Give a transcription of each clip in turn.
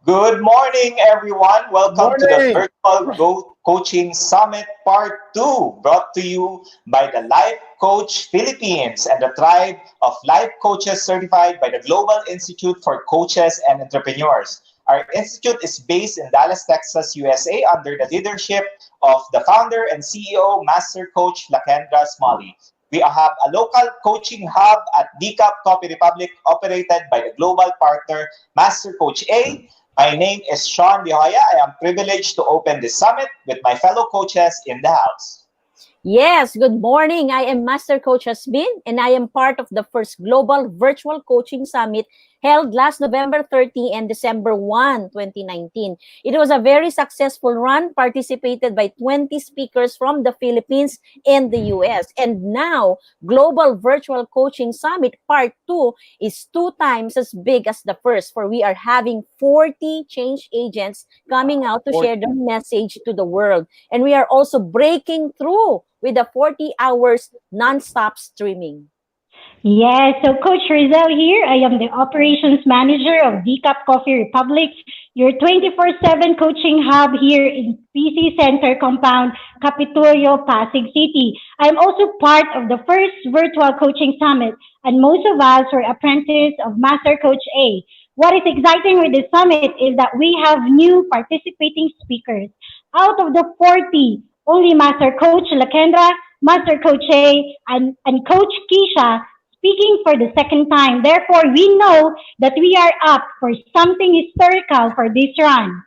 Good morning, everyone. Welcome to the Morning. Virtual Coaching Summit Part 2, brought to you by the Life Coach Philippines and the Tribe of Life Coaches certified by the Global Institute for Coaches and Entrepreneurs. Our institute is based in Dallas, Texas, USA, under the leadership of the founder and CEO, Master Coach Lakendra Smalley. We have a local coaching hub at DCAP Coffee Republic, operated by the global partner, Master Coach A. My name is Sean Lihoya. I am privileged to open this summit with my fellow coaches in the house. Yes, good morning. I am Master Coach Hasbin, and I am part of the first Global Virtual Coaching Summit held last November 30 and December 1, 2019. It was a very successful run, participated by 20 speakers from the Philippines and the US. And now, Global Virtual Coaching Summit Part 2 is 2 times as big as the first, for we are having 40 change agents coming out to share their message to the world. And we are also breaking through with the 40 hours non-stop streaming. Yes, so Coach Rizal here. I am the operations manager of DCAP Coffee Republic, your 24/7 coaching hub here in PC Center Compound, Capitolio, Pasig City. I'm also part of the first virtual coaching summit, and most of us were apprentices of Master Coach A. What is exciting with this summit is that we have new participating speakers. Out of the 40, only Master Coach Lakendra, Master Coach A, and Coach Keisha speaking for the second time. Therefore, we know that we are up for something historical for this run.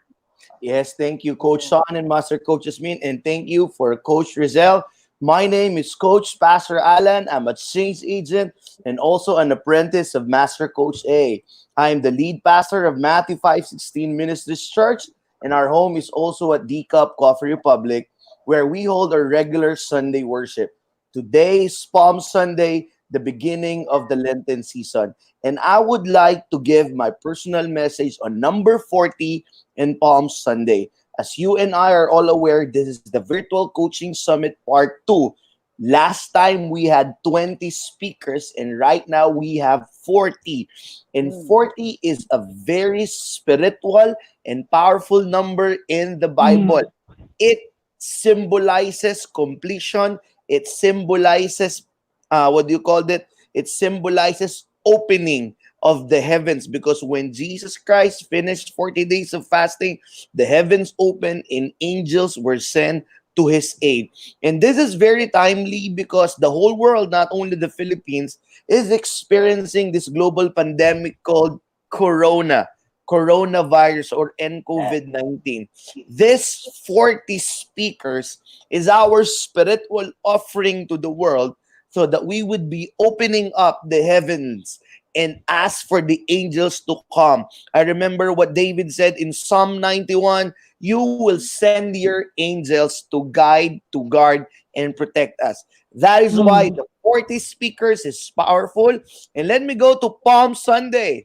Yes, thank you, Coach Sean and Master Coach Jasmine, and thank you for Coach Rizal. My name is Coach Pastor Alan. I'm a change agent and also an apprentice of Master Coach A. I am the lead pastor of Matthew 5:16 Ministries Church, and our home is also at D Cup Coffee Republic, where we hold our regular Sunday worship. Today is Palm Sunday, the beginning of the Lenten season. And I would like to give my personal message on number 40 in Palm Sunday. As you and I are all aware, this is the Virtual Coaching Summit Part 2. Last time we had 20 speakers, and right now we have 40. And 40 is a very spiritual and powerful number in the Bible. It symbolizes completion. It symbolizes what do you call it? It symbolizes opening of the heavens, because when Jesus Christ finished 40 days of fasting, the heavens opened and angels were sent to his aid. And this is very timely because the whole world, not only the Philippines, is experiencing this global pandemic called coronavirus, or COVID-19. This 40 speakers is our spiritual offering to the world, so that we would be opening up the heavens and ask for the angels to come. I remember what David said in Psalm 91, you will send your angels to guide, to guard, and protect us. That is why the 40 speakers is powerful. And let me go to Palm Sunday.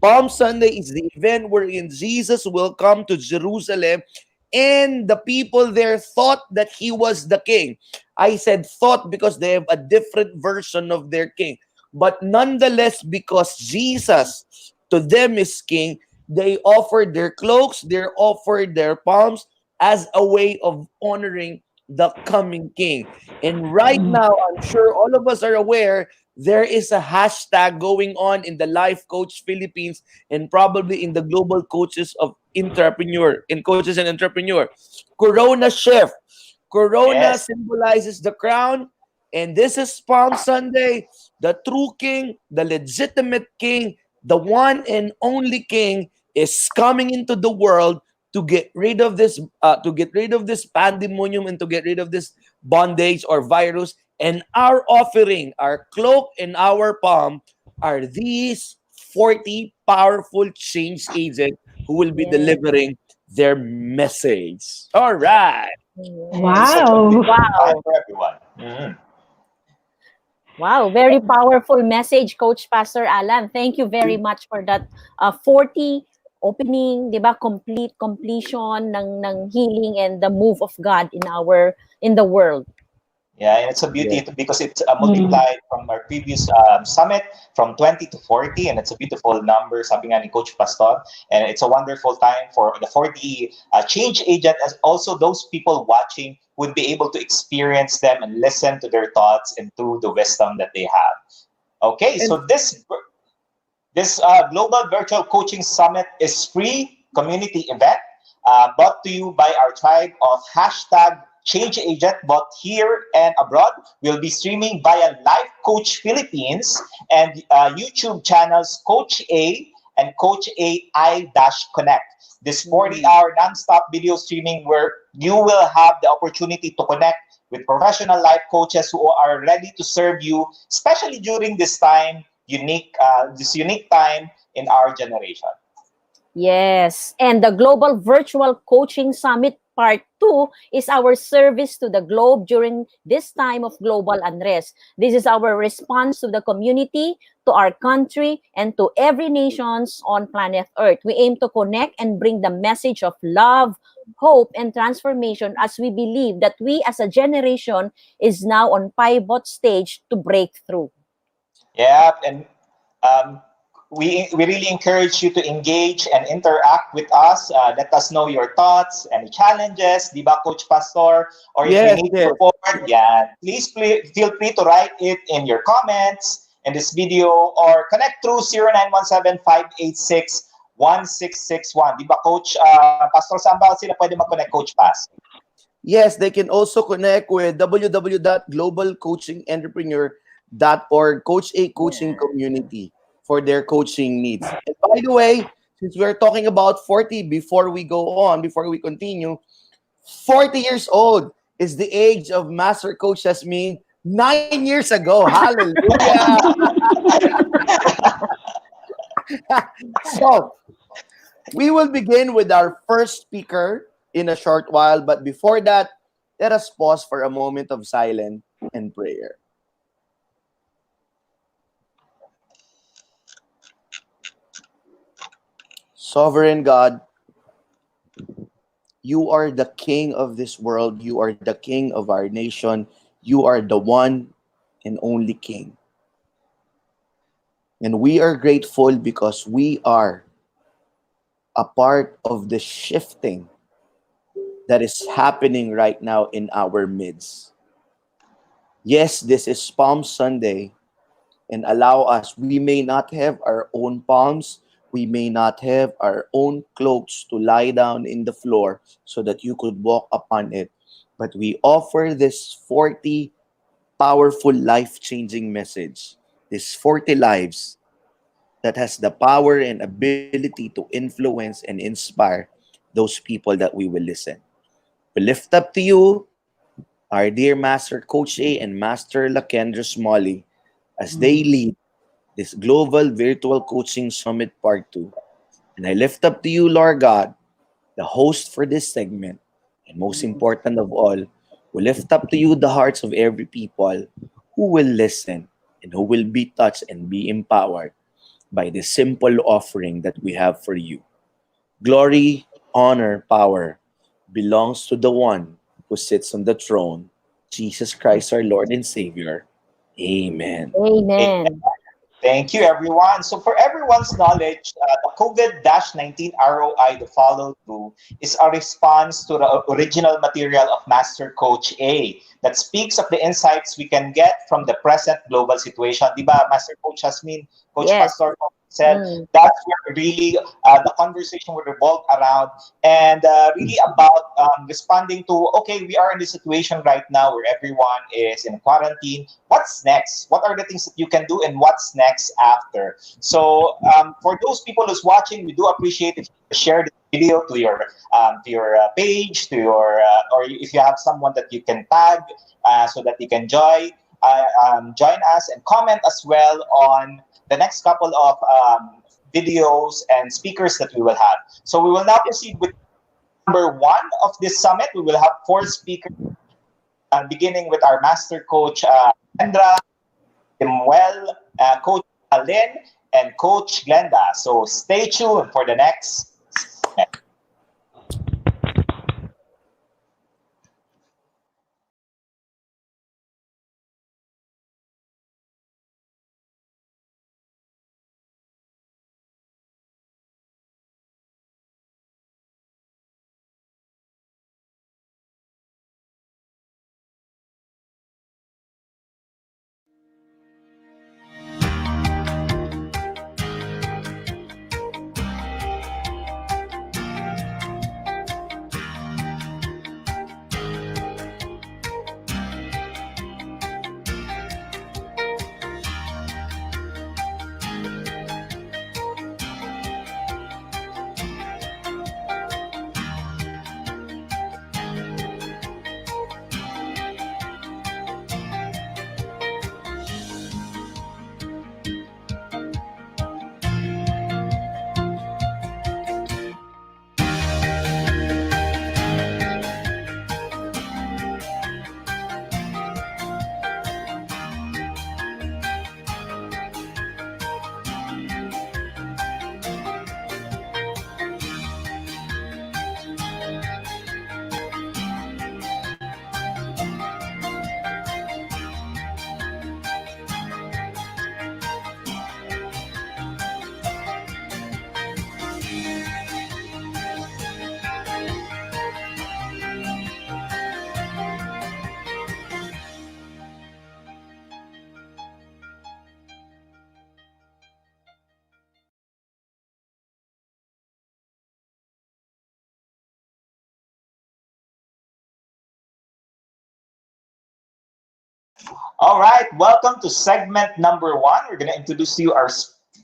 Palm Sunday is the event wherein Jesus will come to Jerusalem, and the people there thought that he was the king. I said thought because they have a different version of their king. But nonetheless, because Jesus to them is king, they offered their cloaks, they offered their palms as a way of honoring the coming king. And right now, I'm sure all of us are aware, there is a hashtag going on in the Life Coach Philippines and probably in the global coaches of entrepreneur, in coaches and entrepreneur. Corona Chef. Corona Yes. symbolizes the crown, and this is Palm Sunday. The true king, the legitimate king, the one and only king is coming into the world to get rid of this pandemonium, and to get rid of this bondage or virus. And our offering, our cloak and our palm, are these 40 powerful change agents who will be Yes. delivering their message. All right. It's Yes. such a Wow. beautiful time Wow. for everyone. Wow. Very powerful message, Coach Pastor Alan. Thank you very much for that 40 opening, 'di ba? Completion ng healing and the move of God in the world. Yeah, and it's a Yeah. beauty because it's Mm. multiplied from our previous summit from 20 to 40, and it's a beautiful number, sabi nga ni Coach Pastor. And it's a wonderful time for the 40 change agent, as also those people watching would be able to experience them and listen to their thoughts and to the wisdom that they have. Okay, And so this Global Virtual Coaching Summit is free community event brought to you by our tribe of hashtag Change Agent, both here and abroad. We'll be streaming via Life Coach Philippines and YouTube channels Coach A and Coach AI-Connect. This 40-hour non-stop video streaming where you will have the opportunity to connect with professional life coaches who are ready to serve you, especially during this unique time in our generation. Yes. And the Global Virtual Coaching Summit Part 2 is our service to the globe during this time of global unrest. This is our response to the community, to our country, and to every nations on planet Earth. We aim to connect and bring the message of love, hope, and transformation as we believe that we as a generation is now on pivot stage to break through. Yeah, and um, we really encourage you to engage and interact with us. Let us know your thoughts, any challenges, di ba, Coach Pastor? Or if you yes, need yes. support, yeah, please feel free to write it in your comments in this video or connect through 0917-586-1661. Di ba, Coach Pastor? Saan ba sila pwede mag-connect, Coach Pas? Yes, they can also connect with www.globalcoachingentrepreneur.org, Coach A Coaching Community for their coaching needs. And by the way, since we're talking about 40, before we continue, 40 years old is the age of Master Coach Jasmine 9 years ago. Hallelujah. So, we will begin with our first speaker in a short while, but before that, let us pause for a moment of silence and prayer. Sovereign God, you are the king of this world. You are the king of our nation. You are the one and only king. And we are grateful because we are a part of the shifting that is happening right now in our midst. Yes, this is Palm Sunday, and allow us, we may not have our own palms, we may not have our own clothes to lie down in the floor so that you could walk upon it, but we offer this 40 powerful life-changing message, this 40 lives that has the power and ability to influence and inspire those people that we will listen. We lift up to you our dear Master Coach A and Master Lakendra Smalley as they lead this Global Virtual Coaching Summit Part 2. And I lift up to you, Lord God, the host for this segment, and most important of all, we lift up to you the hearts of every people who will listen and who will be touched and be empowered by the simple offering that we have for you. Glory, honor, power belongs to the one who sits on the throne, Jesus Christ, our Lord and Savior. Amen. Amen. Thank you, everyone. So, for everyone's knowledge, the COVID-19 ROI, the follow through, is a response to the original material of Master Coach A that speaks of the insights we can get from the present global situation. Diba, Master Coach Jasmine, Coach Yes. Pastor said, Mm. that's where really the conversation would revolve around and really about responding to, okay, we are in this situation right now where everyone is in quarantine. What's next? What are the things that you can do and what's next after? So for those people who's watching, we do appreciate if you share this video to your page, to your or if you have someone that you can tag so that you can join us and comment as well on the next couple of videos and speakers that we will have. So we will now proceed with number one of this summit. We will have four speakers, beginning with our master coach, Kendra, Timuel, Coach Alin, and Coach Glenda. So stay tuned for the next All right, welcome to segment number one. We're going to introduce you our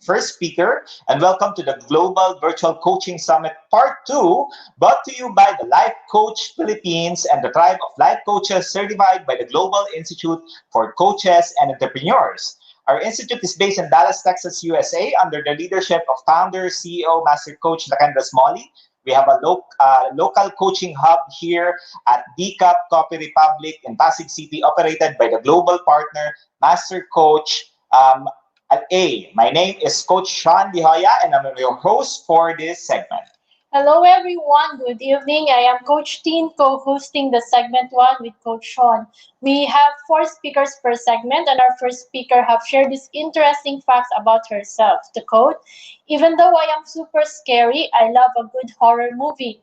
first speaker, and welcome to the Global Virtual Coaching Summit Part 2, brought to you by the Life Coach Philippines and the Tribe of Life Coaches certified by the Global Institute for Coaches and Entrepreneurs. Our institute is based in Dallas, Texas, USA, under the leadership of founder, CEO, Master Coach Lakendra Smalley. We have a local coaching hub here at DCAP Coffee Republic in Pasig City, operated by the global partner, Master Coach at A. My name is Coach Sean Dihoya, and I'm your host for this segment. Hello everyone, good evening. I am Coach Teen, co-hosting the segment 1 with Coach Sean. We have 4 speakers per segment, and our first speaker have shared these interesting facts about herself. The quote, "Even though I am super scary, I love a good horror movie.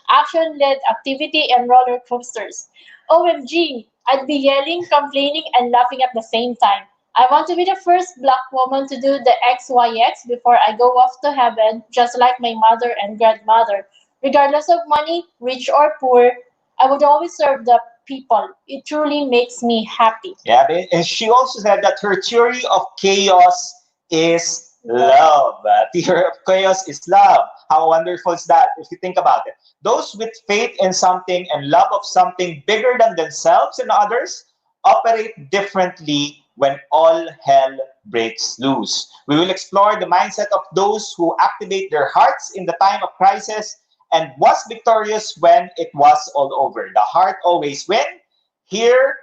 Action-led activity and roller coasters. OMG, I'd be yelling, complaining, and laughing at the same time. I want to be the first black woman to do the XYX before I go off to heaven, just like my mother and grandmother. Regardless of money, rich or poor, I would always serve the people. It truly makes me happy." Yeah, and she also said that her theory of chaos is love. Theory of chaos is love. How wonderful is that if you think about it? Those with faith in something and love of something bigger than themselves and others operate differently when all hell breaks loose. We will explore the mindset of those who activate their hearts in the time of crisis and was victorious when it was all over. The heart always wins. Here,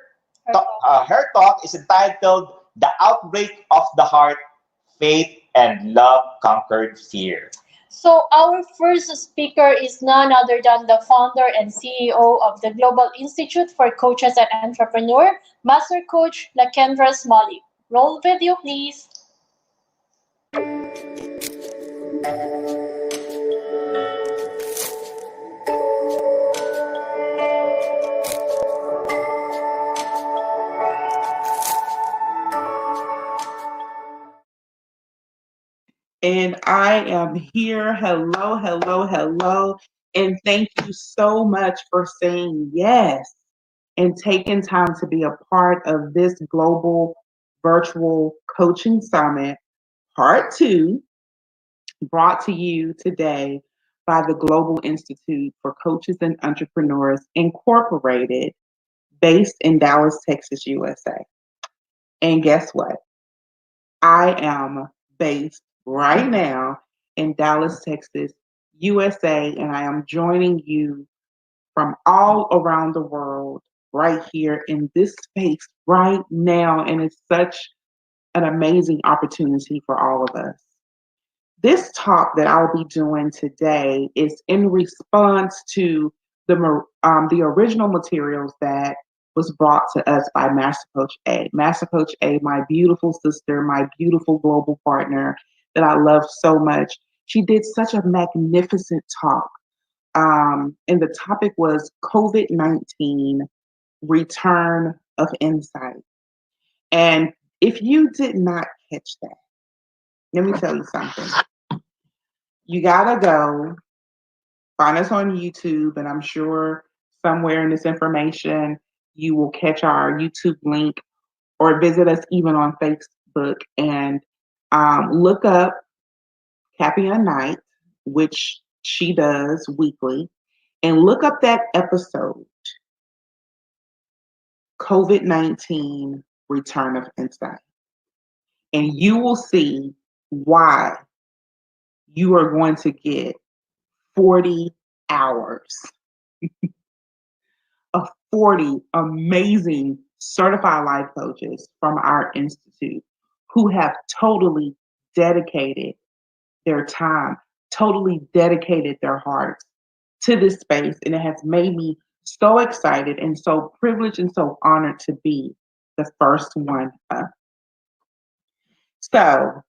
her talk is entitled The Outbreak of the Heart, Faith and Love Conquered Fear. So our first speaker is none other than the founder and CEO of the Global Institute for Coaches and Entrepreneurs, Master Coach Lakendra Smalley. Roll video, please. And I am here. Hello, hello, hello. And thank you so much for saying yes and taking time to be a part of this global virtual coaching summit, part 2, brought to you today by the Global Institute for Coaches and Entrepreneurs, Incorporated, based in Dallas, Texas, USA. And guess what? I am based right now in Dallas, Texas, USA, and I am joining you from all around the world right here in this space right now. And it's such an amazing opportunity for all of us. This talk that I'll be doing today is in response to the original materials that was brought to us by Master Coach A. Master Coach A, my beautiful sister, my beautiful global partner that I love so much. She did such a magnificent talk. And the topic was COVID-19 Return of Insight. And if you did not catch that, let me tell you something. You gotta go find us on YouTube, and I'm sure somewhere in this information you will catch our YouTube link or visit us even on Facebook and look up Cappy Night, which she does weekly, and look up that episode, COVID-19 Return of Insight. And you will see why you are going to get 40 hours of 40 amazing certified life coaches from our institute who have totally dedicated their time, totally dedicated their hearts to this space. And it has made me so excited and so privileged and so honored to be the first one up. So,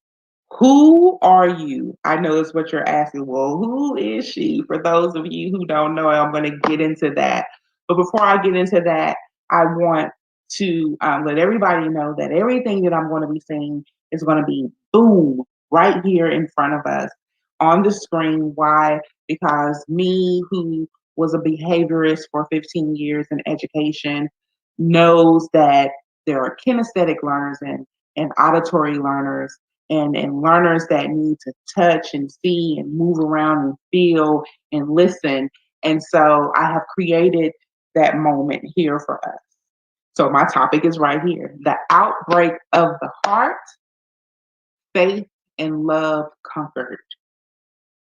who are you? I know that's what you're asking. Well, who is she? For those of you who don't know, I'm going to get into that. But before I get into that, I want to let everybody know that everything that I'm going to be saying is going to be boom right here in front of us on the screen. Why? Because me, who was a behaviorist for 15 years in education, knows that there are kinesthetic learners and auditory learners and learners that need to touch and see and move around and feel and listen. And so I have created that moment here for us. So my topic is right here: the outbreak of the heart, faith and love conquered.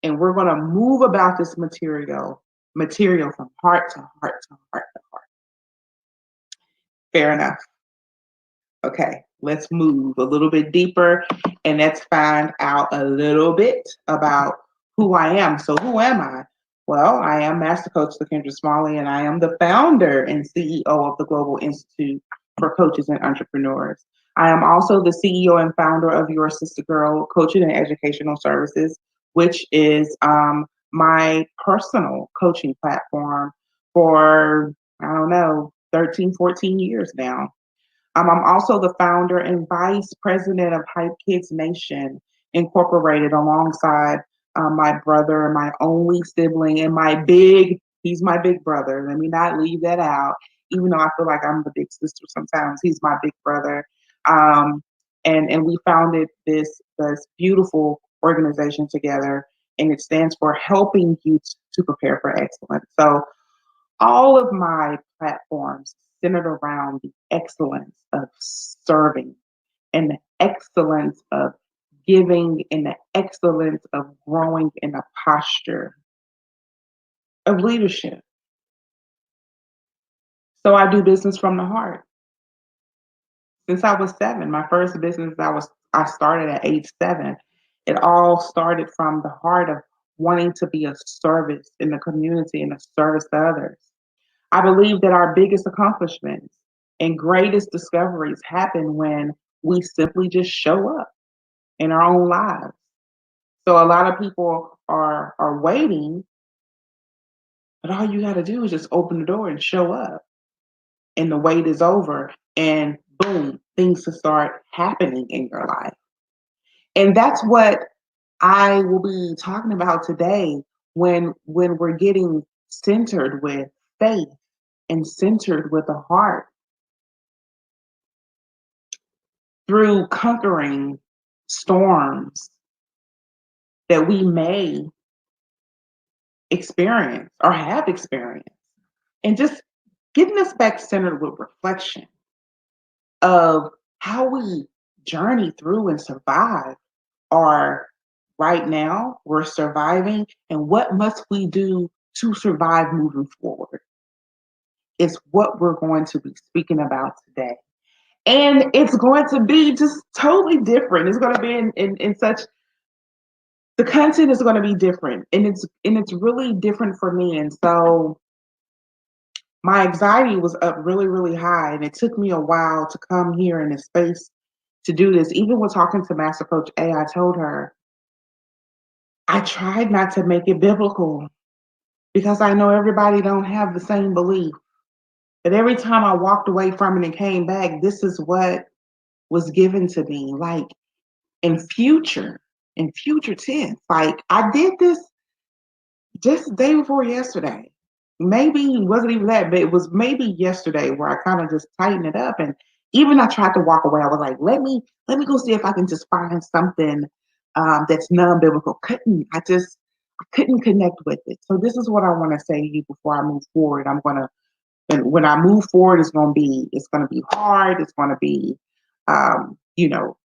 And we're going to move about this material from heart to heart to heart to heart. Fair enough. Okay, let's move a little bit deeper and let's find out a little bit about who I am. So, who am I? Well, I am Master Coach Lakendra Smalley, and I am the founder and CEO of the Global Institute for Coaches and Entrepreneurs. I am also the CEO and founder of Your Sister Girl Coaching and Educational Services, which is my personal coaching platform for, I don't know, 13, 14 years now. I'm also the founder and vice president of Hype Kids Nation Incorporated, alongside my brother, my only sibling, and he's my big brother. Let me not leave that out, even though I feel like I'm the big sister sometimes. He's my big brother. Um, and we founded this beautiful organization together, and it stands for Helping Youth to Prepare for Excellence. So all of my platforms centered around the excellence of serving and the excellence of giving and the excellence of growing in a posture of leadership. So I do business from the heart. Since I was 7, my first business I started at age 7. It all started from the heart of wanting to be a service in the community and a service to others. I believe that our biggest accomplishments and greatest discoveries happen when we simply just show up in our own lives. So a lot of people are waiting, but all you got to do is just open the door and show up, and the wait is over, and boom, things will start happening in your life. And that's what I will be talking about today when we're getting centered with faith and centered with the heart through conquering storms that we may experience or have experienced, and just getting us back centered with reflection of how we journey through and survive, or right now we're surviving, and what must we do to survive moving forward is what we're going to be speaking about today. And it's going to be just totally different. It's going to be in such, the content is going to be different, and it's really different for me. And so my anxiety was up really, really high, and it took me a while to come here in this space to do this. Even when talking to Master Coach A, I told her I tried not to make it biblical because I know everybody don't have the same belief. But every time I walked away from it and came back, this is what was given to me. Like in future, in future tense. Like I did this just the day before yesterday. Maybe it wasn't even that, but it was maybe yesterday where I kind of just tightened it up. And even I tried to walk away. I was like, let me go see if I can just find something that's non-biblical. I couldn't connect with it. So this is what I want to say to you before I move forward. And when I move forward, it's gonna be hard. It's gonna be,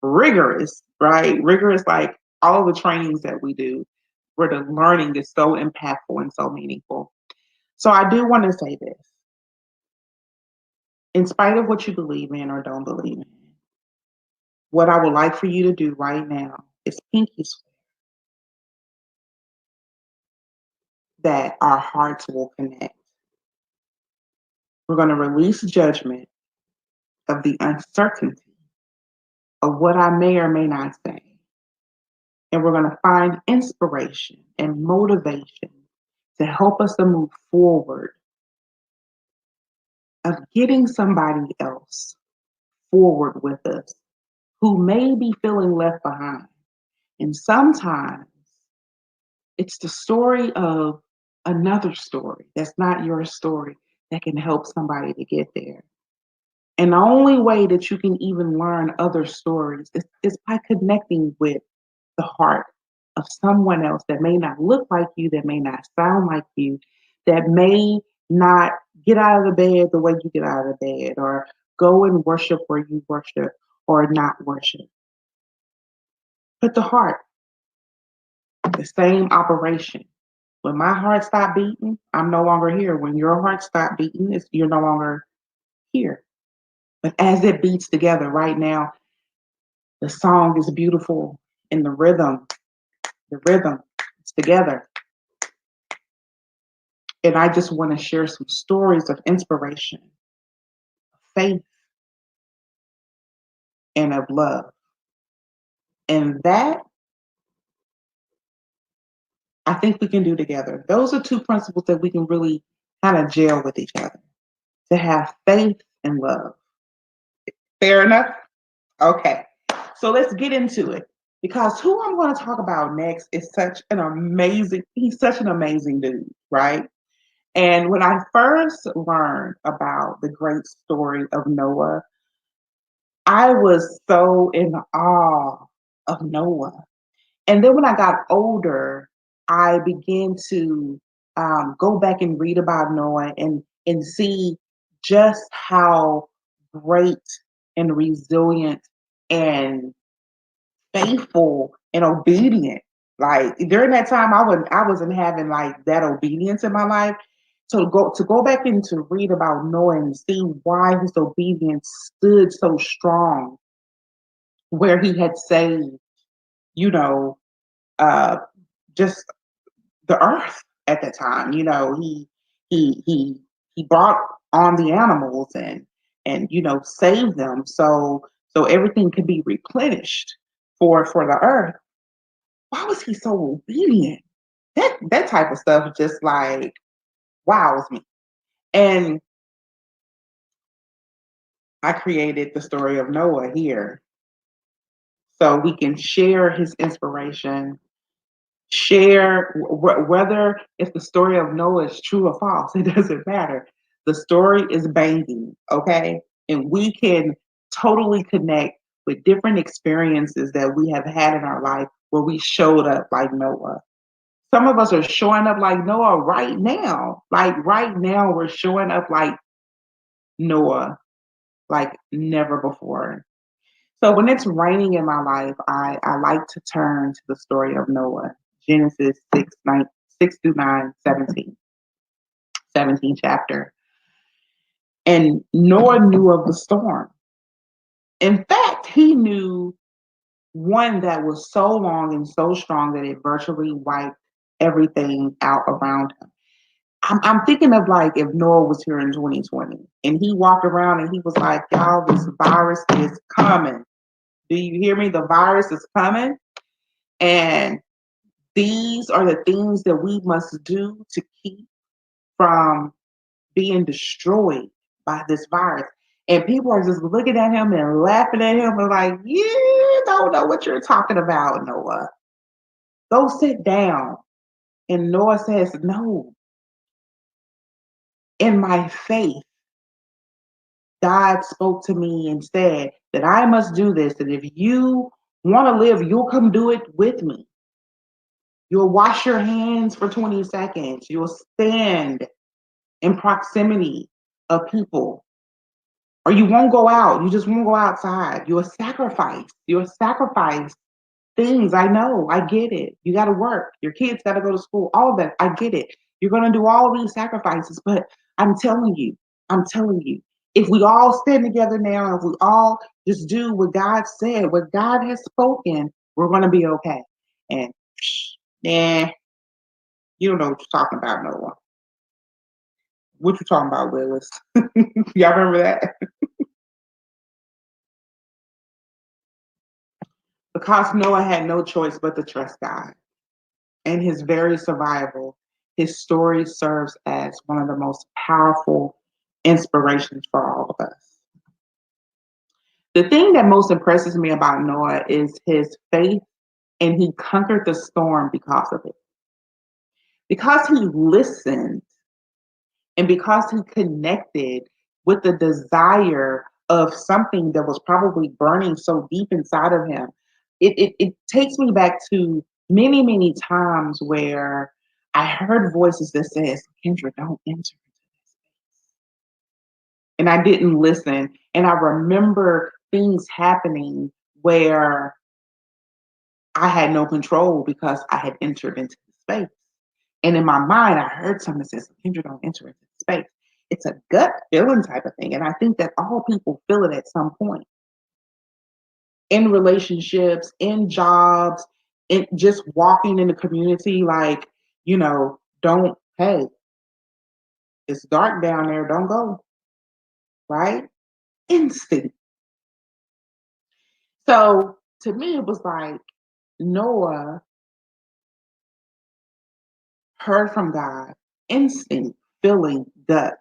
rigorous, right? Rigorous, like all the trainings that we do, where the learning is so impactful and so meaningful. So I do want to say this: in spite of what you believe in or don't believe in, what I would like for you to do right now is pinky swear that our hearts will connect. We're going to release judgment of the uncertainty of what I may or may not say. And we're going to find inspiration and motivation to help us to move forward, of getting somebody else forward with us who may be feeling left behind. And sometimes it's the story of another story that's not your story that can help somebody to get there. And the only way that you can even learn other stories is by connecting with the heart of someone else that may not look like you, that may not sound like you, that may not get out of the bed the way you get out of the bed, or go and worship where you worship or not worship. But the heart, the same operation. When my heart stopped beating, I'm no longer here. When your heart stopped beating, you're no longer here. But as it beats together right now, the song is beautiful and the rhythm is together. And I just want to share some stories of inspiration, faith, and of love. And that I think we can do together. Those are two principles that we can really kind of gel with each other, to have faith and love. Fair enough? Okay. So let's get into it. Because who I'm going to talk about next is he's such an amazing dude, right? And when I first learned about the great story of Noah, I was so in awe of Noah. And then when I got older, I began to go back and read about Noah and see just how great and resilient and faithful and obedient. Like during that time, I wasn't having like that obedience in my life. So to go back and to read about Noah and see why his obedience stood so strong, where he had saved, you know, uh, just the earth at the time. You know, he he he brought on the animals and saved them so everything could be replenished for the earth. Why was he so obedient? That type of stuff just like wows me. And I created the story of Noah here so we can share his inspiration, share whether if the story of Noah is true or false, it doesn't matter. The story is banging, okay? And we can totally connect with different experiences that we have had in our life where we showed up like Noah. Some of us are showing up like Noah right now. Like right now, we're showing up like Noah, like never before. So when it's raining in my life, I like to turn to the story of Noah, Genesis 6 through 9, 17th chapter. And Noah knew of the storm. In fact, he knew one that was so long and so strong that it virtually wiped everything out around him. I'm thinking of like if Noah was here in 2020 and he walked around and he was like, y'all, this virus is coming. Do you hear me? The virus is coming. And these are the things that we must do to keep from being destroyed by this virus. And people are just looking at him and laughing at him and like, you don't know what you're talking about, Noah. Go sit down. And Noah says, no, in my faith, God spoke to me and said that I must do this. And if you want to live, you'll come do it with me. You'll wash your hands for 20 seconds. You'll stand in proximity of people. Or you won't go out. You just won't go outside. You'll sacrifice. You'll sacrifice things. I know. I get it. You got to work. Your kids got to go to school. All of that. I get it. You're going to do all these sacrifices. But I'm telling you, if we all stand together now, if we all just do what God said, what God has spoken, we're going to be okay. And yeah, you don't know what you're talking about, Noah. What you talking about, Willis? Y'all remember that? Because Noah had no choice but to trust God. And his very survival, his story serves as one of the most powerful inspirations for all of us. The thing that most impresses me about Noah is his faith, and he conquered the storm because of it. Because he listened and because he connected with the desire of something that was probably burning so deep inside of him. It takes me back to many, many times where I heard voices that says, Kendra, don't enter. And I didn't listen. And I remember things happening where I had no control because I had entered into the space. And in my mind, I heard something that says, Kendra, don't enter into the space. It's a gut feeling type of thing. And I think that all people feel it at some point in relationships, in jobs, in just walking in the community, like, don't, hey, it's dark down there, don't go, right? Instinct. So to me, it was like Noah heard from God, instinct, feeling, gut.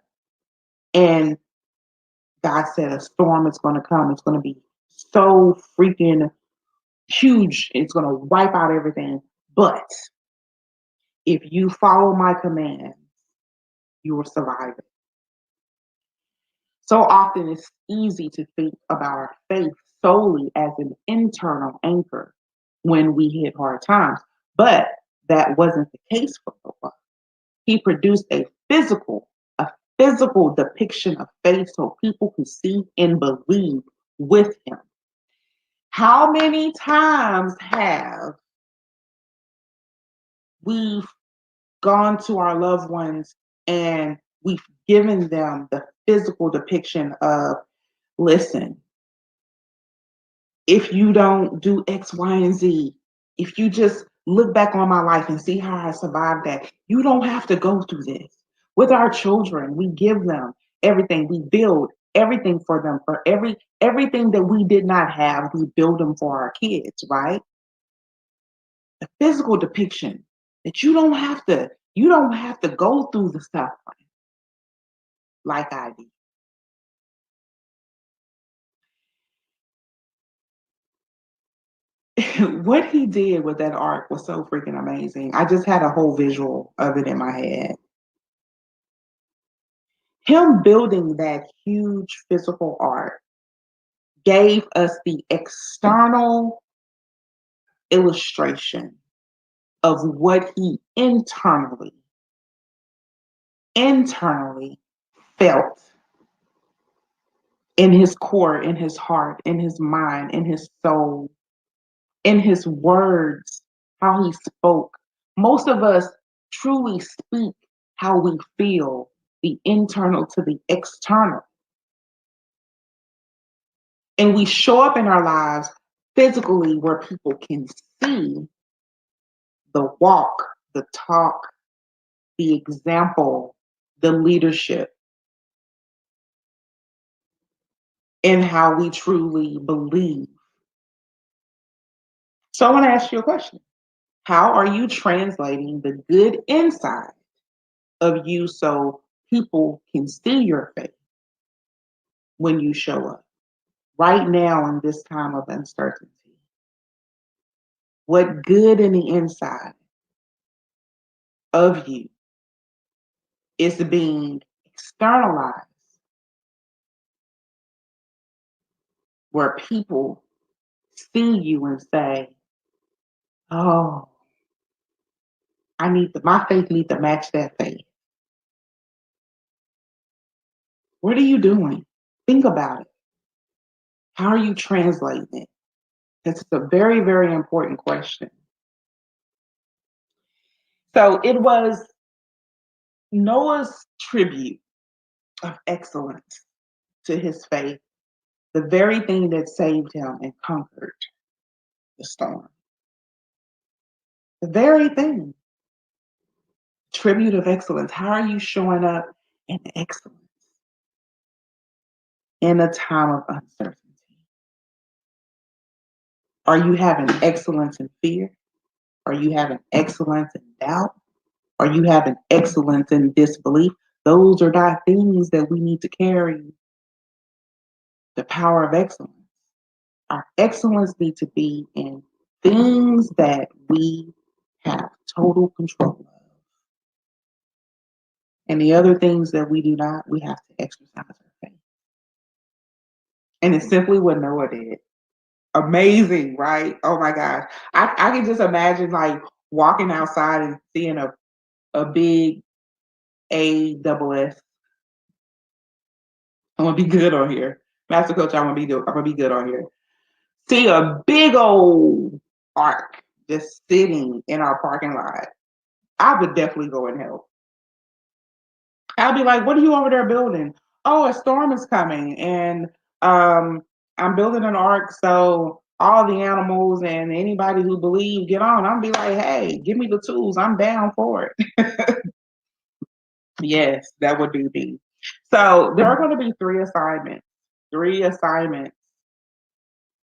And God said a storm is going to come. It's going to be so freaking huge. It's going to wipe out everything. But if you follow my commands, you will survive it. So often it's easy to think about our faith solely as an internal anchor when we hit hard times. But that wasn't the case for Noah. He produced a physical depiction of faith so people could see and believe with him. How many times have we gone to our loved ones and we've given them the physical depiction of, listen, if you don't do X, Y, and Z, if you just look back on my life and see how I survived that, you don't have to go through this. With our children, we give them everything. We build everything for them. For everything that we did not have, we build them for our kids, right? The physical depiction that you don't have to go through the stuff like I did. What he did with that arc was so freaking amazing. I just had a whole visual of it in my head. Him building that huge physical arc gave us the external illustration of what he internally felt in his core, in his heart, in his mind, in his soul, in his words, how he spoke. Most of us truly speak how we feel, the internal to the external. And we show up in our lives physically where people can see the walk, the talk, the example, the leadership, and how we truly believe. So I want to ask you a question. How are you translating the good inside of you so people can see your faith when you show up right now in this time of uncertainty? What good in the inside of you is being externalized where people see you and say, oh, my faith needs to match that faith. What are you doing? Think about it. How are you translating it? It's a very, very important question. So it was Noah's tribute of excellence to his faith, the very thing that saved him and conquered the storm. The very thing. Tribute of excellence. How are you showing up in excellence in a time of uncertainty? Are you having excellence in fear? Are you having excellence in doubt? Are you having excellence in disbelief? Those are not things that we need to carry the power of excellence. Our excellence needs to be in things that we have total control of. And the other things that we do not, we have to exercise our faith. and it simply wouldn't know it did. Amazing, right? Oh my gosh. I can just imagine like walking outside and seeing a big ASS. I'm gonna be good on here. Master Coach, I'm gonna be good on here. See a big old arc just sitting in our parking lot. I would definitely go and help. I'll be like, what are you over there building? Oh, a storm is coming and um I'm building an ark so all the animals and anybody who believe get on. I'll be like, hey, give me the tools. I'm down for it. Yes, that would be me. So there are going to be three assignments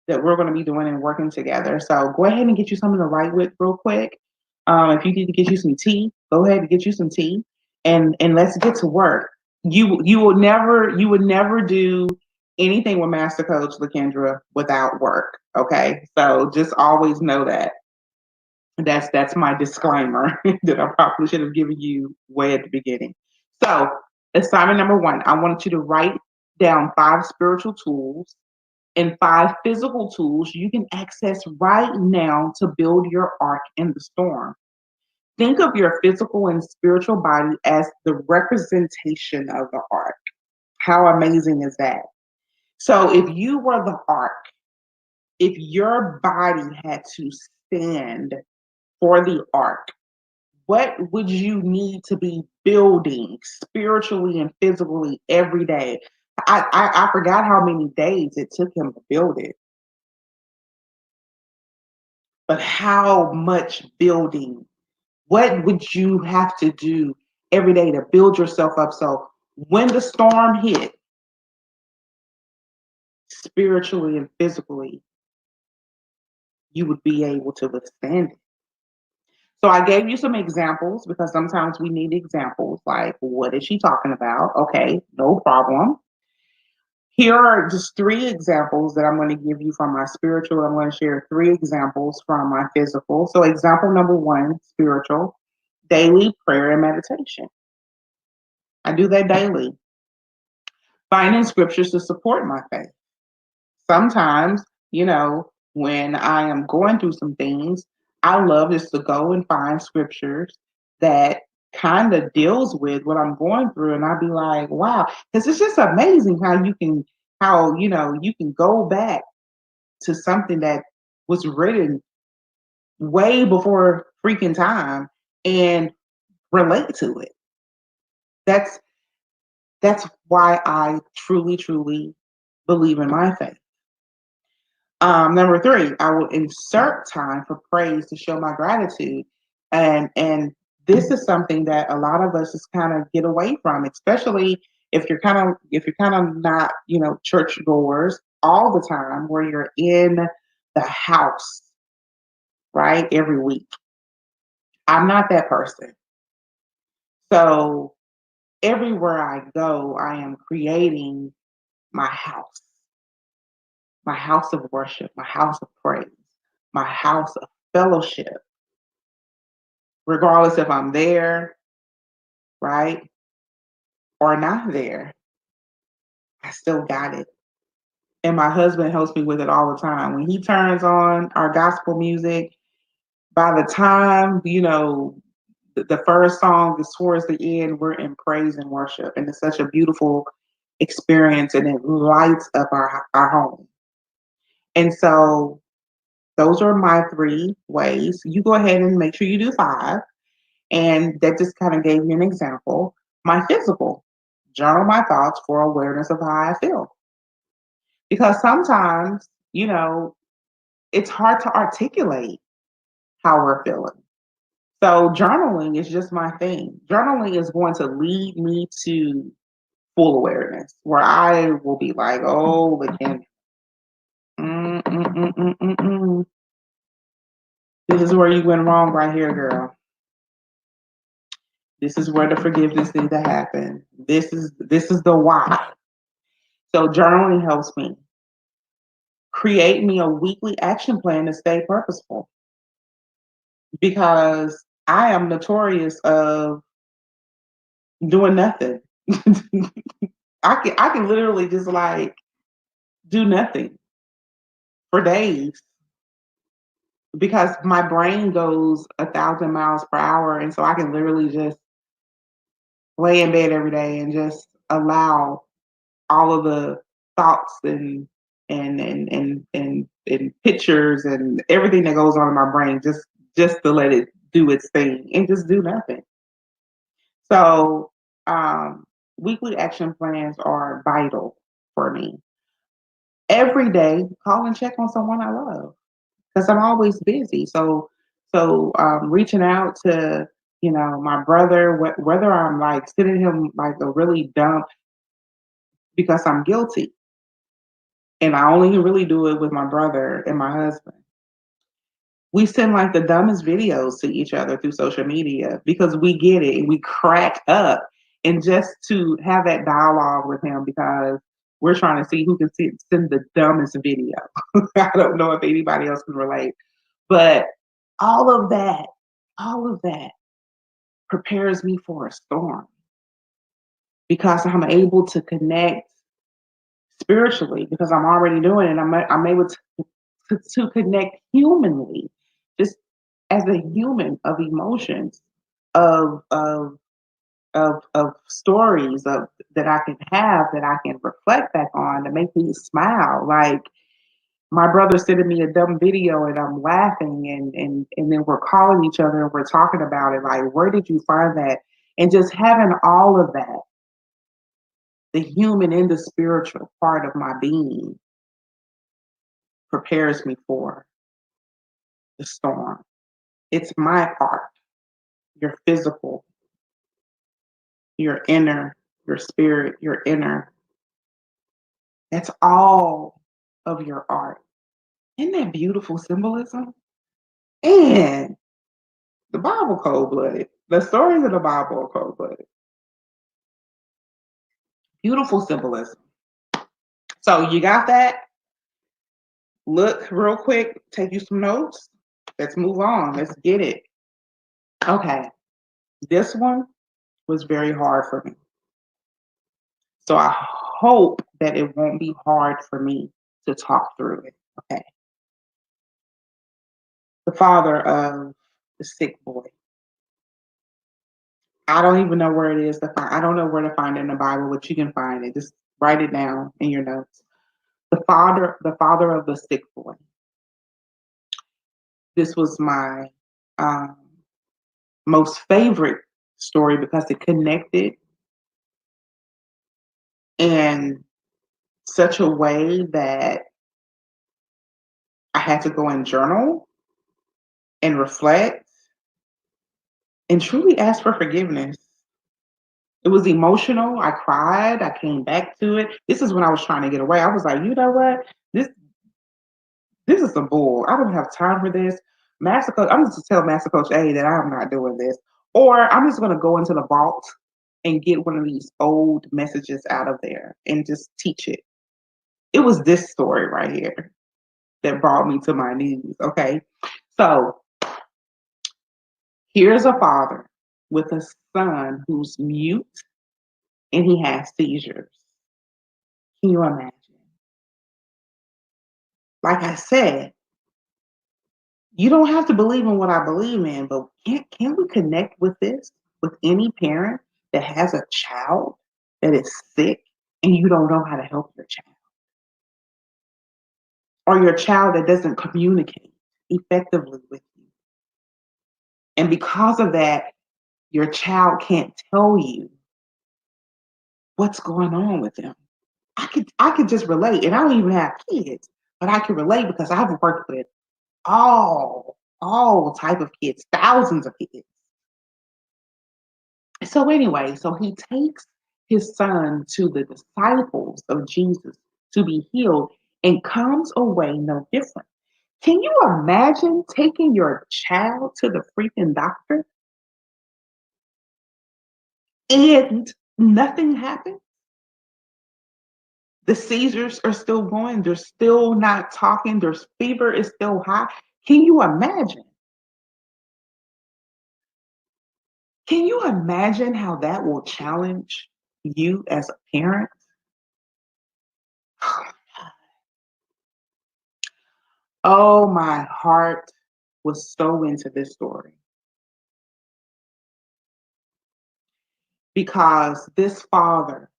that we're going to be doing and working together. So go ahead and get you something to write with real quick. If you need to get you some tea, go ahead and get you some tea, and let's get to work. You would never do anything with Master Coach Lakendra without work. Okay, so just always know that. That's my disclaimer that I probably should have given you way at the beginning. So assignment number one, I wanted you to write down 5 spiritual tools and 5 physical tools you can access right now to build your ark in the storm. Think of your physical and spiritual body as the representation of the ark. How amazing is that? So, if you were the ark, if your body had to stand for the ark, what would you need to be building spiritually and physically every day? I forgot how many days it took him to build it. But how much building? What would you have to do every day to build yourself up so when the storm hit, spiritually and physically, you would be able to withstand it? So I gave you some examples because sometimes we need examples like, what is she talking about? Okay, no problem. Here are just 3 examples that I'm going to give you from my spiritual. I'm going to share 3 examples from my physical. So, example number 1, spiritual, daily prayer and meditation. I do that daily, finding scriptures to support my faith. Sometimes, when I am going through some things, I love just to go and find scriptures that kind of deals with what I'm going through, and I'd be like, wow, because it's just amazing how you can go back to something that was written way before freaking time and relate to it. That's that's why I truly, truly believe in my faith. Number 3, I will insert time for praise to show my gratitude, and this is something that a lot of us just kind of get away from, especially if you're kind of not church goers all the time, where you're in the house right every week. I'm not that person, so everywhere I go, I am creating my house. My house of worship, my house of praise, my house of fellowship, regardless if I'm there, right, or not there, I still got it. And my husband helps me with it all the time. When he turns on our gospel music, by the time, the first song is towards the end, we're in praise and worship. And it's such a beautiful experience and it lights up our home. And so those are my 3 ways. You go ahead and make sure you do 5. And that just kind of gave me an example. My physical, journal my thoughts for awareness of how I feel. Because sometimes, it's hard to articulate how we're feeling. So journaling is just my thing. Journaling is going to lead me to full awareness, where I will be like, oh, Lakendra, mm, mm, mm, mm, mm, mm. This is where you went wrong right here, girl. This is where the forgiveness needs to happen. This is the why. So journaling helps me create me a weekly action plan to stay purposeful, because I am notorious of doing nothing. I can literally just like do nothing for days because my brain goes 1,000 miles per hour, and so I can literally just lay in bed every day and just allow all of the thoughts and pictures and everything that goes on in my brain just to let it do its thing and just do nothing. So weekly action plans are vital for me. Every day, call and check on someone I love because I'm always busy. So reaching out to my brother, whether I'm like sending him like a really dumb because I'm guilty, and I only can really do it with my brother and my husband. We send like the dumbest videos to each other through social media because we get it and we crack up. And just to have that dialogue with him because we're trying to see who can send the dumbest video. I don't know if anybody else can relate, but all of that, all of that prepares me for a storm because I'm able to connect spiritually because I'm already doing it. I'm able to connect humanly, just as a human of emotions, of of of stories of that I can have that I can reflect back on to make me smile. Like my brother sending me a dumb video and I'm laughing and then we're calling each other and we're talking about it. Like, where did you find that? And just having all of that, the human and the spiritual part of my being prepares me for the storm. It's my part, your physical, your inner, your spirit, your inner. That's all of your art. Isn't that beautiful symbolism? And the Bible cold blooded. The stories of the Bible are cold blooded. Beautiful symbolism. So you got that? Look real quick, take you some notes. Let's move on. Let's get it. Okay. This one was very hard for me. So I hope that it won't be hard for me to talk through it. Okay. The father of the sick boy. I don't even know where it is to find. I don't know where to find it in the Bible, but you can find it. Just write it down in your notes. The father of the sick boy. This was my um, most favorite story because it connected in such a way that I had to go and journal and reflect and truly ask for forgiveness. It was emotional. I cried. I came back to it. This is when I was trying to get away. I was like, you know what? This is some bull. I don't have time for this. Master Coach, I'm just to tell Master Coach A that I'm not doing this. Or I'm just gonna go into the vault and get one of these old messages out of there and just teach it. It was this story right here that brought me to my knees. Okay. So here's a father with a son who's mute and he has seizures. Can you imagine? Like I said, you don't have to believe in what I believe in, but can we connect with this with any parent that has a child that is sick and you don't know how to help your child, or your child that doesn't communicate effectively with you, and because of that, your child can't tell you what's going on with them. I could just relate, and I don't even have kids, but I can relate because I've worked with all type of kids, thousands of kids. So anyway, so he takes his son to the disciples of Jesus to be healed and comes away no different. Can you imagine taking your child to the freaking doctor and nothing happened? The seizures are still going. They're still not talking. Their fever is still high. Can you imagine? Can you imagine how that will challenge you as a parent? Oh, my heart was so into this story because this father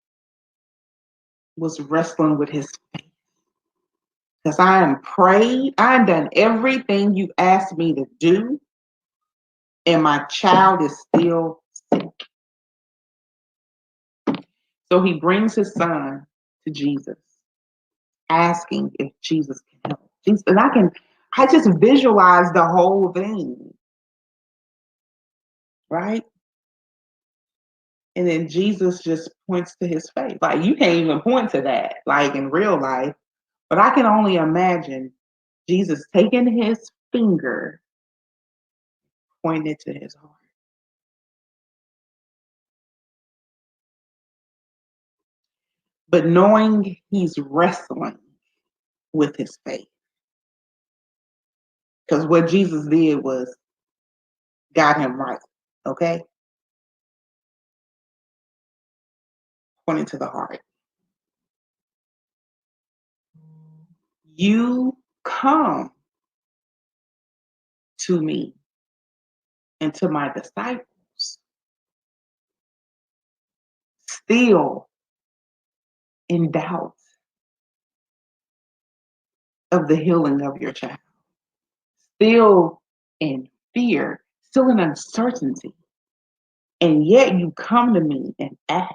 was wrestling with his faith. Because I am prayed, I done everything you asked me to do, and my child is still sick. So he brings his son to Jesus, asking if Jesus can help. And I just visualize the whole thing, right? And then Jesus just points to his face. Like, you can't even point to that, like in real life. But I can only imagine Jesus taking his finger, pointing it to his heart. But knowing he's wrestling with his faith. Because what Jesus did was got him right, okay? Pointing to the heart. You come to me and to my disciples still in doubt of the healing of your child, still in fear, still in uncertainty. And yet you come to me and ask.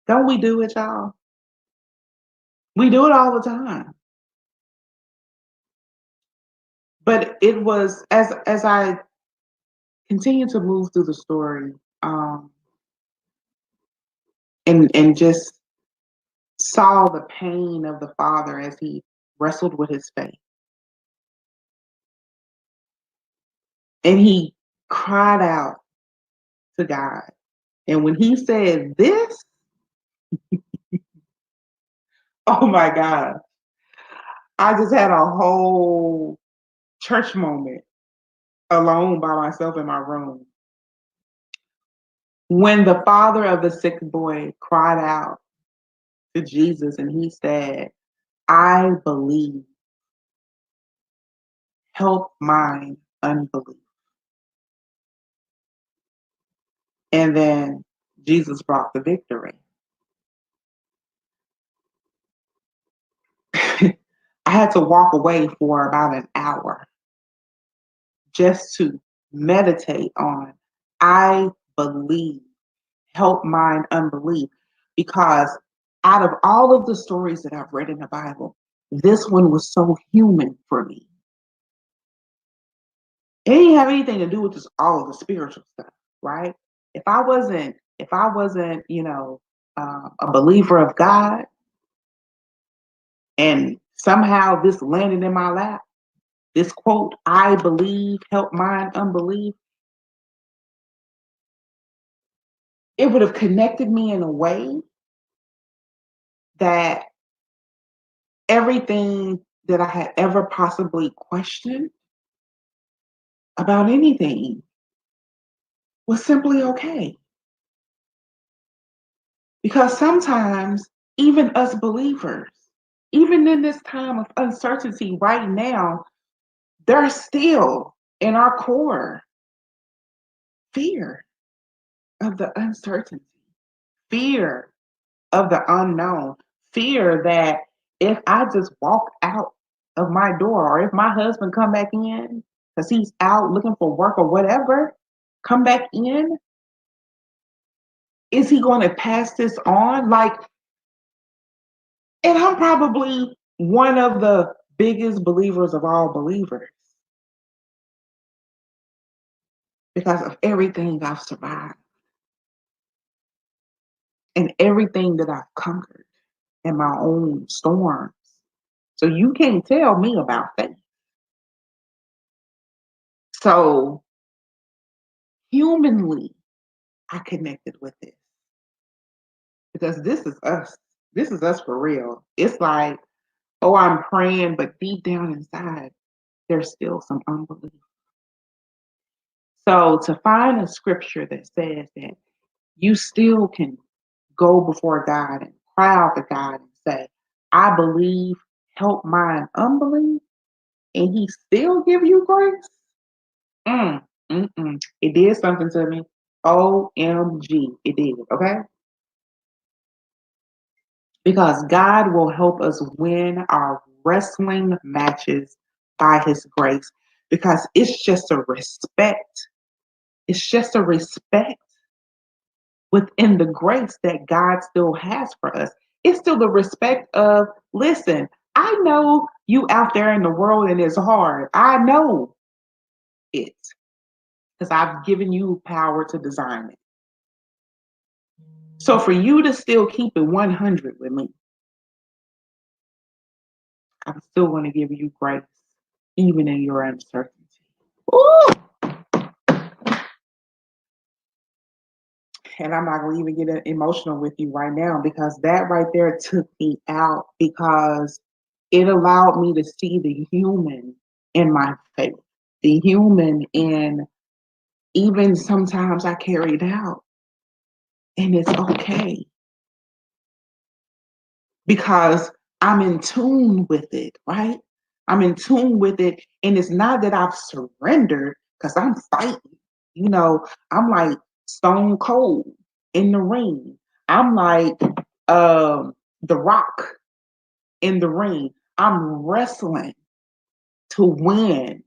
Don't we do it, y'all? We do it all the time. But it was as I continue to move through the story, and just saw the pain of the father as he wrestled with his faith. And he cried out to God. And when he said this, oh my God, I just had a whole church moment alone by myself in my room. When the father of the sick boy cried out to Jesus and he said, I believe, help mine unbelief. And then Jesus brought the victory. I had to walk away for about an hour just to meditate on, I believe, help mine unbelief. Because out of all of the stories that I've read in the Bible, this one was so human for me. It didn't have anything to do with just all of the spiritual stuff, right? If I wasn't, a believer of God, and somehow this landed in my lap, this quote, I believe, help mine unbelief, it would have connected me in a way that everything that I had ever possibly questioned about anything was simply okay. Because sometimes, even us believers, even in this time of uncertainty right now, there's still in our core fear of the uncertainty, fear of the unknown, fear that if I just walk out of my door, or if my husband come back in because he's out looking for work or whatever, come back in, is he going to pass this on? Like, and I'm probably one of the biggest believers of all believers because of everything I've survived and everything that I've conquered in my own storms. So you can't tell me about faith. So humanly, I connected with it because this is us. This is us for real. It's like, oh, I'm praying, but deep down inside, there's still some unbelief. So to find a scripture that says that you still can go before God and proud to God and say, I believe, help mine unbelief, and he still give you grace? It did something to me. OMG, it did, okay? Because God will help us win our wrestling matches by his grace. Because it's just a respect. It's just a respect within the grace that God still has for us. It's still the respect of, listen, I know you out there in the world and it's hard. I know it because I've given you power to design it. So for you to still keep it 100 with me, I'm still going to give you grace, even in your uncertainty. Ooh! And I'm not going to even get emotional with you right now because that right there took me out because it allowed me to see the human in my faith, the human in even sometimes I carried out. And it's okay because I'm in tune with it, right? I'm in tune with it. And it's not that I've surrendered because I'm fighting. You know, I'm like stone cold in the ring. I'm like the rock in the ring. I'm wrestling to win.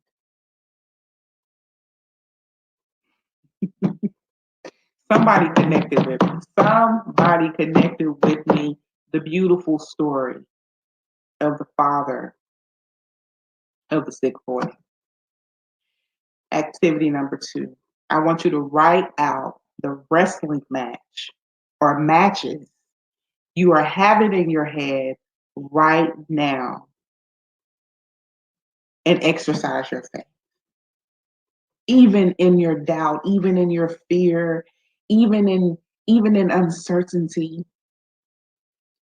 Somebody connected with me. Somebody connected with me. The beautiful story of the father of the sick boy. Activity number 2. I want you to write out the wrestling match or matches you are having in your head right now and exercise your faith. Even in your doubt, even in your fear, even in uncertainty,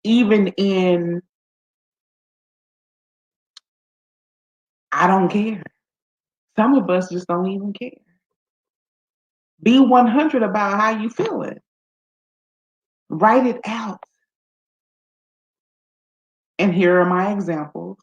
even in I don't care. Some of us just don't even care. Be 100 about how you feel it. Write it out. And here are my examples.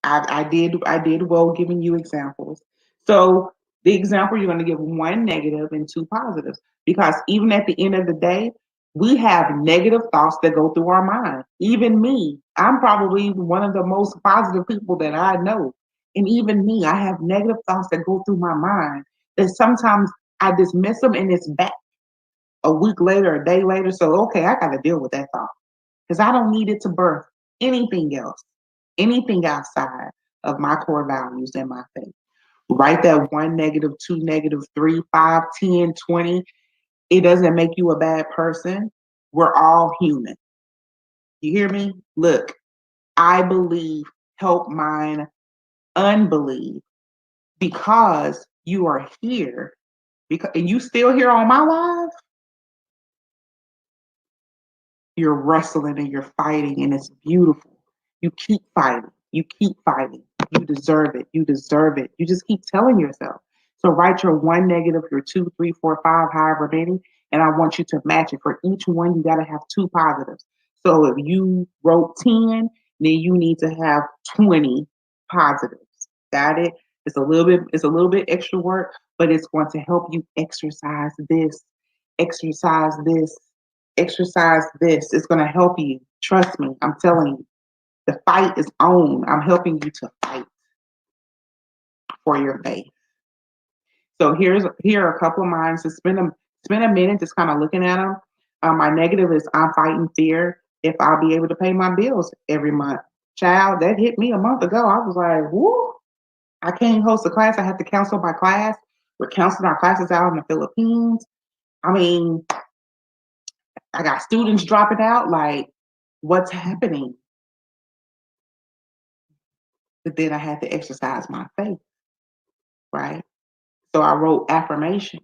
I did well giving you examples. So the example, you're going to give 1 negative and 2 positives because even at the end of the day, we have negative thoughts that go through our mind. Even me, I'm probably one of the most positive people that I know. And even me, I have negative thoughts that go through my mind that sometimes I dismiss them and it's back a week later, a day later. So, okay, I got to deal with that thought because I don't need it to birth anything else, anything outside of my core values and my faith. Write that 1 negative, 2 negative, 3, 5, 10, 20. It doesn't make you a bad person. We're all human. You hear me? Look, I believe, help mine unbelieve because you are here because and you still here on my live. You're wrestling and you're fighting, and it's beautiful. You keep fighting. You keep fighting. You deserve it. You deserve it. You just keep telling yourself. So write your 1 negative, your 2, 3, 4, 5, however many, and I want you to match it. For each one, you got to have 2 positives. So if you wrote 10, then you need to have 20 positives. Got it? It's a little bit extra work, but it's going to help you exercise this, exercise this. It's going to help you. Trust me. I'm telling you. The fight is on. I'm helping you to fight for your faith. So here are a couple of mine. So spend a minute just kind of looking at them. My negative is I'm fighting fear if I'll be able to pay my bills every month. Child, that hit me a month ago. I was like, whoo, I can't host a class. I have to cancel my class. We're canceling our classes out in the Philippines. I mean, I got students dropping out. Like, what's happening? But then I had to exercise my faith, right? So I wrote affirmations.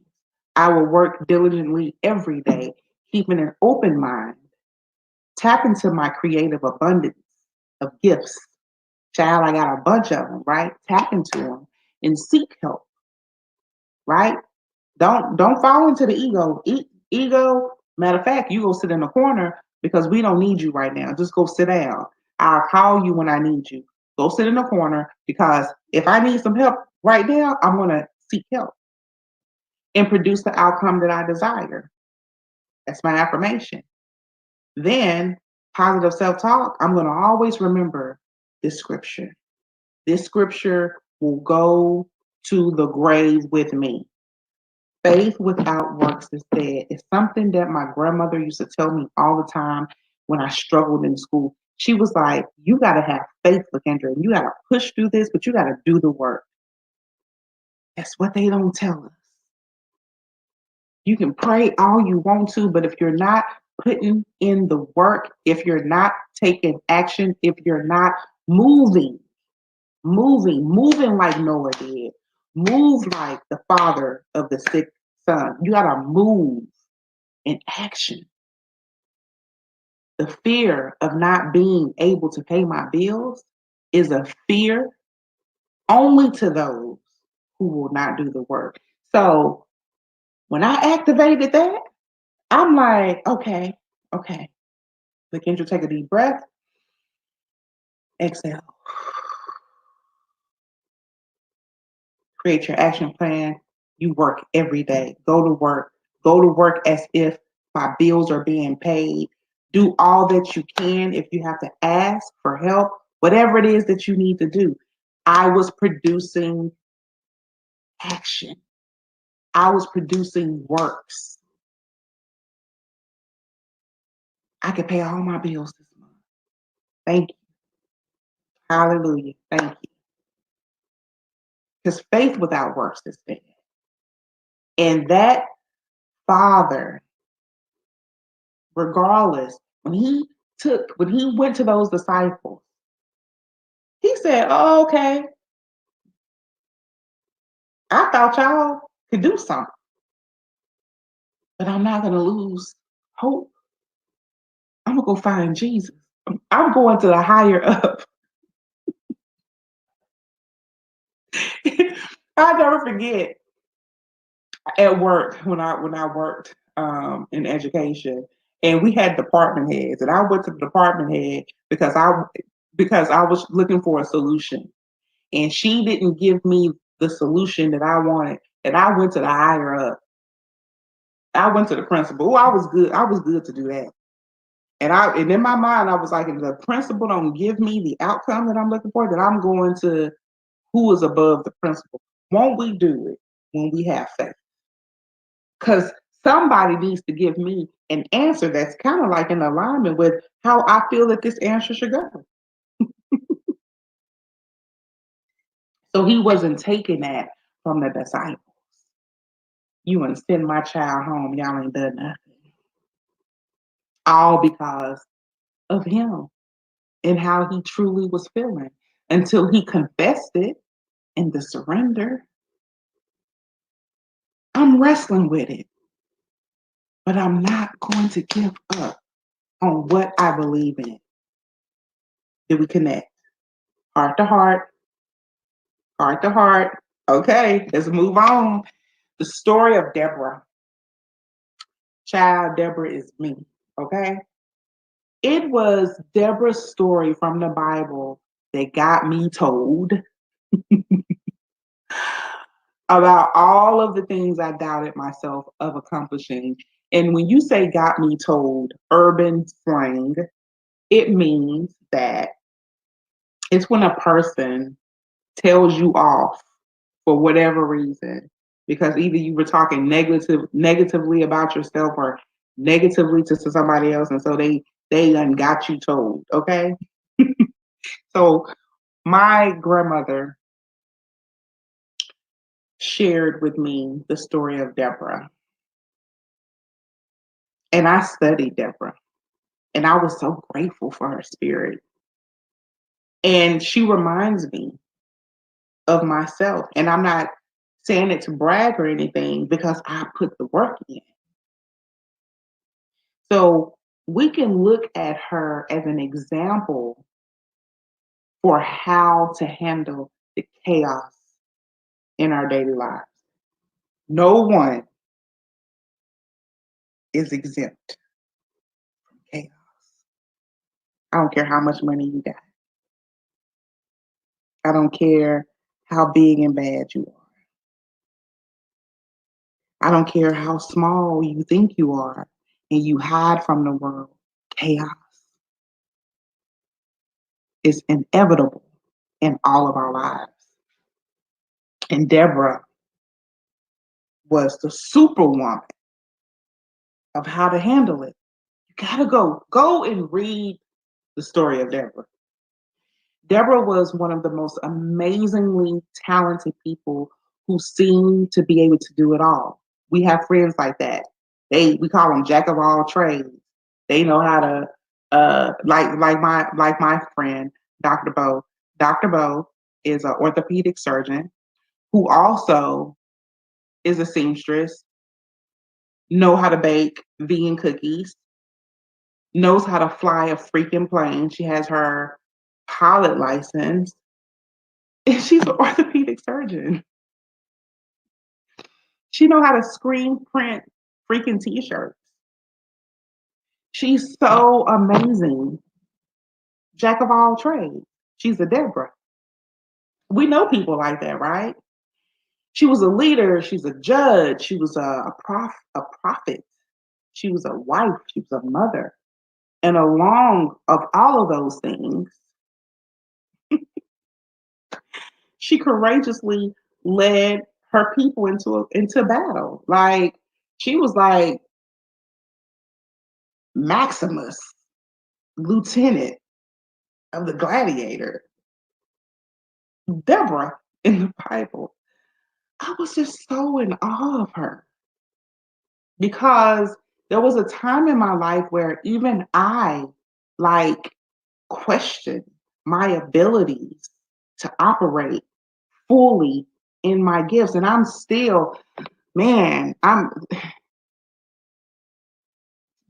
I will work diligently every day, keeping an open mind, tap into my creative abundance of gifts. Child, I got a bunch of them, right? Tap into them and seek help, right? Don't fall into the ego. Ego, matter of fact, you go sit in the corner because we don't need you right now. Just go sit down. I'll call you when I need you. Go sit in the corner because if I need some help right now, I'm going to seek help and produce the outcome that I desire. That's my affirmation. Then positive self-talk, I'm going to always remember this scripture. This scripture will go to the grave with me. Faith without works is dead. It's something that my grandmother used to tell me all the time when I struggled in school. She was like, you got to have faith, Lakendra, and you got to push through this, but you got to do the work. That's what they don't tell us. You can pray all you want to, but if you're not putting in the work, if you're not taking action, if you're not moving, moving like Noah did, move like the father of the sick son. You got to move in action. The fear of not being able to pay my bills is a fear only to those who will not do the work. So when I activated that, I'm like, okay. Lakendra, take a deep breath, exhale. Create your action plan. You work every day. Go to work. Go to work as if my bills are being paid. Do all that you can. If you have to ask for help, whatever it is that you need to do. I was producing action. I was producing works. I could pay all my bills this month. Thank you. Hallelujah. Thank you. Because faith without works is dead. And that Father, regardless, when he went to those disciples, he said, oh, okay, I thought y'all could do something, but I'm not going to lose hope. I'm going to go find Jesus. I'm going to the higher up. I'll never forget at work when I worked in education, and we had department heads, and I went to the department head because I was looking for a solution, and she didn't give me the solution that I wanted, and I went to the higher up. I went to the principal. I was good. I was good to do that. And in my mind, I was like, if the principal don't give me the outcome that I'm looking for, then I'm going to who is above the principal. Won't we do it when we have faith? Because somebody needs to give me an answer that's kind of like in alignment with how I feel that this answer should go. So he wasn't taking that from the disciples. You want to send my child home, y'all ain't done nothing. All because of him and how he truly was feeling until he confessed it in the surrender. I'm wrestling with it, but I'm not going to give up on what I believe in. Did we connect? Heart to heart, heart to heart. Okay, let's move on. The story of Deborah. Child, Deborah is me. Okay. It was Deborah's story from the Bible that got me told about all of the things I doubted myself of accomplishing. And when you say got me told, urban slang, it means that it's when a person tells you off for whatever reason, because either you were talking negatively about yourself or negatively to somebody else, and so they got you told. Okay, so my grandmother shared with me the story of Deborah, and I studied Deborah, and I was so grateful for her spirit, and she reminds me of myself, and I'm not saying it to brag or anything because I put the work in. So we can look at her as an example for how to handle the chaos in our daily lives. No one is exempt from chaos. I don't care how much money you got. I don't care how big and bad you are. I don't care how small you think you are and you hide from the world. Chaos is inevitable in all of our lives. And Deborah was the superwoman of how to handle it. You gotta go and read the story of Deborah. Deborah was one of the most amazingly talented people who seemed to be able to do it all. We have friends like that. We call them jack of all trades. They know how to like my friend Dr. Bo. Dr. Bo is an orthopedic surgeon who also is a seamstress, know how to bake vegan cookies, knows how to fly a freaking plane. She has her pilot license, and she's an orthopedic surgeon. She know how to screen print freaking t-shirts. She's so amazing. Jack of all trades. She's a Deborah. We know people like that, right? She was a leader. She's a judge. She was a prophet. She was a wife. She was a mother. And along of all of those things, she courageously led her people into battle. Like she was like Maximus, lieutenant of the gladiator, Deborah in the Bible. I was just so in awe of her because there was a time in my life where even I like questioned my abilities to operate fully in my gifts. And I'm still, man, I'm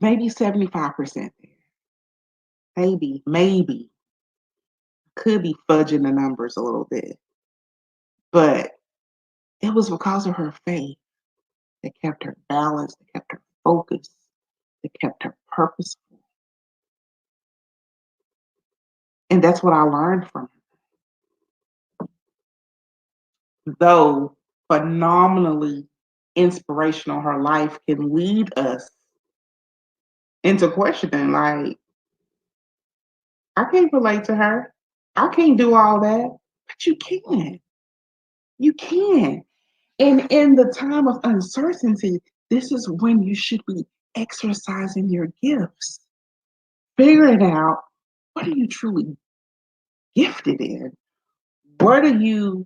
maybe 75% there. Maybe. Could be fudging the numbers a little bit. But it was because of her faith that kept her balanced, that kept her focused, that kept her purposeful. And that's what I learned from her. Though phenomenally inspirational, her life can lead us into questioning, like, I can't relate to her. I can't do all that. But you can. You can. And in the time of uncertainty, this is when you should be exercising your gifts, figuring out what are you truly gifted in? What are you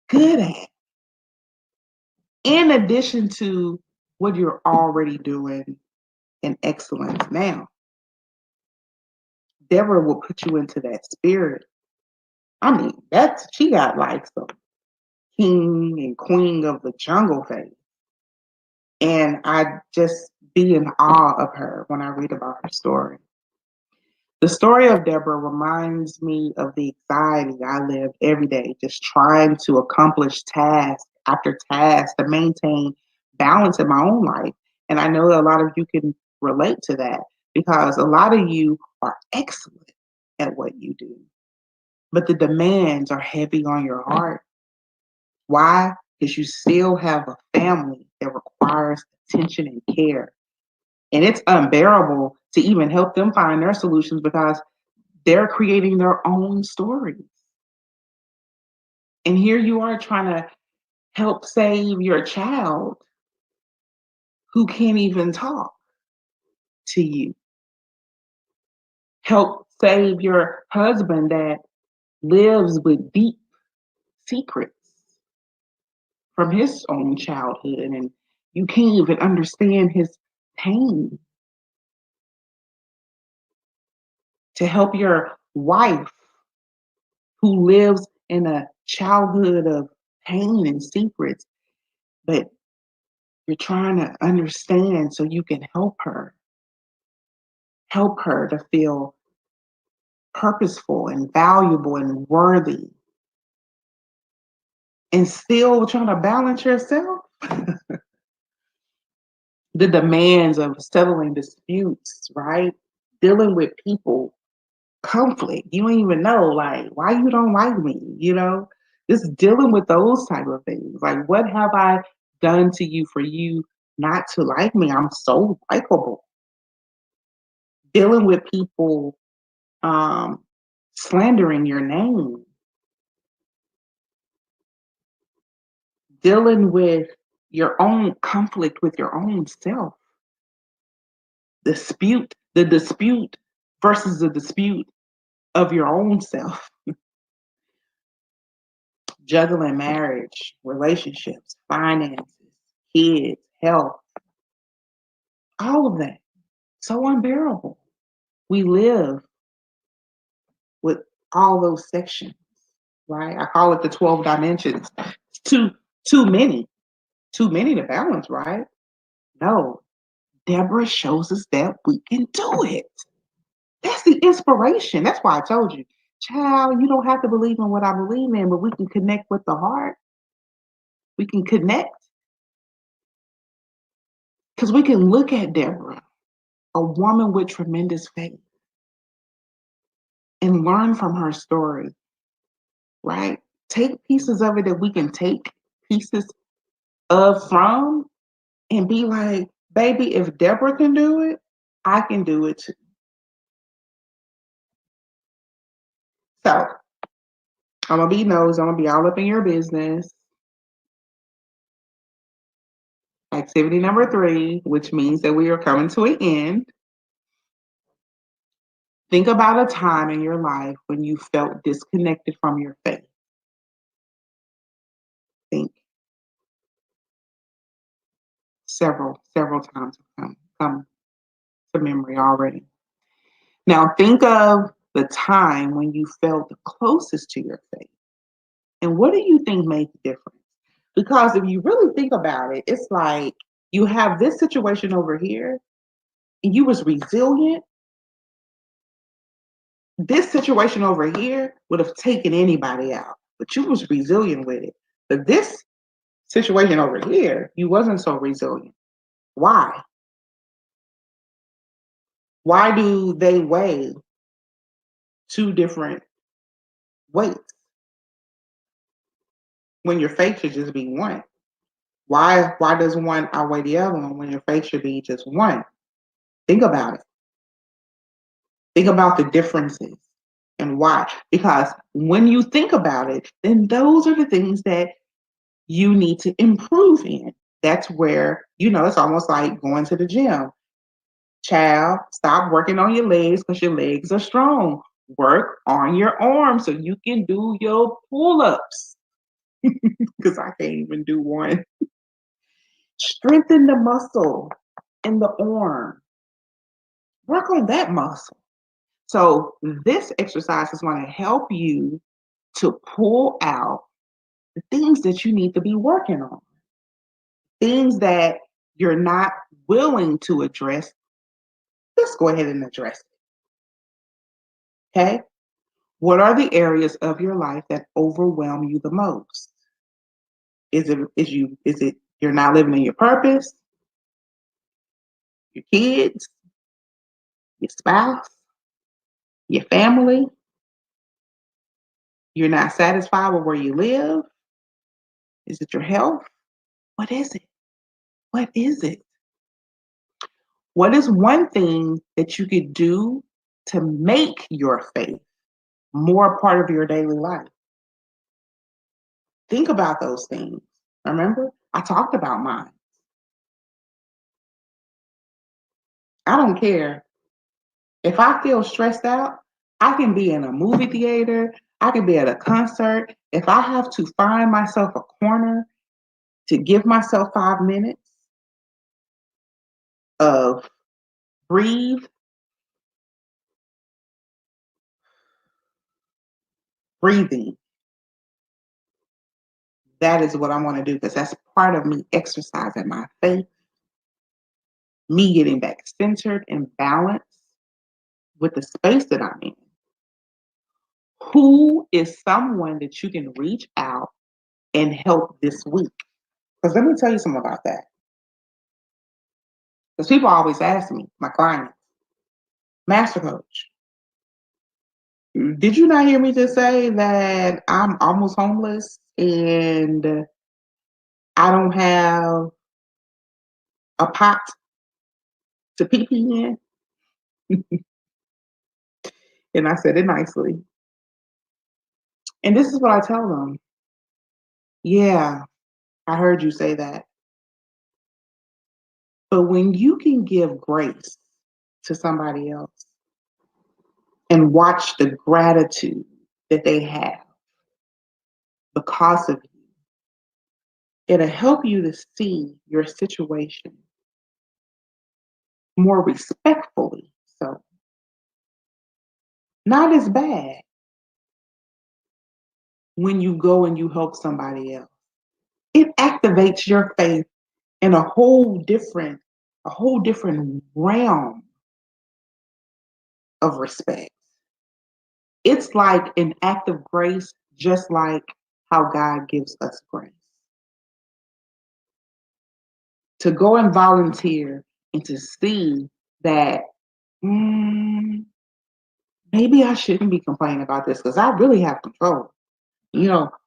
good at? In addition to what you're already doing in excellence now. Deborah will put you into that spirit. I mean, she got like some king and queen of the jungle face. And I just be in awe of her when I read about her story. The story of Deborah reminds me of the anxiety I live every day, just trying to accomplish task after task to maintain balance in my own life. And I know that a lot of you can relate to that because a lot of you are excellent at what you do, but the demands are heavy on your heart. Why? Because you still have a family that requires attention and care. And it's unbearable to even help them find their solutions because they're creating their own stories. And here you are trying to help save your child who can't even talk to you. Help save your husband that lives with deep secrets from his own childhood and you can't even understand his pain. To help your wife who lives in a childhood of pain and secrets, but you're trying to understand so you can help her to feel purposeful and valuable and worthy, and still trying to balance yourself. The demands of settling disputes, right? Dealing with people conflict. You don't even know, like, why you don't like me, you know? Just dealing with those type of things. Like, what have I done to you for you not to like me? I'm so likable. Dealing with people um, slandering your name, dealing with your own conflict with your own self, the dispute versus the dispute of your own self, juggling marriage, relationships, finances, kids, health, all of that. So unbearable. We live with all those sections, right? I call it the 12 dimensions. It's too many, too many to balance, right? No. Deborah shows us that we can do it. That's the inspiration. That's why I told you, child, you don't have to believe in what I believe in, but we can connect with the heart. We can connect because we can look at Deborah, a woman with tremendous faith, and learn from her story, right? Take pieces of it that we can take pieces of from and be like, baby, if Deborah can do it, I can do it too. So I'm gonna be nosy, I'm gonna be all up in your business. Activity number 3, which means that we are coming to an end. Think about a time in your life when you felt disconnected from your faith. Think several times have come to memory already. Now think of the time when you felt the closest to your faith. And what do you think made the difference? Because if you really think about it, it's like you have this situation over here and you was resilient. This situation over here would have taken anybody out, but you was resilient with it. But this situation over here, you wasn't so resilient. Why? Why do they weigh two different weights when your faith should just be one? Why does one outweigh the other one when your faith should be just one? Think about it. Think about the differences and why. Because when you think about it, then those are the things that you need to improve in. That's where, it's almost like going to the gym. Child, stop working on your legs because your legs are strong. Work on your arms so you can do your pull ups because I can't even do one. Strengthen the muscle in the arm. Work on that muscle. So, this exercise is going to help you to pull out the things that you need to be working on, things that you're not willing to address. Let's go ahead and address it. Okay. What are the areas of your life that overwhelm you the most? Is it you're not living in your purpose, your kids, your spouse, your family? You're not satisfied with where you live? Is it your health? What is it? What is it? What is one thing that you could do to make your faith more a part of your daily life? Think about those things. Remember, I talked about mine. I don't care. If I feel stressed out, I can be in a movie theater, I can be at a concert. If I have to find myself a corner to give myself 5 minutes of breathe, breathing, that is what I want to do because that's part of me exercising my faith, me getting back centered and balanced with the space that I'm in. Who is someone that you can reach out and help this week? Because let me tell you something about that. Because people always ask me, my clients, Master Coach, Did you not hear me just say that I'm almost homeless and I don't have a pot to pee pee in? And I said it nicely. And this is what I tell them. Yeah, I heard you say that. But when you can give grace to somebody else and watch the gratitude that they have because of you, it'll help you to see your situation more respectfully. So, not as bad when you go and you help somebody else. It activates your faith in a whole different realm of respect. It's like an act of grace, just like how God gives us grace. To go and volunteer and to see that mm, maybe I shouldn't be complaining about this because I really have control,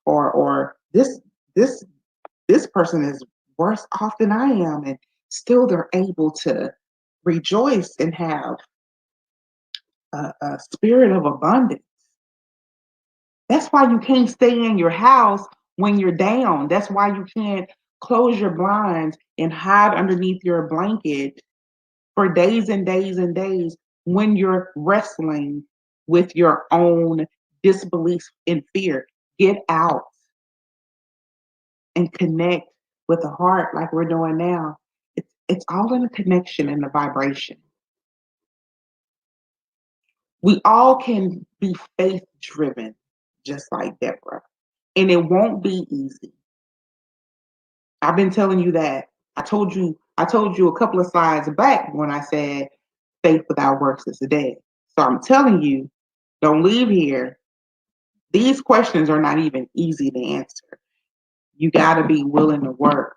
or this this person is worse off than I am, and still they're able to rejoice and have a spirit of abundance. That's why you can't stay in your house when you're down. That's why you can't close your blinds and hide underneath your blanket for days and days and days when you're wrestling with your own disbelief and fear. Get out and connect with the heart like we're doing now. It's all in the connection and the vibration. We all can be faith driven, just like Deborah. And it won't be easy. I've been telling you that. I told you a couple of slides back when I said faith without works is dead. So I'm telling you, don't leave here. These questions are not even easy to answer. You got to be willing to work.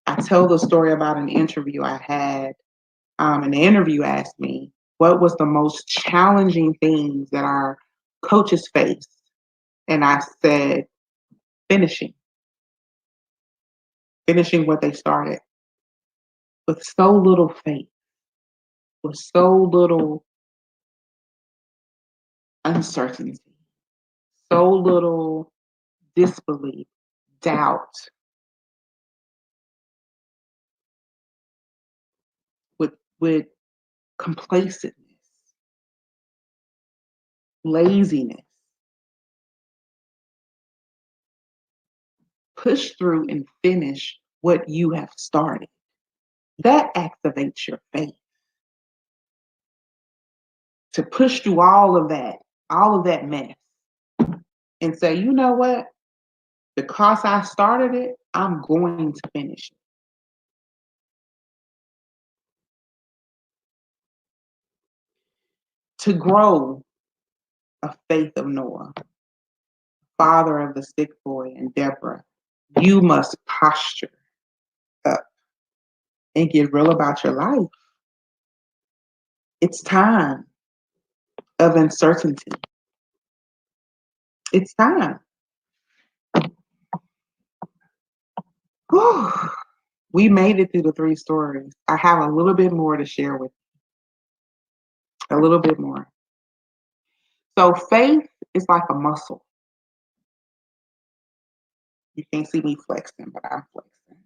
I tell the story about an interview I had, and the interview asked me, what was the most challenging things that our coaches face? And I said, finishing, finishing what they started with so little faith, with so little uncertainty, so little disbelief, doubt, with complacentness, laziness. Push through and finish what you have started. That activates your faith. To push through all of that mess, and say, you know what? Because I started it, I'm going to finish it. To grow a faith of Noah, father of the sick boy, and Deborah, you must posture up and get real about your life. It's time of uncertainty. It's time. Whew. We made it through the three stories. I have a little bit more to share with you, a little bit more. So faith is like a muscle. You can't see me flexing, but I'm flexing.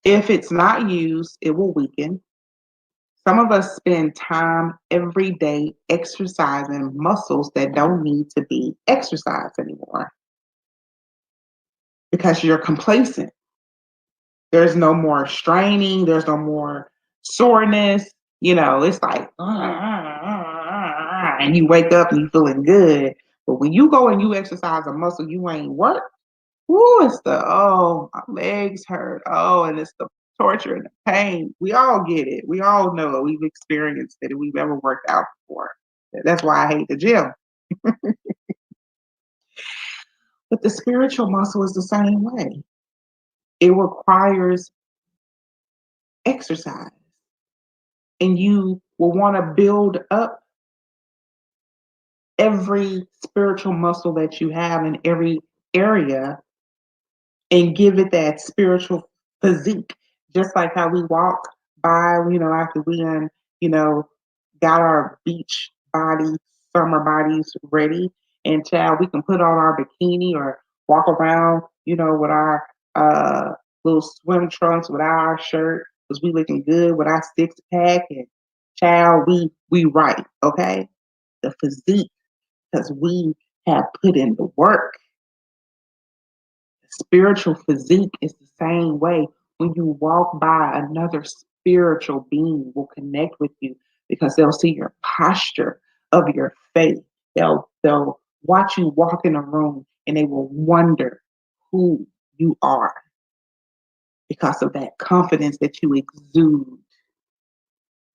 If it's not used, it will weaken. Some of us spend time every day exercising muscles that don't need to be exercised anymore because you're complacent. There's no more straining, there's no more soreness. It's like, and you wake up and you feeling good. But when you go and you exercise a muscle you ain't worked, ooh, it's my legs hurt. Oh, and it's the torture and the pain. We all get it. We all know it. We've experienced it and we've ever worked out before. That's why I hate the gym. But the spiritual muscle is the same way. It requires exercise. And you will want to build up every spiritual muscle that you have in every area and give it that spiritual physique. Just like how we walk by, after we you know, got our beach body, summer bodies ready, and child, we can put on our bikini or walk around, with our little swim trunks without our shirt, because we looking good with our 6 pack, and child, we right, okay? The physique, because we have put in the work. Spiritual physique is the same way. When you walk by, another spiritual being will connect with you because they'll see your posture of your faith. They'll watch you walk in a room and they will wonder who you are because of that confidence that you exude.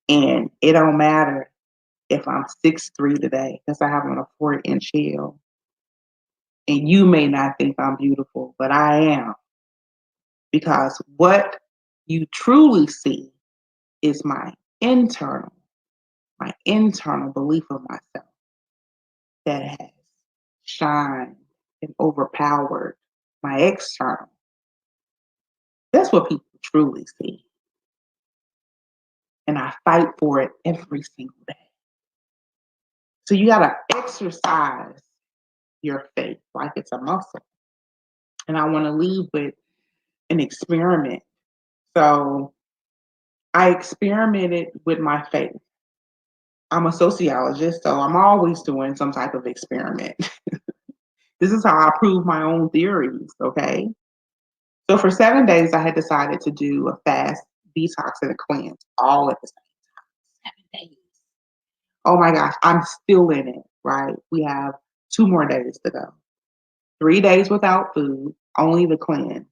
And it don't matter if I'm 6'3" today because I have on a 4-inch heel. And you may not think I'm beautiful, but I am. Because what you truly see is my internal belief of myself that has shined and overpowered my external. That's what people truly see. And I fight for it every single day. So you got to exercise your faith like it's a muscle. And I want to leave with an experiment. So I experimented with my faith. I'm a sociologist, so I'm always doing some type of experiment. This is how I prove my own theories, okay? So for 7 days, I had decided to do a fast, detox, and a cleanse all at the same time. 7 days. Oh my gosh, I'm still in it, right? We have 2 more days to go. 3 days without food, only the cleanse.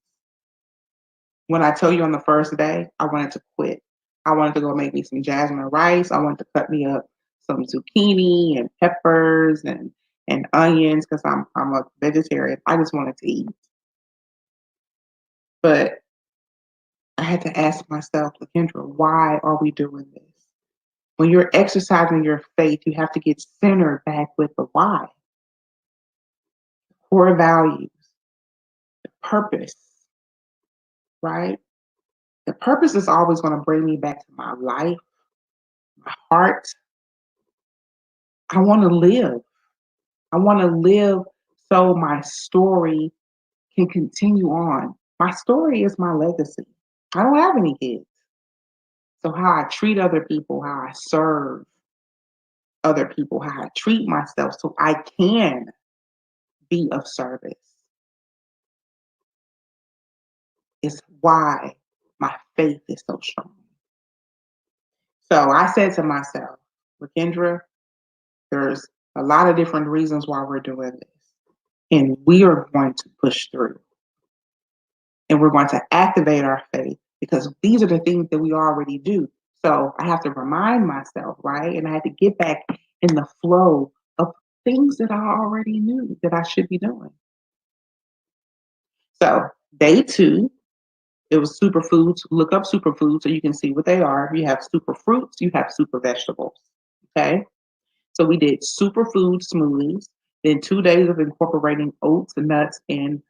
When I tell you on the first day, I wanted to quit. I wanted to go make me some jasmine rice. I wanted to cut me up some zucchini and peppers and onions because I'm a vegetarian. I just wanted to eat. But I had to ask myself, Lakendra, why are we doing this? When you're exercising your faith, you have to get centered back with the why. Core values, the purpose, right? The purpose is always going to bring me back to my life, my heart. I want to live. I want to live so my story can continue on. My story is my legacy. I don't have any kids. So how I treat other people, how I serve other people, how I treat myself so I can be of service is why my faith is so strong. So I said to myself, Lakendra, there's a lot of different reasons why we're doing this. And we are going to push through. And we're going to activate our faith because these are the things that we already do. So I have to remind myself, right? And I had to get back in the flow of things that I already knew that I should be doing. So day 2, it was superfoods. Look up superfoods so you can see what they are. You have super fruits, you have super vegetables. Okay. So we did superfood smoothies, then 2 days of incorporating oats and nuts and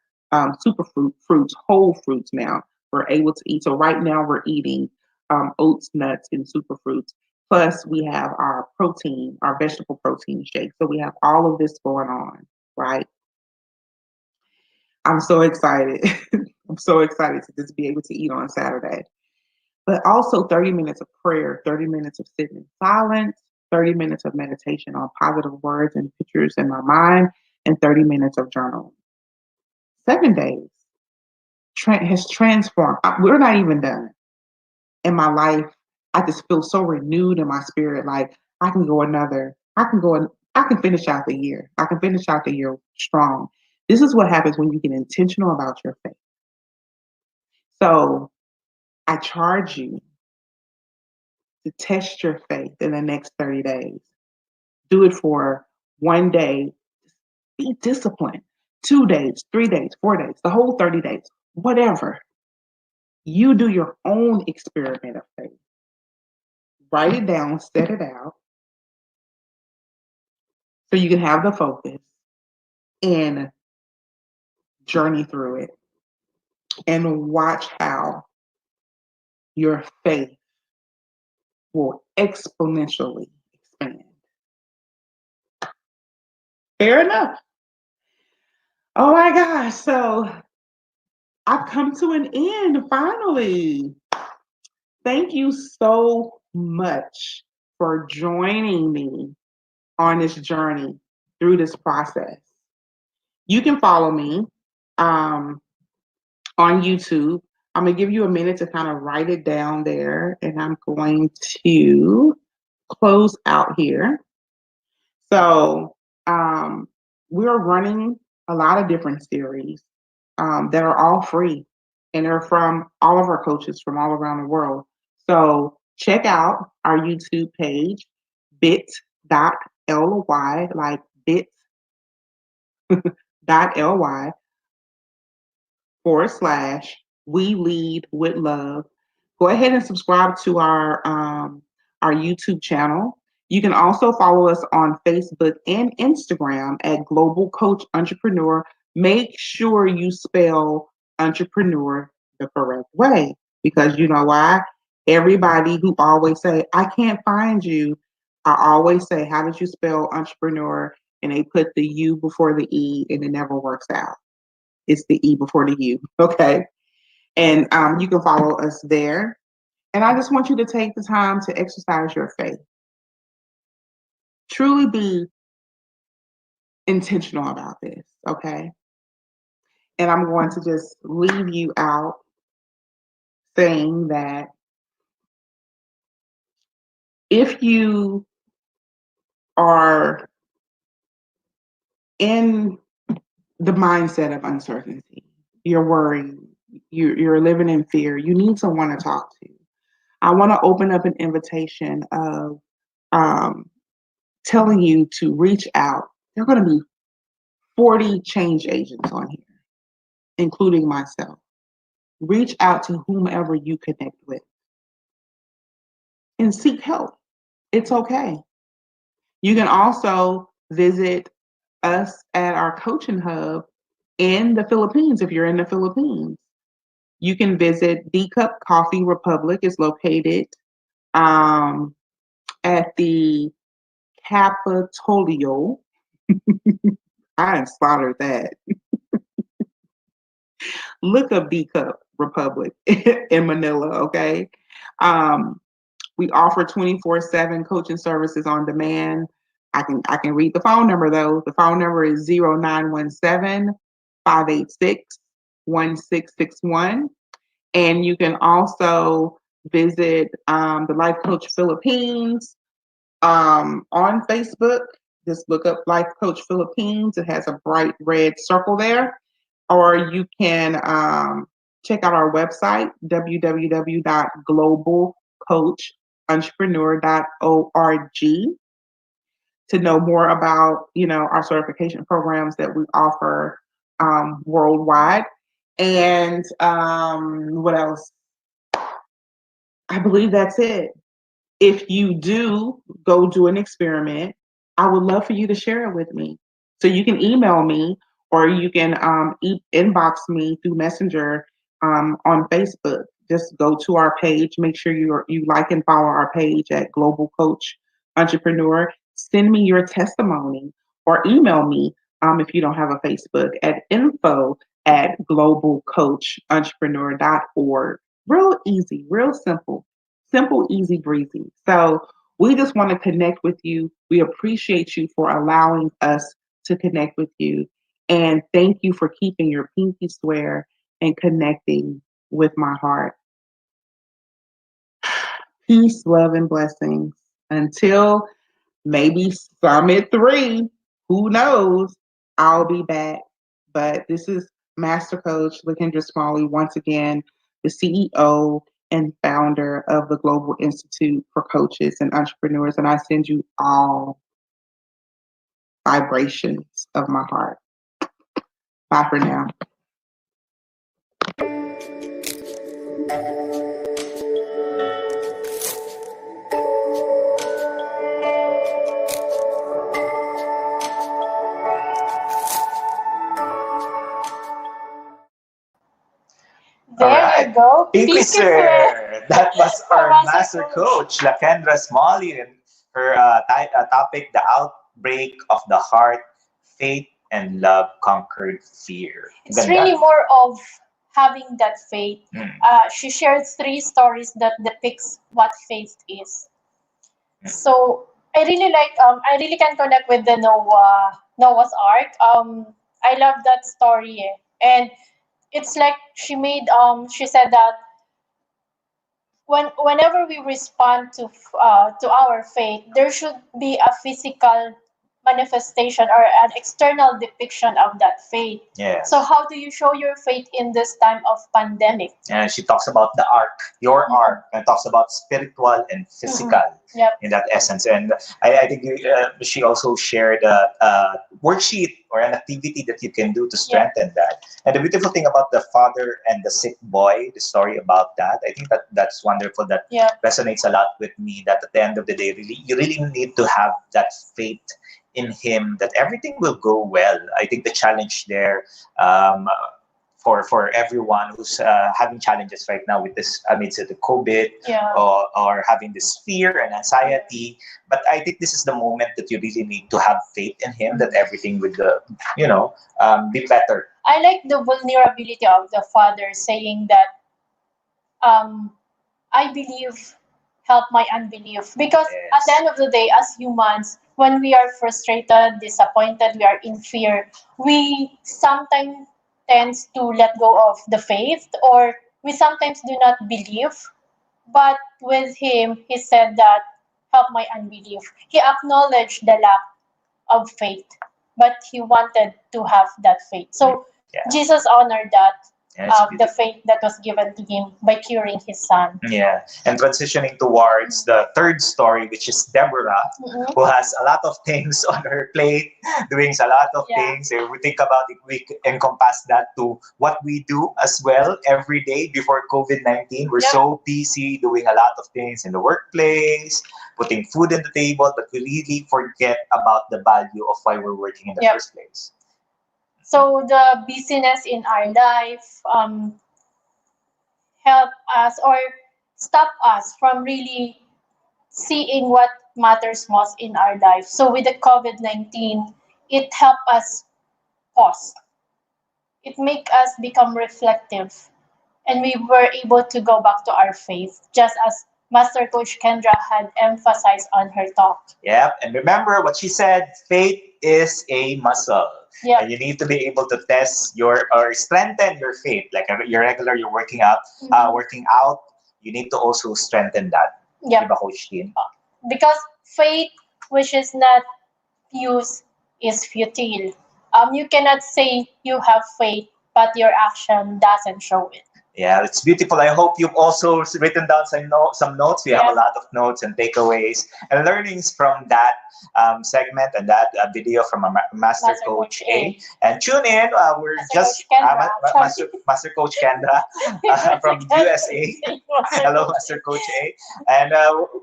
fruits, whole fruits now we're able to eat. So right now we're eating oats, nuts, and superfruits. Plus we have our protein, our vegetable protein shake. So we have all of this going on, right? I'm so excited. I'm so excited to just be able to eat on Saturday. But also 30 minutes of prayer, 30 minutes of sitting in silence, 30 minutes of meditation on positive words and pictures in my mind, and 30 minutes of journaling. 7 days has transformed. We're not even done. In my life, I just feel so renewed in my spirit. Like I can finish out the year. I can finish out the year strong. This is what happens when you get intentional about your faith. So I charge you to test your faith in the next 30 days. Do it for 1 day. Be disciplined. 2 days, 3 days, 4 days, the whole 30 days, whatever. You do your own experiment of faith. Write it down, set it out. so you can have the focus and journey through it and watch how your faith will exponentially expand. Fair enough. Oh my gosh. So I've come to an end finally. Thank you so much for joining me on this journey through this process. You can follow me um, on YouTube. I'm going to give you a minute to kind of write it down there, and I'm going to close out here. So, we're running a lot of different series that are all free, and they're from all of our coaches from all around the world. So, check out our YouTube page, bit.ly, like bit.ly / we lead with love. Go ahead and subscribe to our YouTube channel. You can also follow us on Facebook and Instagram at Global Coach Entrepreneur. Make sure you spell entrepreneur the correct way, because you know why? Everybody who always say, I can't find you, I always say, how did you spell entrepreneur? And they put the U before the E and it never works out. It's the E before the U. Okay. And you can follow us there. And I just want you to take the time to exercise your faith. Truly be intentional about this. Okay. And I'm going to just leave you out saying that if you are in the mindset of uncertainty, you're worried, you're living in fear, you need someone to talk to. I want to open up an invitation of um, telling you to reach out. There are going to be 40 change agents on here, including myself. Reach out to whomever you connect with and seek help. It's okay. You can also visit us at our coaching hub in the Philippines if you're in the Philippines. You can visit D Cup Coffee Republic. It's located at the Capitolio. I slaughtered that. Look up D Cup Republic in Manila, okay? We offer 24/7 coaching services on demand. I can read the phone number though. The phone number is 0917-586-1661. And you can also visit the Life Coach Philippines on Facebook. Just look up Life Coach Philippines. It has a bright red circle there. Or you can check out our website, www.globalcoachentrepreneur.org, to know more about, our certification programs that we offer worldwide. And what else? I believe that's it. If you do go do an experiment, I would love for you to share it with me. So you can email me, or you can inbox me through Messenger on Facebook. Just go to our page. Make sure you like and follow our page at Global Coach Entrepreneur. Send me your testimony, or email me if you don't have a Facebook at info@globalcoachentrepreneur.org. Real easy, real simple. Simple, easy, breezy. So we just want to connect with you. We appreciate you for allowing us to connect with you. And thank you for keeping your pinky swear and connecting with my heart. Peace, love, and blessings. Until maybe Summit 3, who knows? I'll be back. But this is Master Coach Lakendra Smalley, once again, the CEO and founder of the Global Institute for Coaches and Entrepreneurs. And I send you all vibrations of my heart. Bye for now. All There right. you go. Pinky Pinky swear. swear. That was From our Master master Coach. coach, Lakendra Smalley, and her topic, the outbreak of the heart, faith and love conquered fear. It's really Ganda. more of having that faith. Mm, She shared three stories that depicts what faith is. mm. So I really can connect with the Noah's Ark. I love that story, eh. And it's like she said that whenever we respond to our faith, there should be a physical manifestation or an external depiction of that faith. Yes. So how do you show your faith in this time of pandemic? And she talks about the arc, your Mhm. arc, and talks about spiritual and physical Yep. in that essence. And I think she also shared a worksheet or an activity that you can do to strengthen that. And the beautiful thing about the father and the sick boy, the story about that, I think that's wonderful. That Yeah. resonates a lot with me. That at the end of the day, really, you really need to have that faith in him that everything will go well. I think the challenge there, um, for everyone who's having challenges right now with this amidst the COVID, Yeah. or having this fear and anxiety. But I think this is the moment that you really need to have faith in him that everything would, be better. I like the vulnerability of the father saying that um, I believe, help my unbelief. Because at the Yes. end of the day, as humans, when we are frustrated, disappointed, we are in fear, we sometimes tend to let go of the faith, or we sometimes do not believe. But with him, he said that, help my unbelief. He acknowledged the lack of faith, but he wanted to have that faith. So Yeah. Jesus honored that, Yeah, it's the beautiful. faith that was given to him by curing his son. Yeah, and transitioning towards the third story, which is Deborah, Mhm. who has a lot of things on her plate, doing a lot of Yeah. things. If we think about it, we encompass that to what we do as well every day before COVID-19. We're Yep. so busy doing a lot of things in the workplace, putting food on the table, but we really forget about the value of why we're working in the Yep. first place. So the busyness in our life help us or stop us from really seeing what matters most in our life. So with the COVID-19, it helped us pause. It make us become reflective, and we were able to go back to our faith, just as Master Coach Kendra had emphasized on her talk. Yep. And remember what she said, faith is a muscle. Yeah. And you need to be able to test your or strengthen your faith. Like your regular, you're working out, you need to also strengthen that. Yeah. Diba, Coach Dean? Because faith which is not used is futile. You cannot say you have faith, but your action doesn't show it. Yeah, it's beautiful. I hope you've also written down some notes. We have Yeah. a lot of notes and takeaways and learnings from that segment and that video from Master Master Coach Coach A. And tune in. We're Master just Coach Kendra, Master Coach Kendra from USA. Hello, Master Coach A. And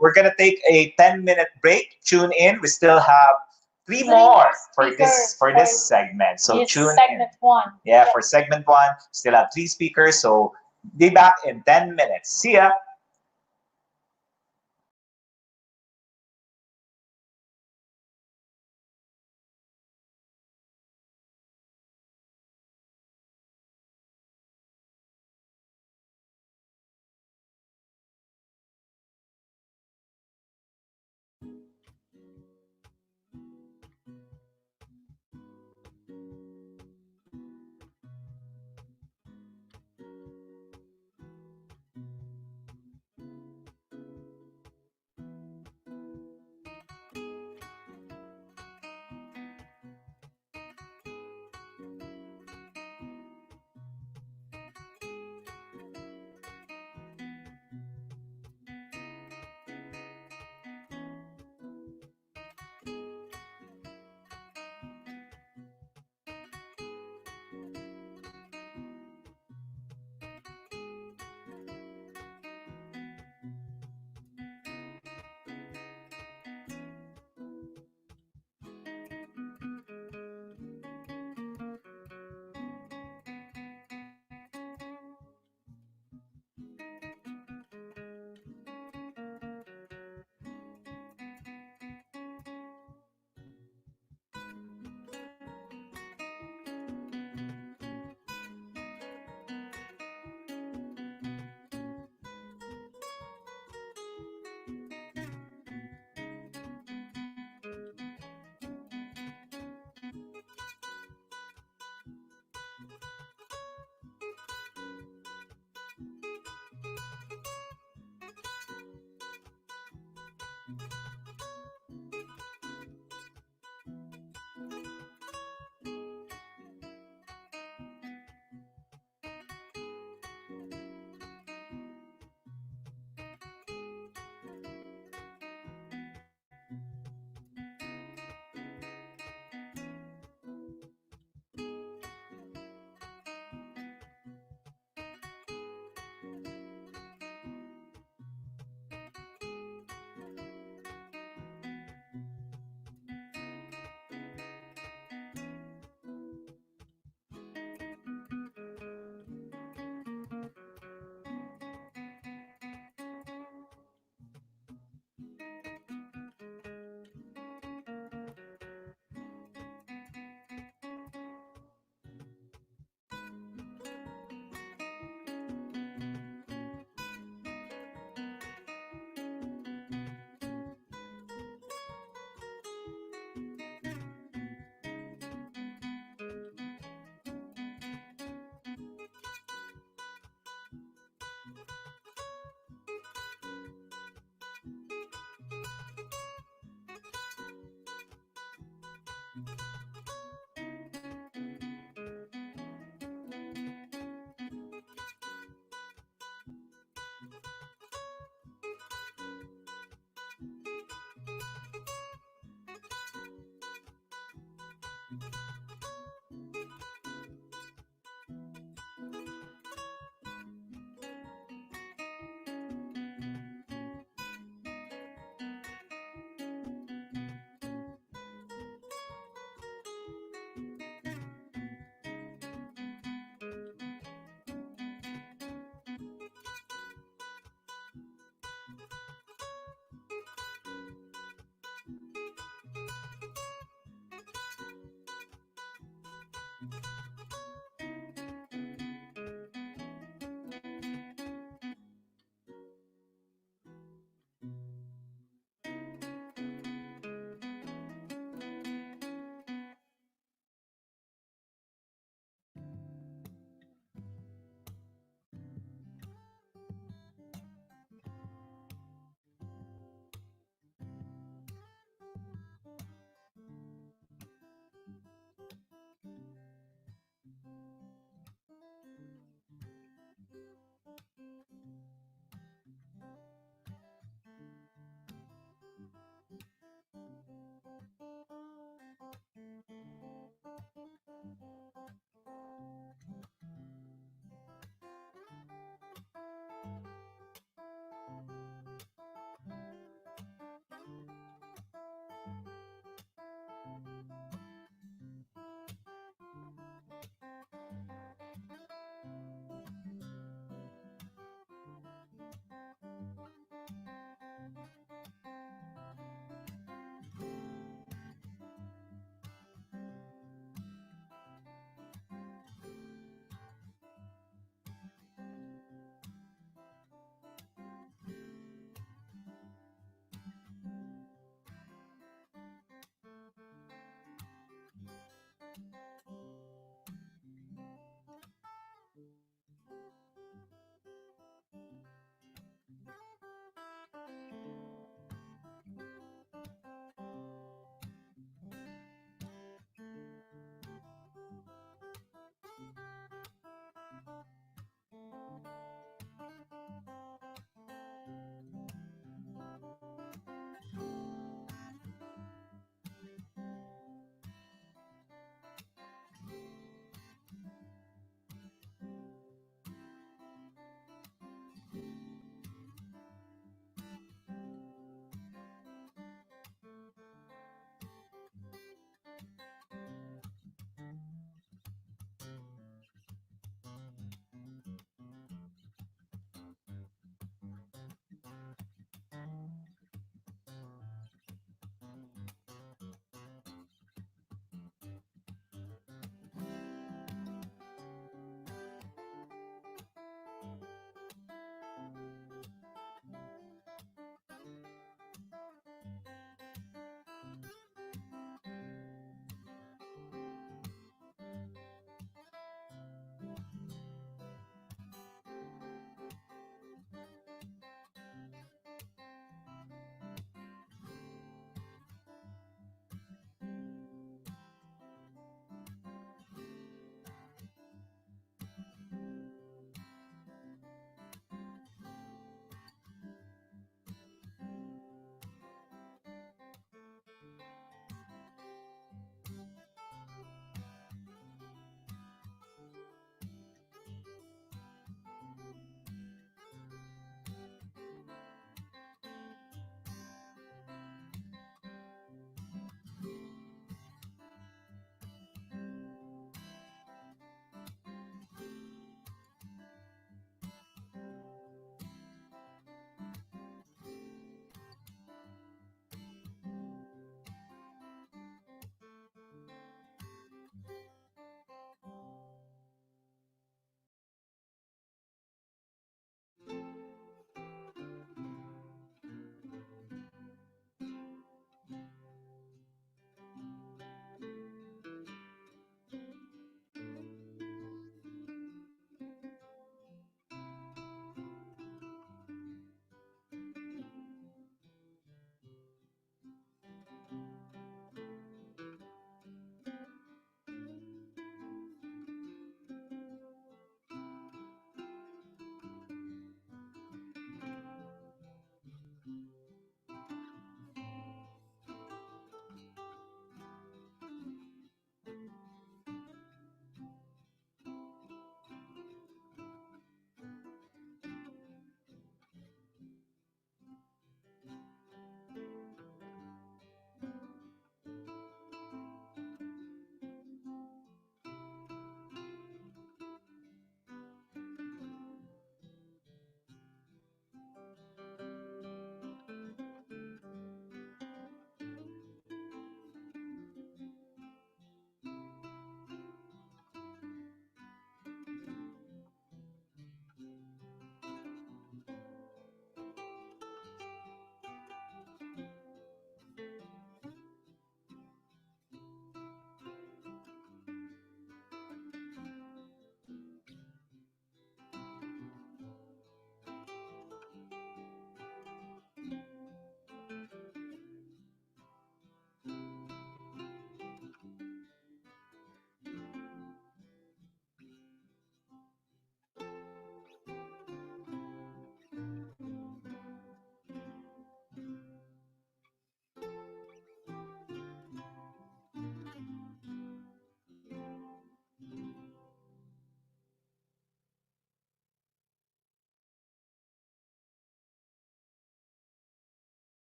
we're going to take a 10-minute break. Tune in. We still have three more for this segment. So This tune in. segment one. Yeah, for segment one, still have three speakers. So be back in 10 minutes. See ya.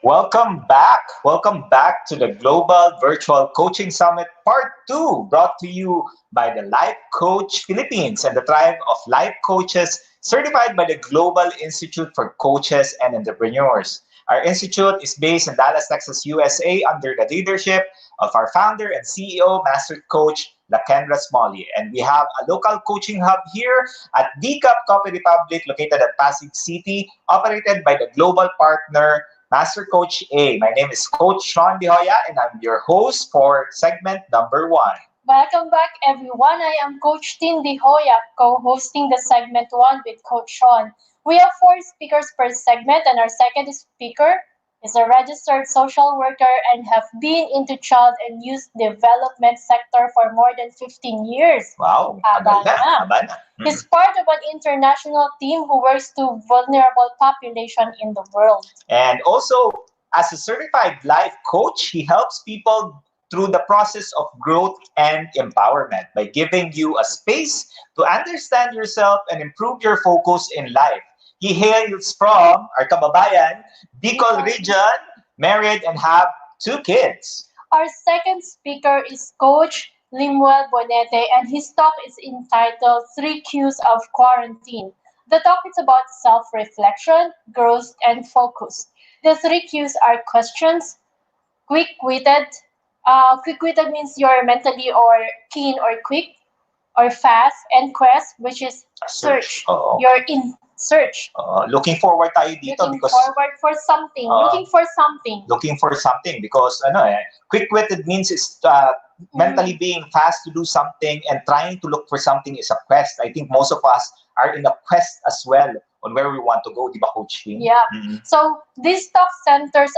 Welcome back. Welcome back to the Global Virtual Coaching Summit Part 2, brought to you by the Life Coach Philippines and the tribe of life coaches certified by the Global Institute for Coaches and Entrepreneurs. Our institute is based in Dallas, Texas, USA, under the leadership of our founder and CEO, Master Coach Lakendra Smalley. And we have a local coaching hub here at DCAP Coffee Republic, located at Pasig City, operated by the global partner Master Coach A. My name is Coach Sean De Hoya, and I'm your host for segment number 1. Welcome back, everyone. I am Coach Tin De Hoya, co-hosting the segment 1 with Coach Sean. We have 4 speakers per segment, and our second speaker is a registered social worker and have been into child and youth development sector for more than 15 years. Wow, Haba maganda, na. haba na. He's part of an international team who works to vulnerable population in the world. And also, as a certified life coach, he helps people through the process of growth and empowerment by giving you a space to understand yourself and improve your focus in life. He hails from our kababayan, Bicol region, married and have 2 kids. Our second speaker is Coach Limuel Bonete, and his talk is entitled Three Cues of Quarantine. The talk is about self-reflection, growth, and focus. The three cues are questions, quick-witted. Quick-witted means you're mentally or keen or quick or fast, and quest, which is search. Oo. You're in search. Looking forward tayo dito Looking because forward for something. looking for something because quick-witted means is mentally being fast to do something and trying to look for something is a quest. I think most of us are in a quest as well on where we want to go, di ba, Coach Ting? Yeah. Mhm. So this talk centers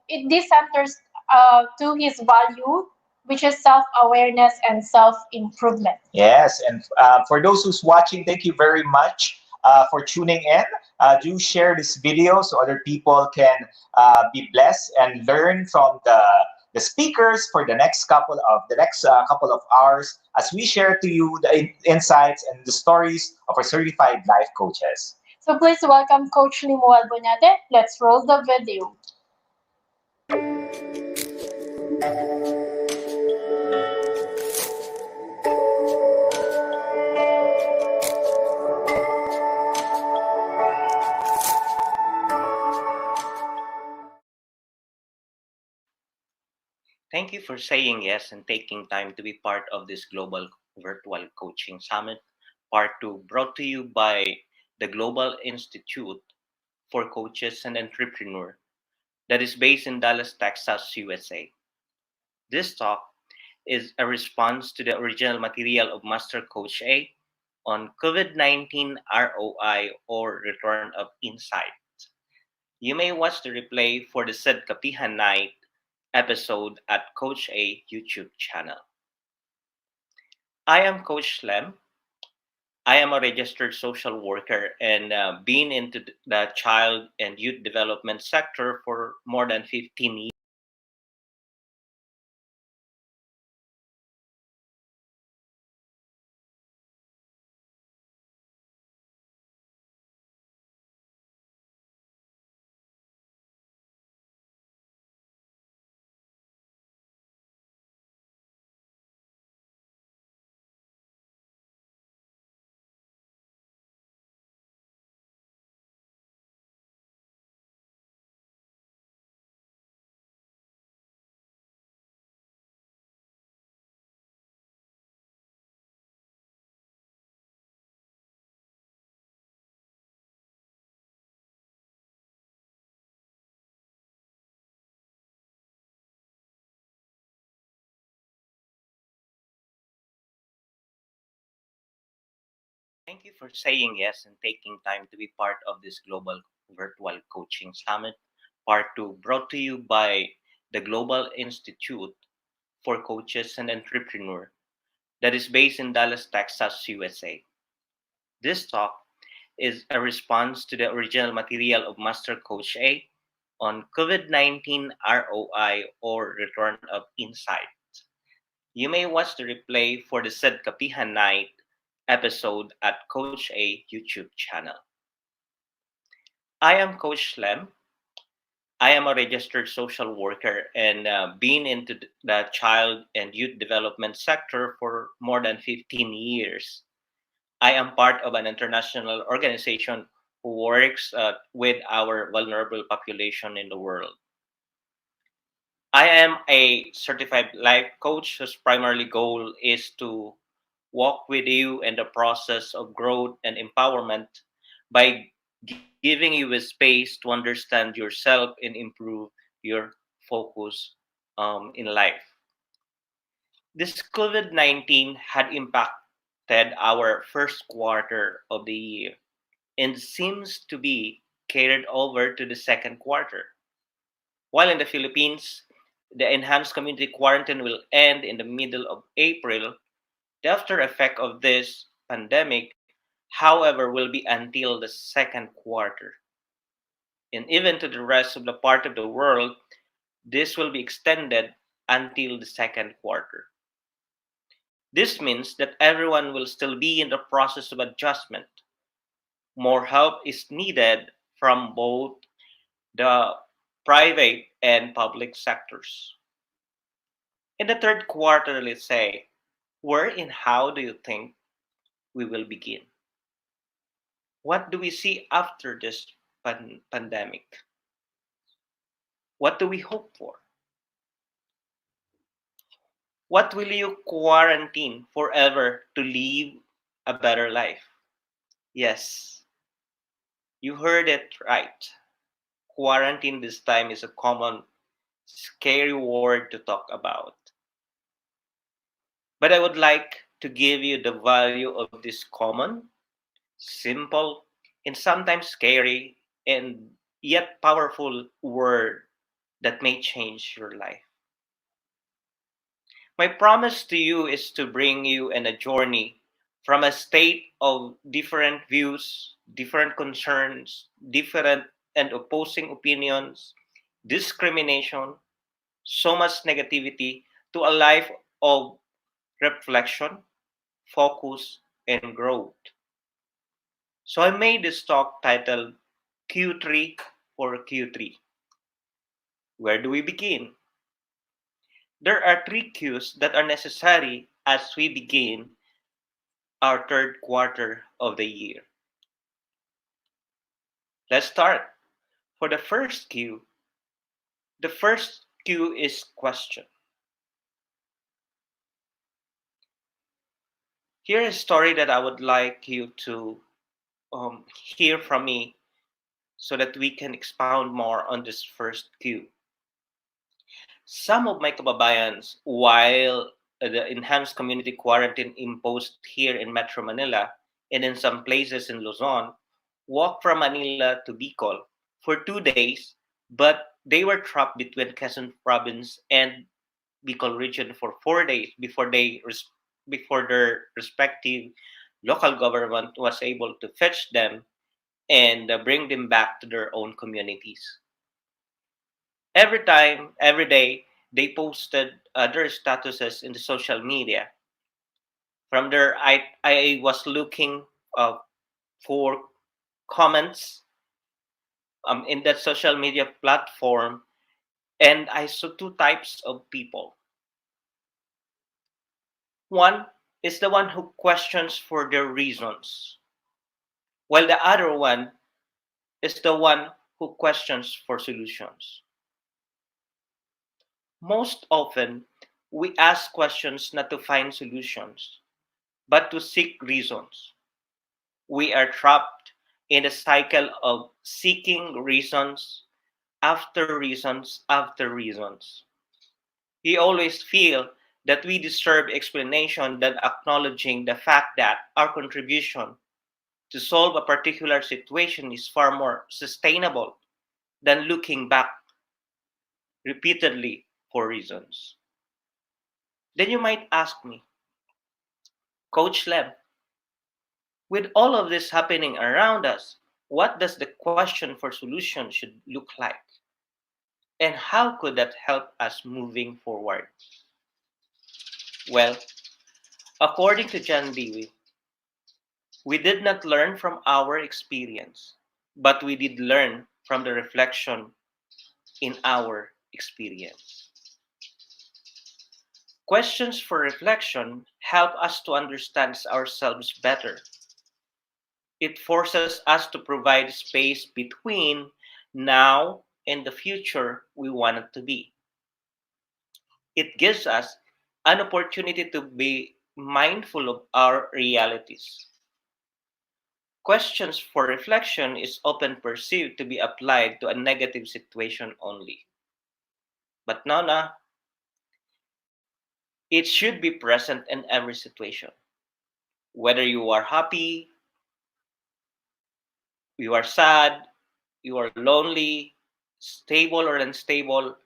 this centers to his value, which is self-awareness and self-improvement. Yes, and for those who's watching, thank you very much for tuning in. Do share this video so other people can be blessed and learn from the speakers for the next couple of hours as we share to you the insights and the stories of our certified life coaches. So please welcome Coach Limuel Bonete. Let's roll the video. Thank you for saying yes and taking time to be part of this global virtual coaching summit, part 2, brought to you by the Global Institute for Coaches and Entrepreneurs that is based in Dallas, Texas, USA. This talk is a response to the original material of Master Coach A on COVID-19 ROI or Return of Insight. You may watch the replay for the said Kapihan Night episode at Coach A YouTube channel. I am Coach Lem. I am a registered social worker and been into the child and youth development sector for more than 15 years. Thank you for saying yes and taking time to be part of this global virtual coaching summit, part 2, brought to you by the Global Institute for Coaches and Entrepreneurs that is based in Dallas, Texas, USA. This talk is a response to the original material of Master Coach A on COVID-19 ROI or Return of Insight. You may watch the replay for the said Kapihan Night episode at Coach A YouTube channel. I am Coach Lem. I am a registered social worker and been into the child and youth development sector for more than 15 years. I am part of an international organization who works with our vulnerable population in the world. I am a certified life coach whose primary goal is to walk with you in the process of growth and empowerment by giving you a space to understand yourself and improve your focus in life. This COVID 19 had impacted our first quarter of the year and seems to be carried over to the second quarter. While in the Philippines, the enhanced community quarantine will end in the middle of April. The after effect of this pandemic, however, will be until the second quarter. And even to the rest of the part of the world, this will be extended until the second quarter. This means that everyone will still be in the process of adjustment. More help is needed from both the private and public sectors. In the third quarter, let's say, where and how do you think we will begin? What do we see after this pandemic? What do we hope for? What will you quarantine forever to live a better life? Yes, you heard it right. Quarantine this time is a common, scary word to talk about. But I would like to give you the value of this common, simple, and sometimes scary, and yet powerful word that may change your life. My promise to you is to bring you in a journey from a state of different views, different concerns, different and opposing opinions, discrimination, so much negativity, to a life of reflection, focus, and growth. So I made this talk titled Q3 for Q3. Where do we begin? There are three Qs that are necessary as we begin our third quarter of the year. Let's start. For the first Q is question. Here is a story that I would like you to hear from me so that we can expound more on this first Q. Some of my kababayans, while the enhanced community quarantine imposed here in Metro Manila and in some places in Luzon, walked from Manila to Bicol for 2 days, but they were trapped between Quezon province and Bicol region for 4 days before their respective local government was able to fetch them and bring them back to their own communities. Every time, every day, they posted their statuses in the social media. From there, I was looking for comments in that social media platform, and I saw two types of people. One is the one who questions for their reasons, while the other one is the one who questions for solutions. Most often, we ask questions not to find solutions, but to seek reasons. We are trapped in a cycle of seeking reasons after reasons after reasons. We always feel that we deserve explanation than acknowledging the fact that our contribution to solve a particular situation is far more sustainable than looking back repeatedly for reasons. Then you might ask me, Coach Lem, with all of this happening around us, what does the question for solution should look like? And how could that help us moving forward? Well, according to John Dewey, we did not learn from our experience. but we did learn from the reflection in our experience. Questions for reflection help us to understand ourselves better. It forces us to provide space between now and the future we want it to be. It gives us an opportunity to be mindful of our realities. Questions for reflection is often perceived to be applied to a negative situation only. But Nona, it should be present in every situation. Whether you are happy, you are sad, you are lonely, stable or unstable,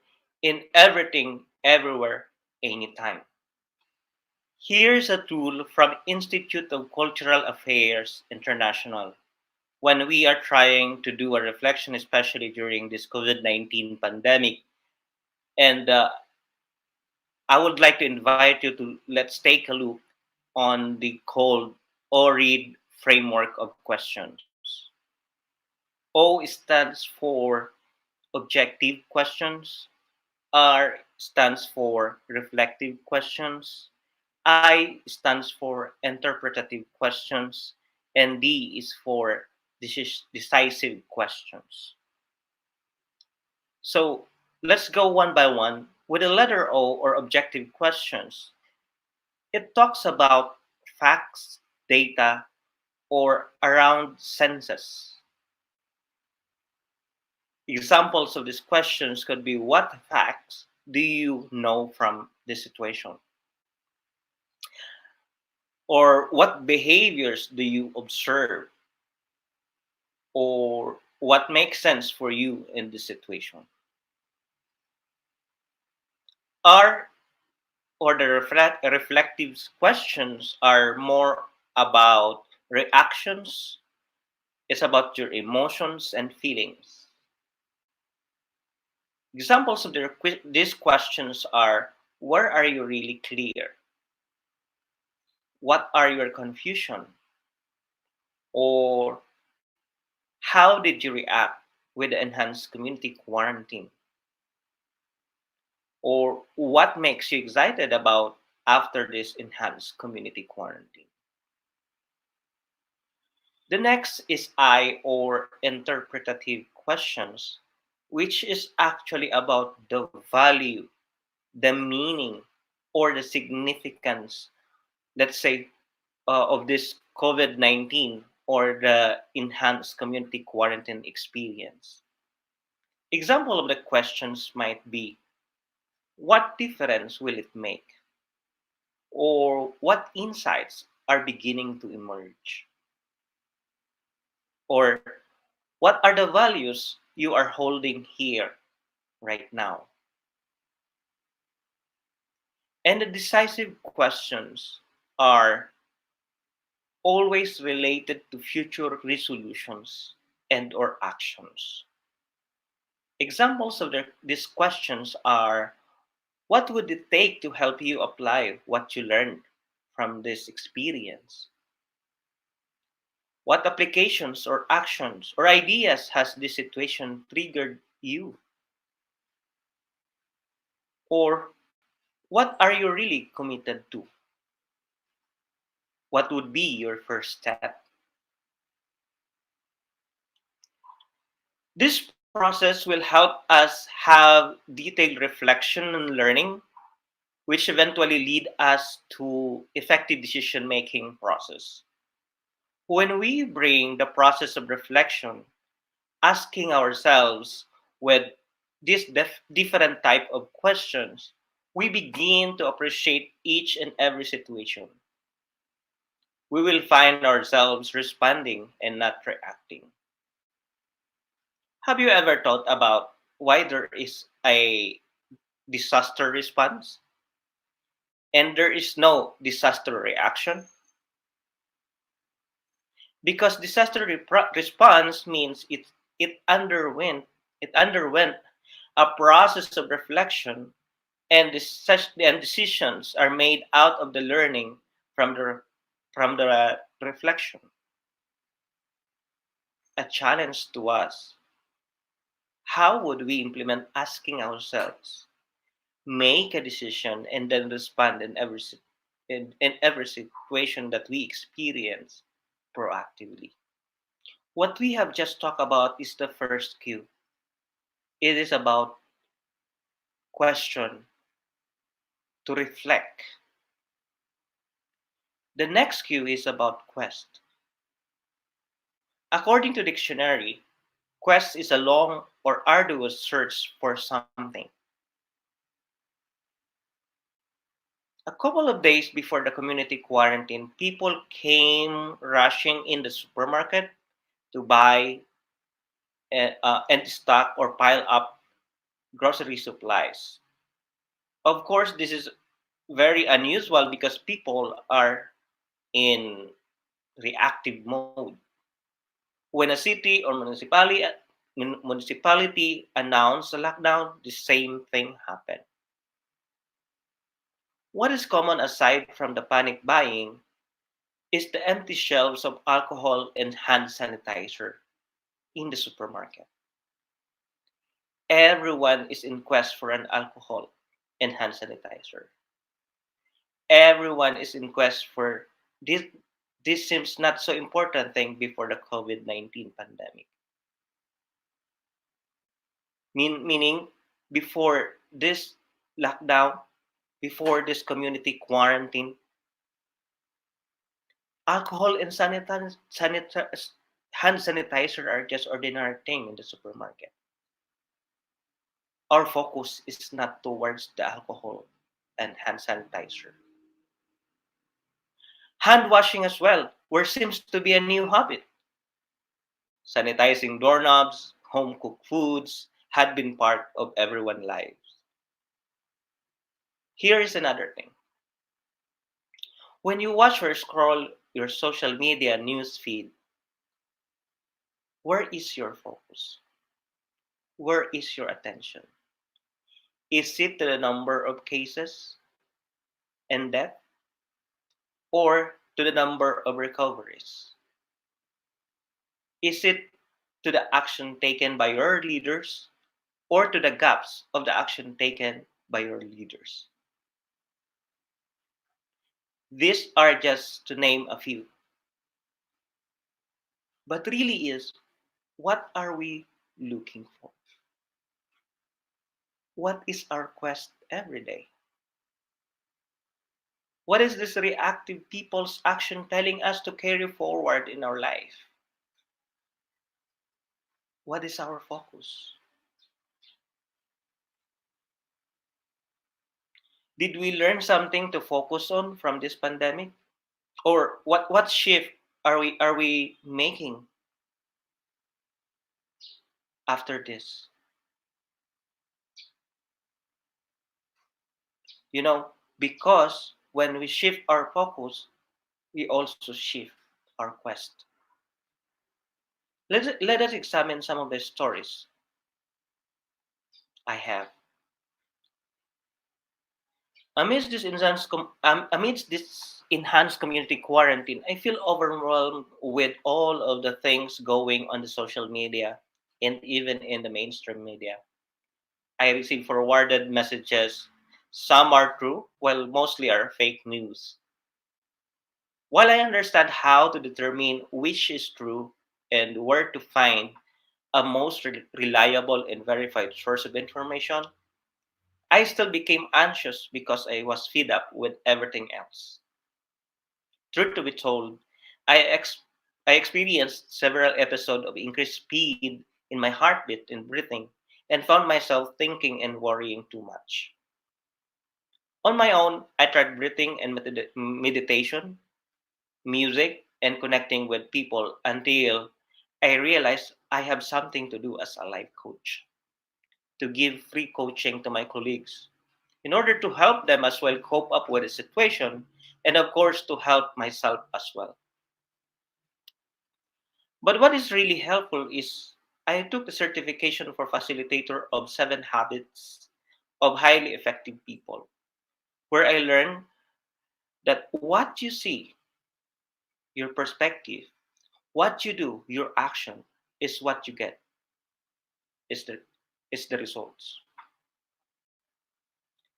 in everything, everywhere, anytime. Here's a tool from Institute of Cultural Affairs International. When we are trying to do a reflection, especially during this COVID-19 pandemic, and I would like to invite you to let's take a look on the called OREAD framework of questions. O stands for objective questions, R stands for reflective questions, I stands for interpretative questions, and D is for decisive questions. So let's go one by one. With the letter O or objective questions, it talks about facts, data, or around senses. Examples of these questions could be: what facts do you know from this situation? Or what behaviors do you observe? Or what makes sense for you in this situation? Are or the reflective questions are more about reactions. It's about your emotions and feelings. Examples of these questions are: where are you really clear? What are your confusion? Or how did you react with the enhanced community quarantine? Or what makes you excited about after this enhanced community quarantine? The next is I or interpretative questions, which is actually about the value, the meaning, or the significance, let's say, of this COVID 19 or the enhanced community quarantine experience. Example of the questions might be: what difference will it make? Or what insights are beginning to emerge? Or what are the values you are holding here right now? And the decisive questions are always related to future resolutions and or actions. Examples of these questions are: what would it take to help you apply what you learned from this experience? What applications or actions or ideas has this situation triggered you? Or what are you really committed to? What would be your first step? This process will help us have detailed reflection and learning, which eventually lead us to effective decision making process. When we bring the process of reflection, asking ourselves with these different type of questions, we begin to appreciate each and every situation. We will find ourselves responding and not reacting. Have you ever thought about why there is a disaster response and there is no disaster reaction? Because disaster response means it underwent a process of reflection, and decisions are made out of the learning from the reflection. a challenge to us. How would we implement asking ourselves, make a decision, and then respond in every situation that we experience proactively? What we have just talked about is the first cue. It is about question to reflect. The next cue is about quest. According to dictionary, quest is a long or arduous search for something. A couple of days before the community quarantine, people came rushing in the supermarket to buy and stock or pile up grocery supplies. Of course, this is very unusual because people are in reactive mode. When a city or municipality announced a lockdown, the same thing happened. What is common aside from the panic buying is the empty shelves of alcohol and hand sanitizer in the supermarket. Everyone is in quest for an alcohol and hand sanitizer. Everyone is in quest for this. This seems not so important thing before the COVID-19 pandemic. Meaning, before this lockdown, before this community quarantine, alcohol and hand sanitizer are just ordinary thing in the supermarket. Our focus is not towards the alcohol and hand sanitizer. Hand washing as well, where seems to be a new habit. Sanitizing doorknobs, home cooked foods had been part of everyone's lives. Here is another thing. When you watch or scroll your social media news feed, where is your focus? Where is your attention? Is it to the number of cases and death or to the number of recoveries? Is it to the action taken by your leaders or to the gaps of the action taken by your leaders? These are just to name a few. But really is, what are we looking for? What is our quest every day? What is this reactive people's action telling us to carry forward in our life? What is our focus? Did we learn something to focus on from this pandemic? Or what shift are we making after this? You know, because when we shift our focus, we also shift our quest. Let us examine some of the stories I have. Amidst this enhanced community quarantine, I feel overwhelmed with all of the things going on the social media and even in the mainstream media. I receive forwarded messages. Some are true, while mostly are fake news. While I understand how to determine which is true and where to find a most reliable and verified source of information, I still became anxious because I was fed up with everything else. Truth to be told, I, ex- I experienced several episodes of increased speed in my heartbeat and breathing and found myself thinking and worrying too much. On my own, I tried breathing and meditation, music, and connecting with people until I realized I have something to do as a life coach to give free coaching to my colleagues in order to help them as well cope up with the situation and, of course, to help myself as well. But what is really helpful is I took the certification for facilitator of 7 habits of highly effective people, where I learned that what you see, your perspective, what you do, your action, is what you get, is the is the results.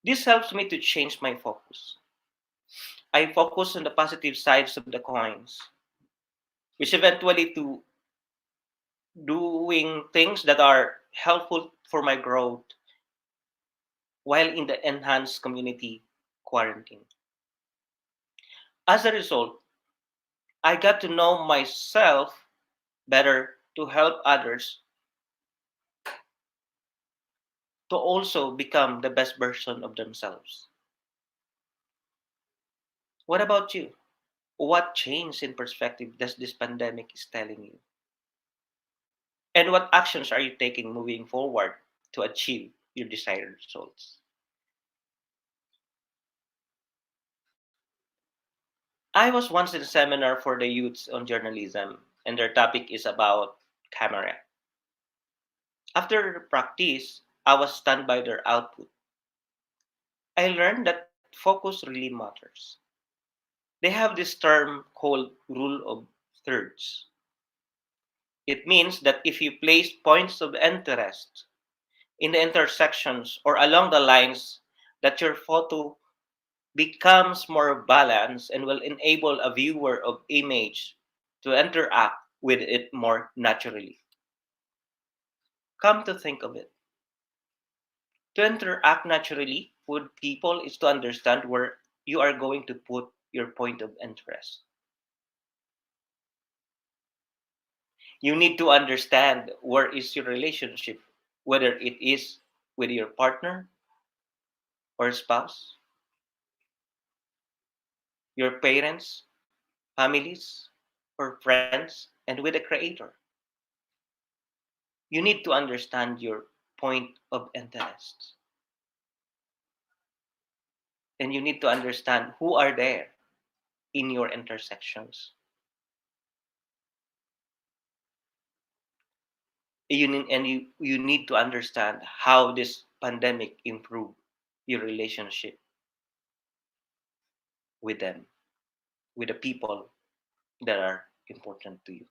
This helps me to change my focus. I focus on the positive sides of the coins, which eventually to doing things that are helpful for my growth while in the enhanced community quarantine. As a result, I got to know myself better to help others to also become the best version of themselves. What about you? What change in perspective does this pandemic is telling you? And what actions are you taking moving forward to achieve your desired results? I was once in a seminar for the youths on journalism, and their topic is about camera. After the practice, I was stunned by their output. I learned that focus really matters. They have this term called rule of thirds. It means that if you place points of interest in the intersections or along the lines, that your photo becomes more balanced and will enable a viewer of image to interact with it more naturally. Come to think of it, to interact naturally with people is to understand where you are going to put your point of interest. You need to understand where is your relationship, whether it is with your partner or spouse, your parents, families, or friends, and with the creator. You need to understand your point of interest. And you need to understand who are there in your intersections. You need to understand how this pandemic improved your relationship with them, with the people that are important to you.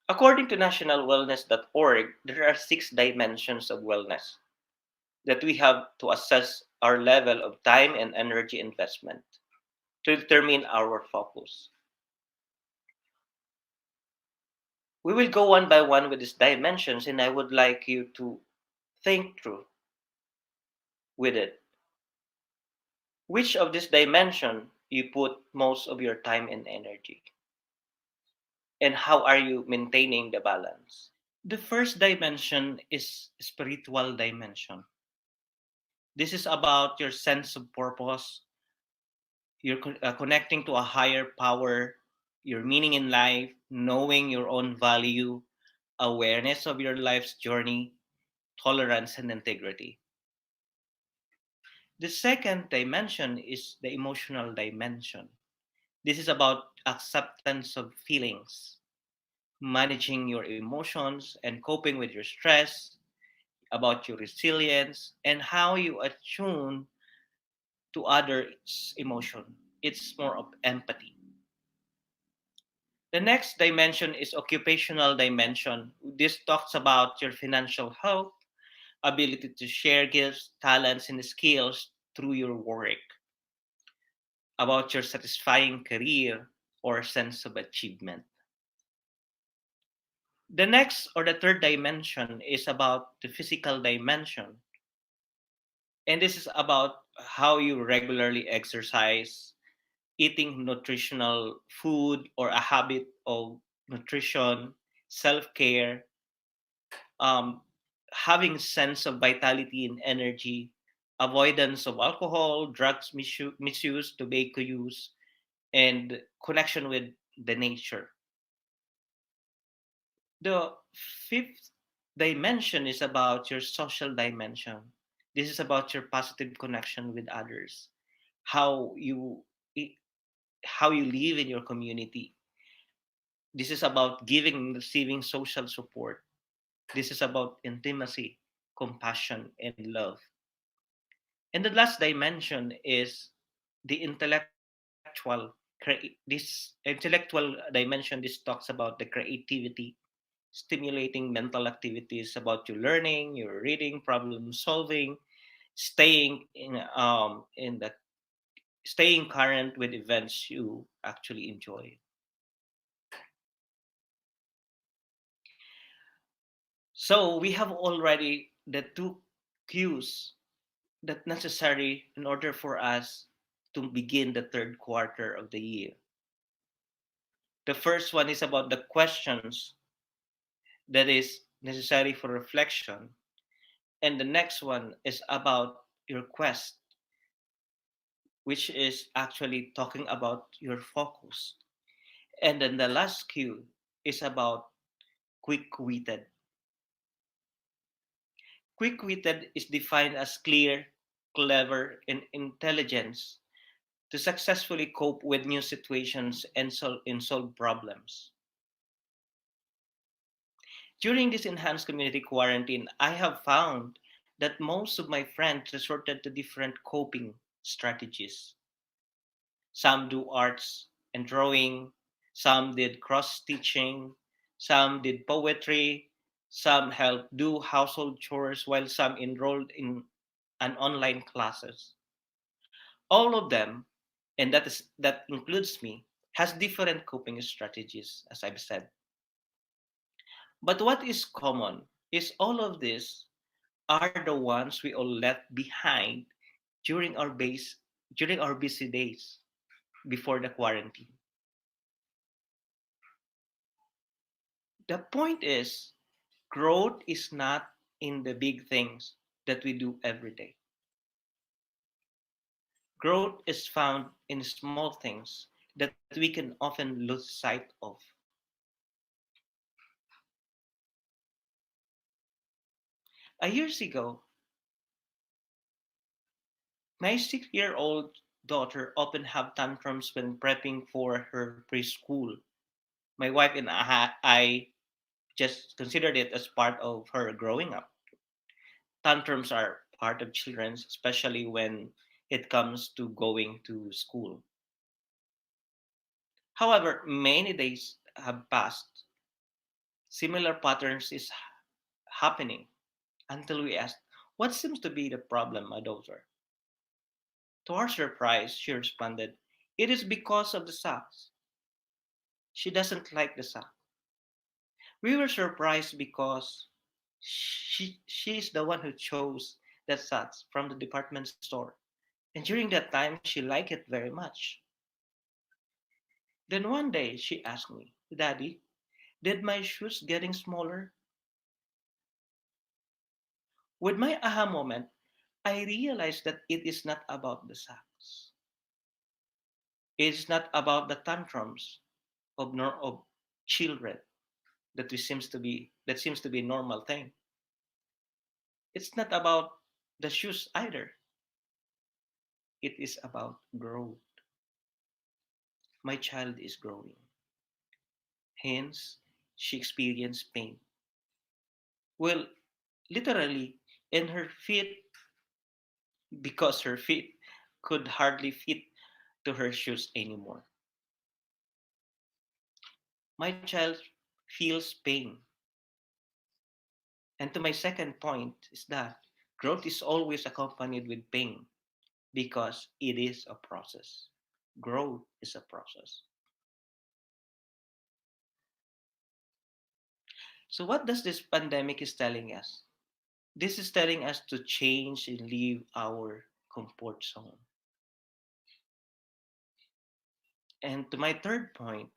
According to nationalwellness.org, there are 6 dimensions of wellness that we have to assess our level of time and energy investment to determine our focus. We will go one by one with these dimensions, and I would like you to think through with it. Which of this dimension you put most of your time and energy? And how are you maintaining the balance? The first dimension is spiritual dimension. This is about your sense of purpose, you're connecting to a higher power, your meaning in life, knowing your own value, awareness of your life's journey, tolerance, and integrity. The second dimension is the emotional dimension. This is about acceptance of feelings, managing your emotions and coping with your stress, about your resilience, and how you attune to others' emotion. It's more of empathy. The next dimension is occupational dimension. This talks about your financial health, ability to share gifts, talents, and skills through your work, about your satisfying career or sense of achievement. The next or the third dimension is about the physical dimension. And this is about how you regularly exercise, eating nutritional food or a habit of nutrition, self-care, um, having sense of vitality and energy, avoidance of alcohol, drugs misuse, tobacco use, and connection with the nature. The fifth dimension is about your social dimension. This is about your positive connection with others, how you how you live in your community. This is about giving and receiving social support. This is about intimacy, compassion, and love. And the last dimension is the intellectual dimension. this intellectual dimension. This talks about the creativity, stimulating mental activities about your learning, your reading, problem solving, staying in the staying current with events you actually enjoy. So we have already the two cues that necessary in order for us to begin the third quarter of the year. The first one is about the questions that is necessary for reflection, and the next one is about your quest, which is actually talking about your focus. And then the last cue is about quick-witted. Quick-witted is defined as clear, clever, and intelligence to successfully cope with new situations and solve problems. During this enhanced community quarantine, I have found that most of my friends resorted to different coping strategies. Some do arts and drawing, some did cross stitching, some did poetry, some helped do household chores, while some enrolled in an online classes. All of them, and that includes me, has different coping strategies, as I've said. But what is common is all of these are the ones we all left behind during our base during our busy days before the quarantine. The point is, growth is not in the big things that we do every day. Growth is found in small things that we can often lose sight of. Years ago, my 6-year old daughter often had tantrums when prepping for her preschool. My wife and I just considered it as part of her growing up. Tantrums are part of children's, especially when it comes to going to school. However, many days have passed. Similar patterns is happening until we asked, "What seems to be the problem, my daughter?" To our surprise, she responded, "It is because of the socks. She doesn't like the sock." We were surprised because she's the one who chose that socks from the department store. And during that time, she liked it very much. Then one day, she asked me, "Daddy, did my shoes getting smaller?" With my aha moment, I realized that it is not about the socks. It's not about the tantrums of children that seems to be a normal thing. It's not about the shoes either. It is about growth. My child is growing. Hence, she experienced pain. Well, literally, in her feet, because her feet could hardly fit to her shoes anymore. My child feels pain. And to my second point is that growth is always accompanied with pain because it is a process. Growth is a process. So what does this pandemic is telling us? This is telling us to change and leave our comfort zone. And to my third point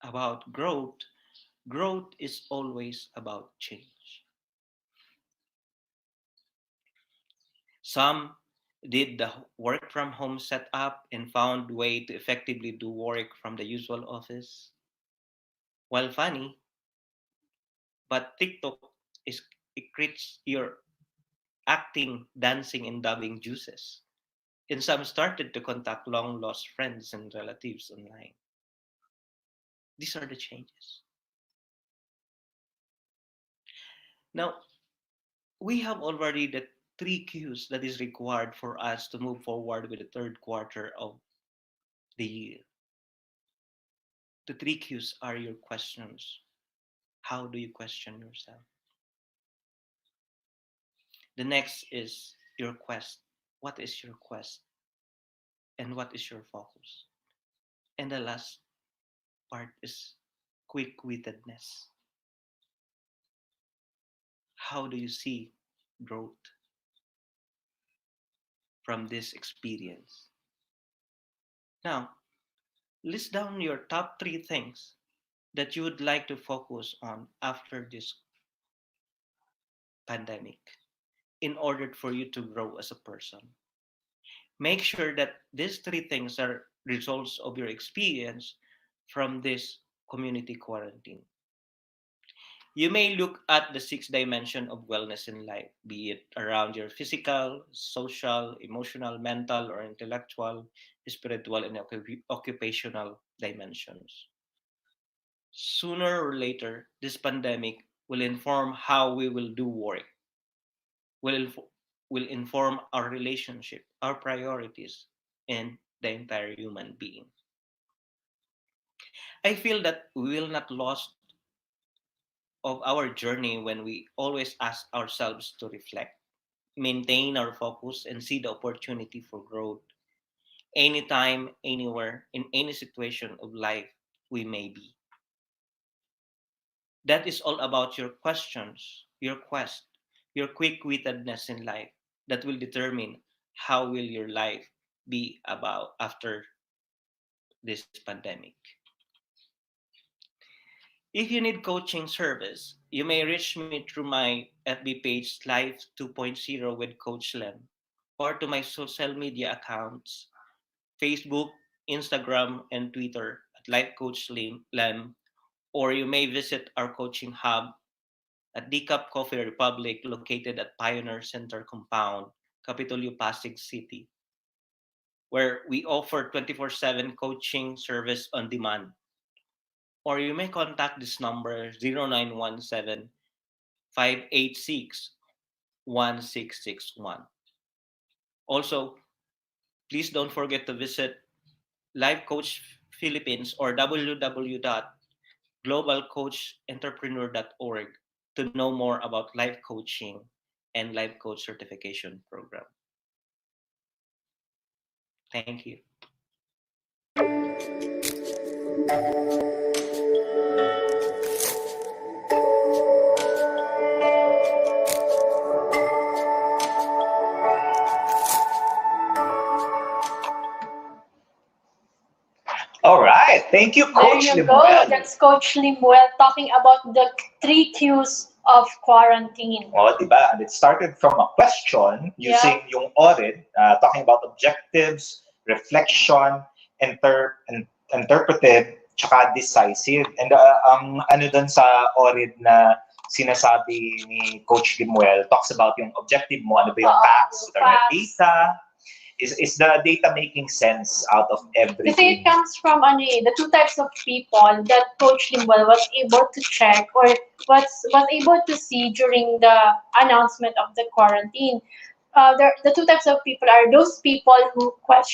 about growth, growth is always about change. Some did the work from home setup and found way to effectively do work from the usual office. While funny, but TikTok is it creates your acting, dancing, and dubbing juices. And some started to contact long lost friends and relatives online. These are the changes. Now, we have already the three cues that is required for us to move forward with the third quarter of The the three Q's are your questions. How do you question yourself? The next is your quest. What is your quest? And what is your focus? And the last part is quick wittedness. How do you see growth from this experience? Now, list down your top three things that you would like to focus on after this pandemic in order for you to grow as a person. Make sure that these three things are results of your experience from this community quarantine. You may look at the six dimension of wellness in life, be it around your physical, social, emotional, mental, or intellectual, spiritual, and occupational dimensions. Sooner or later, this pandemic will inform how we will do work, will, will inform our relationship, our priorities, and the entire human being. I feel that we will not lose of our journey when we always ask ourselves to reflect, maintain our focus, and see the opportunity for growth anytime, anywhere, in any situation of life we may be. That is all about your questions, your quest, your quick-wittedness in life that will determine how will your life be about after this pandemic. If you need coaching service, you may reach me through my FB page Life 2.0 with Coach Lem or to my social media accounts Facebook, Instagram, and Twitter at Life Coach Lem, or you may visit our coaching hub at Decaf Coffee Republic located at Pioneer Center Compound, Capitolio, Pasig City, where we offer 24/7 coaching service on demand. Or you may contact this number 0917-586-1661. Also, please don't forget to visit Life Coach Philippines or www.globalcoachentrepreneur.org to know more about life coaching and life coach certification program. Thank you. All right. Thank you, There Coach you go. Limuel. That's Coach Limuel talking about the three Qs of quarantine. Oh, diba? And it started from a question using yung audit, talking about objectives, reflection, interpretive, tsaka decisive. And ang ano dun sa audit na sinasabi ni Coach Limuel talks about yung objective mo, ano ba yung facts, what are the data, is the data making sense out of everything? Kasi it comes from the two types of people that Coach Limbal was able to check or was able to see during the announcement of the quarantine. The two types of people are those people who ask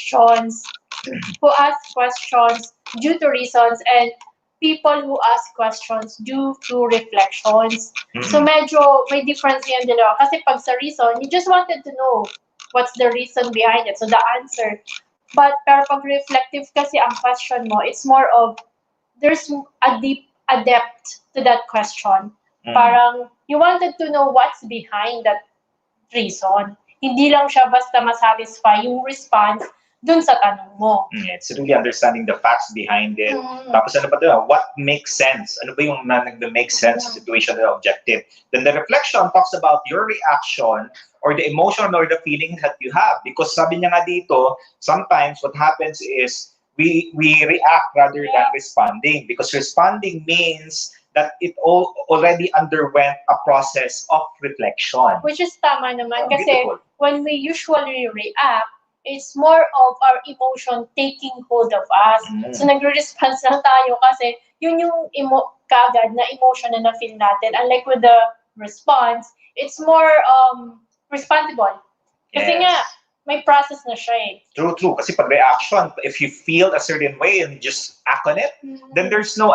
questions due to reasons, and people who ask questions due to reflections. So medyo may difference yan dalawa. Kasi pag sa reason, you just wanted to know what's the reason behind it, so the answer. Pero pag reflective kasi ang question mo, it's more of there's a depth to that question. Parang you wanted to know what's behind that reason. Hindi lang siya basta masatisfy yung response dun sa tanong mo. It's really understanding the facts behind it. Tapos ano pa doon? What makes sense? Ano ba yung nag-make sense sa situation or objective? Then the reflection talks about your reaction or the emotion or the feelings that you have. Because sabi niya nga dito, sometimes what happens is we react rather than responding. Because responding means that it already underwent a process of reflection. Which is tama naman. Kasi Beautiful. when we usually react, it's more of our emotion taking hold of us. So nagre-response lang tayo kasi yun yung kagad na emotion na na-feel natin. Unlike with the response, it's more responsible. Kasi nga, may process na siya eh. True. Kasi pag reaction, if you feel a certain way and you just act on it, then there's no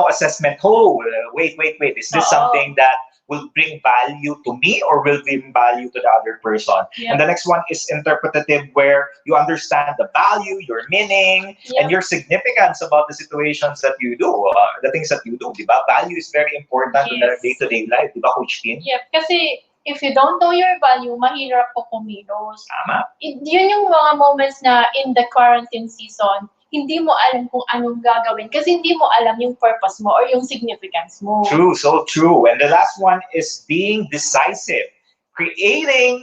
assessment. Oh, wait. Is this something that will bring value to me or will bring value to the other person? Yep. And the next one is interpretative, where you understand the value, your meaning, and your significance about the situations that you do, the things that you do. Diba? Value is very important in the day-to-day life. Diba, Coach Tin? Yep, kasi if you don't know your value, mahirap po kumilos. Tama. Yun yung mga moments na in the quarantine season, hindi mo alam kung anong gagawin kasi hindi mo alam yung purpose mo or yung significance mo. True, so true. And the last one is being decisive, creating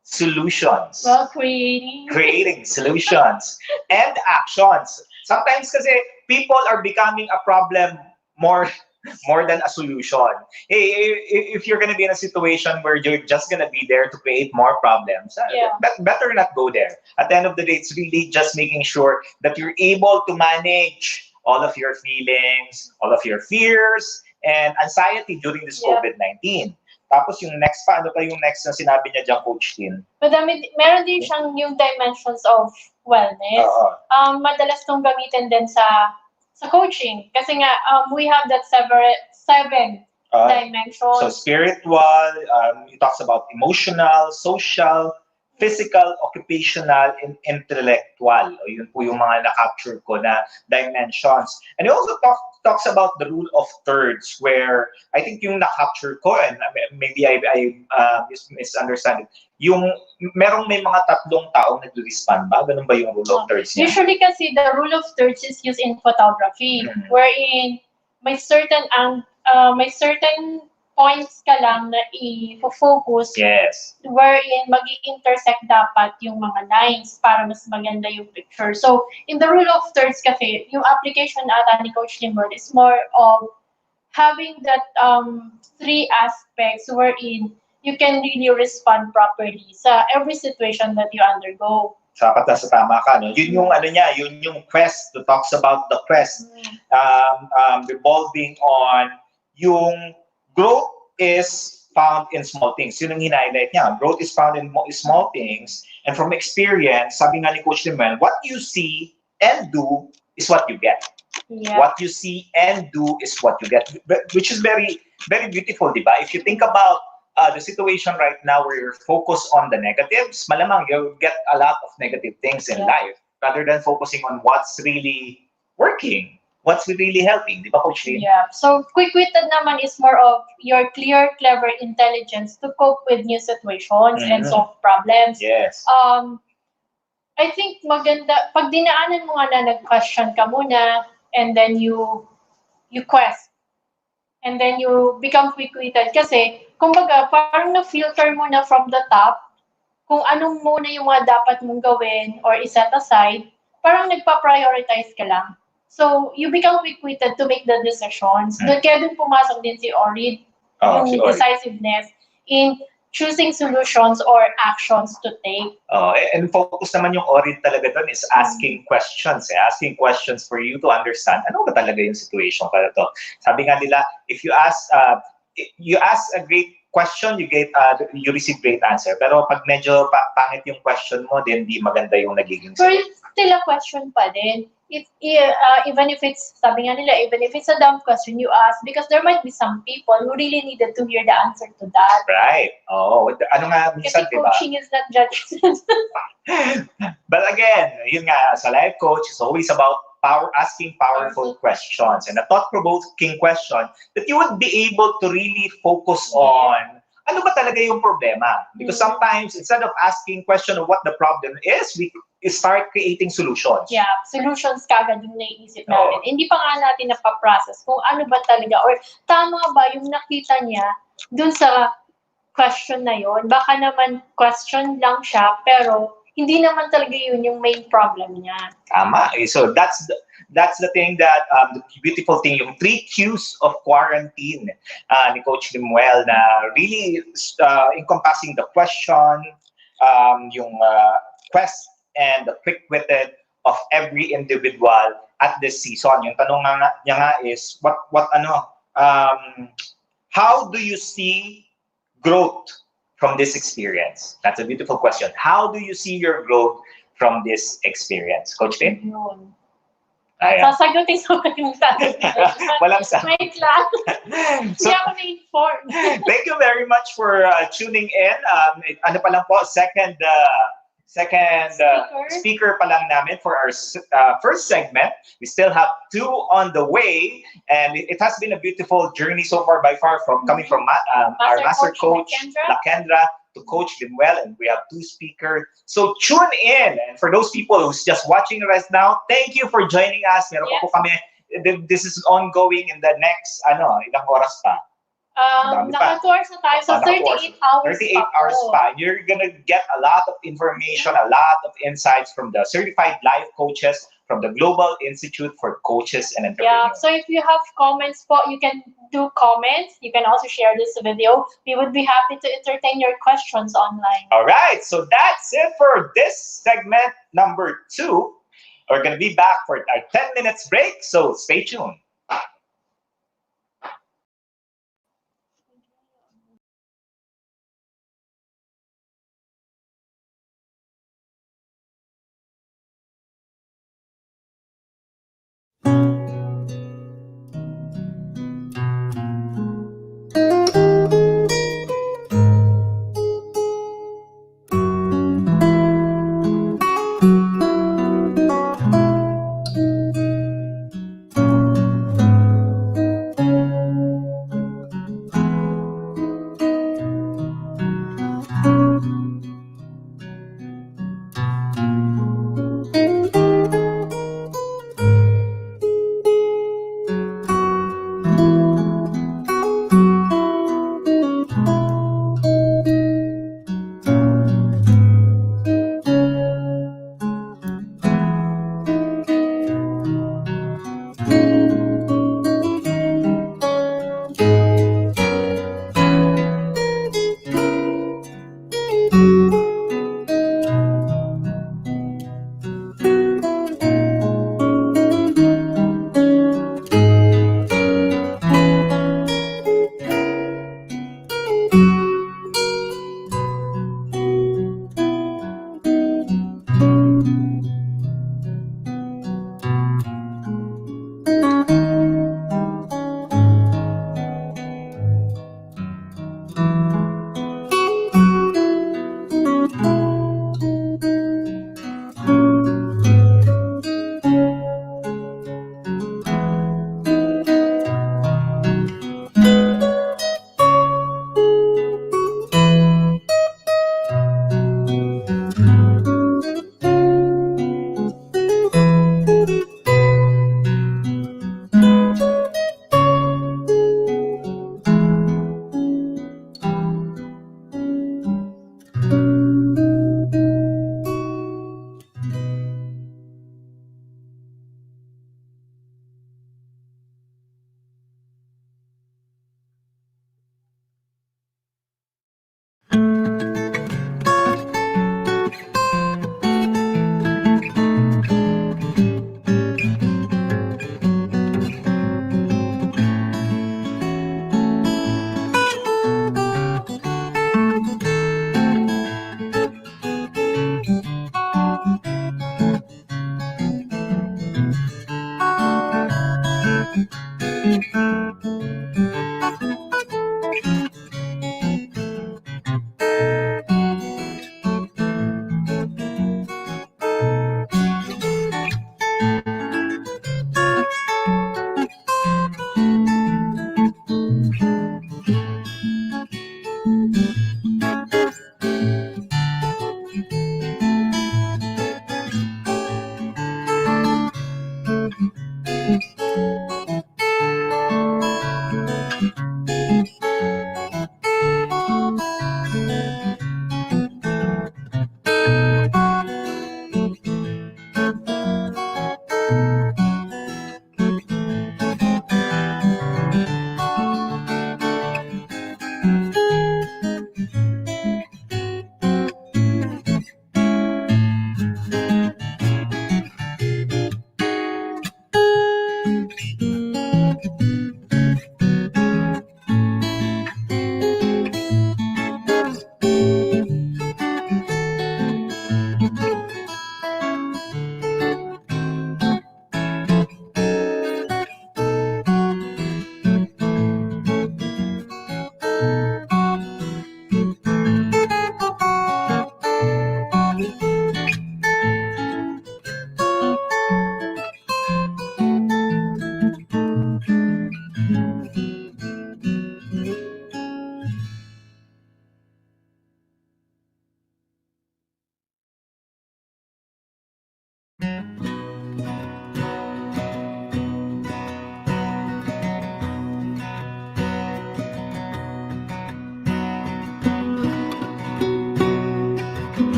solutions. Well, creating solutions and actions. Sometimes kasi people are becoming a problem more than a solution. Hey, if you're gonna be in a situation where you're just gonna be there to create more problems, better not go there. At the end of the day, it's really just making sure that you're able to manage all of your feelings, all of your fears, and anxiety during this COVID-19. Tapos yung next pa, ano pa yung next na sinabi niya dyan, Coach Tin? Meron din siyang yung dimensions of wellness. Madalas itong gamitin din sa coaching. Kasi nga, we have that seven dimensions. So spiritual, he talks about emotional, social, physical, occupational, and intellectual. O yun po yung mga na-capture ko na dimensions. And he also talks about the rule of thirds, where I think yung na-capture ko, and maybe I misunderstand it, yung may mga tatlong taong nag-respond ba? Ganun ba yung rule of thirds niya? Usually kasi the rule of thirds is used in photography, wherein may certain points ka lang na i-focus, wherein mag-i-intersect dapat yung mga lines para mas maganda yung picture. So, in the rule of thirds kasi, yung application ata ni Coach Limber is more of having that three aspects wherein you can really respond properly sa every situation that you undergo. Sapat na sa tama ka, no? Yun yung yun yung quest, to talks about the quest, revolving on yung growth is found in small things. Yun ang hinighlight niya. Growth is found in small things, and from experience, sabi nga ni Coach Limel, what you see and do is what you get. Yeah. What you see and do is what you get, which is very, very beautiful, diba? If you think about the situation right now where you're focused on the negatives, malamang you'll get a lot of negative things in life rather than focusing on what's really working, what's really helping. Di ba, Coach Lynn? Yeah. So, quick-witted naman is more of your clear, clever intelligence to cope with new situations and solve problems. Yes. I think maganda, pag dinaanan mo nga na nag-question ka muna, and then you quest, and then you become quick-witted. Kasi, kumbaga, parang na-filter mo na from the top kung anong muna yung mga dapat mong gawin or iset aside, parang nagpa-prioritize ka lang. So, you become quick-witted to make the decisions. Kaya dun pumasok din si Orid, yung decisiveness in choosing solutions or actions to take. And focus naman yung Orid talaga doon is asking questions. Asking questions for you to understand ano ba talaga yung situation para to. Sabi nga nila, if you ask a great question, you receive great answer. Pero pag medyo pangit yung question mo, then di maganda yung nagiging sagot. Pero still a question pa din. Even if it's, sabi nga nila, even if it's a dumb question you ask, because there might be some people who really needed to hear the answer to that. Right. Ano nga minsan, kasi coaching is not judgment. But again, yun nga, as a life coach, it's always about asking powerful questions and a thought-provoking question that you would be able to really focus on ano ba talaga yung problema. Because sometimes, instead of asking question of what the problem is, we start creating solutions. Yeah, solutions kagad yung naiisip natin. Hindi pa nga natin napaprocess kung ano ba talaga or tama ba yung nakita niya dun sa question na yon. Baka naman question lang siya, pero hindi naman talaga yun yung main problem niya. Tama. So that's the thing that the beautiful thing, yung 3 Qs of quarantine ni Coach Limuel na really encompassing the question, yung quest and the quick-witted of every individual at this season. Yung tanong niya nga is how do you see growth from this experience? That's a beautiful question. How do you see your growth from this experience? Coach Finn? Yun. Ayan. Sasagutin sa mga sagot. Walang sa... Wait lang. So, Hindi ako na-inform. thank you very much for tuning in. Ano pa lang po, speaker pa lang namin for our first segment. We still have two on the way, and it has been a beautiful journey so far by far, from coming from our master coach Lakendra to Coach Limuel, and we have two speakers. So tune in, and for those people who's just watching right now, thank you for joining us. Meron pa po kami, this is ongoing in the next, ilang oras pa? Naka 2 hours na tayo, so 38 hours 38 hours pa. You're gonna get a lot of information, a lot of insights from the certified life coaches from the Global Institute for Coaches and Entrepreneurs. Yeah, so if you have comments po, you can do comments. You can also share this video. We would be happy to entertain your questions online. All right, so that's it for this segment number 2. We're gonna be back for our 10 minutes break, so stay tuned.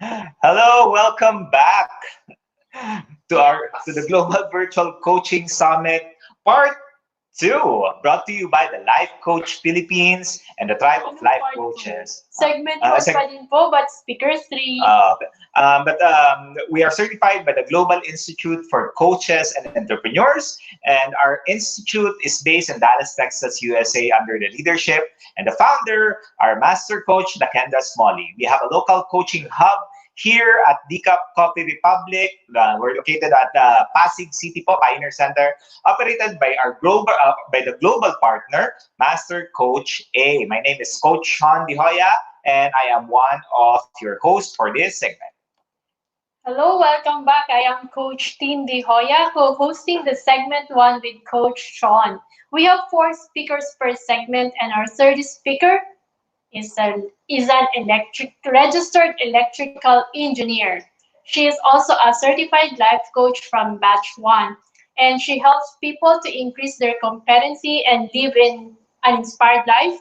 Hello, welcome back to the Global Virtual Coaching Summit Part 2, brought to you by the Life Coach Philippines and the Tribe of Anong Life part 2? Coaches. Segment 1 Seg- pa din po, but speaker 3. but we are certified by the Global Institute for Coaches and Entrepreneurs, and our institute is based in Dallas, Texas, USA, under the leadership and the founder, our master coach, Lakenda Smalley. We have a local coaching hub here at Decaf Coffee Republic. We're located at Pasig City po, Pioneer Center, operated by by the global partner, Master Coach A. My name is Coach Sean Di Hoya, and I am one of your hosts for this segment. Hello, welcome back. I am Coach Tin De Hoya, co-hosting the segment 1 with Coach Sean. We have 4 speakers per segment, and our third speaker is an registered electrical engineer. She is also a certified life coach from Batch 1, and she helps people to increase their competency and live in an inspired life,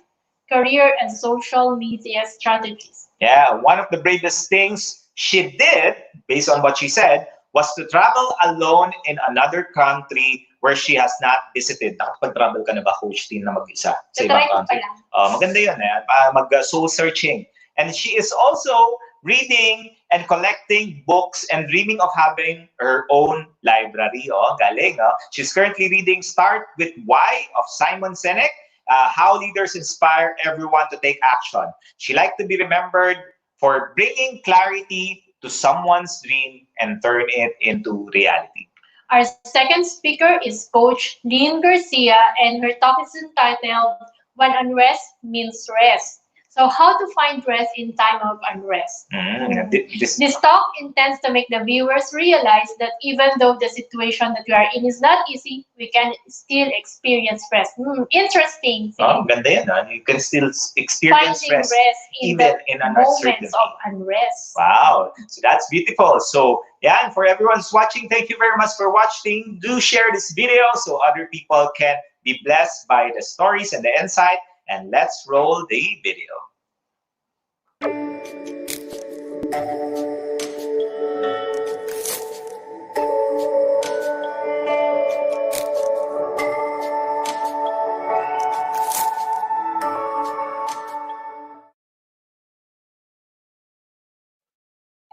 career, and social media strategies. Yeah, one of the bravest things she did, based on what she said, was to travel alone in another country where she has not visited. Nakapag-travel ka na ba, Coach Tin, na mag-isa sa ibang Tatry ko pa country? lang. Maganda yun, eh? Mag-soul searching. And she is also reading and collecting books and dreaming of having her own library. Oh, galing. Oh. She's currently reading Start with Why of Simon Sinek, How Leaders Inspire Everyone to Take Action. She liked to be remembered for bringing clarity to someone's dream and turn it into reality. Our second speaker is Coach Lynn Garcia, and her talk is entitled When Unrest Means Rest. So, how to find rest in time of unrest. This talk intends to make the viewers realize that even though the situation that we are in is not easy, we can still experience rest. Interesting. Ganda yan. You can still experience Finding rest rest in even the in moments uncertainty. of unrest. Wow, so that's beautiful. So yeah, and for everyone who's watching, thank you very much for watching. Do share this video so other people can be blessed by the stories and the insight. And let's roll the video.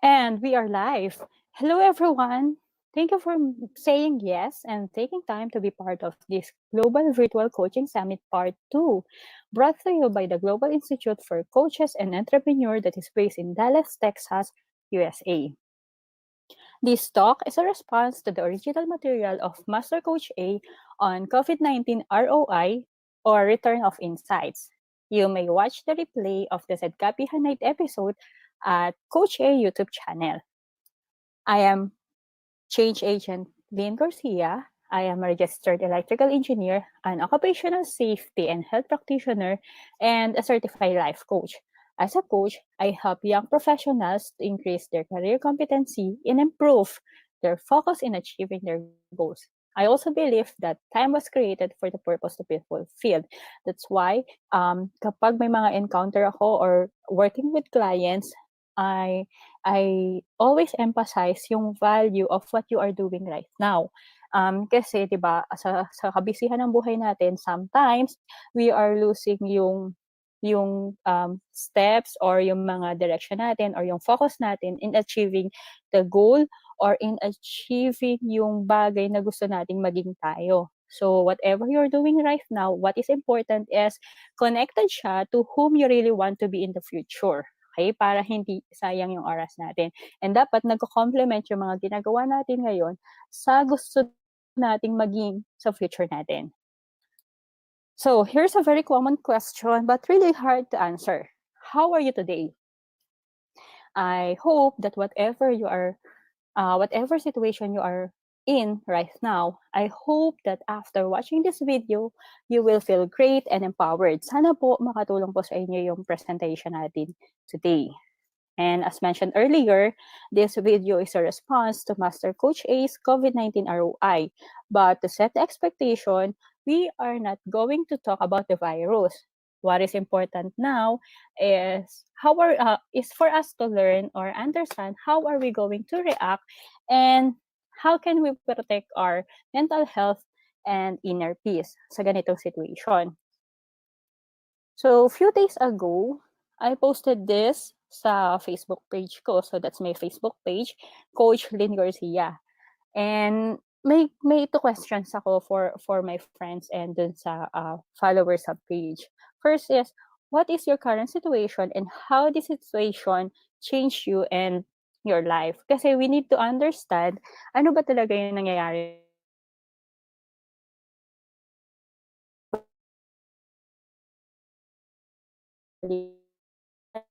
And we are live. Hello, everyone. Thank you for saying yes and taking time to be part of this Global Virtual Coaching Summit Part 2, brought to you by the Global Institute for Coaches and Entrepreneurs that is based in Dallas, Texas, USA. This talk is a response to the original material of Master Coach A on COVID-19 ROI or Return of Insights. You may watch the replay of the Zedkapi Night episode at Coach A YouTube channel. I am change agent Lynn Garcia. I am a registered electrical engineer, an occupational safety and health practitioner, and a certified life coach. As a coach, I help young professionals to increase their career competency and improve their focus in achieving their goals. I also believe that time was created for the purpose to be fulfilled. That's why kapag may mga encounter ako or working with clients, I I always emphasize yung value of what you are doing right now. Kasi 'di ba sa kabisihan ng buhay natin, sometimes we are losing yung steps or yung mga direction natin or yung focus natin in achieving the goal or in achieving yung bagay na gusto nating maging tayo. So whatever you're doing right now, what is important is connected siya to whom you really want to be in the future. Okay? Para hindi sayang yung oras natin. And dapat nagko-complement yung mga ginagawa natin ngayon sa gusto nating maging sa future natin. So here's a very common question, but really hard to answer. How are you today? I hope that whatever situation you are in right now, I hope that after watching this video, you will feel great and empowered. Sana po makatulong po sa inyo yung presentation natin today. And as mentioned earlier, this video is a response to Master Coach A's COVID-19 ROI. But to set the expectation, we are not going to talk about the virus. What is important now is for us to learn or understand how are we going to react, and how can we protect our mental health and inner peace sa ganitong situation. So, few days ago, I posted this sa Facebook page ko. So, that's my Facebook page, Coach Lynn Garcia. And may two questions ako for my friends and dun sa followers sa page. First is, what is your current situation and how this situation changed you and your life? Kasi we need to understand ano ba talaga yung nangyayari sa buhay natin.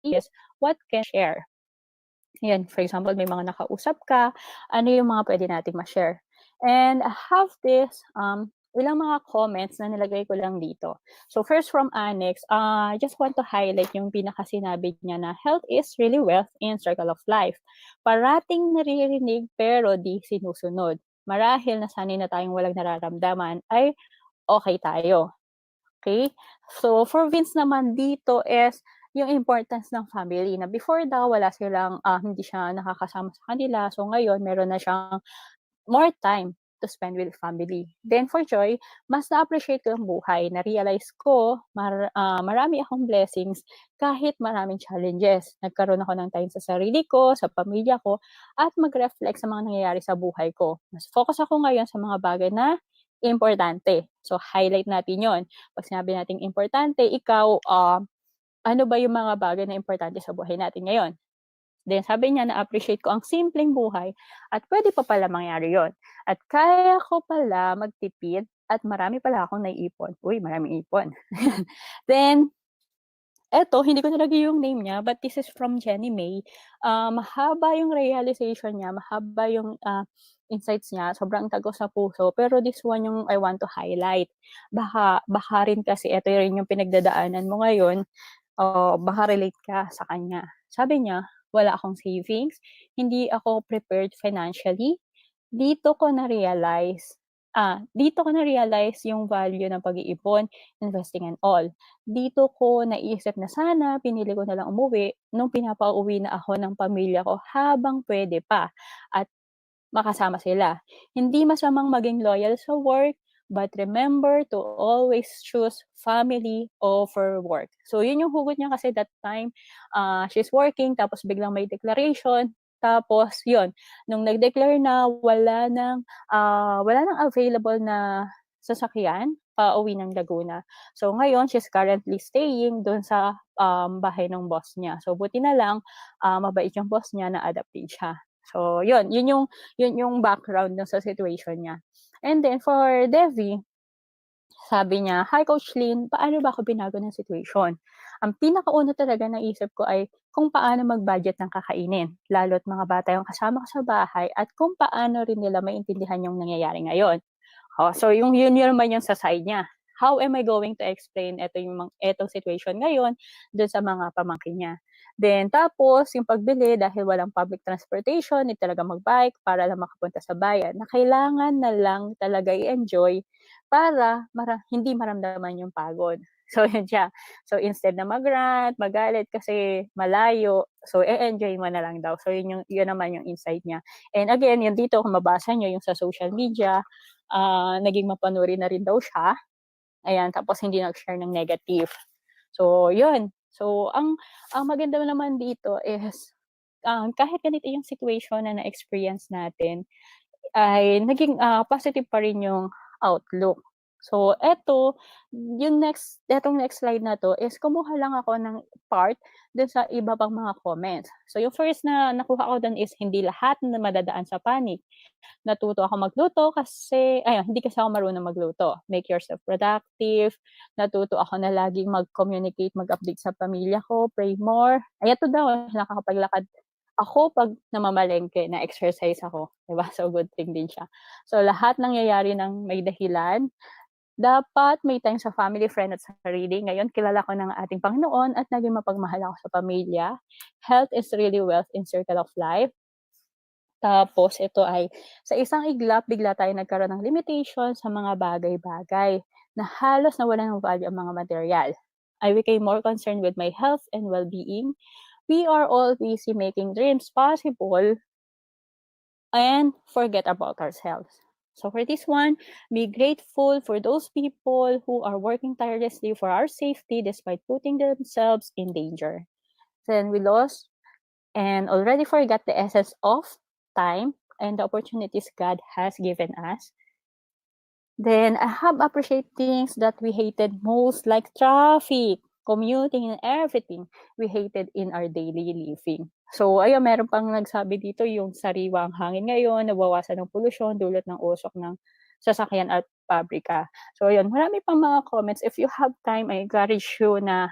Is what can share. Yan, for example, may mga nakausap ka, ano yung mga pwede nating ma-share. And I have this, ilang mga comments na nilagay ko lang dito. So first from Annex, I just want to highlight yung pinakasinabi niya na health is really wealth in circle of life. Parating naririnig pero di sinusunod. Marahil nasanay na tayong walang nararamdaman ay okay tayo. Okay? So, for Vince naman dito is yung importance ng family na before daw wala silang hindi siya nakakasama sa kanila. So, ngayon meron na siyang more time to spend with family. Then for Joy, mas na-appreciate ko ang buhay. Na-realize ko, marami akong blessings kahit maraming challenges. Nagkaroon ako ng time sa sarili ko, sa pamilya ko, at mag-reflect sa mga nangyayari sa buhay ko. Mas focus ako ngayon sa mga bagay na importante. So, highlight natin yon. Pag sinabi natin importante, ikaw, ano ba yung mga bagay na importante sa buhay natin ngayon? Then sabi niya, na-appreciate ko ang simpleng buhay at pwede pa pala mangyari yon. At kaya ko pala magtipid at marami pala akong naiipon. Uy, maraming ipon. Then, eto, hindi ko talaga yung name niya, but this is from Jenny May. Mahaba yung realization niya, mahaba yung insights niya, sobrang tago sa puso. Pero this one yung I want to highlight. Baka rin kasi ito rin yung pinagdadaanan mo ngayon, baka relate ka sa kanya. Sabi niya, wala akong savings, hindi ako prepared financially. Dito ko na-realize yung value ng pag-iipon, investing and all. Dito ko naisip na sana pinili ko na lang umuwi nung pinapauwi na ako ng pamilya ko habang pwede pa at makasama sila. Hindi masamang maging loyal sa work, but remember to always choose family over work. So, yun yung hugot niya kasi that time, she's working, tapos biglang may declaration, tapos yun, nung nag-declare na wala nang available na sasakyan pauwi ng Laguna. So, ngayon, she's currently staying doon sa bahay ng boss niya. So, buti na lang, mabait yung boss niya na adaptive siya. So, yun yung background ng sa situation niya. And then for Devi, sabi niya, "Hi Coach Lynn, paano ba ako binago ng situation?" Ang pinakauna talaga naisip ko ay kung paano mag-budget ng kakainin, lalo't mga bata yung kasama ko sa bahay at kung paano rin nila maintindihan yung nangyayari ngayon. So yun naman yung sa side niya. How am I going to explain etong situation ngayon dun sa mga pamangkin niya? Then tapos yung pagbili dahil walang public transportation, need talaga mag-bike para lang makapunta sa bayan na kailangan na lang talaga i-enjoy para hindi maramdaman yung pagod. So yun siya. So instead na mag-rant, magalit kasi malayo, so i-enjoy mo na lang daw. So yun naman yung insight niya. And again, yun dito kung mabasa niyo yung sa social media, naging mapanuri na rin daw siya. Ayan, tapos hindi nag-share ng negative. So, yun. So, ang maganda naman dito is, kahit ganito yung situation na na-experience natin, ay naging positive pa rin yung outlook. So, etong next slide na to is kumuha lang ako ng part dun sa iba pang mga comments. So, yung first na nakuha ko dun is hindi lahat na madadaan sa panic. Natuto ako magluto hindi kasi ako marunong magluto. Make yourself productive. Natuto ako na laging mag-communicate, mag-update sa pamilya ko, pray more. Ay, ito daw, nakakapaglakad ako pag namamalengke, na-exercise ako. Diba? So, good thing din siya. So, lahat nangyayari ng may dahilan. Dapat may time sa family, friend at sarili. Ngayon, kilala ko ng ating Panginoon at naging mapagmahal ako sa pamilya. Health is really wealth in circle of life. Tapos ito ay sa isang iglap, bigla tayo nagkaroon ng limitation sa mga bagay-bagay na halos nawalan ng value ang mga material. I became more concerned with my health and well-being. We are all busy making dreams possible and forget about ourselves. So for this one, be grateful for those people who are working tirelessly for our safety despite putting themselves in danger. Then we lost and already forgot the essence of time and the opportunities God has given us. Then I have appreciated things that we hated most, like traffic, commuting, and everything we hated in our daily living. So, ayun, meron pang nagsabi dito yung sariwang hangin ngayon, nabawasan ng polusyon, dulot ng usok ng sasakyan at pabrika. So, ayun, marami pang mga comments. If you have time, I encourage you na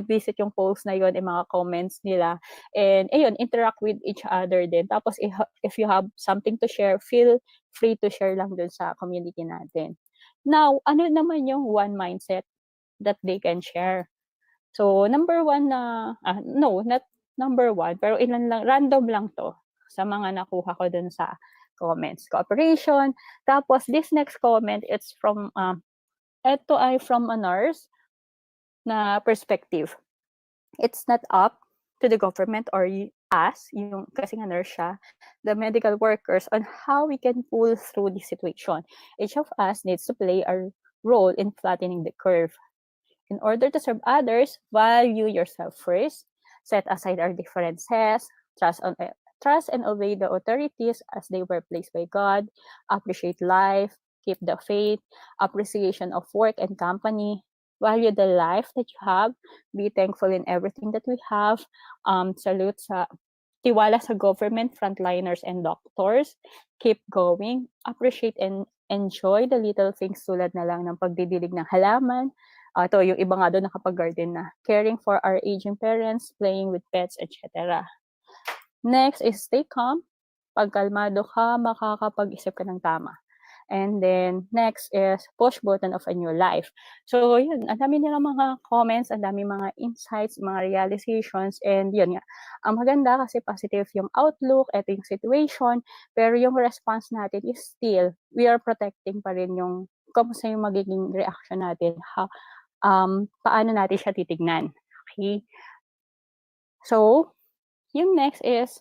visit yung post na yun, yung mga comments nila. And, ayun, interact with each other din. Tapos, if you have something to share, feel free to share lang dun sa community natin. Now, ano naman yung one mindset that they can share? So, number one na, no, not number one, pero ilan lang, random lang to sa mga nakuha ko dun sa comments. Cooperation. Tapos, this next comment, it's from, ito ay from a nurse na perspective. It's not up to the government or us, yung kasi nga nurse siya, the medical workers, on how we can pull through this situation. Each of us needs to play a role in flattening the curve. In order to serve others, value yourself first, set aside our differences, trust and obey the authorities as they were placed by God, appreciate life, keep the faith, appreciation of work and company, value the life that you have, be thankful in everything that we have, salute sa tiwala sa government, frontliners, and doctors, keep going, appreciate and enjoy the little things tulad na lang ng pagdidilig ng halaman, ito, yung iba nga doon nakapag-garden na, caring for our aging parents, playing with pets, etc. Next is stay calm. Pag kalmado ka, makakapag-isip ka ng tama. And then, next is push button of a new life. So, yun, ang dami nila mga comments, ang dami mga insights, mga realizations, and yun nga. Ang maganda kasi positive yung outlook, ito yung situation, pero yung response natin is still, we are protecting pa rin yung kamusta yung magiging reaction natin, paano natin siya titignan. Okay? So, yung next is,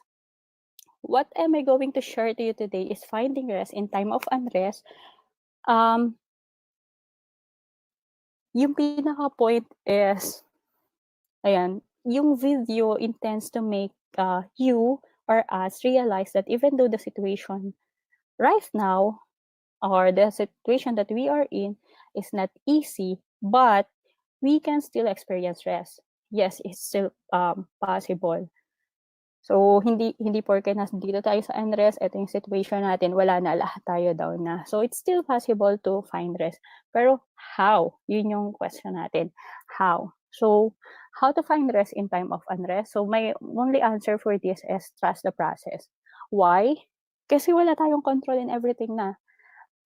what am I going to share to you today is finding rest in time of unrest. Yung pinaka-point is, ayan, yung video intends to make you or us realize that even though the situation right now or the situation that we are in is not easy, but we can still experience rest. Yes, it's still possible. So, hindi porke nandito tayo sa unrest, ito yung situation natin, wala na, lahat tayo down na. So, it's still possible to find rest. Pero, how? Yun yung question natin. How? So, how to find rest in time of unrest? So, my only answer for this is trust the process. Why? Kasi wala tayong control in everything na.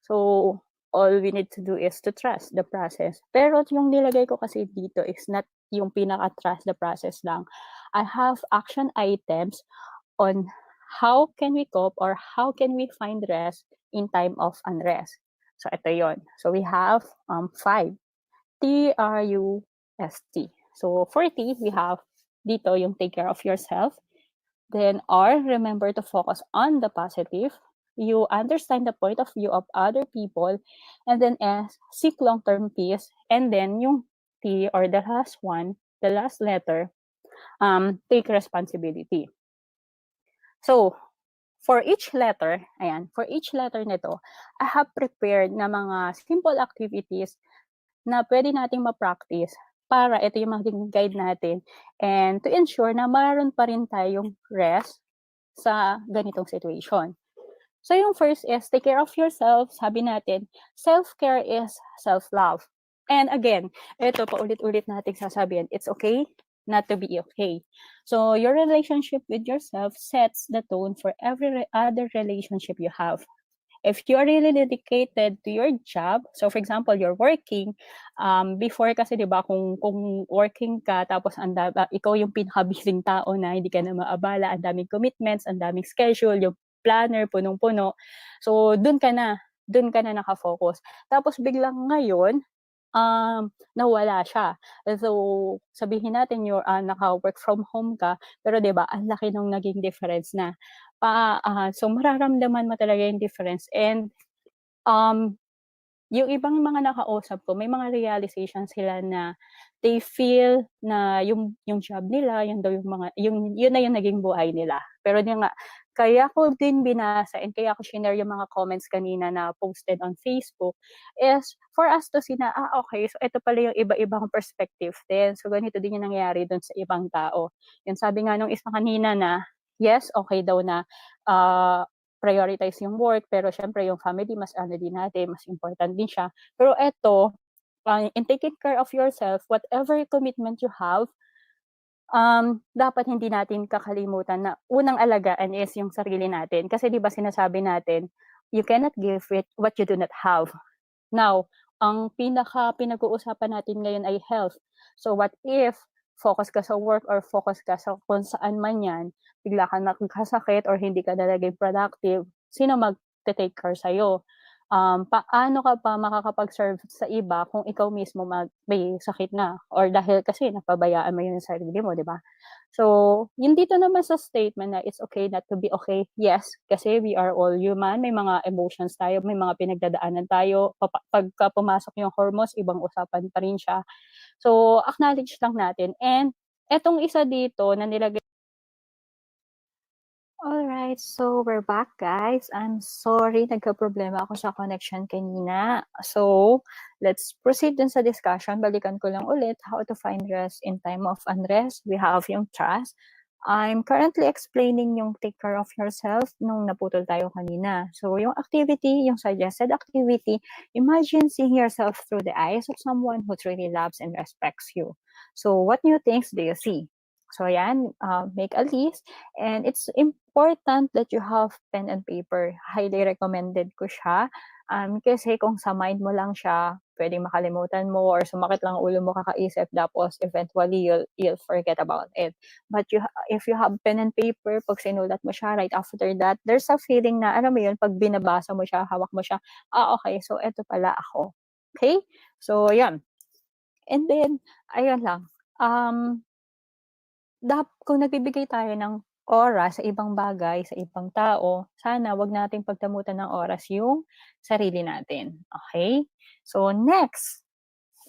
So, all we need to do is to trust the process. Pero yung nilagay ko kasi dito is not yung pinaka-trust the process lang. I have action items on how can we cope or how can we find rest in time of unrest. So, ito yon. So, we have 5. TRUST. So, for T, we have dito yung take care of yourself. Then R, remember to focus on the positive. You understand the point of view of other people. And then S, seek long-term peace. And then yung T, or the last one, the last letter, take responsibility. So, for each letter nito, I have prepared na mga simple activities na pwede nating ma-practice para ito yung maging guide natin and to ensure na mayroon pa rin tayong rest sa ganitong situation. So yung first is take care of yourself. Sabi natin, self-care is self-love. And again, ito pa ulit-ulit natin sasabihin, it's okay not to be okay. So your relationship with yourself sets the tone for every other relationship you have. If you are really dedicated to your job, so for example, you're working, before kasi 'di ba kung working ka tapos ikaw yung pinaka-busy tao na hindi ka na maabala, ang daming commitments, ang daming schedule, yung planner, punong-puno. So, dun ka na naka-focus. Tapos biglang ngayon, nawala siya. So, sabihin natin naka-work from home ka, pero 'di ba, ang laki nung naging difference na. So mararamdaman mo talaga yung difference and, um, yung ibang mga nakausap ko may mga realization sila na they feel na yung job nila yun daw yung mga yun na yung naging buhay nila. Pero yun nga, kaya ko din binasa and kaya ko shinare yung mga comments kanina na posted on Facebook is for us to see na, okay, so ito pala yung iba-ibang perspective din. So ganito din yung nangyayari dun sa ibang tao. Yung sabi nga nung isa kanina na, yes, okay daw na, prioritize yung work, pero syempre yung family mas ano din natin, mas important din siya. Pero eto, in taking care of yourself, whatever commitment you have, dapat hindi natin kakalimutan na unang alagaan is yung sarili natin. Kasi 'di ba sinasabi natin, you cannot give it what you do not have. Now, ang pinag-uusapan natin ngayon ay health. So what if focus ka sa work or focus ka sa kung saan man 'yan, bigla kang magkasakit or hindi ka na naging productive, sino magte-take care sa'yo? Paano ka pa makakapag-serve sa iba kung ikaw mismo may sakit na or dahil kasi napabayaan mo yung sarili mo, 'di ba? So, yung dito naman sa statement na it's okay not to be okay, yes, kasi we are all human, may mga emotions tayo, may mga pinagdadaanan tayo, pagka pumasok yung hormones, ibang usapan pa rin siya. So, acknowledge lang natin and etong isa dito na nilagay. Alright, so we're back, guys. I'm sorry, nagka-problema ako sa connection kanina. So, let's proceed dun sa discussion. Balikan ko lang ulit how to find rest in time of unrest. We have yung trust. I'm currently explaining yung take care of yourself nung naputol tayo kanina. So, yung activity, yung suggested activity, imagine seeing yourself through the eyes of someone who truly loves and respects you. So, what new things do you see? So, yan, make a list. And it's important that you have pen and paper. Highly recommended ko siya. Kasi kung sa mind mo lang siya, pwedeng makalimutan mo or sumakit lang ang ulo mo kakaisip tapos eventually you'll forget about it. But if you have pen and paper, pag sinulat mo siya right after that, there's a feeling na, alam mo yun, pag binabasa mo siya, hawak mo siya, okay, so eto pala ako. Okay? So, yan. And then, ayun lang. Kung nagbibigay tayo ng oras sa ibang bagay, sa ibang tao, sana wag nating pagdamutan ng oras yung sarili natin. Okay? So next,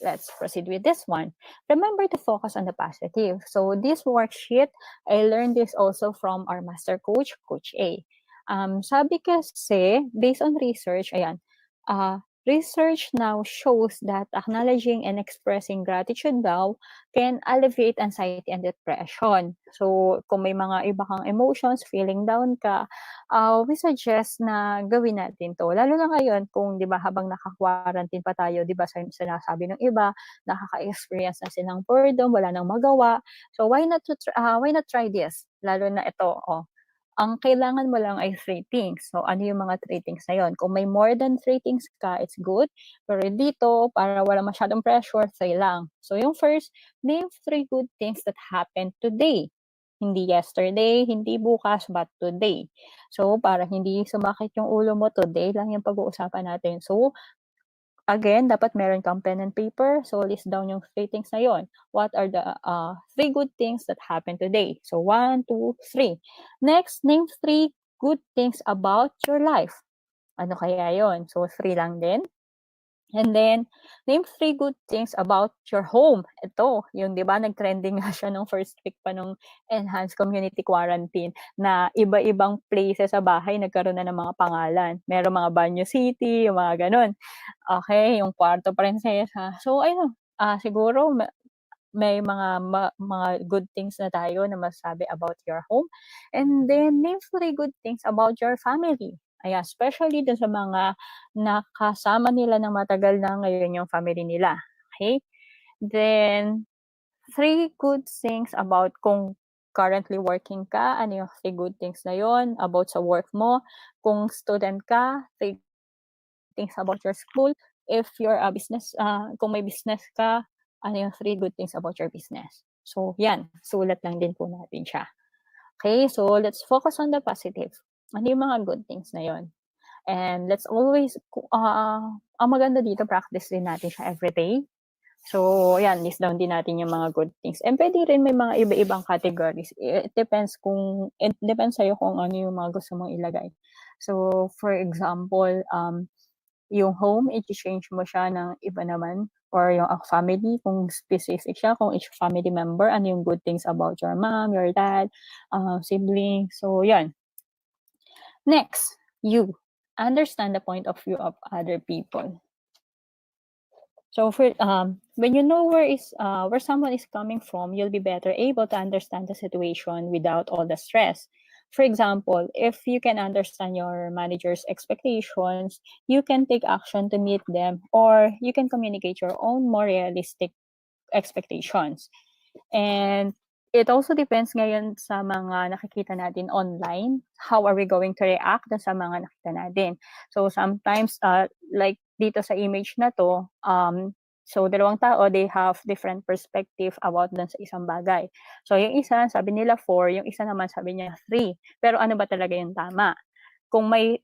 let's proceed with this one. Remember to focus on the positive. So this worksheet, I learned this also from our master coach, Coach A. Sabi kasi, based on research, research now shows that acknowledging and expressing gratitude daw can alleviate anxiety and depression. So, kung may mga iba kang emotions, feeling down ka, we suggest na gawin natin to. Lalo na ngayon, kung di ba habang naka-quarantine pa tayo, di ba sinasabi ng iba, nakaka-experience na silang boredom, wala nang magawa. So, why not try this? Lalo na ito, ang kailangan mo lang ay 3 things. So, ano yung mga 3 things na yun? Kung may more than 3 things ka, it's good. Pero dito, para wala masyadong pressure, 3 lang. So, yung first, name 3 good things that happened today. Hindi yesterday, hindi bukas, but today. So, para hindi sumakit yung ulo mo, today lang yung pag-uusapan natin. So, again, dapat meron kang pen and paper. So, list down yung 3 things na yon. What are the 3 good things that happened today? So, 1, 2, 3. Next, name 3 good things about your life. Ano kaya yon? So, 3 lang din. And then, name 3 good things about your home. Ito, yung di ba, nag-trending nga siya nung first week pa nung enhanced community quarantine na iba-ibang places sa bahay nagkaroon na ng mga pangalan. Meron mga banyo city, yung mga ganun. Okay, yung kwarto prinsesa. So, ayun, siguro may mga good things na tayo na masasabi about your home. And then, name 3 good things about your family. Ayan, especially dun sa mga nakasama nila ng matagal na ngayon yung family nila. Okay? Then, 3 good things about kung currently working ka, ano yung 3 good things na yon about sa work mo. Kung student ka, 3 things about your school. If you're a business, kung may business ka, ano yung 3 good things about your business. So, yan. Sulat lang din po natin siya. Okay, so let's focus on the positive. Ano yung mga good things na yon. And let's always, ang maganda dito, practice din natin siya everyday. So, yan, list down din natin yung mga good things. And pwede rin may mga iba-ibang categories. It depends sa'yo kung ano yung mga gusto mong ilagay. So, for example, yung home, i-change mo siya ng iba naman. Or yung family, kung specific siya, kung each family member, ano yung good things about your mom, your dad, siblings. So, yan. Next, you understand the point of view of other people. So for when you know where someone is coming from, you'll be better able to understand the situation without all the stress. For example, if you can understand your manager's expectations, you can take action to meet them, or you can communicate your own more realistic expectations. And it also depends ngayon sa mga nakikita natin online. How are we going to react sa mga nakita natin? So sometimes, like dito sa image na to, so dalawang tao, they have different perspective about dun sa isang bagay. So yung isa, sabi nila 4, yung isa naman sabi niya 3. Pero ano ba talaga yung tama? Kung may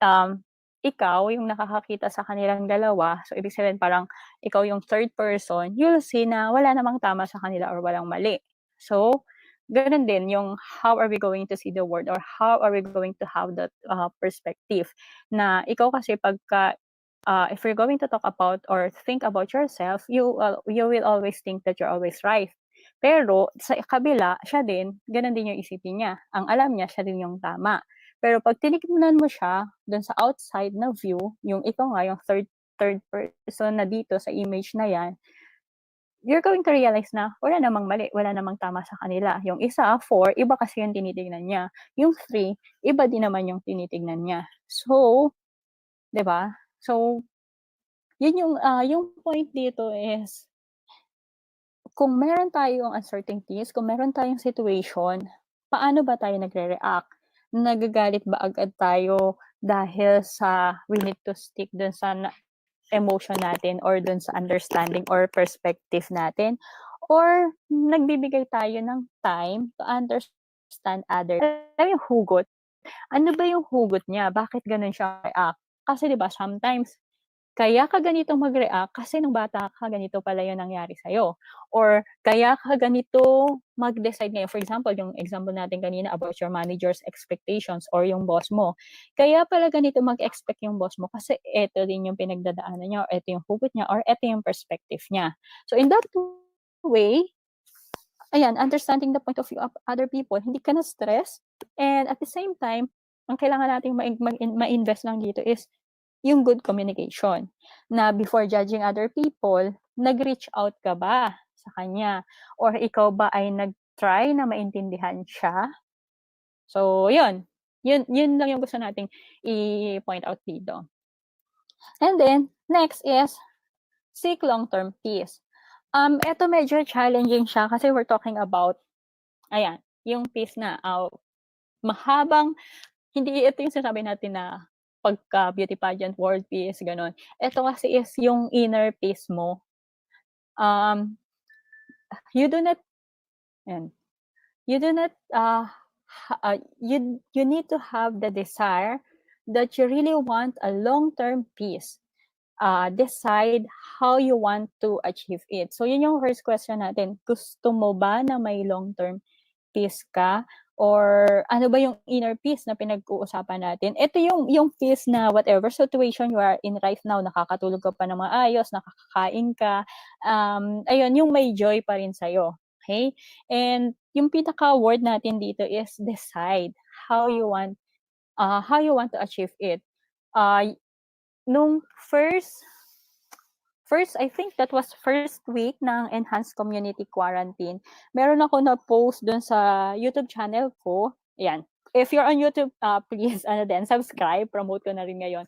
ikaw yung nakakakita sa kanilang dalawa, so ibig sabihin parang ikaw yung third person, you'll see na wala namang tama sa kanila or walang mali. So, ganun din yung how are we going to see the world, or how are we going to have that perspective na ikaw kasi pagka if you're going to talk about or think about yourself, you will always think that you're always right. Pero sa kabila, siya din, ganun din yung isipin niya. Ang alam niya, siya din yung tama. Pero pag tinignan mo siya dun sa outside na view, yung ikaw nga, yung third person na dito sa image na yan, you're going to realize na wala namang mali, wala namang tama sa kanila. Yung isa, 4, iba kasi yung tinitignan niya. Yung 3, iba din naman yung tinitignan niya. So, 'di ba? So, yun yung point dito is kung meron tayong uncertainties, kung meron tayong situation, paano ba tayo nagre-react? Nagagalit ba agad tayo dahil sa we need to stick dun sa emotion natin or dun sa understanding or perspective natin? Or nagbibigay tayo ng time to understand other people? Alam yung hugot? Ano ba yung hugot niya? Bakit ganun siya react? Kasi 'di ba sometimes kaya ka ganitong mag-react kasi nung bata ka ganito pala yung nangyari sa'yo. Or kaya ka ganito mag-decide ngayon. For example, yung example natin kanina about your manager's expectations or yung boss mo. Kaya pala ganito mag-expect yung boss mo kasi eto din yung pinagdadaanan niya or eto yung hugot niya or eto yung perspective niya. So in that way, ayan, understanding the point of view of other people, hindi ka na-stress. And at the same time, ang kailangan nating ma-invest lang dito is yung good communication. Na before judging other people, nag-reach out ka ba sa kanya? Or ikaw ba ay nag-try na maintindihan siya? So, yun. Yun lang yung gusto nating i-point out dito. And then, next is seek long-term peace. Ito medyo challenging siya kasi we're talking about, ayan, yung peace na mahabang, hindi ito yung sinasabi natin na pagka beauty pageant, world peace, gano'n. Ito kasi is yung inner peace mo. You do not, and you do not, you need to have the desire that you really want a long-term peace. Decide how you want to achieve it. So, yun yung first question natin. Gusto mo ba na may long-term peace ka? Or ano ba yung inner peace na pinag-uusapan natin? Ito yung peace na whatever situation you are in right now, nakakatulog ka pa ng maayos, nakakakain ka, ayun, yung may joy pa rin sa'yo. Okay? And yung pinaka-word natin dito is decide how you want to achieve it. Nung first, I think that was first week ng Enhanced Community Quarantine, meron ako na-post dun sa YouTube channel ko. Ayan. If you're on YouTube, please, subscribe. Promote ko na rin ngayon.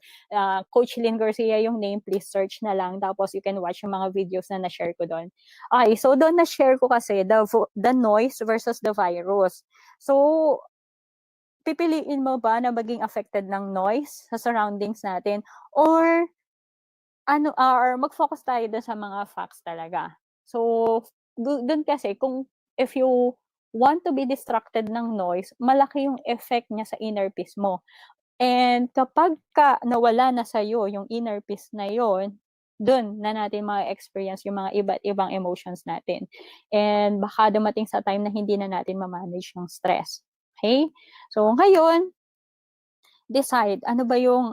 Coach Lynn Garcia yung name. Please search na lang. Tapos you can watch yung mga videos na na-share ko doon. Okay, so doon na-share ko kasi the noise versus the virus. So, pipiliin mo ba na maging affected ng noise sa surroundings natin? Or or mag-focus tayo dun sa mga facts talaga. So, dun kasi if you want to be distracted ng noise, malaki yung effect niya sa inner peace mo. And kapag nawala na sa'yo yung inner peace na yun, dun na natin ma-experience yung mga iba't ibang emotions natin. And baka dumating sa time na hindi na natin ma-manage yung stress. Okay? So, ngayon, decide ano ba yung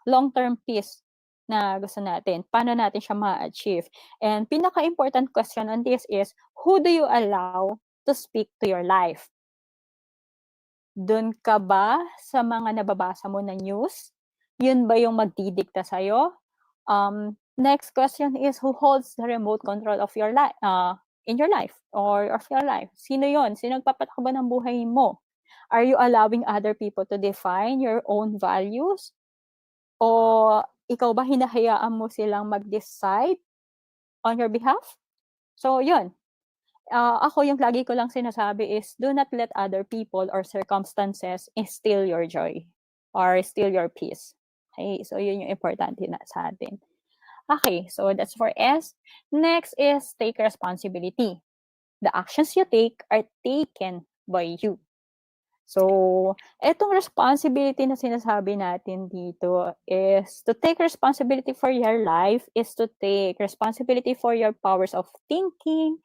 long-term peace na gusto natin. Paano natin siya ma-achieve? And pinaka-important question on this is, who do you allow to speak to your life? Dun ka ba sa mga nababasa mo na news? Yun ba yung magdidikta sa'yo? Next question is, who holds the remote control of your life, in your life or of your life? Sino yon? Sino nagpapatakbo ng buhay mo? Are you allowing other people to define your own values? O ikaw ba hinahayaan mo silang mag-decide on your behalf? So, yun. Ako yung lagi ko lang sinasabi is, do not let other people or circumstances steal your joy or steal your peace. Okay, so yun yung importante na sa atin. Okay, so that's for S. Next is take responsibility. The actions you take are taken by you. So, etong responsibility na sinasabi natin dito is to take responsibility for your life is to take responsibility for your powers of thinking,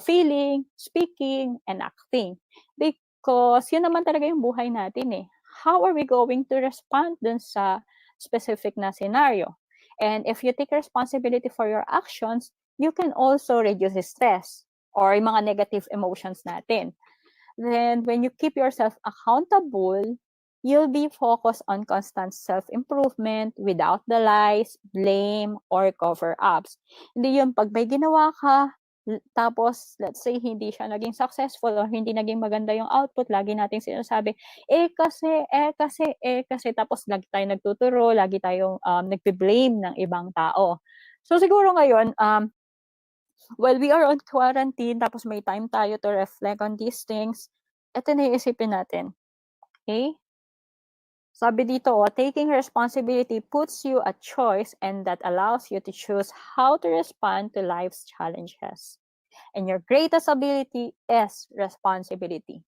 feeling, speaking, and acting. Because yun naman talaga yung buhay natin eh. How are we going to respond dun sa specific na scenario? And if you take responsibility for your actions, you can also reduce stress or yung mga negative emotions natin. Then, when you keep yourself accountable, you'll be focused on constant self-improvement without the lies, blame, or cover-ups. Hindi yung pag may ginawa ka, tapos, let's say, hindi siya naging successful or hindi naging maganda yung output, lagi nating sinasabi, kasi, tapos lagi tayo nagtuturo, lagi tayong nagbe-blame ng ibang tao. So, siguro ngayon, while we are on quarantine, tapos may time tayo to reflect on these things, ito na iisipin natin. Okay? Sabi dito, taking responsibility puts you at choice and that allows you to choose how to respond to life's challenges. And your greatest ability is responsibility.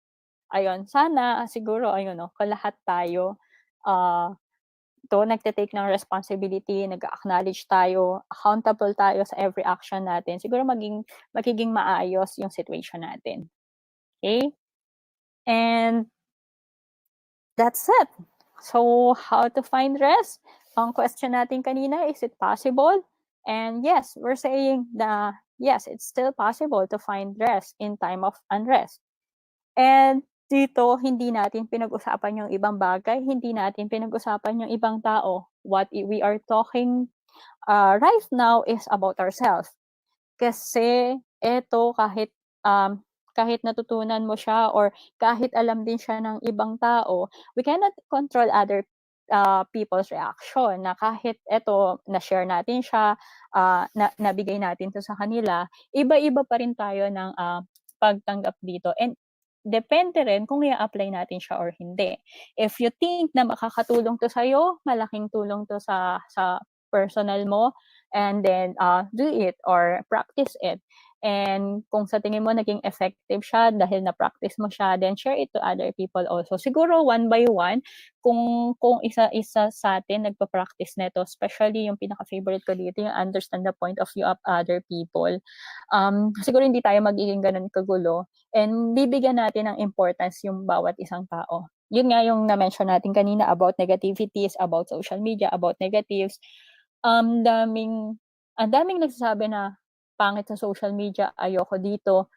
Ayun, sana siguro, ayun, no, kung lahat tayo, nagte-take ng responsibility, nag-acknowledge tayo, accountable tayo sa every action natin, siguro magiging maayos yung situation natin. Okay? And that's it. So, how to find rest? Ang question natin kanina, is it possible? And yes, we're saying na yes, it's still possible to find rest in time of unrest. And dito, hindi natin pinag-usapan yung ibang bagay, hindi natin pinag-usapan yung ibang tao. What we are talking right now is about ourselves. Kasi eto, kahit natutunan mo siya or kahit alam din siya ng ibang tao, we cannot control other people's reaction na kahit eto na-share natin siya, nabigay natin 'to sa kanila, iba-iba pa rin tayo ng pagtanggap dito and depende rin kung i-a-apply natin siya or hindi. If you think na makakatulong 'to sa'yo, malaking tulong 'to sa personal mo, and then do it or practice it. And kung sa tingin mo naging effective siya dahil na-practice mo siya, then share it to other people also. Siguro one by one, kung isa-isa sa atin nagpa-practice nito, especially yung pinaka-favorite ko dito, yung understand the point of view of other people, siguro hindi tayo magiging ganun kagulo and bibigyan natin ng importance yung bawat isang tao. Yun nga yung na-mention natin kanina about negativities, about social media, about negatives. Ang daming nagsasabi na pangit sa social media, ayoko dito.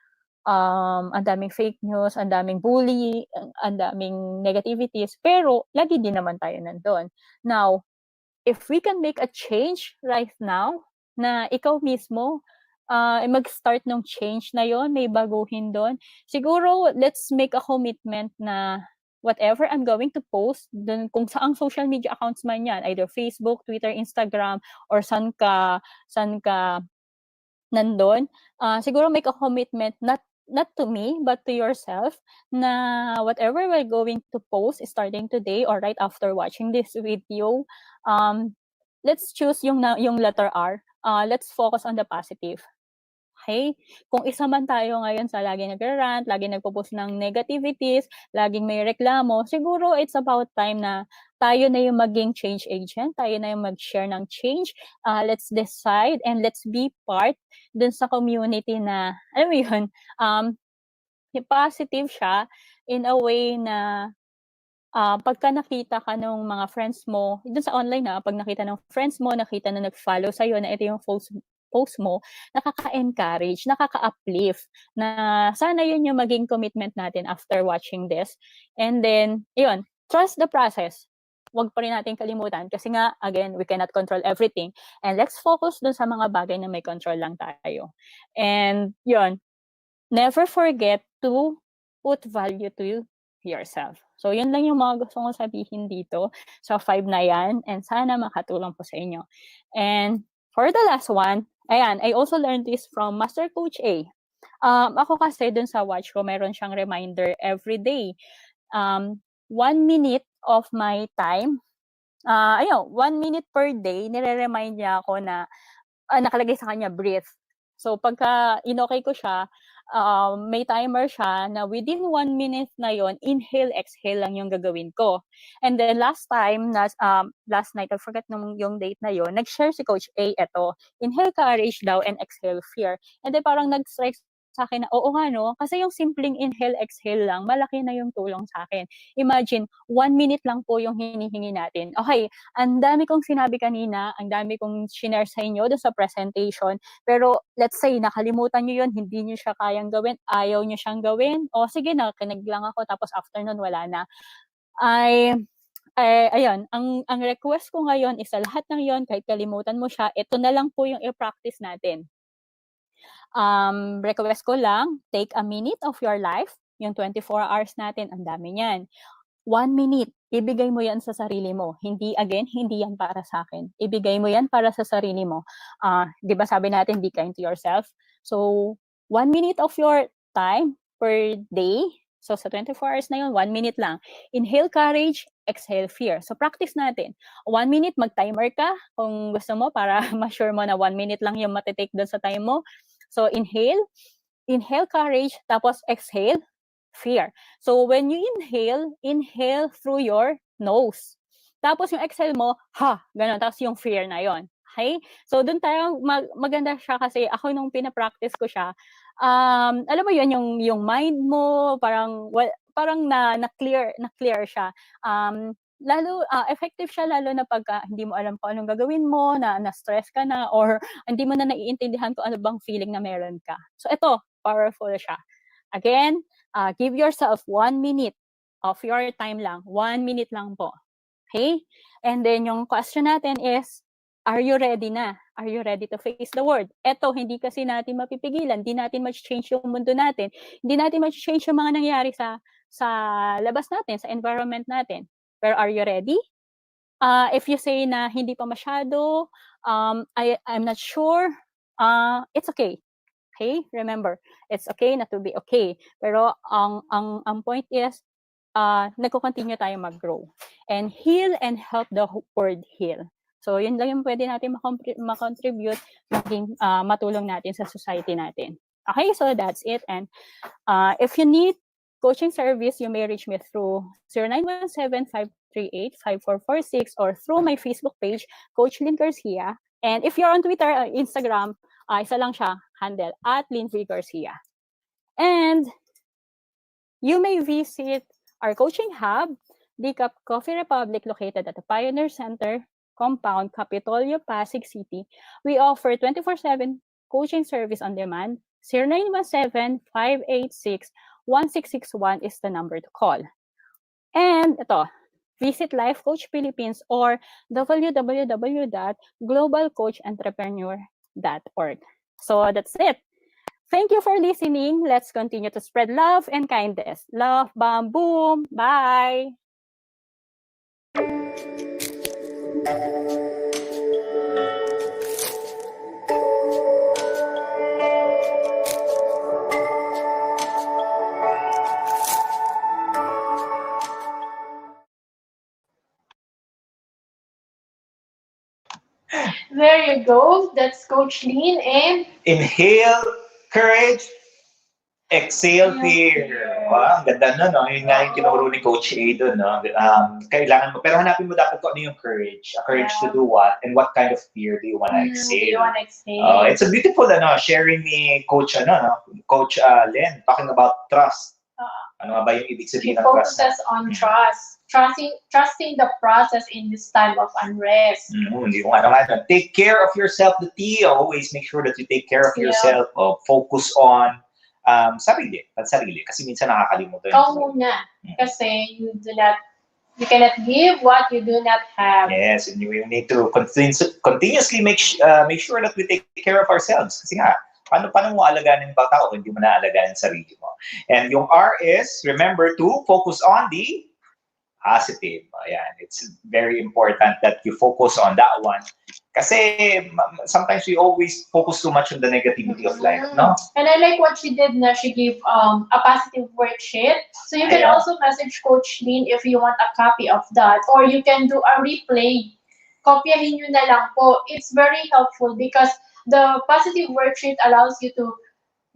Ang daming fake news, ang daming bully, ang daming negativities, pero lagi din naman tayo nandun. Now, if we can make a change right now, na ikaw mismo, mag-start ng change na yon, may baguhin doon. Siguro, let's make a commitment na whatever I'm going to post, dun, kung saang social media accounts man yan, either Facebook, Twitter, Instagram, or saan ka nandun, siguro make a commitment not to me, but to yourself, na whatever we're going to post starting today or right after watching this video, let's choose yung letter R. Let's focus on the positive. Okay? Kung isa man tayo ngayon sa laging nag-rant, laging nagpo-post ng negativities, laging may reklamo, siguro it's about time na tayo na yung maging change agent, tayo na yung mag-share ng change. Let's decide and let's be part dun sa community na, alam mo yun, positive siya in a way na pagka nakita ka ng mga friends mo, dun sa online pag nakita ng friends mo, nakita na nag-follow sa'yo na ito yung post mo, nakaka-encourage, nakaka-uplift na sana yun yung maging commitment natin after watching this. And then, yun, trust the process. Huwag pa rin natin kalimutan kasi nga, again, we cannot control everything. And let's focus dun sa mga bagay na may control lang tayo. And yun, never forget to put value to yourself. So, yun lang yung mga gusto kong sabihin dito sa 5 na yan. And sana makatulong po sa inyo. And for the last one, ayan, I also learned this from Master Coach A. Ako kasi dun sa watch ko, meron siyang reminder every day. 1 minute of my time, 1 minute per day, nire-remind niya ako na nakalagay sa kanya, breathe. So, pagka inokay ko siya, may timer siya na within 1 minute na yon, inhale, exhale lang yung gagawin ko. And then last time, last night, I forgot yung date na yon, nag-share si Coach A, eto, inhale courage daw and exhale fear. And then parang nag-strike sa akin na, oo nga no, kasi yung simpleng inhale, exhale lang, malaki na yung tulong sa akin. Imagine, 1 minute lang po yung hinihingi natin. Okay, ang dami kong sinabi kanina, ang dami kong shinare sa inyo doon sa presentation, pero let's say, nakalimutan nyo yun, hindi nyo siya kayang gawin, ayaw nyo siyang gawin, o sige na, kinig lang ako, tapos after nun, wala na. Ayun, ang request ko ngayon is sa lahat ng yon, kahit kalimutan mo siya, ito na lang po yung i-practice natin. Request ko lang, take a minute of your life, yung 24 hours natin, ang dami niyan. 1 minute, ibigay mo yan sa sarili mo. Hindi yan para sa akin. Ibigay mo yan para sa sarili mo. Di ba sabi natin, be kind to yourself? So, 1 minute of your time per day. So, sa 24 hours na yun, 1 minute lang. Inhale courage, exhale fear. So, practice natin. 1 minute, mag-timer ka kung gusto mo para ma-sure mo na 1 minute lang yung matitake doon sa time mo. So, inhale courage, tapos exhale fear. So, when you inhale through your nose. Tapos yung exhale mo, ganun. Tapos yung fear na yon. Okay? So, dun tayo, maganda siya kasi ako nung pinapractice ko siya, alam mo yun, yung mind mo, parang na-clear siya. Effective siya lalo na pagka hindi mo alam kung anong gagawin mo, na-stress ka na, or hindi mo na naiintindihan kung ano bang feeling na meron ka. So, ito, powerful siya. Again, give yourself 1 minute of your time lang. 1 minute lang po. Okay? And then yung question natin is, are you ready na? Are you ready to face the world? Eto, hindi kasi natin mapipigilan. Hindi natin ma-change yung mundo natin. Hindi natin ma-change yung mga nangyari sa labas natin, sa environment natin. Pero are you ready? If you say na hindi pa masyado, I'm not sure, it's okay. Okay? Remember, it's okay not to be okay. Pero ang point is, nagko-continue tayo mag-grow. And heal and help the world heal. So, yun lang yung pwede natin ma-contribute, maging matulong natin sa society natin. Okay, so that's it. And if you need coaching service, you may reach me through 0917-538-5446 or through my Facebook page, Coach Lynn Garcia. And if you're on Twitter, Instagram, isa lang siya, handle, @LynV Garcia. And you may visit our coaching hub, Decaf Coffee Republic, located at the Pioneer Center Compound, Capitolio, Pasig City. We offer 24/7 coaching service on demand. 0917-586-1661 is the number to call. And ito, visit Life Coach Philippines or www.globalcoachentrepreneur.org. So that's it. Thank you for listening. Let's continue to spread love and kindness. Love, bam, boom. Bye. There you go. That's Coach Lean and Inhale, Courage, exhale Exhale fear. fear. Wow, ang ganda nun, no? Yun nga yung Oo. tinuro ni Coach A doon, no? Kailangan mo, pero hanapin mo dapat kung ano yung courage. A courage to Yeah. do what? And what kind of fear do you want to Do you exhale? want to exhale? It's a beautiful, sharing ni Coach, no? Coach Len, talking about trust. Ano nga ba yung ibig She sabihin ng trust? focuses on trust. Trusting the process in this time of unrest. Yung ano nga nun, take care of yourself, the T. Always make sure that you take care of Yeah. yourself. Focus on pansarili. Kasi minsan nakakalimutan. Ikaw muna. Kasi you cannot give what you do not have. Yes, and we need to continuously make sure that we take care of ourselves. Kasi nga, paano mo alagaan ng ibang tao kung hindi mo naalagaan ang sarili mo? And yung R is, remember to focus on the positive. Ayan, it's very important that you focus on that one. Kasi sometimes we always focus too much on the negativity of life, no? And I like what she did na she gave a positive worksheet. So you can Ayan. also message Coach Lynn if you want a copy of that. Or you can do a replay. Kopyahin nyo na lang po. It's very helpful because the positive worksheet allows you to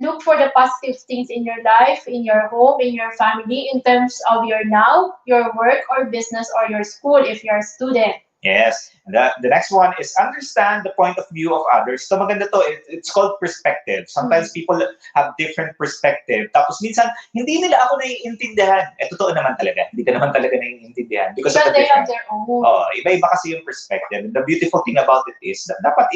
look for the positive things in your life, in your home, in your family, in terms of your now, your work or business or your school if you're a student. Yes. The next one is understand the point of view of others. So maganda to, it's called perspective. Sometimes people have different perspective. Tapos minsan, hindi nila ako naiintindihan. Totoo naman talaga. Hindi ka naman talaga naiintindihan. Because of the they have different. their own. Iba-iba kasi yung perspective. And the beautiful thing about it is that dapat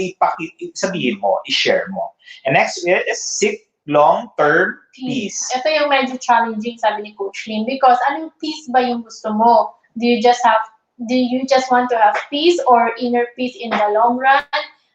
sabihin mo, i-share mo. And next is seek long-term peace. Ito yung medyo challenging, sabi ni Coach Lynn, because anong peace ba yung gusto mo? Do you just want to have peace or inner peace in the long run?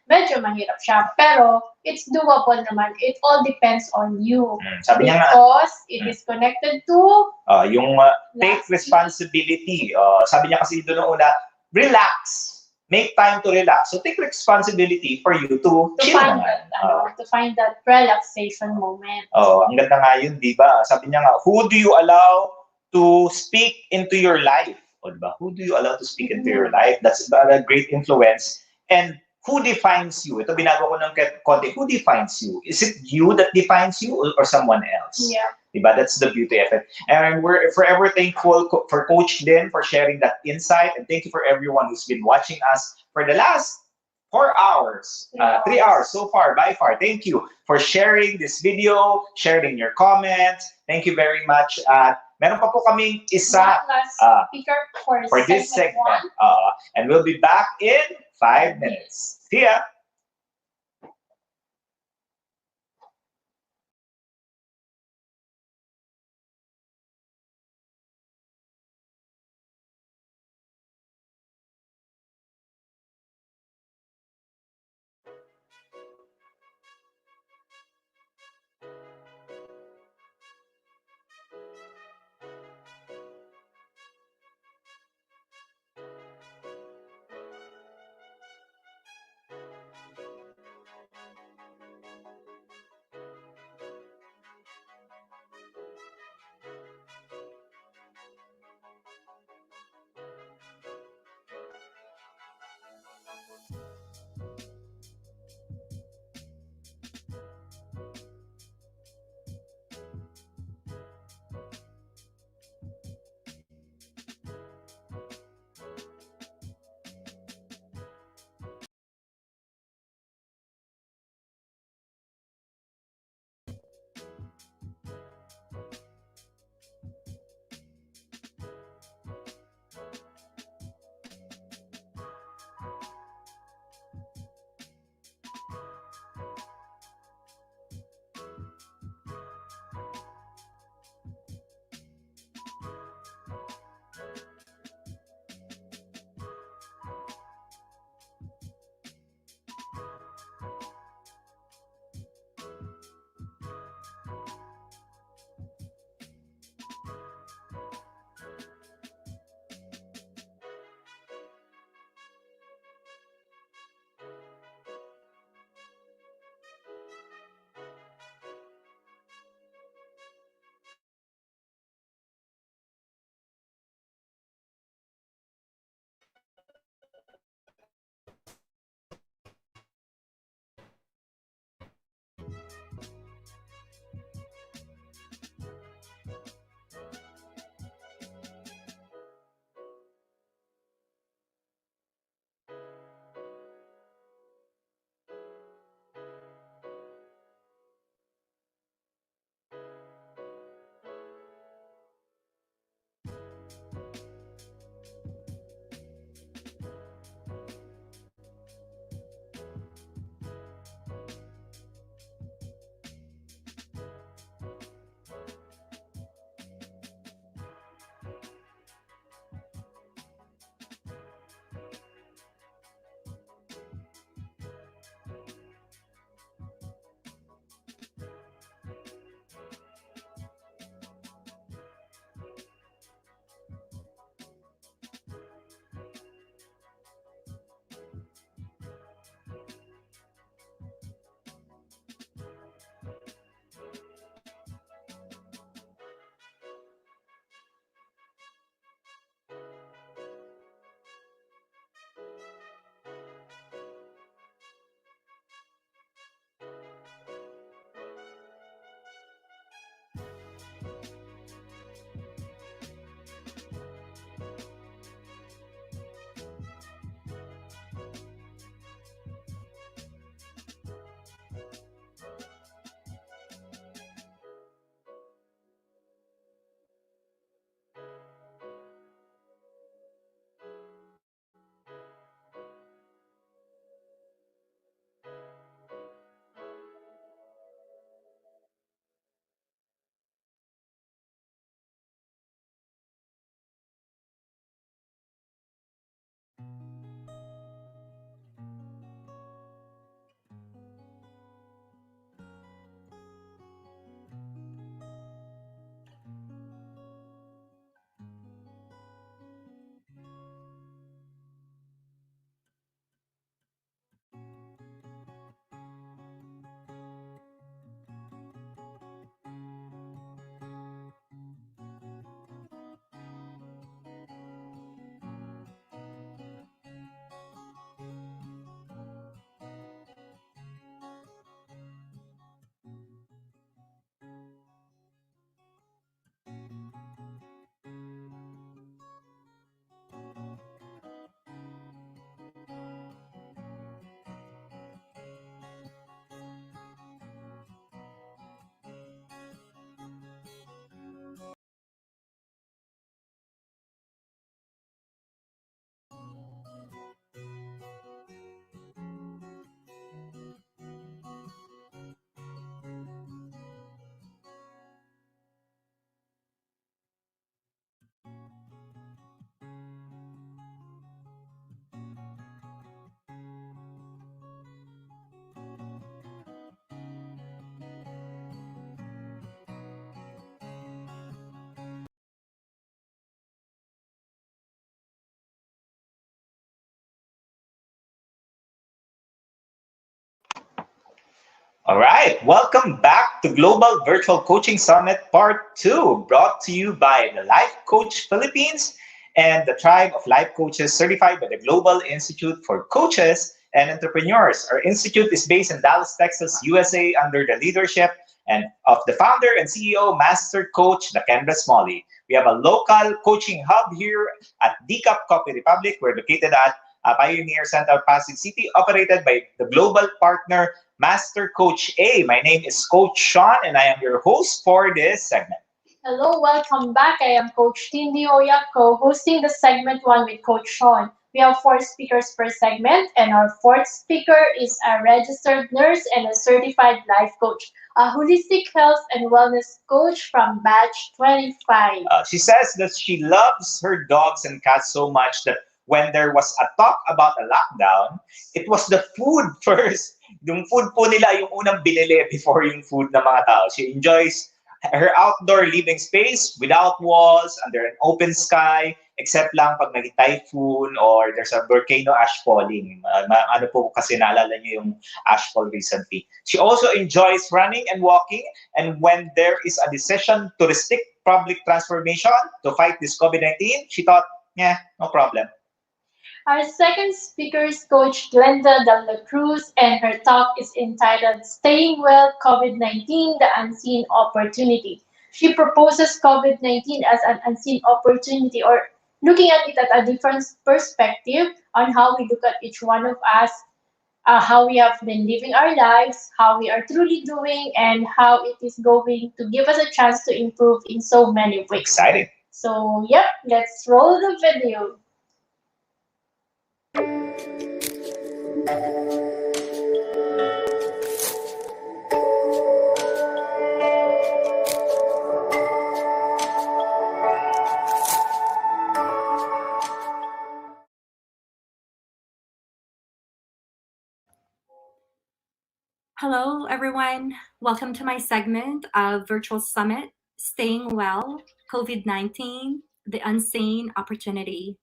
Medyo mahirap siya. Pero, it's doable naman. It all depends on you. Sabi niya nga, because it is connected to yung take responsibility. Sabi niya kasi doon una, relax. Make time to relax. So take responsibility for you to chill naman. To find that relaxation moment. Ang ganda nga yun, di ba? Sabi niya nga, who do you allow to speak into your life? O diba? Who do you allow to speak into your life? That's a great influence. And who defines you? Ito binago ko ng konti. Who defines you? Is it you that defines you or someone else? Yeah. Diba? That's the beauty of it. And we're forever thankful for Coach Lynn for sharing that insight. And thank you for everyone who's been watching us for the last 4 hours, 3 hours so far, by far. Thank you for sharing this video, sharing your comments. Thank you very much. Meron pa po kaming isa speaker for this segment. And we'll be back in 5 minutes. See ya! All right, welcome back to Global Virtual Coaching Summit Part 2, brought to you by the Life Coach Philippines and the Tribe of Life Coaches certified by the Global Institute for Coaches and Entrepreneurs. Our institute is based in Dallas, Texas, USA, under the leadership and of the founder and CEO, Master Coach Lakendra Smalley. We have a local coaching hub here at DCAP Coffee Republic. We're located at Pioneer Center, Pasig City, operated by the global partner Master Coach A. My name is Coach Sean, and I am your host for this segment. Hello, welcome back. I am Coach Tindy Oya, co-hosting the segment one with Coach Sean. We have four speakers per segment, and our fourth speaker is a registered nurse and a certified life coach, a holistic health and wellness coach from batch 25. She says that she loves her dogs and cats so much that when there was a talk about a lockdown, it was the food first. Yung food po nila yung unang binili before yung food ng mga tao. She enjoys her outdoor living space without walls, under an open sky, except lang pag nag typhoon or there's a volcano ash falling. Ano po kasi naalala niyo yung ash fall recently. She also enjoys running and walking, and when there is a decision to restrict public transformation to fight this COVID-19, she thought, yeah, no problem. Our second speaker is Coach Glenda de la Cruz, and her talk is entitled Staying Well COVID-19, the Unseen Opportunity. She proposes COVID-19 as an unseen opportunity, or looking at it at a different perspective on how we look at each one of us, how we have been living our lives, how we are truly doing, and how it is going to give us a chance to improve in so many ways. Exciting. So, yep, let's roll the video. Hello, everyone. Welcome to my segment of Virtual Summit, Staying Well, COVID-19, the Unseen Opportunity.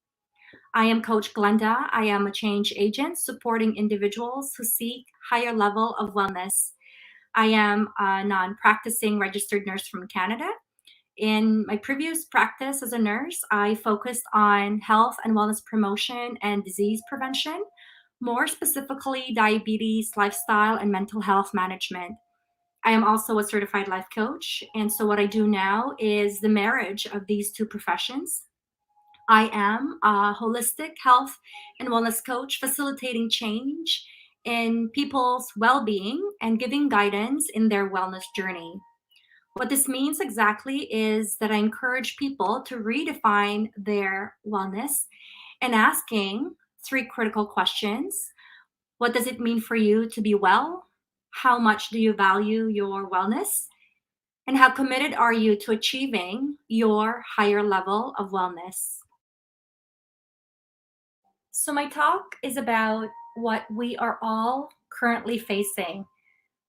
I am Coach Glenda. I am a change agent supporting individuals who seek higher level of wellness. I am a non-practicing registered nurse from Canada. In my previous practice as a nurse, I focused on health and wellness promotion and disease prevention, more specifically diabetes, lifestyle, and mental health management. I am also a certified life coach. And so what I do now is the marriage of these two professions. I am a holistic health and wellness coach, facilitating change in people's well-being and giving guidance in their wellness journey. What this means exactly is that I encourage people to redefine their wellness and asking three critical questions. What does it mean for you to be well? How much do you value your wellness? And how committed are you to achieving your higher level of wellness? So, my talk is about what we are all currently facing,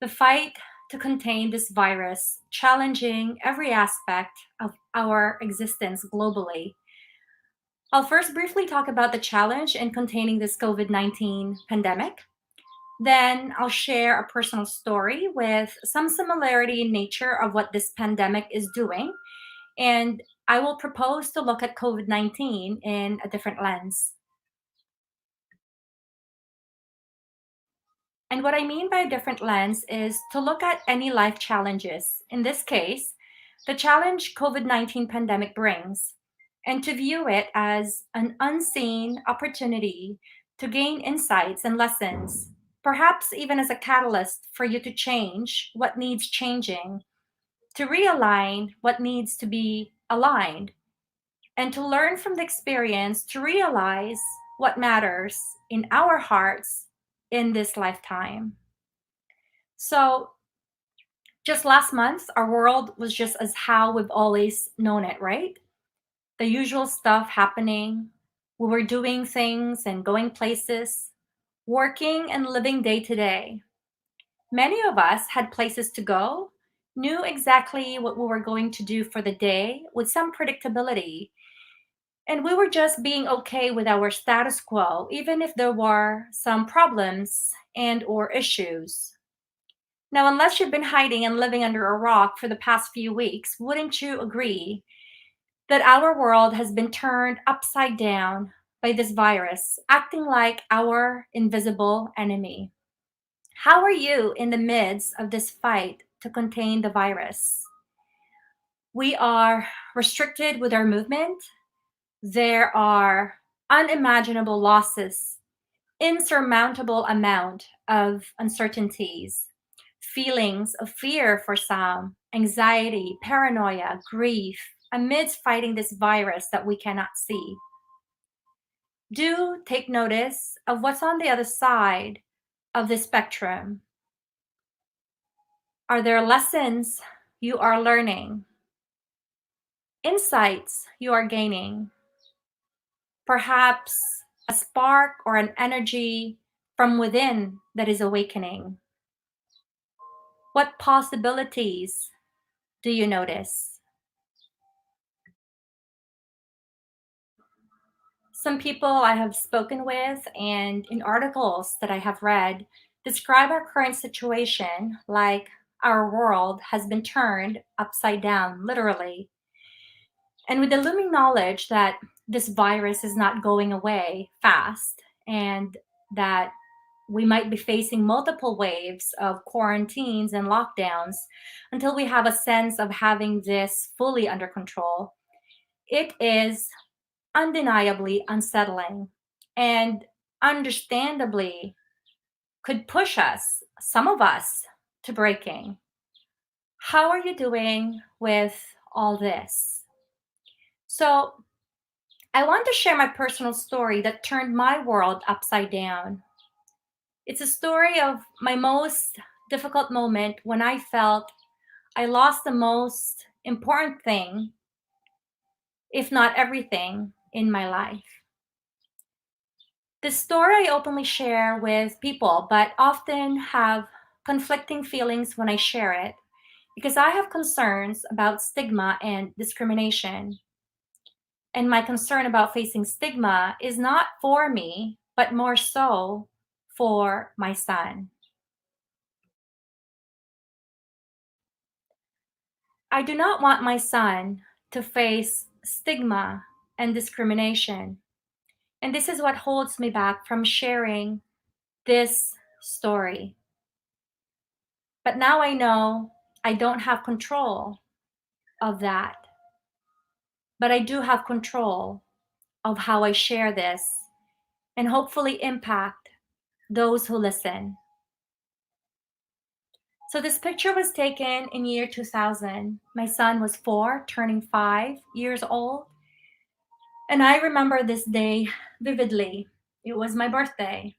the fight to contain this virus, challenging every aspect of our existence globally. I'll first briefly talk about the challenge in containing this COVID-19 pandemic. Then I'll share a personal story with some similarity in nature of what this pandemic is doing. And I will propose to look at COVID-19 in a different lens. And what I mean by a different lens is to look at any life challenges, in this case, the challenge COVID-19 pandemic brings, and to view it as an unseen opportunity to gain insights and lessons, perhaps even as a catalyst for you to change what needs changing, to realign what needs to be aligned, and to learn from the experience to realize what matters in our hearts in this lifetime. So, just last month, our world was just as how we've always known it, right? The usual stuff happening. We were doing things and going places, working and living day to day. Many of us had places to go, knew exactly what we were going to do for the day with some predictability. And we were just being okay with our status quo, even if there were some problems and or issues. Now, unless you've been hiding and living under a rock for the past few weeks, wouldn't you agree that our world has been turned upside down by this virus, acting like our invisible enemy? How are you in the midst of this fight to contain the virus? We are restricted with our movement. There are unimaginable losses, insurmountable amount of uncertainties, feelings of fear for some, anxiety, paranoia, grief, amidst fighting this virus that we cannot see. Do take notice of what's on the other side of the spectrum. Are there lessons you are learning? Insights you are gaining? Perhaps a spark or an energy from within that is awakening? What possibilities do you notice? Some people I have spoken with and in articles that I have read describe our current situation like our world has been turned upside down, literally. And with the looming knowledge that this virus is not going away fast and that we might be facing multiple waves of quarantines and lockdowns until we have a sense of having this fully under control, it is undeniably unsettling and understandably could push us, some of us, to breaking. How are you doing with all this? So, I want to share my personal story that turned my world upside down. It's a story of my most difficult moment when I felt I lost the most important thing, if not everything, in my life. This story I openly share with people, but often have conflicting feelings when I share it because I have concerns about stigma and discrimination. And my concern about facing stigma is not for me, but more so for my son. I do not want my son to face stigma and discrimination. And this is what holds me back from sharing this story. But now I know I don't have control of that. But I do have control of how I share this and hopefully impact those who listen. So this picture was taken in year 2000. My son was 4, turning 5 years old. And I remember this day vividly. It was my birthday.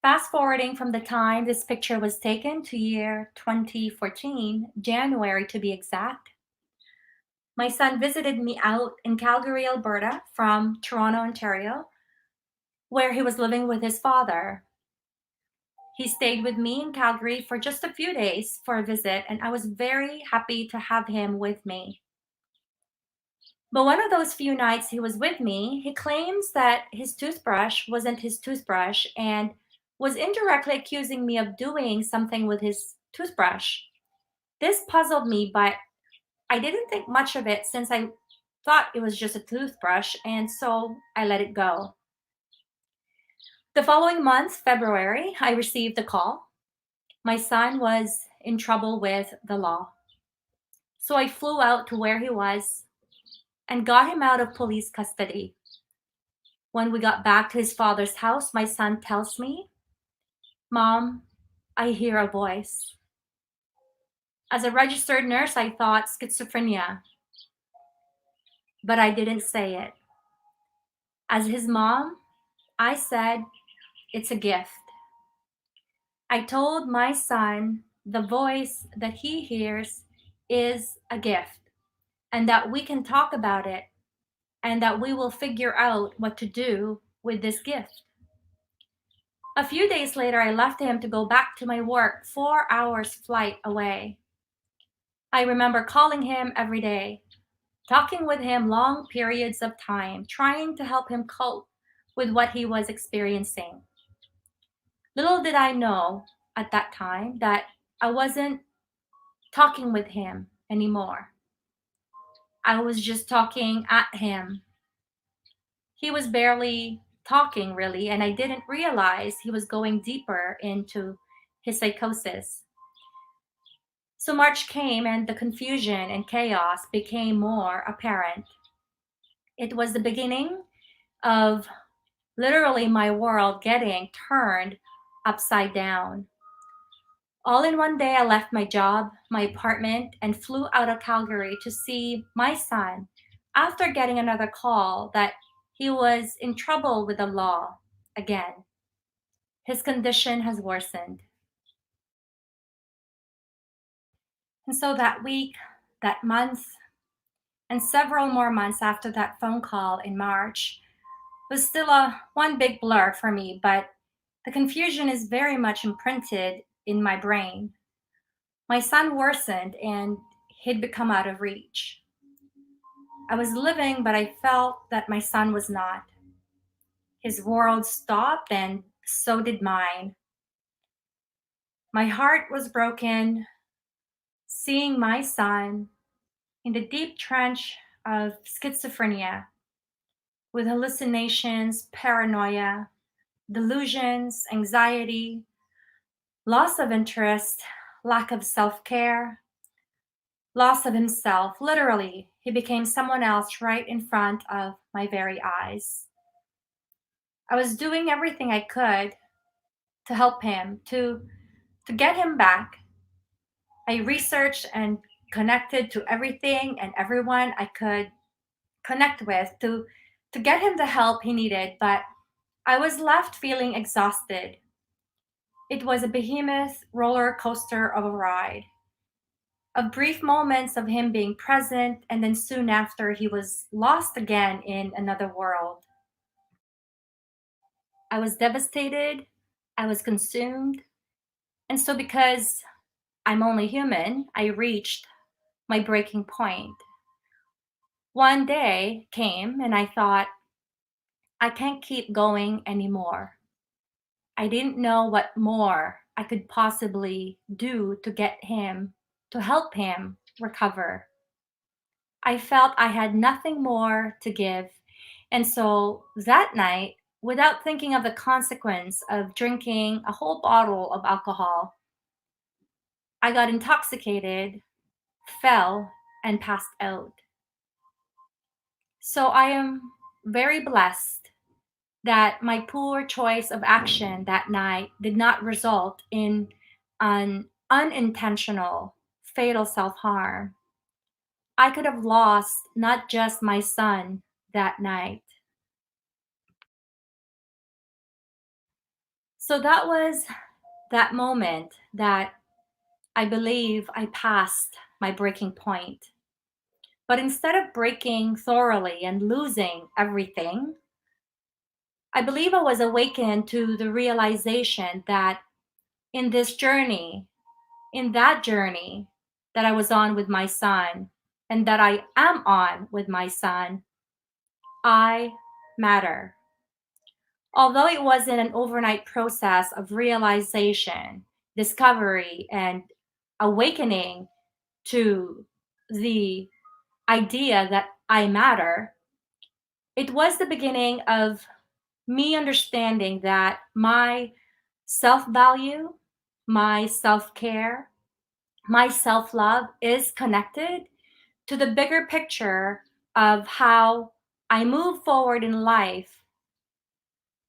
Fast forwarding from the time this picture was taken to year 2014, January to be exact, my son visited me out in Calgary, Alberta from Toronto, Ontario, where he was living with his father. He stayed with me in Calgary for just a few days for a visit, and I was very happy to have him with me. But one of those few nights he was with me, he claims that his toothbrush wasn't his toothbrush and was indirectly accusing me of doing something with his toothbrush. This puzzled me, but I didn't think much of it since I thought it was just a toothbrush, and so I let it go. The following month, February, I received a call. My son was in trouble with the law. So I flew out to where he was and got him out of police custody. When we got back to his father's house, my son tells me, "Mom, I hear a voice." As a registered nurse, I thought schizophrenia, but I didn't say it. As his mom, I said, "It's a gift." I told my son the voice that he hears is a gift and that we can talk about it and that we will figure out what to do with this gift. A few days later, I left him to go back to my work, 4 hours flight away. I remember calling him every day, talking with him long periods of time, trying to help him cope with what he was experiencing. Little did I know at that time that I wasn't talking with him anymore. I was just talking at him. He was barely talking, really, and I didn't realize he was going deeper into his psychosis. So March came, and the confusion and chaos became more apparent. It was the beginning of literally my world getting turned upside down. All in one day, I left my job, my apartment, and flew out of Calgary to see my son after getting another call that he was in trouble with the law again. His condition has worsened. And so that week, that month, and several more months after that phone call in March was still a one big blur for me, but the confusion is very much imprinted in my brain. My son worsened and he'd become out of reach. I was living, but I felt that my son was not. His world stopped, and so did mine. My heart was broken seeing my son in the deep trench of schizophrenia with hallucinations, paranoia, delusions, anxiety, loss of interest, lack of self care, loss of himself. Literally, he became someone else right in front of my very eyes. I was doing everything I could to help him, to get him back. I researched and connected to everything and everyone I could connect with to get him the help he needed, but I was left feeling exhausted. It was a behemoth roller coaster of a ride, of brief moments of him being present, and then soon after, he was lost again in another world. I was devastated, I was consumed, and so because I'm only human, I reached my breaking point. One day came and I thought, I can't keep going anymore. I didn't know what more I could possibly do to get him, to help him recover. I felt I had nothing more to give. And so that night, without thinking of the consequence of drinking a whole bottle of alcohol, I got intoxicated, fell, and passed out. So I am very blessed that my poor choice of action that night did not result in an unintentional, fatal self harm. I could have lost not just my son that night. So that was that moment that I believe I passed my breaking point. But instead of breaking thoroughly and losing everything, I believe I was awakened to the realization that in this journey, in that journey that I was on with my son and that I am on with my son, I matter. Although it wasn't an overnight process of realization, discovery, and awakening to the idea that I matter, it was the beginning of me understanding that my self value, my self care, my self love is connected to the bigger picture of how I move forward in life,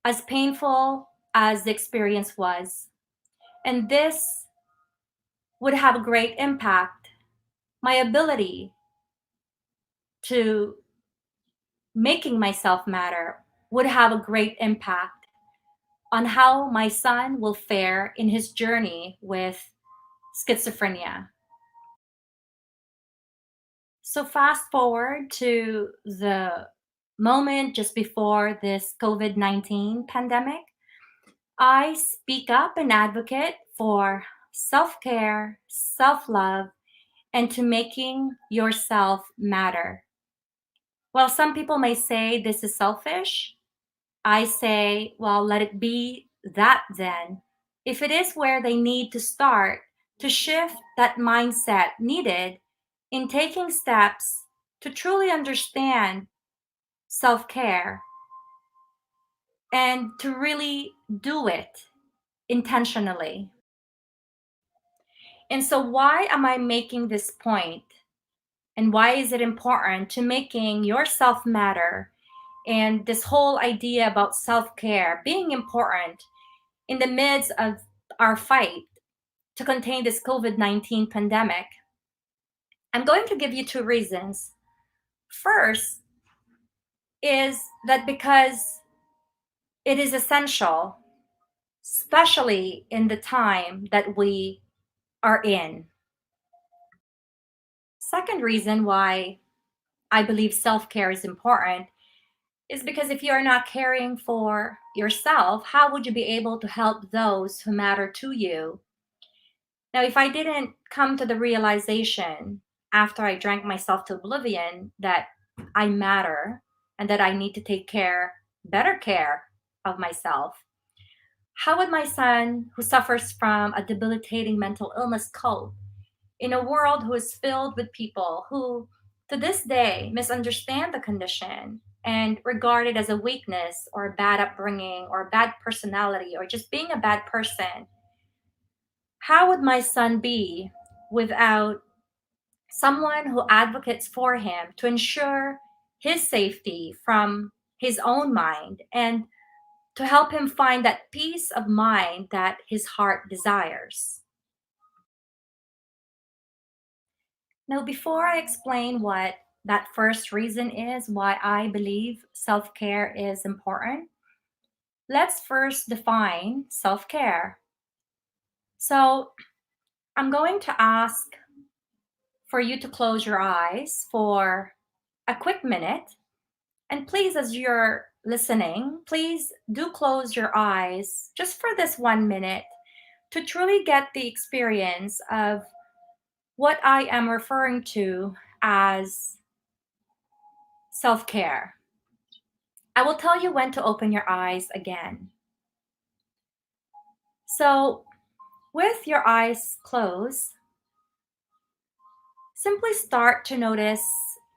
as painful as the experience was. And this would have a great impact. My ability to making myself matter would have a great impact on how my son will fare in his journey with schizophrenia. So, fast forward to the moment just before this COVID 19 pandemic, I speak up and advocate for self care, self love, and to making yourself matter. While some people may say this is selfish, I say, well, let it be that then. if it is where they need to start to shift that mindset needed in taking steps to truly understand self care and to really do it intentionally. And so, why am I making this point? And why is it important to making yourself matter and this whole idea about self care being important in the midst of our fight to contain this COVID-19 pandemic? I'm going to give you two reasons. First is that because it is essential, especially in the time that we are in. Second reason why I believe self care is important is because if you are not caring for yourself, how would you be able to help those who matter to you? Now, if I didn't come to the realization after I drank myself to oblivion that I matter and that I need to take better care of myself, how would my son, who suffers from a debilitating mental illness, cope in a world who is filled with people who, to this day, misunderstand the condition and regard it as a weakness or a bad upbringing or a bad personality or just being a bad person? How would my son be without someone who advocates for him to ensure his safety from his own mind and to help him find that peace of mind that his heart desires? Now, before I explain what that first reason is why I believe self care is important, let's first define self care. So, I'm going to ask for you to close your eyes for a quick minute. And please, as you're listening, please do close your eyes just for this 1 minute to truly get the experience of what I am referring to as self care. I will tell you when to open your eyes again. So, with your eyes closed, simply start to notice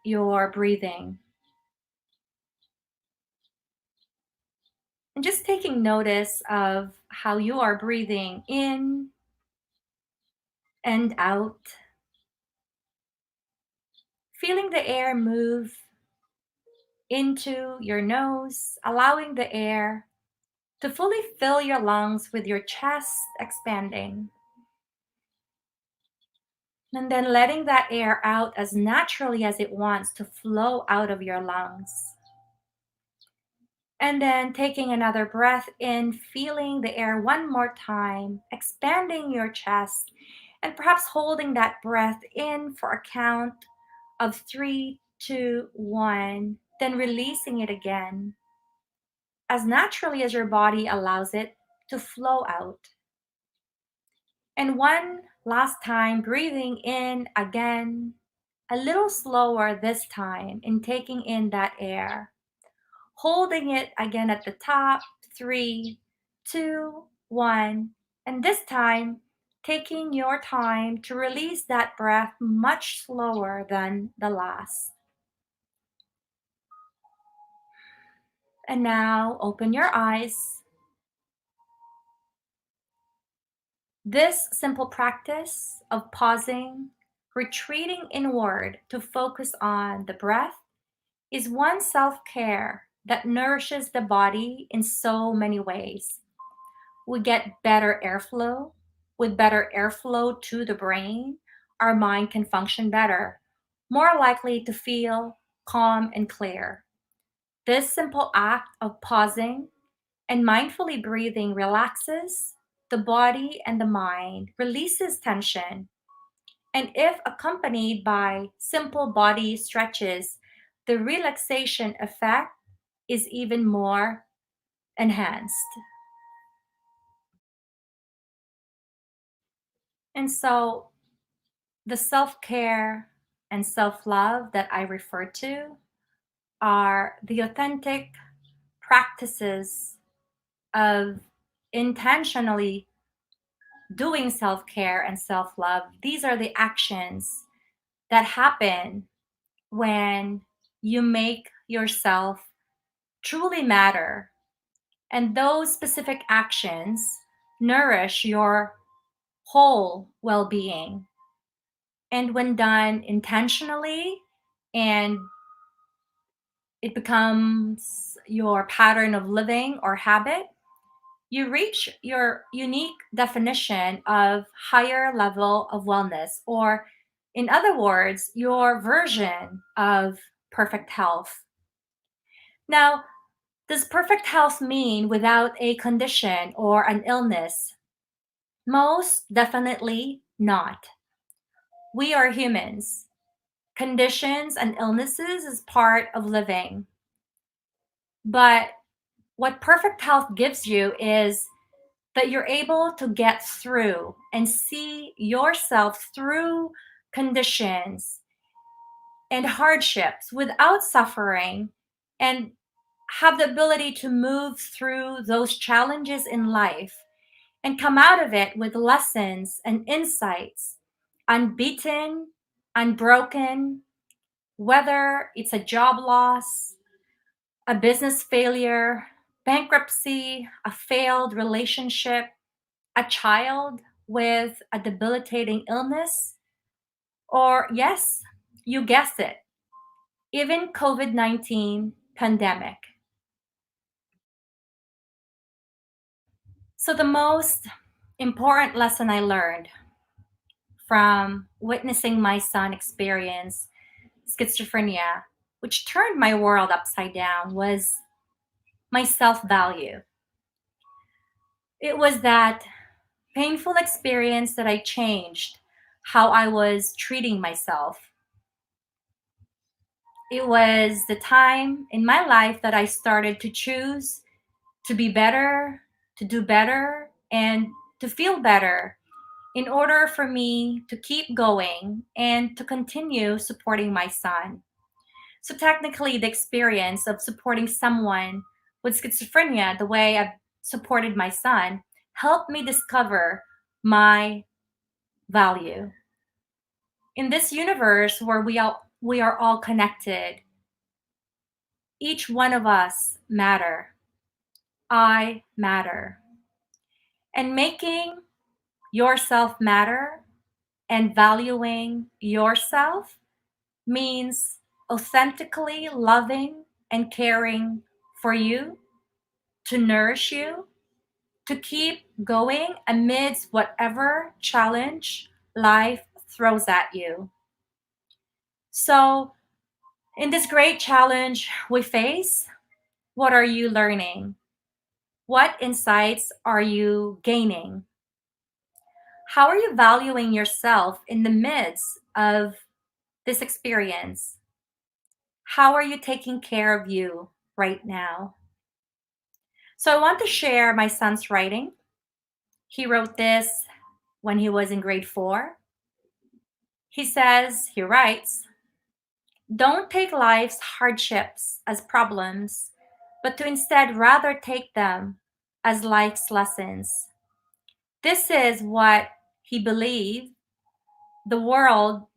your breathing. And just taking notice of how you are breathing in and out, feeling the air move into your nose, allowing the air to fully fill your lungs with your chest expanding. And then letting that air out as naturally as it wants to flow out of your lungs. And then taking another breath in, feeling the air one more time, expanding your chest, and perhaps holding that breath in for a count of 3, 2, 1, then releasing it again as naturally as your body allows it to flow out. And one last time, breathing in again, a little slower this time in taking in that air, holding it again at the top, 3, 2, 1, and this time taking your time to release that breath much slower than the last. And now open your eyes. This simple practice of pausing, retreating inward to focus on the breath is one self-care that nourishes the body in so many ways. We get better airflow. With better airflow to the brain, our mind can function better, more likely to feel calm and clear. This simple act of pausing and mindfully breathing relaxes the body and the mind, releases tension, and if accompanied by simple body stretches, the relaxation effect is even more enhanced. And so, the self care and self love that I refer to are the authentic practices of intentionally doing self care and self love. These are the actions that happen when you make yourself truly matter. And those specific actions nourish your whole well being. And when done intentionally and it becomes your pattern of living or habit, you reach your unique definition of higher level of wellness, or in other words, your version of perfect health. Now, does perfect health mean without a condition or an illness? Most definitely not. We are humans. Conditions and illnesses is part of living. But what perfect health gives you is that you're able to get through and see yourself through conditions and hardships without suffering, and have the ability to move through those challenges in life and come out of it with lessons and insights, unbeaten, unbroken, whether it's a job loss, a business failure, bankruptcy, a failed relationship, a child with a debilitating illness, or yes, you guessed it, even COVID-19 pandemic. So the most important lesson I learned from witnessing my son experience schizophrenia, which turned my world upside down, was my self-value. It was that painful experience that I changed how I was treating myself. It was the time in my life that I started to choose to be better, to do better, and to feel better in order for me to keep going and to continue supporting my son. So, technically, the experience of supporting someone with schizophrenia, the way I've supported my son, helped me discover my value. In this universe where we are all connected, each one of us matter. I matter. And making yourself matter and valuing yourself means authentically loving and caring for you, to nourish you, to keep going amidst whatever challenge life throws at you. So, in this great challenge we face, what are you learning? What insights are you gaining? How are you valuing yourself in the midst of this experience? How are you taking care of you right now? So, I want to share my son's writing. He wrote this when he was in grade 4. He writes, don't take life's hardships as problems, but to instead rather take them as life's lessons. This is what he believed the world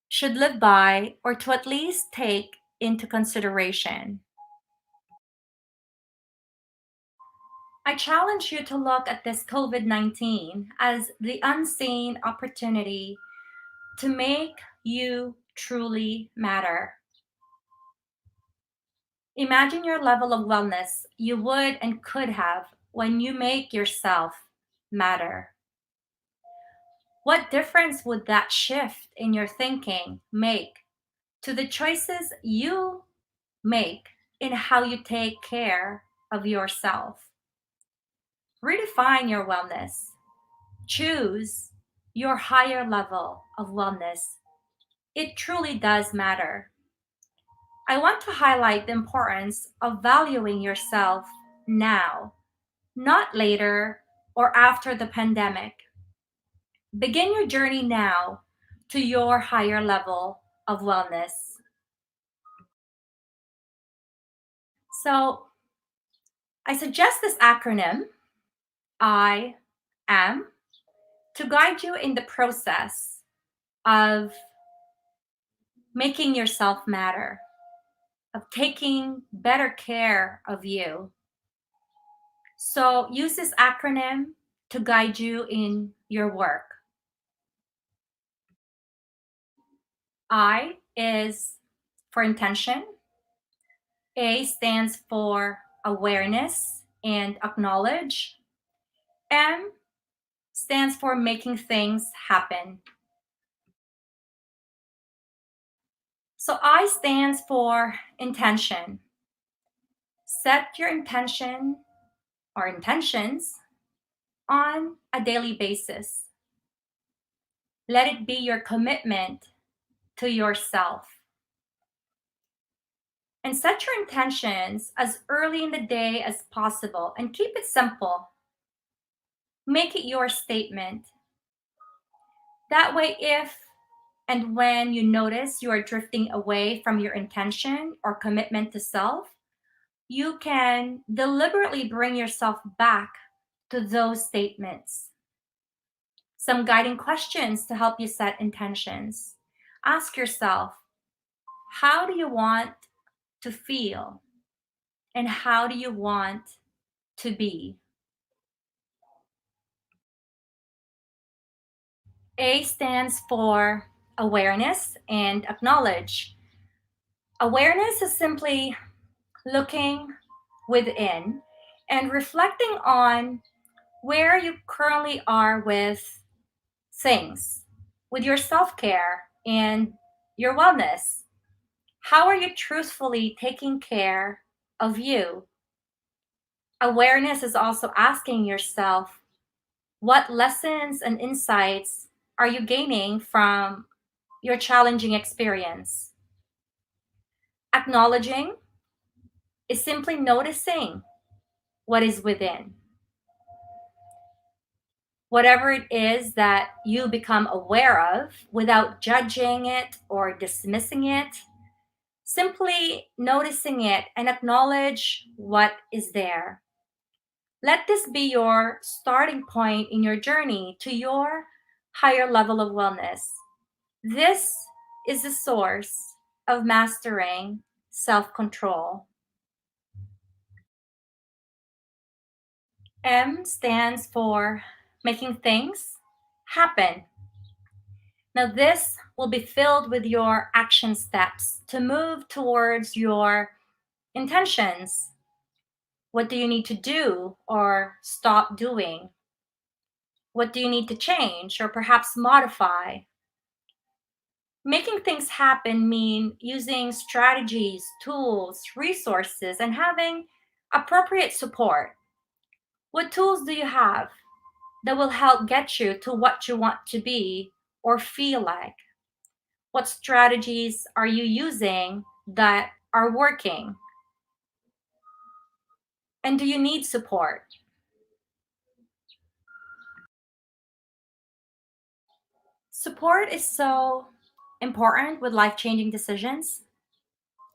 should live by, or to at least take into consideration. I challenge you to look at this COVID-19 as the unseen opportunity to make you truly matter. Imagine your level of wellness you would and could have when you make yourself matter. What difference would that shift in your thinking make to the choices you make in how you take care of yourself? Redefine your wellness. Choose your higher level of wellness. It truly does matter. I want to highlight the importance of valuing yourself now, not later or after the pandemic. Begin your journey now to your higher level of wellness. So, I suggest this acronym: I am, to guide you in the process of making yourself matter, of taking better care of you. So use this acronym to guide you in your work. I is for intention. A stands for awareness and acknowledge. M stands for making things happen. So I stands for intention. Set your intention or intentions on a daily basis. Let it be your commitment to yourself. And set your intentions as early in the day as possible and keep it simple. Make it your statement. That way, if and when you notice you are drifting away from your intention or commitment to self, you can deliberately bring yourself back to those statements. Some guiding questions to help you set intentions. Ask yourself, how do you want to feel? And how do you want to be? A stands for awareness and acknowledge. Awareness is simply looking within and reflecting on where you currently are with things, with your self care and your wellness. How are you truthfully taking care of you? Awareness is also asking yourself, what lessons and insights are you gaining from your challenging experience? Acknowledging is simply noticing what is within. Whatever it is that you become aware of without judging it or dismissing it, simply noticing it and acknowledge what is there. Let this be your starting point in your journey to your higher level of wellness. This is the source of mastering self control. M stands for making things happen. Now, this will be filled with your action steps to move towards your intentions. What do you need to do or stop doing? What do you need to change or perhaps modify? Making things happen mean using strategies, tools, resources, and having appropriate support. What tools do you have that will help get you to what you want to be or feel like? What strategies are you using that are working? And do you need support? Support is so important with life-changing decisions,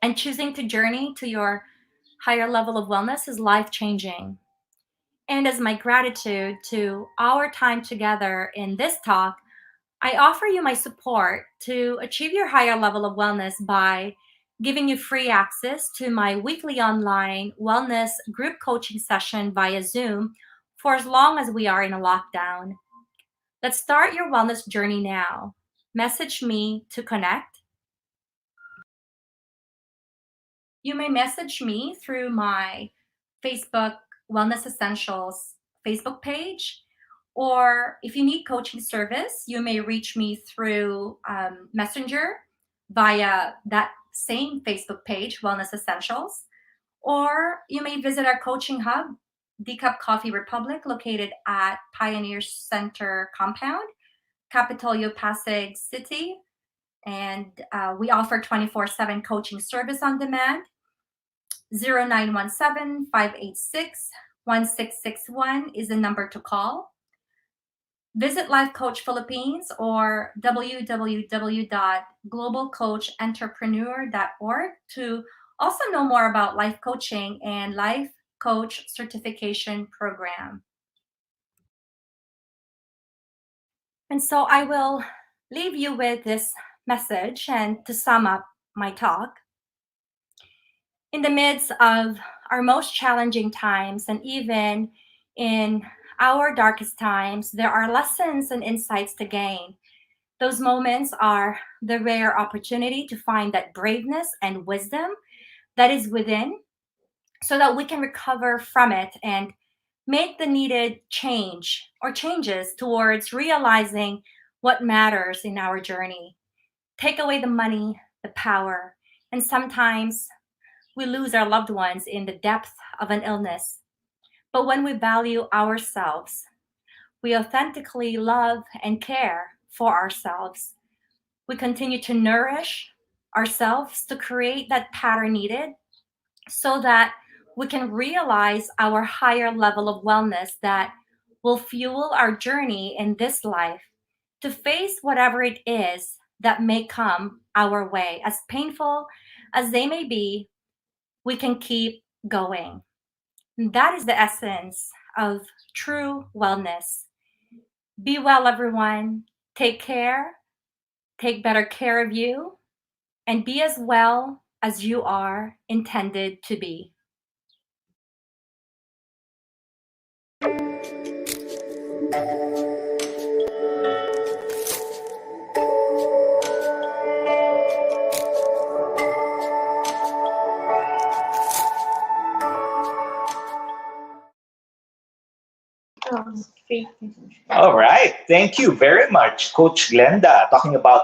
and choosing to journey to your higher level of wellness is life-changing. And as my gratitude to our time together in this talk, I offer you my support to achieve your higher level of wellness by giving you free access to my weekly online wellness group coaching session via Zoom for as long as we are in a lockdown. Let's start your wellness journey now. Message me to connect. You may message me through my Facebook Wellness Essentials Facebook page, or if you need coaching service, you may reach me through Messenger via that same Facebook page, Wellness Essentials, or you may visit our coaching hub, Decaf Coffee Republic, located at Pioneer Center Compound, Capitolio, Pasig City. And we offer 24/7 coaching service on demand. 0917-586-1661 is the number to call. Visit Life Coach Philippines or www.globalcoachentrepreneur.org to also know more about life coaching and life coach certification program. And so I will leave you with this message. And to sum up my talk, in the midst of our most challenging times, and even in our darkest times, there are lessons and insights to gain. Those moments are the rare opportunity to find that braveness and wisdom that is within, so that we can recover from it and make the needed change or changes towards realizing what matters in our journey. Take away the money, the power, and sometimes we lose our loved ones in the depth of an illness. But when we value ourselves, we authentically love and care for ourselves. We continue to nourish ourselves to create that pattern needed so that we can realize our higher level of wellness that will fuel our journey in this life to face whatever it is that may come our way. As painful as they may be, we can keep going. That is the essence of true wellness. Be well, everyone. Take care. Take better care of you, and be as well as you are intended to be. All right. Thank you very much, Coach Glenda, talking about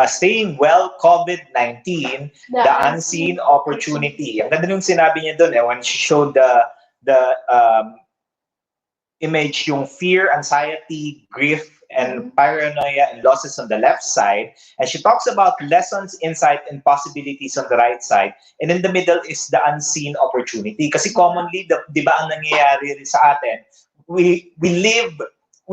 staying well COVID-19, the unseen opportunity. Ang ganda nung sinabi niya doon when she showed the image, yung fear, anxiety, grief, and paranoia and losses on the left side. And she talks about lessons, insight, and possibilities on the right side. And in the middle is the unseen opportunity. Kasi commonly, di ba ang nangyayari rin sa atin, we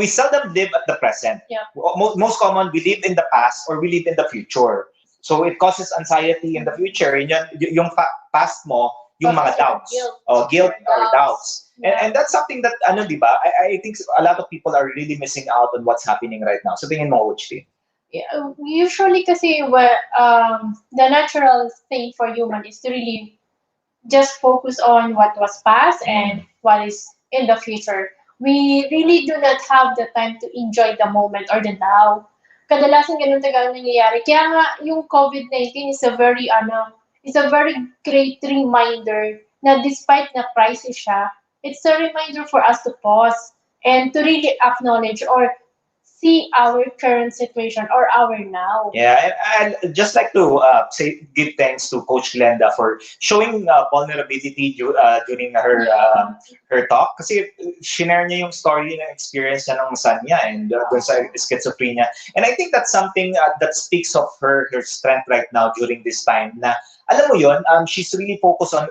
seldom live at the present. Yeah. Most common, we live in the past or we live in the future. So it causes anxiety in the future. Yung past mo, yung mga doubts, guilt or doubts. Yeah. And that's something that, di ba, I think a lot of people are really missing out on what's happening right now. So tingin mo, Coach Lee. Yeah, usually kasi the natural thing for human is to really just focus on what was past and what is in the future. We really do not have the time to enjoy the moment or the now. Kadalasan ganun talaga nangyayari. Kaya nga yung COVID-19 is a very great reminder na despite na crisis siya, it's a reminder for us to pause and to really acknowledge or see our current situation or our now. Yeah, and I'd just like to give thanks to Coach Glenda for showing vulnerability during her talk. Kasi shinare niya yung story ng experience niya ng son niya and dun sa schizophrenia. And I think that's something that speaks of her strength right now during this time. Na alam mo yun, she's really focused on,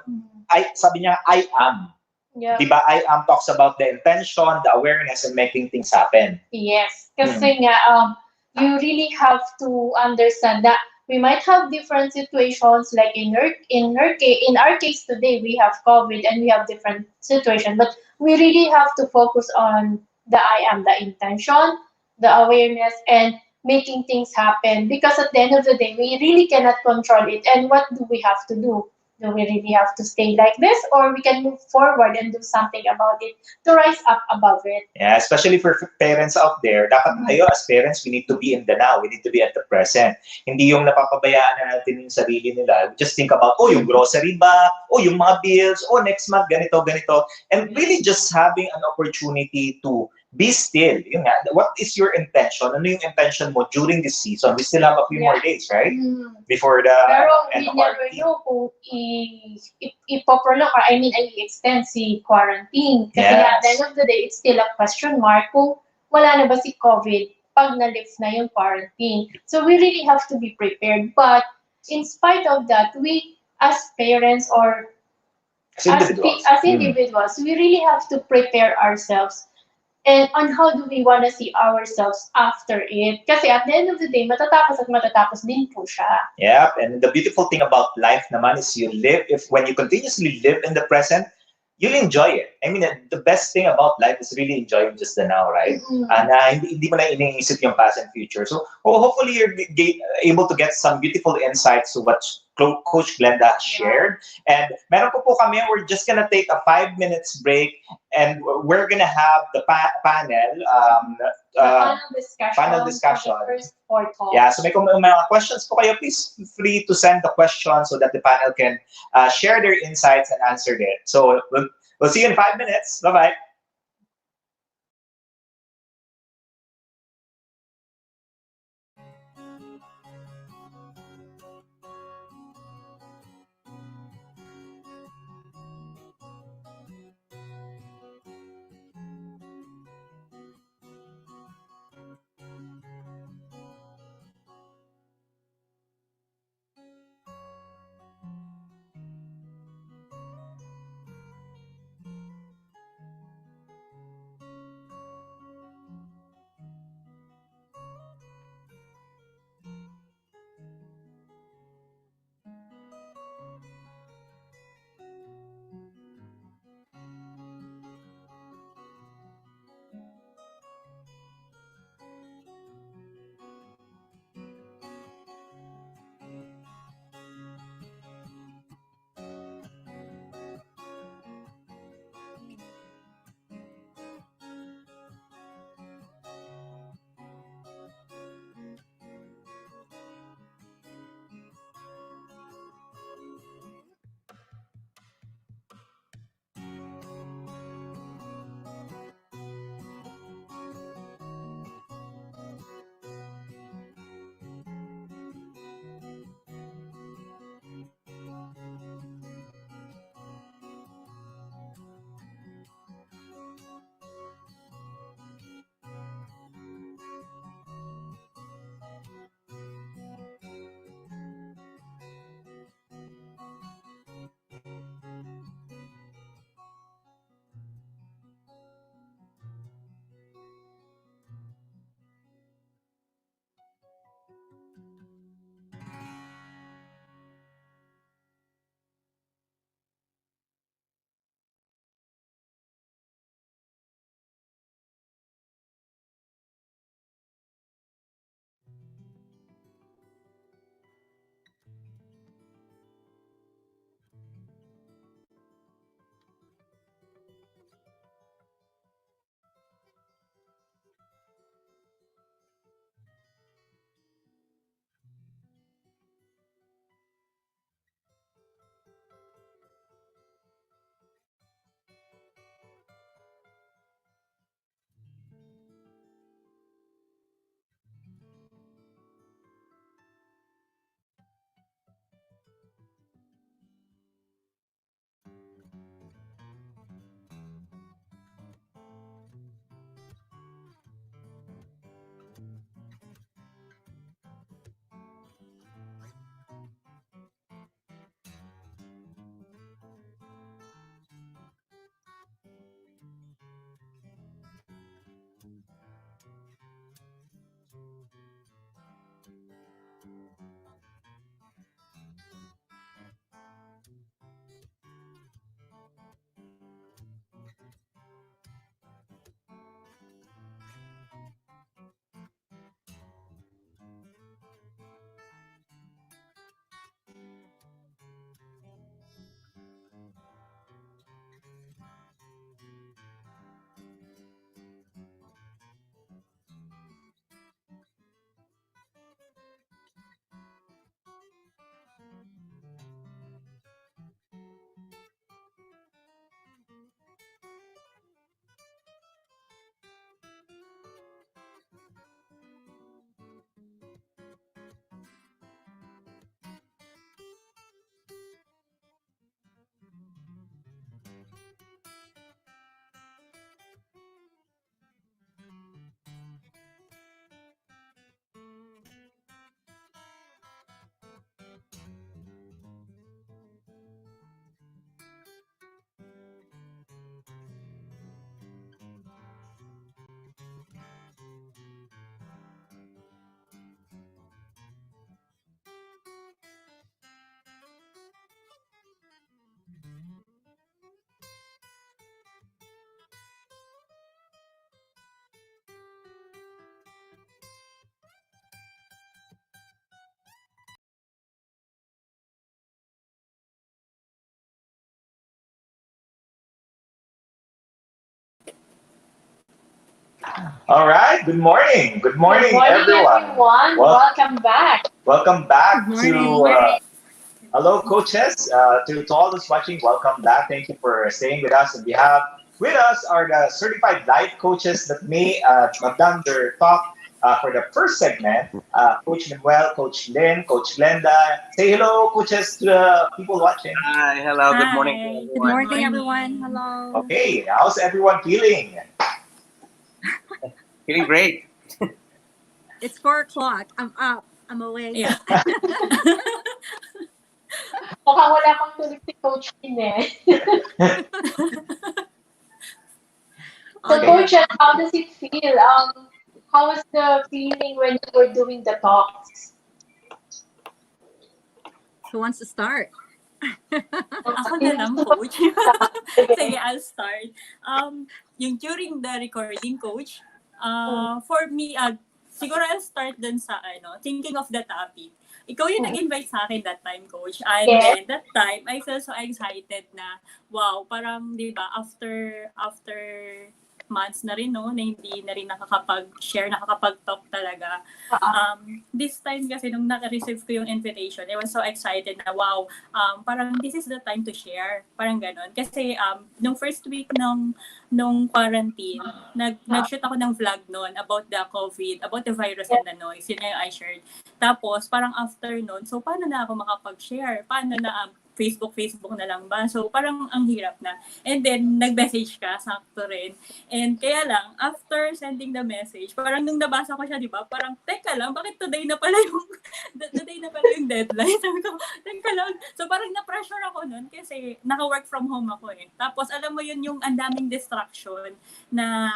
sabi niya, I am. Yeah. Diba, I am talks about the intention, the awareness, and making things happen. Yes, kasi nga, you really have to understand that we might have different situations. Like in our case today, we have COVID and we have different situations. But we really have to focus on the I am, the intention, the awareness, and making things happen. Because at the end of the day, we really cannot control it. And what do we have to do? Do we really have to stay like this, or we can move forward and do something about it to rise up above it? Yeah, especially for parents out there, dapat tayo as parents, we need to be in the now. We need to be at the present. Hindi yung napapabayaan na natin yung sarili nila. Just think about, yung grocery ba? Yung mga bills? Next month, ganito, ganito. And really just having an opportunity to be still. Yun nga, what is your intention? Ano yung intention mo during this season? We still have a few more days, right? Before the Pero end we of never quarantine. know kung ipoprolong or i-extend si quarantine. Kasi Yes. at the end of the day, it's still a question mark kung wala na ba si COVID pag na-lift na yung quarantine. So we really have to be prepared. But in spite of that, we as parents or as individuals, we really have to prepare ourselves. And on how do we want to see ourselves after it? Kasi at the end of the day, matatapos at matatapos din po siya. Yeah, and the beautiful thing about life naman is when you continuously live in the present, you'll enjoy it. I mean, the best thing about life is really enjoying just the now, right? Na hindi mo na iniisip yung past and future. So, hopefully you're able to get some beautiful insights to what Coach Glenda shared. And meron po kami, we're just gonna take a 5 minutes break, and we're gonna have the panel, panel discussion. For the first four talks. Yeah, so may mga questions po kayo, please feel free to send the questions so that the panel can share their insights and answer it. So we'll see you in 5 minutes. Bye-bye. All right. Good morning. Good Good morning, morning, everyone. everyone. Well, Welcome back. welcome Good back to. morning. Hello, coaches. To all those watching, welcome back. Thank you for staying with us. And we have with us are the certified life coaches that may have done their talk for the first segment. Coach Manuel, Coach Lynn, Coach Glenda. Say hello, coaches, to the people watching. Hi, hello, good morning to Hi. Good everyone. morning, everyone. Hello. Okay, how's everyone feeling? Feeling great. It's 4 o'clock. I'm up. I'm awake. Yeah. Mukhang wala pang tulog si Coach Tin eh. So, Okay. Coach, how does it feel? How was the feeling when you were doing the talks? Who wants to start? Ako na lang, coach. Sige, I'll start. Yung during the recording, coach, for me, siguro I'll start dun sa, thinking of the topic. Ikaw yung nag-invite sa akin that time, coach. And Yes. then, that time, I felt so excited na, wow, parang, di ba, after months na rin, no, na hindi na rin nakakapag-share, nakakapag-talk talaga. This time kasi nung na-receive ko yung invitation, I was so excited na wow, parang this is the time to share. Parang ganon. Kasi nung first week nung quarantine, nag-shoot ako ng vlog noon about the COVID, about the virus and the noise. Yun na yung I shared. Tapos parang after noon, so paano na ako makapag-share? Paano na Facebook na lang ba? So parang ang hirap na. And then nag-message ka, sakto rin. And kaya lang, after sending the message, parang nung nabasa ko siya, di ba? Parang, teka lang, bakit today na pala yung, today na pala yung deadline? Sabi ko, teka lang. So parang na-pressure ako nun kasi naka-work from home ako eh. Tapos alam mo yun yung ang daming distraction na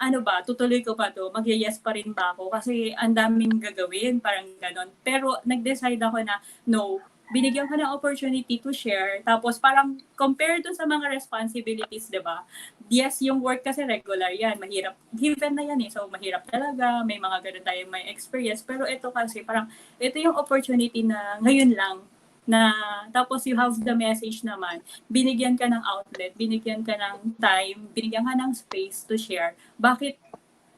ano ba, tutuloy ko pa to, mag-yes pa rin ba ako kasi ang daming gagawin, parang ganon. Pero nag-decide ako na, no, binigyan ka ng opportunity to share. Tapos parang compared to sa mga responsibilities, di ba? Yes, yung work kasi regular yan. Mahirap. Given na yan eh. So, mahirap talaga. May mga ganun tayong may experience. Pero ito kasi parang, ito yung opportunity na ngayon lang na tapos you have the message naman. Binigyan ka ng outlet, binigyan ka ng time, binigyan ka ng space to share.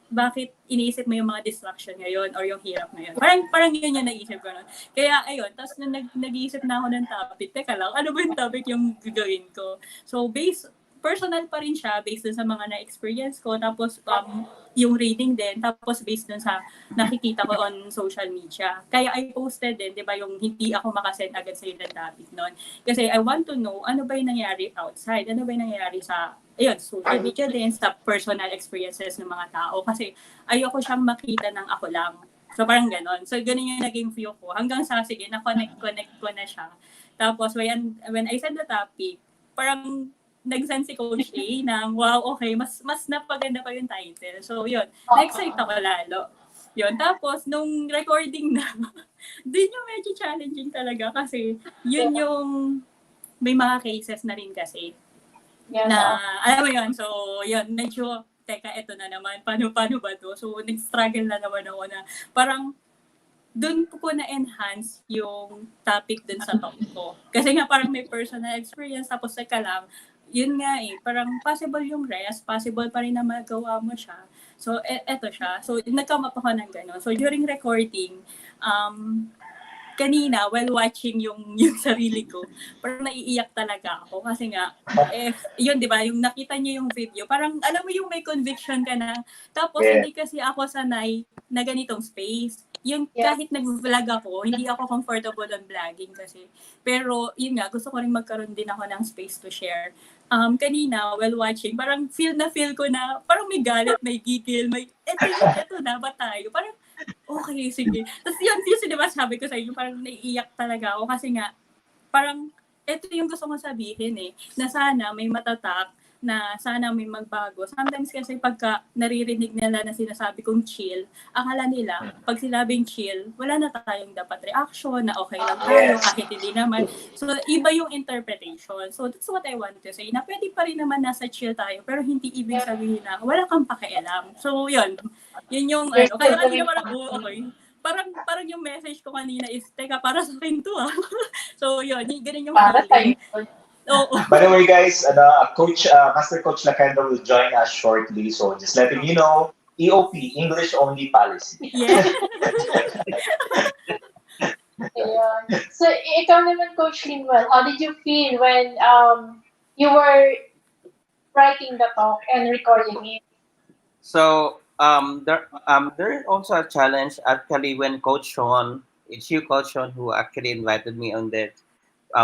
Bakit iniisip mo yung mga distraction ngayon or yung hirap ngayon? Parang yun yung naisip ko nun. Kaya ayun, tapos nung nag-iisip na ako ng topic, teka lang, ano ba yung topic yung gagawin ko? So personal pa rin siya based dun sa mga na-experience ko, tapos yung reading din, tapos based dun sa nakikita ko on social media. Kaya I posted din, di ba, yung hindi ako makasend agad sa yung topic nun. Kasi I want to know ano ba yung nangyari outside, ano ba yung nangyari sa social media din, sa personal experiences ng mga tao. Kasi ayoko siyang makita ng ako lang. So parang ganon. So ganon yung naging view ko. Hanggang sa, sige, na-connect ko na siya. Tapos when I said the topic, parang nag-send si Coach A ng, wow, okay, mas napaganda pa yung title. So yun, na-excite ako lalo. Yun, tapos nung recording na, din yung medyo challenging talaga kasi yun yung may mga cases na rin kasi. Yeah. Na, alam mo yun, so yun, medyo, teka, eto na naman, paano ba to? So, nag-struggle na naman ako na, parang, doon ko na-enhance yung topic dun sa talk ko. Kasi nga parang may personal experience, tapos teka lang, yun nga eh, parang possible yung rest, possible pa rin na magawa mo siya. So, eto siya. So, nag-come up ako ng gano'n. So, during recording, kanina, while watching yung sarili ko, parang naiiyak talaga ako. Kasi nga, yun, di ba, yung nakita niyo yung video, parang, alam mo yung may conviction ka na, tapos hindi kasi ako sanay na ganitong space. Yung kahit nag-vlog ako, hindi ako comfortable on vlogging kasi. Pero, yun nga, gusto ko rin magkaroon din ako ng space to share. Kanina, while watching, parang feel ko na, parang may galit, may gigil, may, eto na ba tayo? Parang, okay, sige. Tapos yun, di ba sabi ko sa inyo, parang naiiyak talaga ako kasi nga, parang, ito yung gusto kong sabihin eh, na sana may matatak, na sana may magbago. Sometimes kasi pagka naririnig nila na sinasabi kong chill, akala nila, pag sinabing chill, wala na tayong dapat reaction, na okay lang tayo, kahit hindi naman. So, iba yung interpretation. So, that's what I want to say, na pwede pa rin naman nasa chill tayo, pero hindi ibig sabihin na wala kang pakialam. So, yun yung ano. Kaya kanina parang, okay. Parang yung message ko kanina is, teka, para sa akin to ah. So, yun, ganun yung feeling. By the way, guys, Master Coach Lakenda will join us shortly. So just letting you know, EOP, English Only Policy. Yeah. Ayun. So, ikaw naman, Coach Linwell, how did you feel when you were writing the talk and recording it? So there is also a challenge actually when Coach Sean, it's you, Coach Sean, who actually invited me on that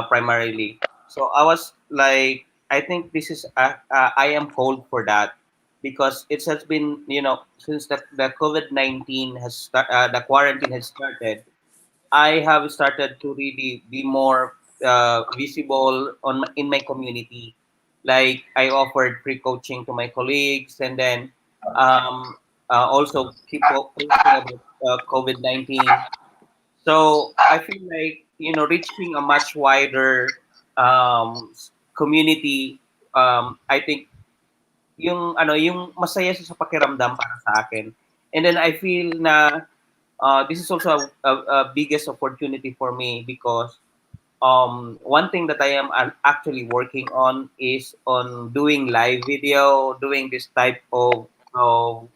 primarily. So I was like, I think this is I am called for that because it has been, since the COVID-19 the quarantine has started. I have started to really be more visible in my community. Like I offered free coaching to my colleagues, and then um, also keep posting about COVID-19. So I feel like reaching a much wider community. I think yung masaya siya sa pakiramdam para sa akin. And then I feel na this is also a biggest opportunity for me because one thing that I am actually working on is on doing live video, doing this type of um,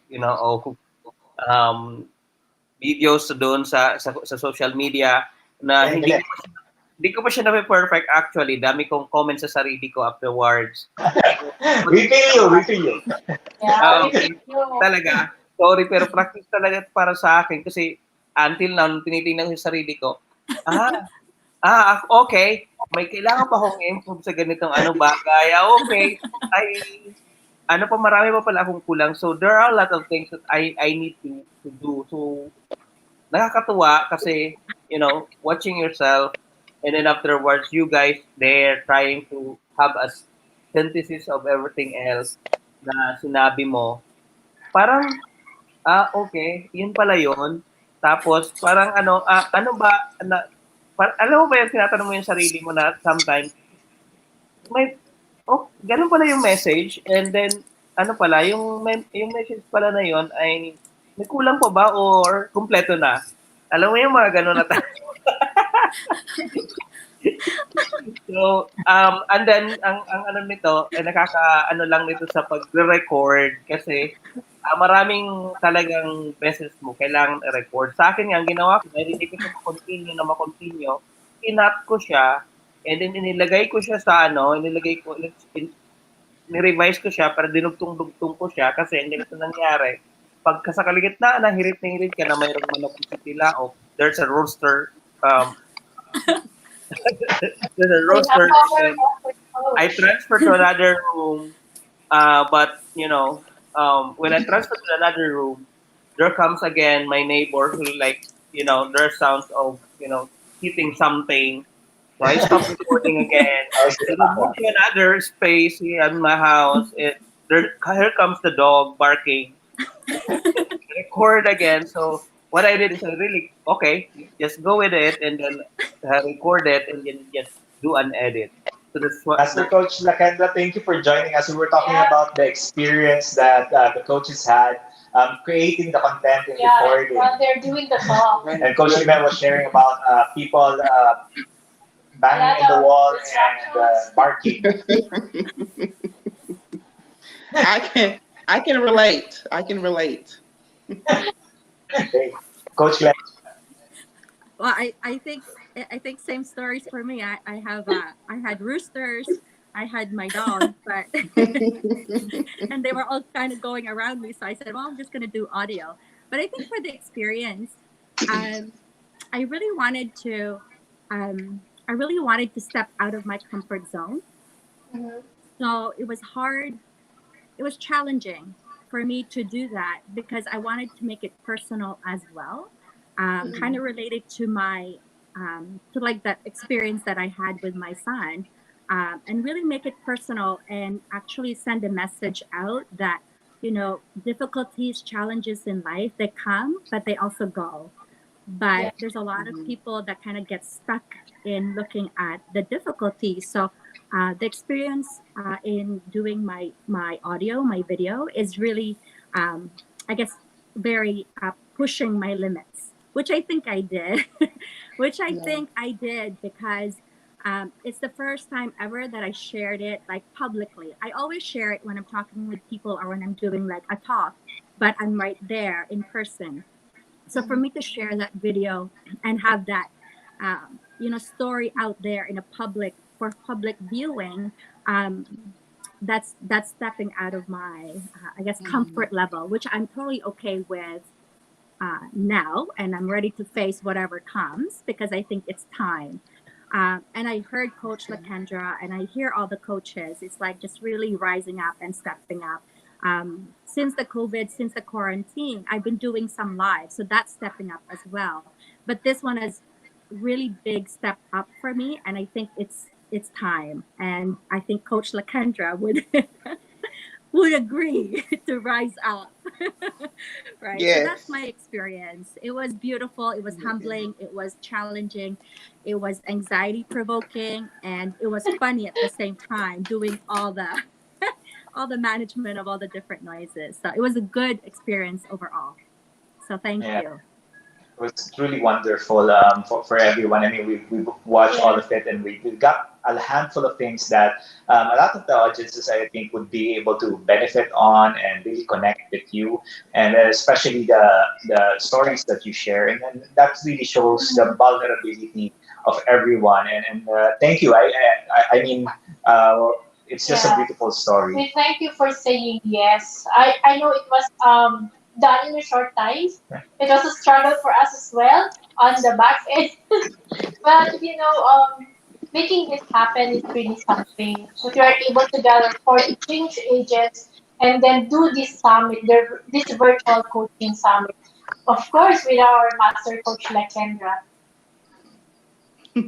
videos doon sa social media na Galing, galing. hindi ko pa siya na perfect actually. Dami kong comments sa sarili ko afterwards. We feel you, we feel you. Yeah, we Okay. feel you. Talaga. Sorry, pero practice talaga para sa akin kasi until now, nung tinitingnan ko yung sarili ko, okay, may kailangan pa akong improve sa ganitong bagay. Okay, ay, marami pa pala akong kulang. So, there are a lot of things that I need to do. So, nakakatuwa kasi, watching yourself and then afterwards, you guys there trying to have a synthesis of everything else na sinabi mo. Parang, okay, yun pala yun. Tapos, parang ano ba, alam mo ba yung tinatanong mo yung sarili mo na sometimes, ganun pala yung message, and then, yung message pala na yun ay, may kulang pa ba or kumpleto na? Alam mo yung mga ganun na So, and then, ang ano nito, nakaka-ano lang nito sa pagre-record kasi maraming talagang beses mo kailangan i-record. Sa akin nga, ang ginawa ko, dahil hindi ko siya ma-continue, kinat ko siya, and then inilagay ko siya sa ni-revise ko siya, para dinugtong-dugtong ko siya kasi ang ganito nangyari. Pagka sa kaligitnaan na hirit ka na mayroong manok sa tilaok, there's a rooster, there's a We have roaster, our and I transferred to another room. But when I transferred to another room, there comes again my neighbor who there are sounds of hitting something. So I stopped recording again. And then moved to another space here in my house. Here comes the dog barking. Record again. So what I did is I really just go with it and then record it and then just do an edit. So that's what. Master Coach Lakendra, thank you for joining us. We were talking about the experience that the coaches had creating the content and recording. While they're doing the talk. And Coach Limen was sharing about people banging in the wall and barking. I can relate. I can relate. Okay. Coach Glenn. Well, I think same stories for me. I have I had roosters, I had my dog, but and they were all kind of going around me. So I said, well, I'm just gonna do audio. But I think for the experience, I really wanted to I really wanted to step out of my comfort zone. Mhm. So it was hard. It was challenging for me to do that because I wanted to make it personal as well, kind of related to my to like that experience that I had with my son, and really make it personal and actually send a message out that difficulties, challenges in life, they come, but they also go. Yeah. But there's a lot of people that kind of get stuck in looking at the difficulties. So the experience in doing my audio, my video is really, I guess, very pushing my limits, which I think I did, which I think I did because it's the first time ever that I shared it like publicly. I always share it when I'm talking with people or when I'm doing like a talk, but I'm right there in person. So for me to share that video and have that story out there in a public for public viewing, um, that's stepping out of my I guess comfort level, which I'm totally okay with now, and I'm ready to face whatever comes because I think it's time. And I heard Coach Lakendra, and I hear all the coaches. It's like just really rising up and stepping up. Since the COVID, since the quarantine, I've been doing some live, so that's stepping up as well. But this one is really big step up for me, and I think it's time. And I think Coach Lakendra would would agree to rise up. Right. So that's Yes. my experience. It was beautiful. It was humbling. It was challenging. It was anxiety provoking, and it was funny at the same time doing all the all the management of all the different noises. So it was a good experience overall. So thank Yeah. you. It was truly wonderful for everyone. I mean, we watched all Yeah. of it, and we got a handful of things that a lot of the audiences, I think, would be able to benefit on and really connect with you, and especially the stories that you share. And then that really shows the vulnerability of everyone. And thank you. I mean, uh, it's just a Yeah. beautiful story. We thank you for saying yes. I know it was done in a short time. It was a struggle for us as well on the back end. But making this happen is really something. If you are able to gather 40 change agents and then do this summit, this virtual coaching summit, of course, with our master coach like Kendra.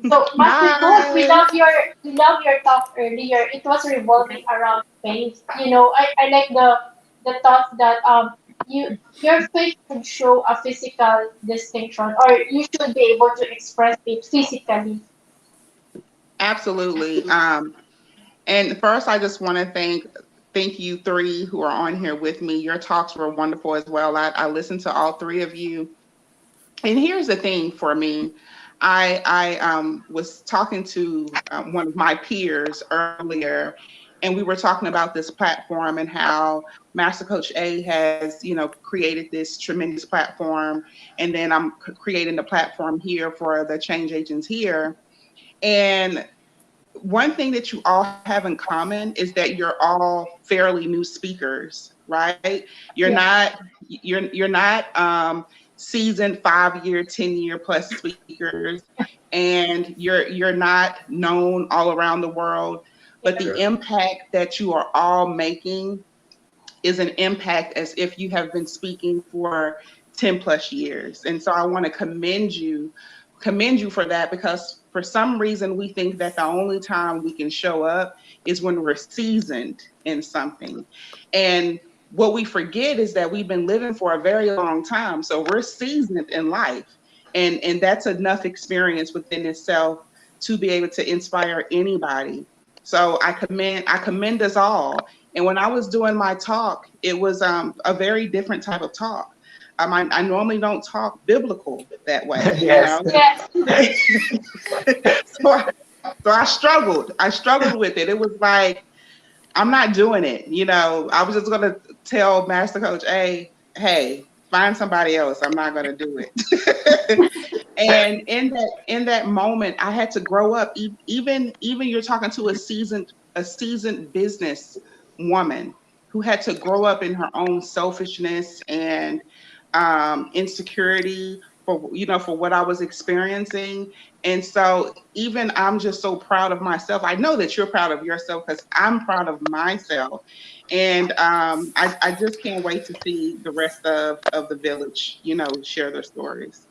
So, Master Coach, Hi. we love your talk earlier. It was revolving around faith. I like the thought that your faith should show a physical distinction, or you should be able to express it physically. Absolutely. And first, I just want to thank you three who are on here with me. Your talks were wonderful as well. I listened to all three of you. And here's the thing for me. I was talking to one of my peers earlier, and we were talking about this platform and how Master Coach A has, created this tremendous platform, and then I'm creating the platform here for the change agents here. And one thing that you all have in common is that you're all fairly new speakers, right? You're Yeah. not you're not seasoned 5 year, 10 year plus speakers, and you're not known all around the world, but the impact that you are all making is an impact as if you have been speaking for 10 plus years. And so I want to commend you for that, because for some reason we think that the only time we can show up is when we're seasoned in something. And what we forget is that we've been living for a very long time. So we're seasoned in life. And that's enough experience within itself to be able to inspire anybody. So I commend us all. And when I was doing my talk, it was a very different type of talk. I normally don't talk biblical that way, Yes. Yes. so I struggled. I struggled with it. It was like, I'm not doing it. I was just gonna tell Master Coach A, hey, find somebody else. I'm not gonna do it. And in that moment, I had to grow up. Even you're talking to a seasoned business woman who had to grow up in her own selfishness and insecurity for what I was experiencing. And so even I'm just so proud of myself. I know that you're proud of yourself because I'm proud of myself. And I just can't wait to see the rest of the village, share their stories.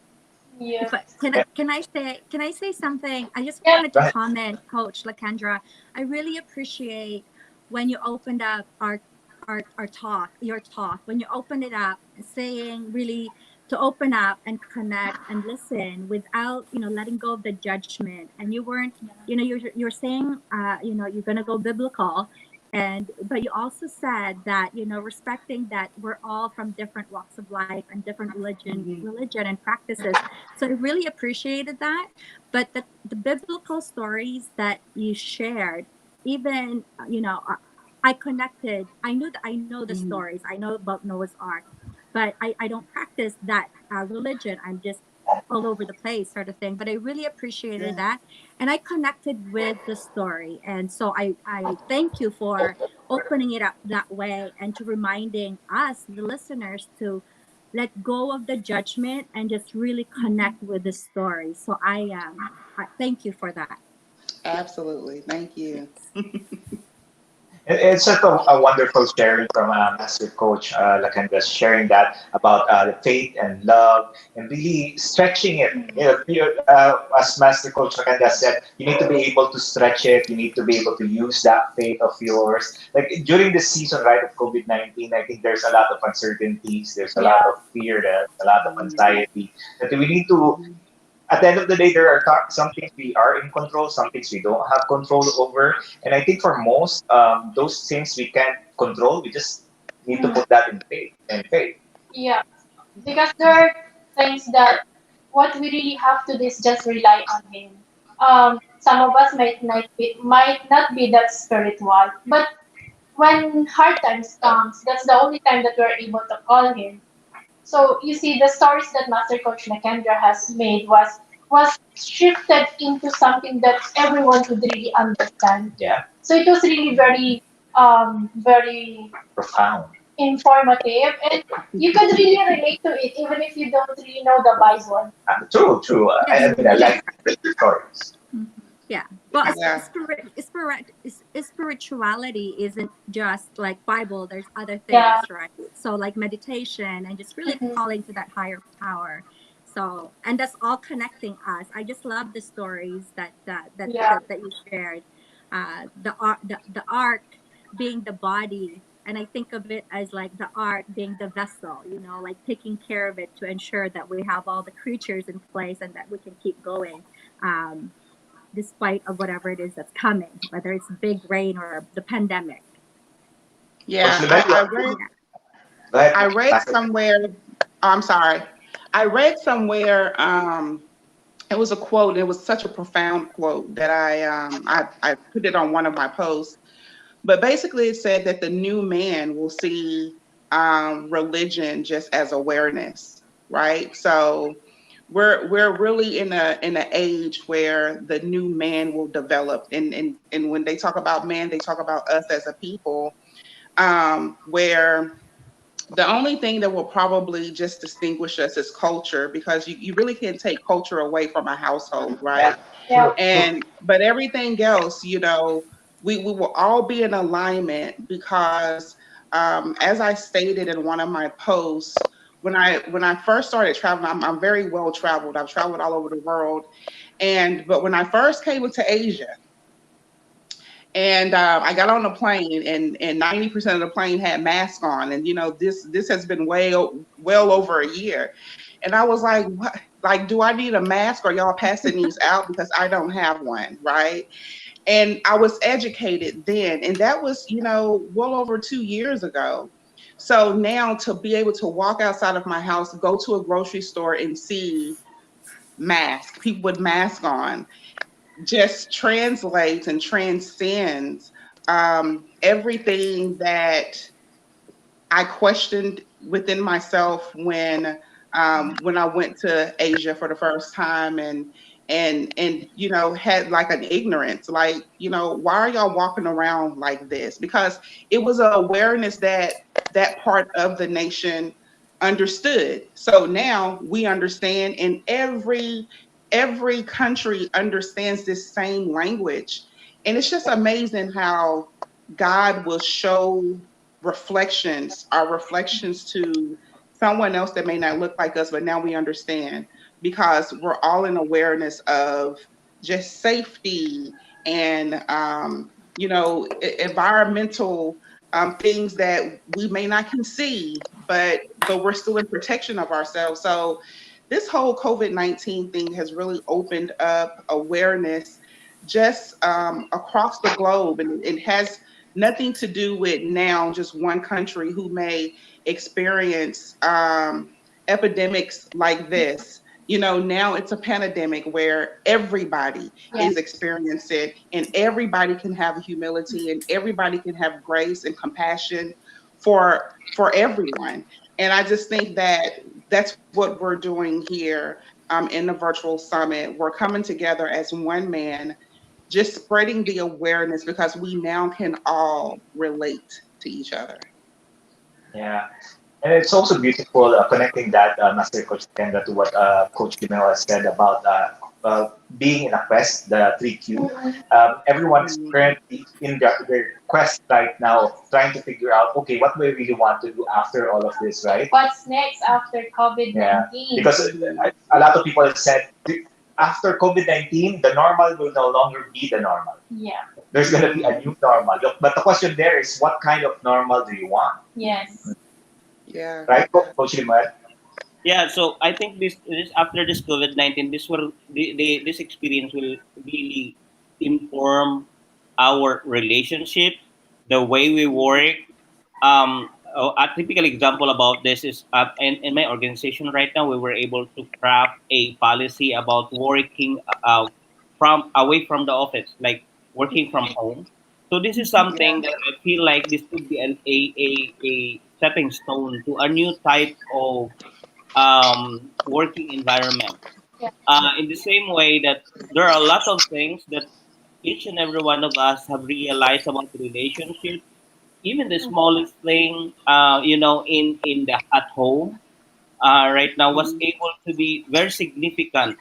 Yeah. If I, can I say something? I just Yeah. wanted to Right. comment, Coach Lakendra. I really appreciate when you opened up our talk, your talk, when you opened it up, saying really to open up and connect and listen without letting go of the judgment. And you weren't, you're saying you're gonna go biblical, and but you also said that respecting that we're all from different walks of life and different religion and practices. So I really appreciated that. But the biblical stories that you shared, even I connected. I know the stories. I know about Noah's Ark. but I don't practice that religion. I'm just all over the place sort of thing. But I really appreciated that. And I connected with the story. And so I thank you for opening it up that way and to reminding us, the listeners, to let go of the judgment and just really connect with the story. So I thank you for that. Absolutely. Thank you. It's such a wonderful sharing from Master Coach Lakanda, sharing that about the faith and love and really stretching it. As Master Coach Lakanda said, you need to be able to stretch it. You need to be able to use that faith of yours. Like during this season, right, of COVID-19, I think there's a lot of uncertainties. There's a lot Yeah. of fear. There's a lot of anxiety that we need to at the end of the day, there are some things we are in control, some things we don't have control over. And I think for most, those things we can't control, we just need to Mm. put that in faith. And faith. Yeah. Because there are things that what we really have to do is just rely on him. Some of us might not be that spiritual, but when hard times comes, that's the only time that we're able to call him. So you see, the stories that Master Coach Nakendra has made was shifted into something that everyone could really understand. Yeah, So it was really very profound. informative, and you could really relate to it even if you don't really know the Bible. True, true. I Yes. mean, I Yes. like the stories. Yeah. Well, Yeah. spirituality isn't just like Bible. There's other Yeah. things, right? So like meditation and just really Mhm. calling to that higher power. So, and that's all connecting us. I just love the stories Yeah. that you shared. The ark being the body, and I think of it as like the ark being the vessel. Like taking care of it to ensure that we have all the creatures in place and that we can keep going. Um, Despite of whatever it is that's coming, whether it's big rain or the pandemic. Coach Yeah. I Lemegua, read go ahead, I Coach. read somewhere, oh, I'm sorry. I read somewhere, it was a quote, it was such a profound quote that I put it on one of my posts. But basically it said that the new man will see religion just as awareness, right? So we're really in a age where the new man will develop, and when they talk about man, they talk about us as a people, where the only thing that will probably just distinguish us is culture, because you really can't take culture away from a household, Yeah, right? Yeah. true, true. And but everything else, we will all be in alignment, because as I stated in one of my posts, when I first started traveling, I'm very well traveled. I've traveled all over the world, but when I first came into Asia, and I got on the plane, and 90% of the plane had masks on, and this has been well over a year, and I was like, what? Like, do I need a mask? Or y'all passing these out because I don't have one, right? And I was educated then, and that was well over 2 years ago. So now to be able to walk outside of my house, go to a grocery store and see people with masks on, just translates and transcends everything that I questioned within myself when I went to Asia for the first time, and had like an ignorance, like, why are y'all walking around like this? Because it was an awareness that that part of the nation understood. So now we understand, and every country understands this same language. And it's just amazing how God will show our reflections to someone else that may not look like us, but now we understand, because we're all in awareness of just safety and environmental things that we may not can see, but we're still in protection of ourselves. So this whole COVID-19 thing has really opened up awareness just across the globe, and it has nothing to do with now just one country who may experience epidemics like this. Now it's a pandemic where everybody Yeah. is experiencing it, and everybody can have humility, and everybody can have grace and compassion for everyone. And I just think that that's what we're doing here in the virtual summit. We're coming together as one man, just spreading the awareness because we now can all relate to each other. Yeah. And it's also beautiful connecting that, Master Coach Kendra, to what Coach Gimel has said about being in a quest, the 3Q. Everyone is Mhm. currently in their quest right now of trying to figure out, okay, what do I really want to do after all of this, right? What's next after Yeah. COVID-19? Because Mhm. a lot of people have said after COVID-19, the normal will no longer be the normal. Yeah. There's going to be Mhm. a new normal. But the question there is, what kind of normal do you want? Yes. Yeah. Right, Coach Liman? Yeah, so I think this after this COVID-19, this experience will really inform our relationship, the way we work. A typical example about this is in my organization right now, we were able to craft a policy about working from away from the office, like working from home. So this is Yeah. something that I feel like this could be a stepping stone to a new type of working environment. Yeah. In the same way that there are a lot of things that each and every one of us have realized about relationships, even the smallest thing, in the at home, right now was Mhm. able to be very significant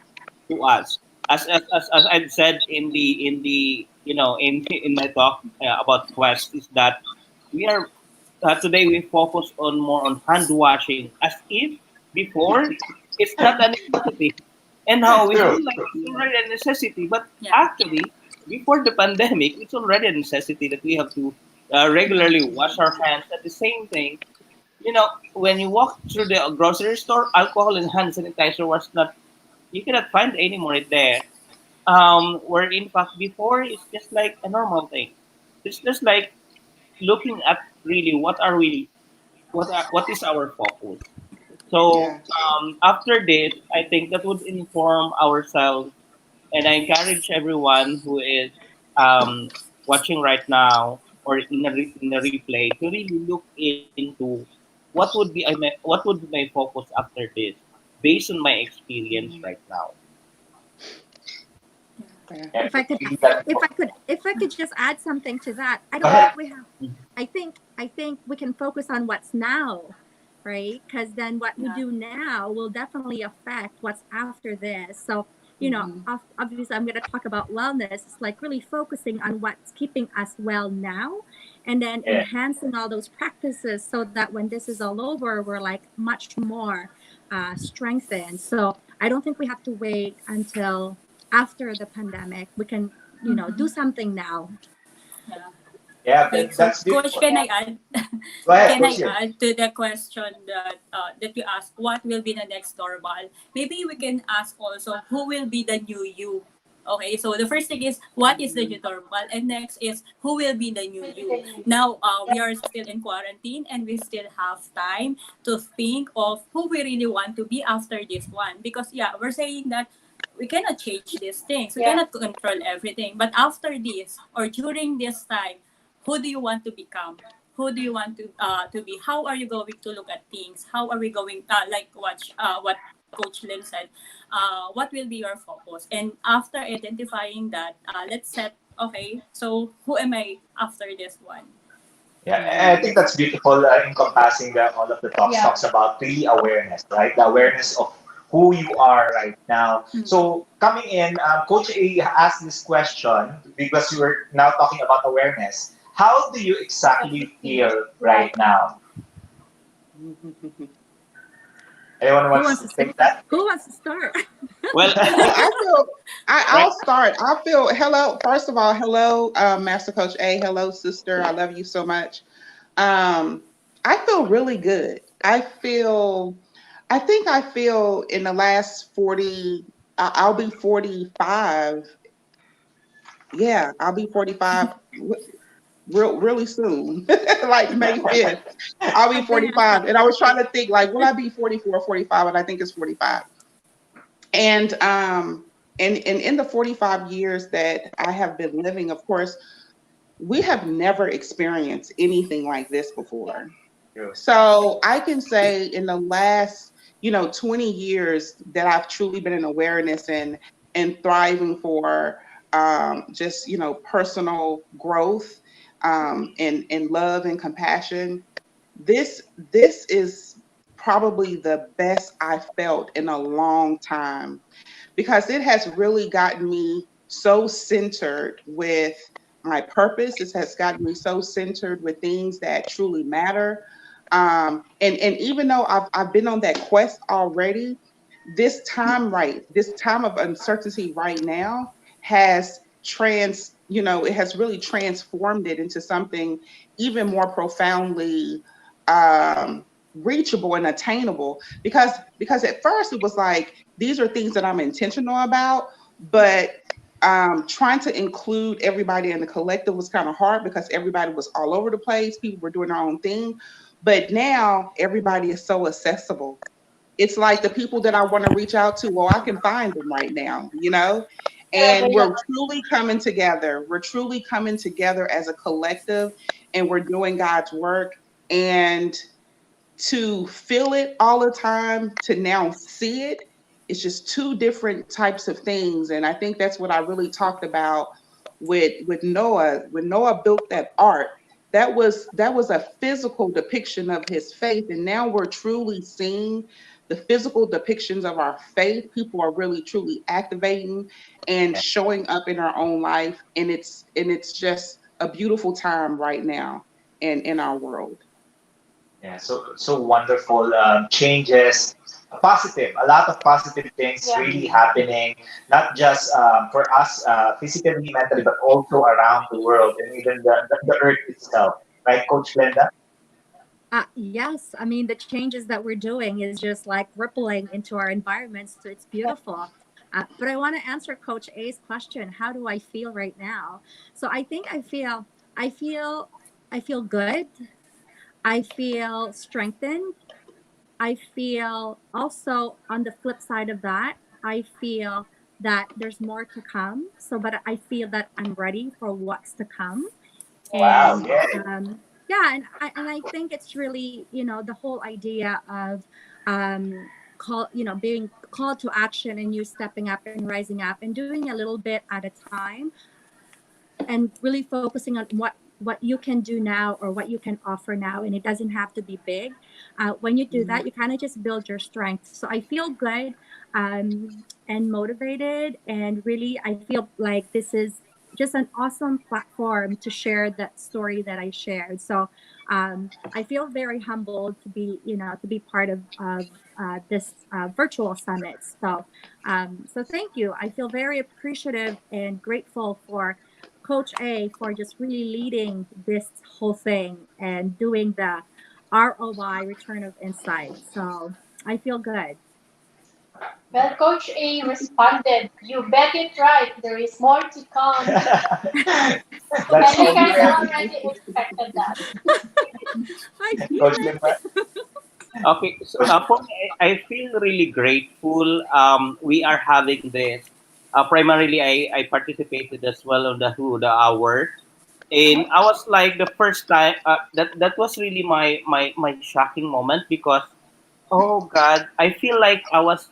to us. As I've said in my talk about Quest, is that we are today we focus on more on hand washing as if before it's not a necessity, and now we True. feel like it's already a necessity. But Yeah. actually, before the pandemic, it's already a necessity that we have to regularly wash our hands. At the same thing, when you walk through the grocery store, alcohol and hand sanitizer was not, you cannot find anymore it there. Where in fact before it's just like a normal thing. It's just like looking at really what is our focus. So Yeah. after this, I think that would inform ourselves, and I encourage everyone who is um, watching right now or in a replay to really look into what would be my focus after this, based on my experience Mhm. right now. Yeah. And If I could, that, if I could just add something to that, I go don't ahead. think we have. I think we can focus on what's now, right? Because then what we Yeah. do now will definitely affect what's after this. So Mhm. obviously, I'm going to talk about wellness. It's like really focusing on what's keeping us well now, and then Yeah. enhancing all those practices so that when this is all over, we're like much more strengthened. So I don't think we have to wait until after the pandemic. We can, do something now. Yeah. Yeah, Okay, so that's Coach, beautiful. can I add? Go ahead, Can Coach I Jim. add to the question that you asked? What will be the next normal? Maybe we can ask also who will be the new you. Okay, so the first thing is what is the Mhm. new normal, and next is who will be the new Will be you. the new. Now we are still in quarantine, and we still have time to think of who we really want to be after this one. Because yeah, we're saying that we cannot change these things. We Yeah. cannot control everything. But after this or during this time, who do you want to become? Who do you want to be? How are you going to look at things? How are we going like what Coach Lim said? What will be your focus? And after identifying that, let's set okay. So who am I after this one? Yeah, and I Mhm. think that's beautiful, encompassing all of the talks Yeah. talks about really awareness, right? The awareness of who you are right now. So coming in, Coach A asked this question because we were now talking about awareness. How do you What do you exactly feel feel right right now? Anyone Who wants wants to to take that? Who wants to start? Well, Well, I feel right. I'll start. I feel hello. First of all, hello, Master Coach A. Hello, sister. I love you so much. Um, I feel really good. I think I feel in the last 40. I'll be 45. Yeah, I'll be 45 really soon, like May 5th. I'll be Advance 45. And I happy was trying birthday. to think, like, will I be 44, 45? And I think it's 45. And and in the 45 years that I have been living, of course, we have never experienced anything like this Yeah. before. True. So I can say in the last, 20 years that I've truly been in awareness and thriving for just, personal growth and love and compassion. This is probably the best I felt in a long time because it has really gotten me so centered with my purpose. It has gotten me so centered with things that truly matter. And even though I've been on that quest already, this time of uncertainty right now has it has really transformed it into something even more profoundly reachable and attainable because at first it was like these are things that I'm intentional about, but trying to include everybody in the collective was kind of hard because everybody was all over the place. People were doing their own thing. But now everybody is so accessible. It's like the people that I want to reach out to, well, I can find them right now. They're And we're available. truly coming together. We're truly coming together as a collective and we're doing God's work. And to feel it all the time to now see it, it's just two different types of things. And I think that's what I really talked about with Noah. When Noah built that ark, that was a physical depiction of his faith. And now we're truly seeing the physical depictions of our faith. People are really truly activating and showing up in our own life. And it's just a beautiful time right now in our world. Yeah, so wonderful changes, positive, a lot of positive things Yeah. really happening, not just for us physically, mentally, but also around the world and even the earth itself. Right, Coach Glenda? Yes, I mean the changes that we're doing is just like rippling into our environment, so it's beautiful. But I want to answer Coach A's question: how do I feel right now? So I think I feel, I feel good. I feel strengthened. I feel also on the flip side of that, I feel that there's more to come. So, but I feel that I'm ready for what's to come. Wow, And yeah. yeah, and I think it's really, the whole idea of being called to action and you stepping up and rising up and doing a little bit at a time and really focusing on what you can do now or what you can offer now, and it doesn't have to be big. When you do that, you kind of just build your strength. So I feel good, and motivated, and really I feel like this is just an awesome platform to share that story that I shared. So I feel very humbled to be, to be part of this virtual summit. So thank you. I feel very appreciative and grateful for Coach A for just really leading this whole thing and doing the ROI, return of insight. So I feel good. Well, Coach A responded, "You bet it right. There is more to come." That's And we all we kind of have, already expected that. I feel Coach it. Glenda. Okay, so for me, I feel really grateful. We are having this. Primarily, I participated as well on the Who the Hour, and I was like the first time. That was really my shocking moment because oh God, I feel like I was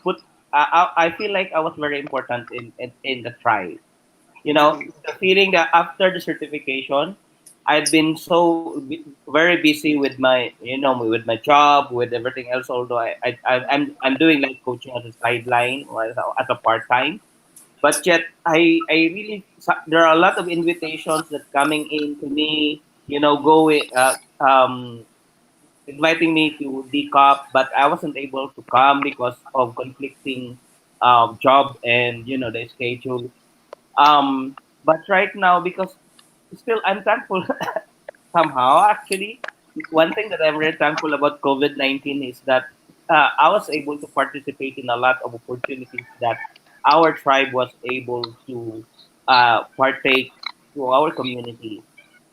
put. I feel like I was very important in the tribe. The feeling that after the certification, I've been very busy with with my job, with everything else. Although I'm doing like coaching as a sideline or as a part time, but yet I really there are a lot of invitations that coming in to me. Going inviting me to DCOP, but I wasn't able to come because of conflicting job and the schedule. But right now, because still I'm thankful somehow. Actually, one thing that I'm very thankful about COVID-19 is that I was able to participate in a lot of opportunities that our tribe was able to partake to our community.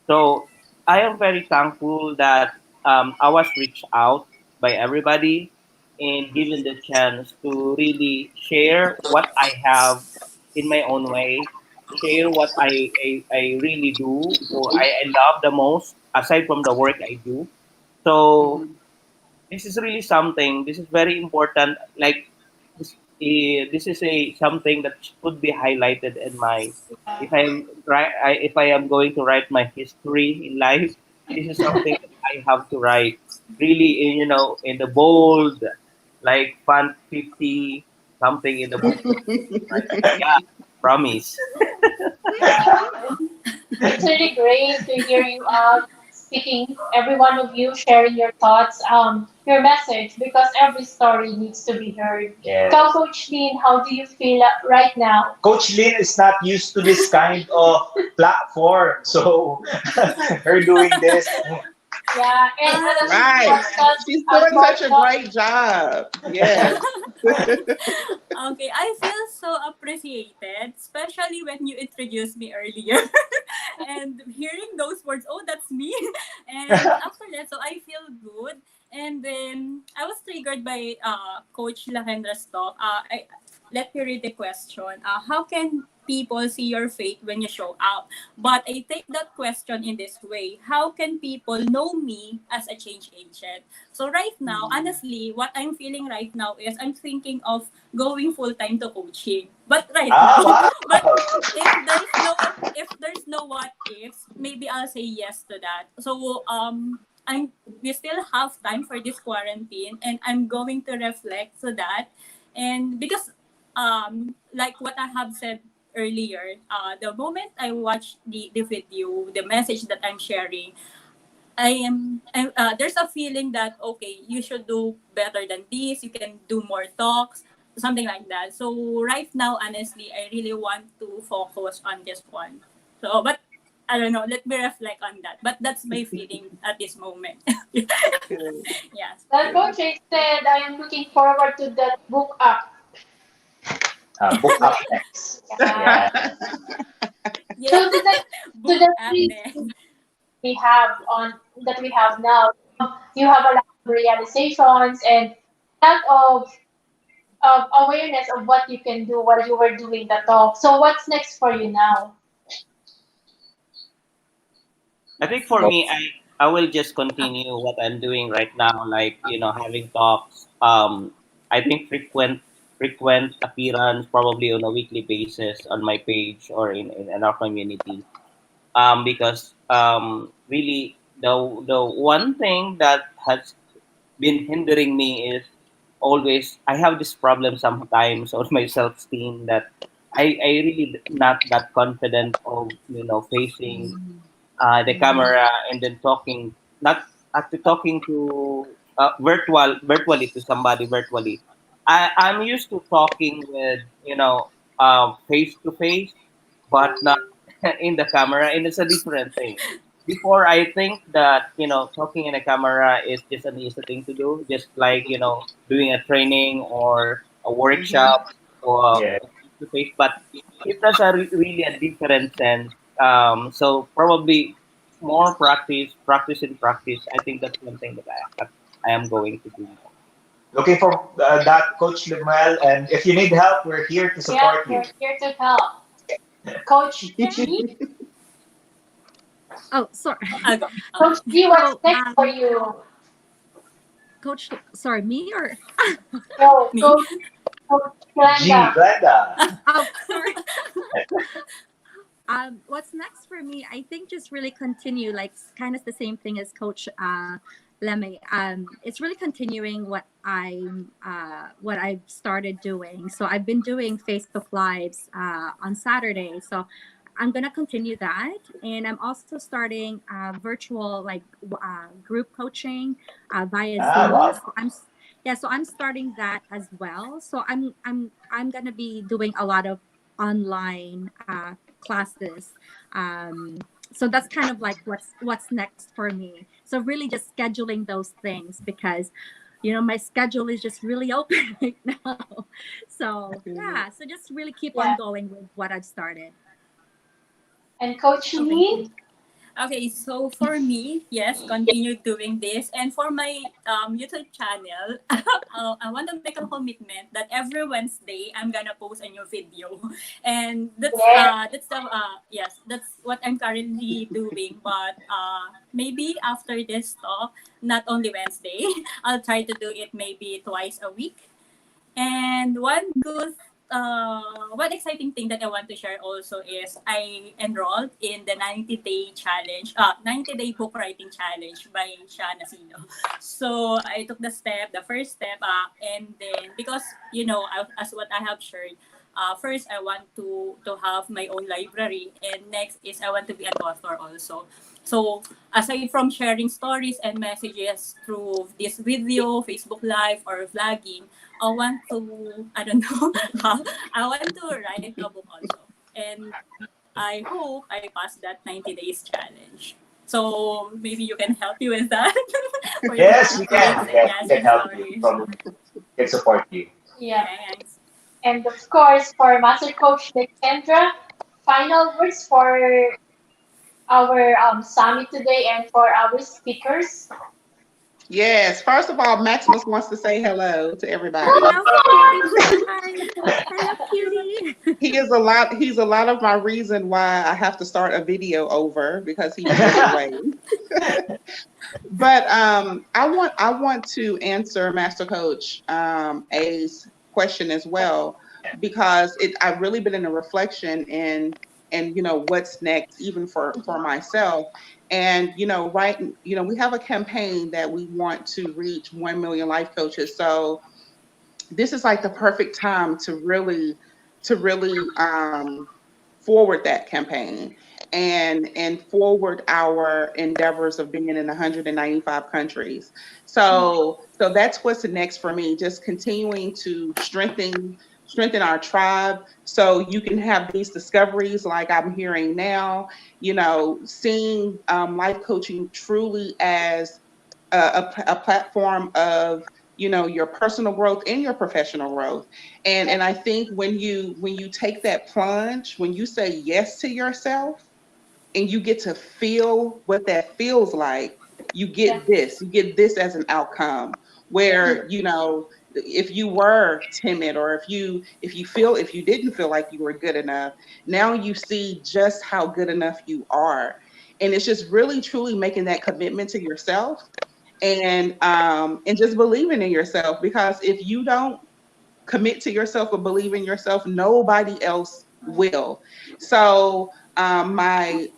So I am very thankful that I was reached out by everybody and given the chance to really share what I have in my own way, share what I really do or I love the most, aside from the work I do. So this is really something. This is very important. Like this is a something that should be highlighted in my if I am going to write my history in life. This is something that I have to write really in in the bold, like font 50 something in the book. Yeah, promise. It's really great to hear you out speaking, every one of you sharing your thoughts, your message, because every story needs to be heard. Yes. So, Coach Dean, how do you feel right now? Coach Lynn is not used to this kind of platform, so her doing this. Yeah, and honestly, she Right. was such She's a doing smart such a mom. great job. Yes. Okay, I feel so appreciated, especially when you introduced me earlier. And hearing those words, oh, that's me. And after that, so I feel good. And then I was triggered by Coach Lakendra's talk. Let me read the question. How can people see your faith when you show up? But I take that question in this way. How can people know me as a change agent? So right now, honestly, what I'm feeling right now is I'm thinking of going full time to coaching. But right Ah, now, but wow. if there's no what ifs, maybe I'll say yes to that. So I'm we still have time for this quarantine, and I'm going to reflect to that. And because like what I have said earlier, the moment I watch the video, the message that I'm sharing, there's a feeling that okay, you should do better than this. You can do more talks, something like that. So right now, honestly, I really want to focus on this one. So, but I don't know. Let me reflect on that. But that's my feeling at this moment. Yes. Well, Coach, I said I am looking forward to that book up. Book up next. Yeah. Yeah. Yes. So to Book the up three next. we have on that we have now, you have a lot of realizations and a lot of awareness of what you can do while you were doing the talk. So what's next for you now? I think for me, I will just continue what I'm doing right now, like having talks. I think frequent appearance, probably on a weekly basis on my page or in our community. Because really the one thing that has been hindering me is always I have this problem sometimes on my self esteem that I really not that confident of facing the camera and then talking not after talking to virtually to somebody virtually. I'm used to talking with face to face but not in the camera, and it's a different thing. Before, I think that talking in a camera is just an easy thing to do, just like doing a training or a workshop or Yeah. face to face. But it has really a different sense. So probably more practice and practice. I think that's one thing that I am going to do more. Looking for that, Coach Lemuel. And if you need help, we're here to Yeah, support you. we're here to help. Coach G, Oh, sorry. I'll go. Coach Okay. G, what's So, next for you? Coach, sorry, me or Go, Me. Coach G, Glenda. Glenda. oh, sorry. What's next for me? I think just really continue, like kind of the same thing as Coach Lemmy. It's really continuing what I've started doing. So I've been doing Facebook Lives on Saturday. So I'm gonna continue that, and I'm also starting virtual group coaching via Ah, Zoom. wow. So yeah, so I'm starting that as well. So I'm gonna be doing a lot of online classes. So that's kind of like what's next for me. So really just scheduling those things because my schedule is just really open right now. So yeah, so just really keep on Yeah. going with what I've started. And Coach Oh, thank Lee? you. Okay, so for me, yes, continue doing this. And for my YouTube channel, I want to make a commitment that every Wednesday I'm gonna post a new video, and that's the yes, that's what I'm currently doing. But maybe after this talk, not only Wednesday, I'll try to do it maybe twice a week. And one exciting thing that I want to share also is I enrolled in the 90-day challenge, 90-day book writing challenge by Shana Sino. So I took the first step, and then because as what I have shared, first I want to have my own library, and next is I want to be an author also. So aside from sharing stories and messages through this video, Facebook Live, or vlogging, I want to, I don't know, I want to write a book also. And I hope I pass that 90 days challenge. So maybe you can help me with that for your Yes, we tips can. and Yes, yes we can and help you. stories. From can support you. Yeah. Thanks. And of course, for Master Coach Kendra, final words for our summit today and for our speakers. Yes. First of all, Maximus wants to say hello to everybody. Hello, everyone. Hello, cutie. He's a lot of my reason why I have to start a video over because he was in the way. But I want to answer Master Coach A's question as well because I've really been in a reflection and what's next even for myself. And we have a campaign that we want to reach 1 million life coaches. So this is like the perfect time to really forward that campaign and forward our endeavors of being in 195 countries. So that's what's next for me, just continuing to strengthen our tribe so you can have these discoveries like I'm hearing now, seeing life coaching truly as a platform of your personal growth and your professional growth. And I think when you take that plunge, when you say yes to yourself and you get to feel what that feels like, you get this as an outcome where if you were timid or if you didn't feel like you were good enough, now you see just how good enough you are. And it's just really truly making that commitment to yourself and just believing in yourself, because if you don't commit to yourself or believe in yourself, nobody else will. So my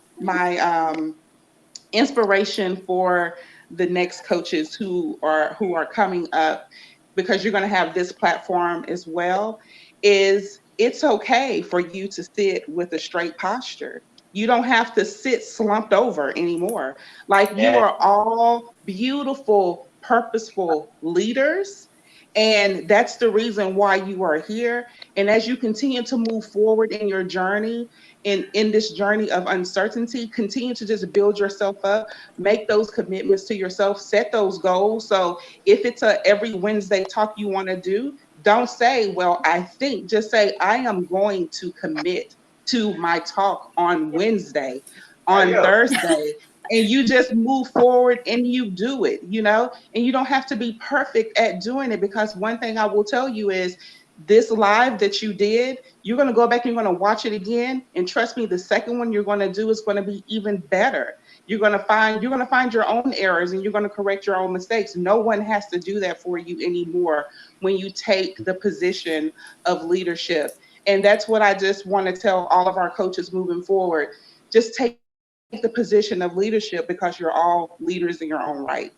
inspiration for the next coaches who are coming up, because you're going to have this platform as well, is it's okay for you to sit with a straight posture. You don't have to sit slumped over anymore. Like, you Yeah. are all beautiful, purposeful leaders, and that's the reason why you are here. And as you continue to move forward in your journey, in this journey of uncertainty, continue to just build yourself up, make those commitments to yourself, set those goals. So if it's a every Wednesday talk you want to do, don't say, well, I think, just say, I am going to commit to my talk on Wednesday, There you on go. Thursday. And you just move forward and you do it, and you don't have to be perfect at doing it, because one thing I will tell you is this live that you did, you're going to go back and you're going to watch it again, and trust me, the second one you're going to do is going to be even better. You're going to find your own errors and you're going to correct your own mistakes. No one has to do that for you anymore when you take the position of leadership. And that's what I just want to tell all of our coaches moving forward. Just take the position of leadership, because you're all leaders in your own right.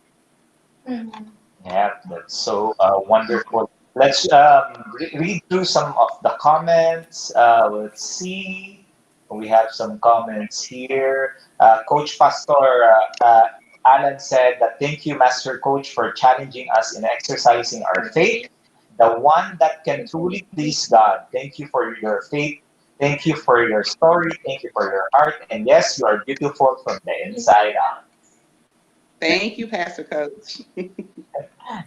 Mhm. Yeah, that's so wonderful. Let's read through some of the comments. Let's see. We have some comments here. Coach Pastor Alan said that thank you, Master Coach, for challenging us in exercising our faith, the one that can truly please God. Thank you for your faith. Thank you for your story. Thank you for your art. And yes, you are beautiful from the inside out. Thank you, Pastor Coach.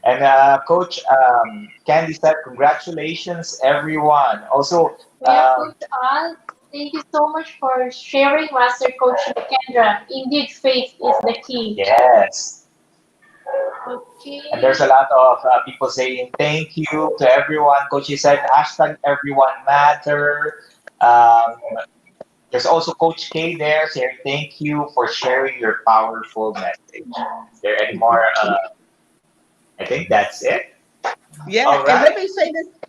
And Coach Candy said, congratulations, everyone. Also, We have Coach Al. Thank you so much for sharing, Master Coach Kendra. Indeed, faith is the key. Yes. And there's a Okay. lot of people saying thank you to everyone. Coach, you said hashtag everyone matter. Um, there's also Coach K there saying thank you for sharing your powerful message. Is there any more? I think that's it. Yeah, All and right.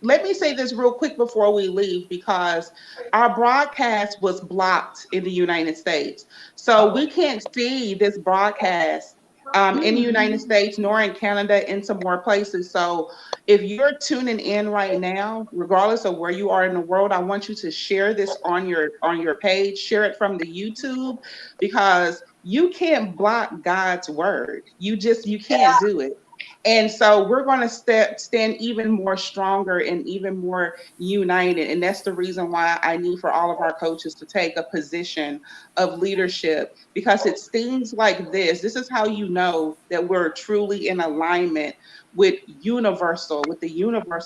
let me say this real quick before we leave because our broadcast was blocked in the United States. So Oh, we can't see this broadcast in the United States nor in Canada and some more places. So if you're tuning in right now, regardless of where you are in the world, I want you to share this on your page, share it from the YouTube because you can't block God's word. You can't do it. And so we're going to stand even more stronger and even more united. And that's the reason why I need for all of our coaches to take a position of leadership because it's things like this. This is how you know that we're truly in alignment with the universal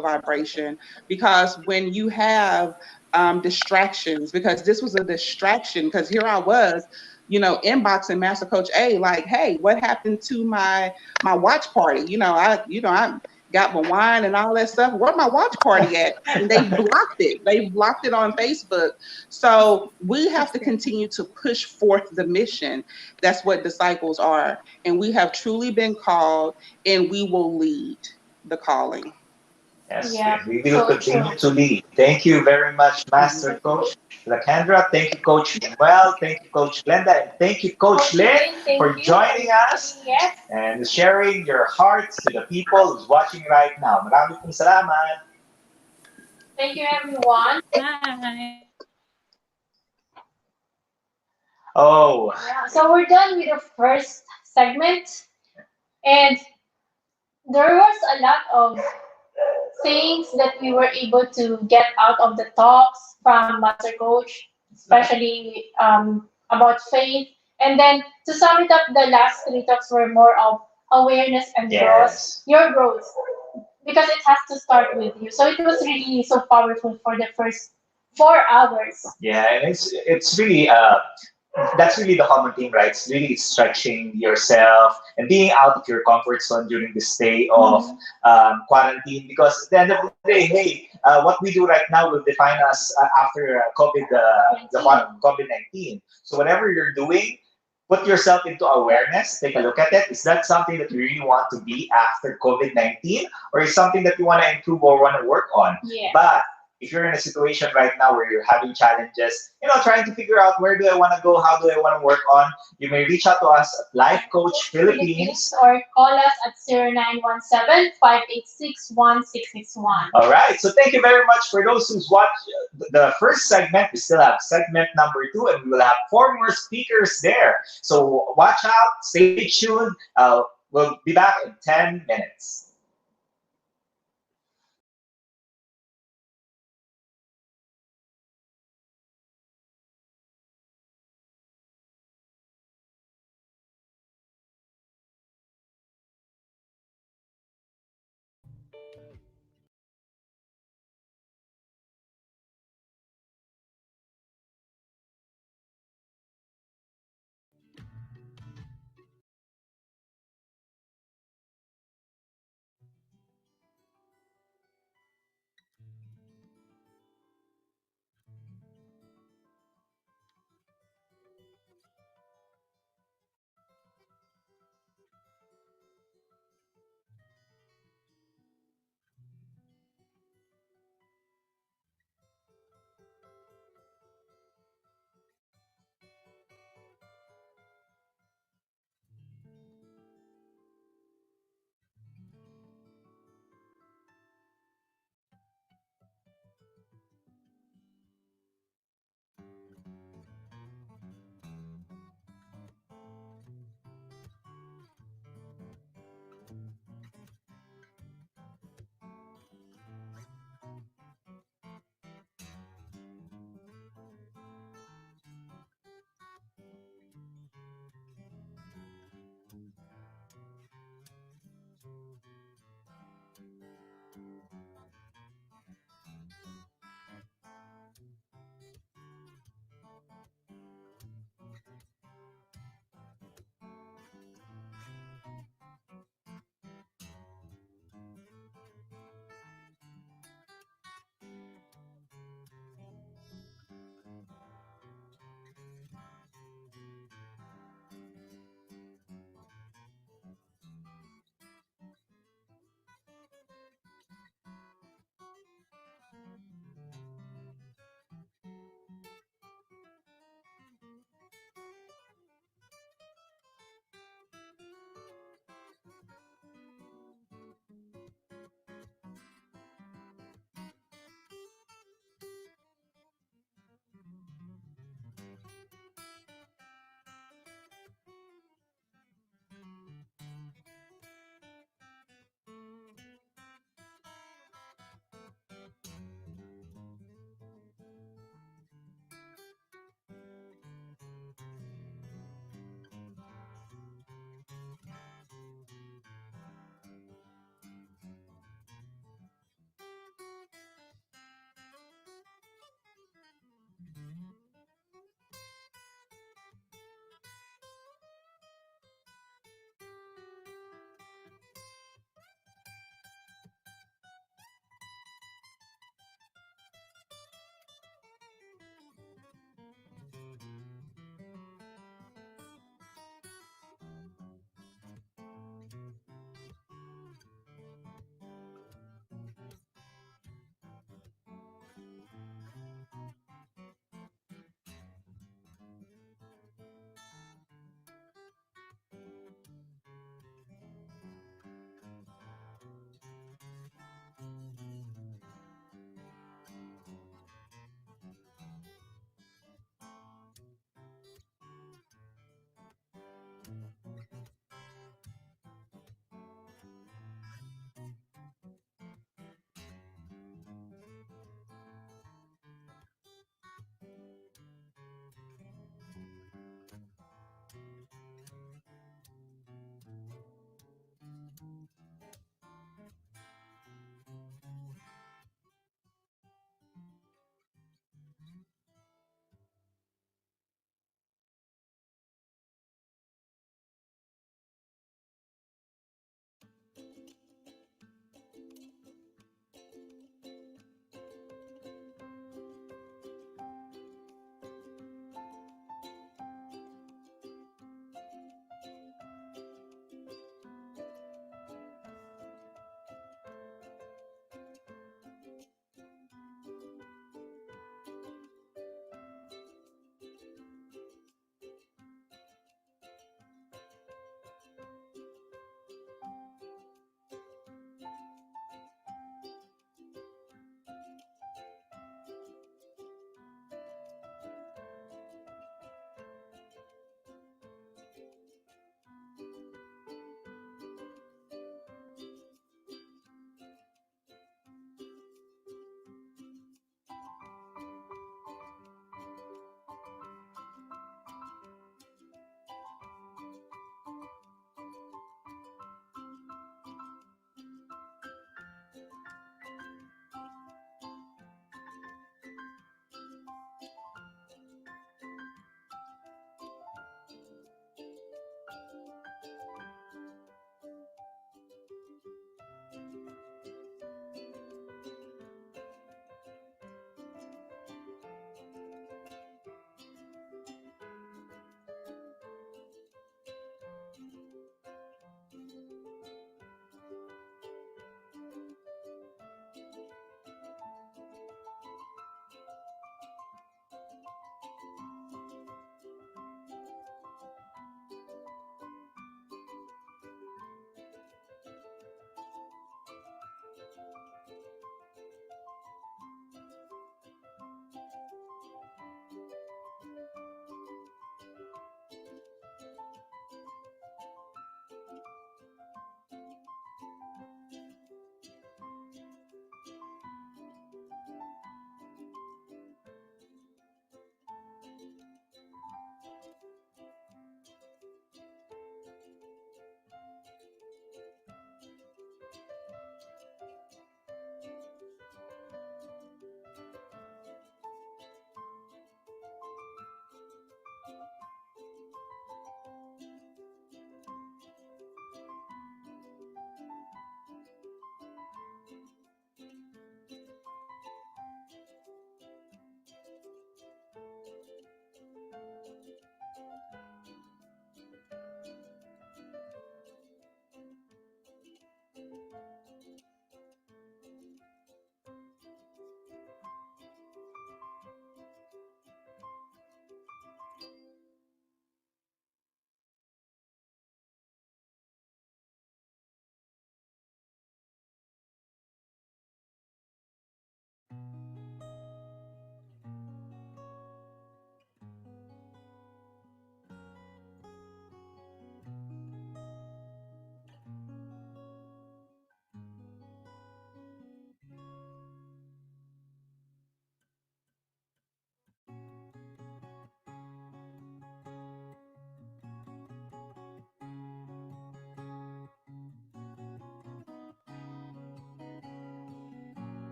vibration. Because when you have distractions, because this was a distraction, because here I was, inboxing Master Coach A, like, hey, what happened to my watch party? I got my wine and all that stuff. Where my watch party at? And they blocked it. They blocked it on Facebook. So we have to continue to push forth the mission. That's what disciples are. And we have truly been called and we will lead the calling. yes, Yeah, we will so true. continue to lead. Thank you very much, Master Coach Lakendra. Thank you, Coach Well. Thank you, Coach Glenda. And thank you, Coach Coach Lynn, Lynn, for thank you for joining us joining. Yes. and sharing your hearts to the people who's watching right now. Maraming pong salamat. Thank you, everyone. Bye. Oh, Yeah, so we're done with the first segment, and there was a lot of things that we were able to get out of the talks from Master Coach, especially about faith. And then to sum it up, the last three talks were more of awareness and growth, yes. your growth, because it has to start with you. So it was really so powerful for the first 4 hours. Yeah, and it's really that's really the common theme, right? It's really stretching yourself and being out of your comfort zone during this day of quarantine. Because at the end of the day, hey, what we do right now will define us after the 19. COVID-19. So whatever you're doing, put yourself into awareness. Take a look at it. Is that something that you really want to be after COVID-19, or is something that you want to improve or want to work on? Yeah. But if you're in a situation right now where you're having challenges, trying to figure out where do I want to go, how do I want to work on, you may reach out to us at Life Coach Philippines. Or call us at 0917-586-1661. All right. So thank you very much for those who's watched the first segment. We still have segment number 2, and we will have 4 more speakers there. So watch out, stay tuned. We'll be back in 10 minutes.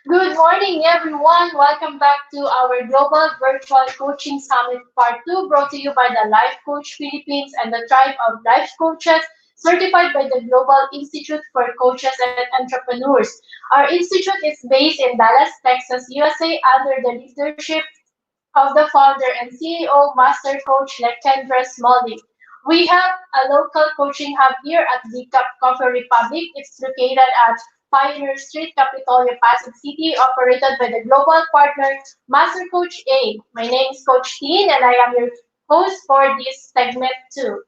Good morning, everyone. Welcome back to our Global Virtual Coaching Summit Part 2, brought to you by the Life Coach Philippines and the Tribe of Life Coaches, certified by the Global Institute for Coaches and Entrepreneurs. Our institute is based in Dallas, Texas, USA, under the leadership of the founder and CEO, Master Coach Kendra Smalley. We have a local coaching hub here at the Cup Coffee Republic. It's located at Pioneer Street, Capitolia, Pasig City, operated by the global partner Master Coach A. My name is Coach Teen, and I am your host for this segment too.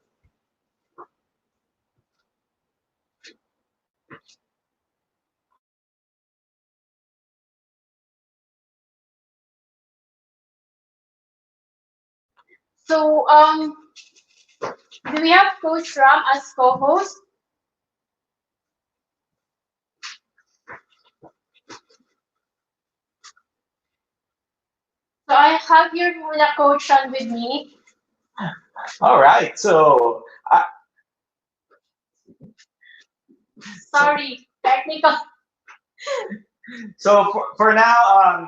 So, do we have Coach Ram as co-host? So I have here muna Coach Sean with me. All right. So, Sorry, technical. for now,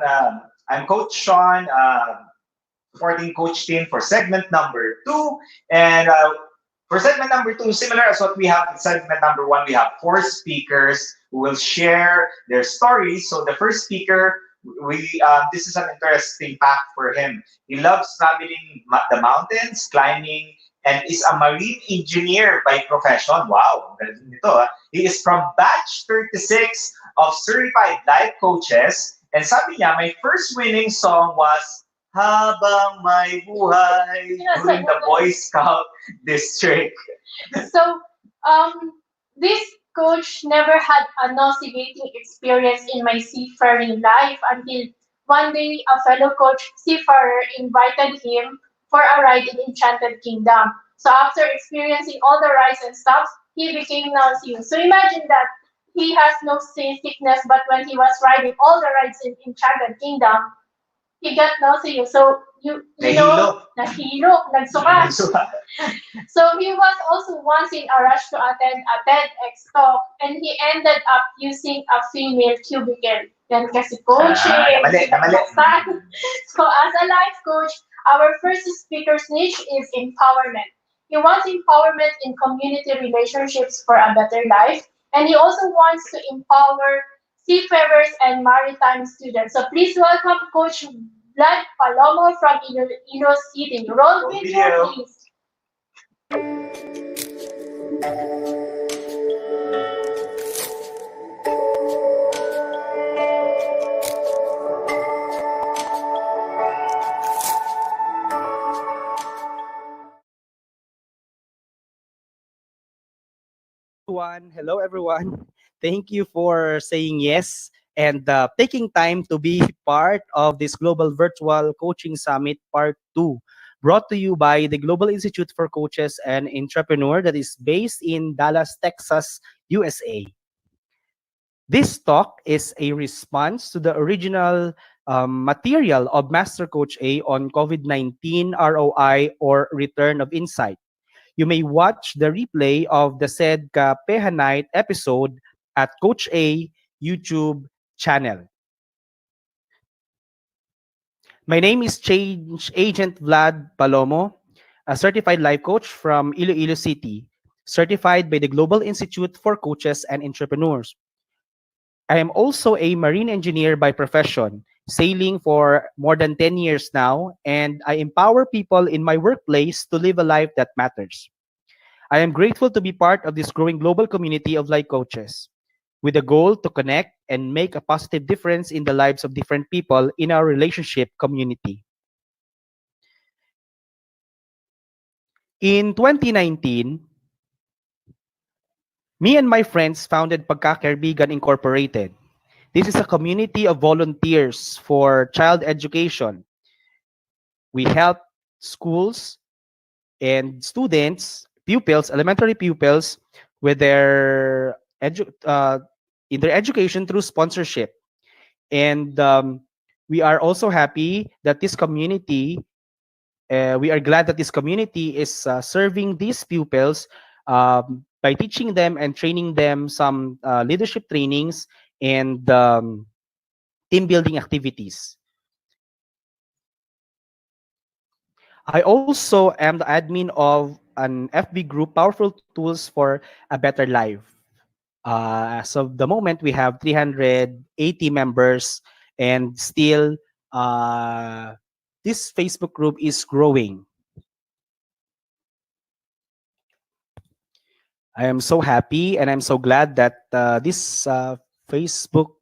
I'm Coach Sean, supporting Coach Tin for segment number two. And for segment number two, similar as what we have in segment number one, we have four speakers who will share their stories. So the first speaker, we this is an interesting fact for him. He loves traveling the mountains, climbing, and is a marine engineer by profession. Wow, galing nito, ah. He is from batch 36 of certified life coaches. And sabi niya, my first winning song was Habang May Buhay during the Boy Scout District. So, this coach never had a nauseating experience in my seafaring life until one day a fellow coach seafarer invited him for a ride in Enchanted Kingdom. So after experiencing all the rides and stops, he became nauseous. So imagine that he has no sickness, but when he was riding all the rides in Enchanted Kingdom, he got nauseous. So you know, nahilo, nagsuka. So he was also once in a rush to attend a TEDx talk, and he ended up using a female cubicle. Yan kasi coaching. Namali. So as a life coach, our first speaker's niche is empowerment. He wants empowerment in community relationships for a better life, and he also wants to empower seafarers and maritime students. So please welcome Coach Vlad Palomo from Iloilo City. Roll video, please. Hello, everyone. Thank you for saying yes and taking time to be part of this Global Virtual Coaching Summit Part 2, brought to you by the Global Institute for Coaches and Entrepreneur that is based in Dallas, Texas, USA. This talk is a response to the original material of Master Coach A on COVID-19 ROI or Return of Insight. You may watch the replay of the said Kapeha Night episode at Coach A YouTube channel. My name is Change Agent Vlad Palomo, a certified life coach from Iloilo City, certified by the Global Institute for Coaches and Entrepreneurs. I am also a marine engineer by profession, sailing for more than 10 years now, and I empower people in my workplace to live a life that matters. I am grateful to be part of this growing global community of life coaches with a goal to connect and make a positive difference in the lives of different people in our relationship community. In 2019, me and my friends founded Pagkakarbigan Incorporated. This is a community of volunteers for child education. We help schools and students, pupils, elementary pupils, with their in their education through sponsorship. And we are also happy that this community, we are glad that this community is serving these pupils by teaching them and training them some leadership trainings and team building activities. I also am the admin of an FB group, Powerful Tools for a Better Life. As of the moment, we have 380 members, and still, uh, this Facebook group is growing. I am so happy and I'm so glad that this Facebook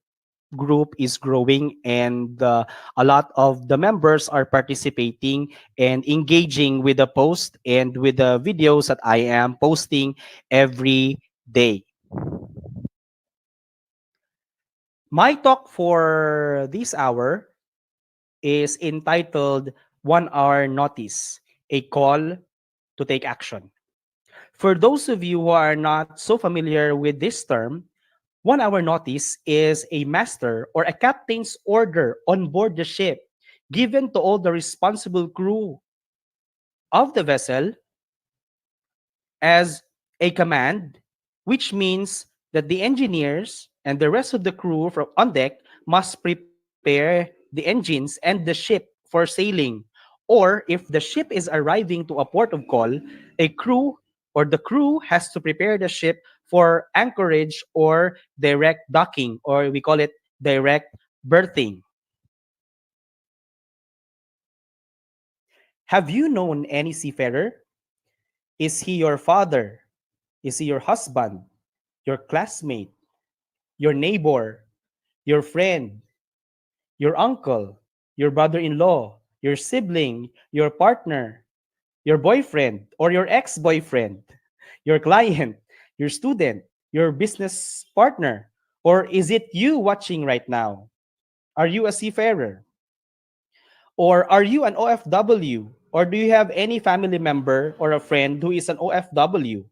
group is growing, and a lot of the members are participating and engaging with the post and with the videos that I am posting every day. My talk for this hour is entitled 1 Hour Notice, a call to take action. For those of you who are not so familiar with this term, 1 hour notice is a master or a captain's order on board the ship given to all the responsible crew of the vessel as a command, which means that the engineers and the rest of the crew from on deck must prepare the engines and the ship for sailing. Or if the ship is arriving to a port of call, a crew or the crew has to prepare the ship for anchorage or direct docking, or we call it direct berthing. Have you known any seafarer? Is he your father? Is he your husband, your classmate, your neighbor, your friend, your uncle, your brother in law, your sibling, your partner, your boyfriend, or your ex boyfriend, your client, your student, your business partner? Or is it you watching right now? Are you a seafarer? Or are you an OFW? Or do you have any family member or a friend who is an OFW?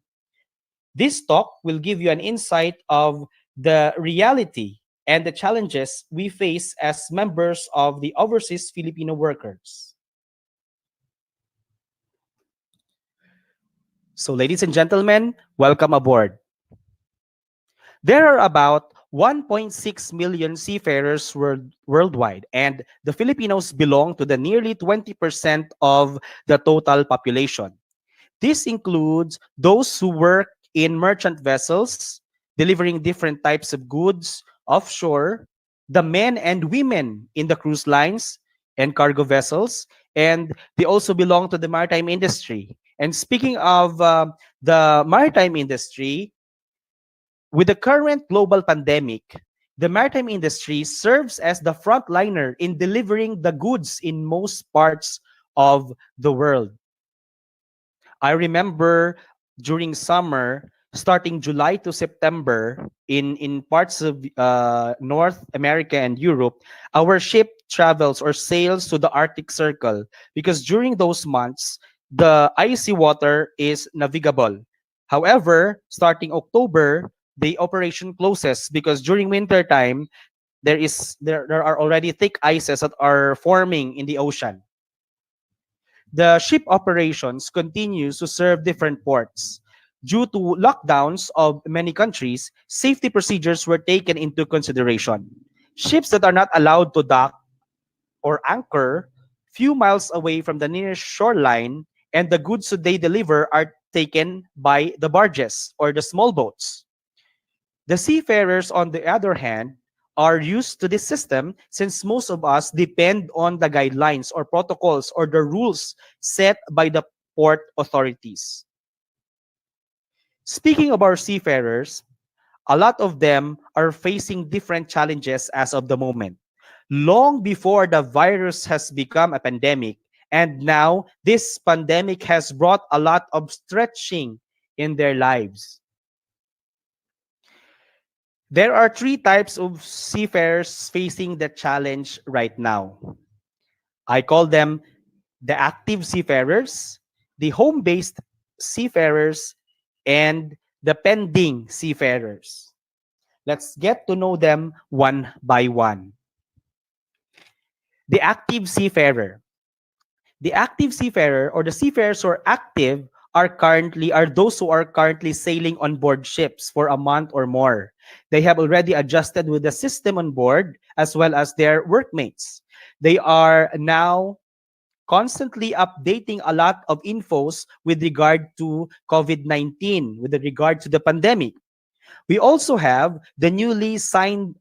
This talk will give you an insight of the reality and the challenges we face as members of the overseas Filipino workers. So, ladies and gentlemen, welcome aboard. There are about 1.6 million seafarers worldwide, and the Filipinos belong to the nearly 20% of the total population. This includes those who work in merchant vessels, delivering different types of goods offshore, the men and women in the cruise lines and cargo vessels, and they also belong to the maritime industry. And speaking of the maritime industry, with the current global pandemic, the maritime industry serves as the frontliner in delivering the goods in most parts of the world. I remember during summer, starting July to September, in parts of North America and Europe, our ship travels or sails to the Arctic Circle because during those months, the icy water is navigable. However, starting October, the operation closes because during winter time, there are already thick ices that are forming in the ocean. The ship operations continues to serve different ports. Due to lockdowns of many countries, safety procedures were taken into consideration. Ships that are not allowed to dock or anchor few miles away from the nearest shoreline, and the goods that they deliver are taken by the barges or the small boats. The seafarers, on the other hand, are used to this system since most of us depend on the guidelines or protocols or the rules set by the port authorities. Speaking of our seafarers, a lot of them are facing different challenges as of the moment. Long before the virus has become a pandemic, and now this pandemic has brought a lot of stretching in their lives. There are three types of seafarers facing the challenge right now. I call them the active seafarers, the home based seafarers, and the pending seafarers. Let's get to know them one by one. The active seafarer. The active seafarer or the seafarers who are active are those who are currently sailing on board ships for a month or more. They have already adjusted with the system on board as well as their workmates. They are now constantly updating a lot of infos with regard to COVID-19, with regard to the pandemic. We also have the newly signed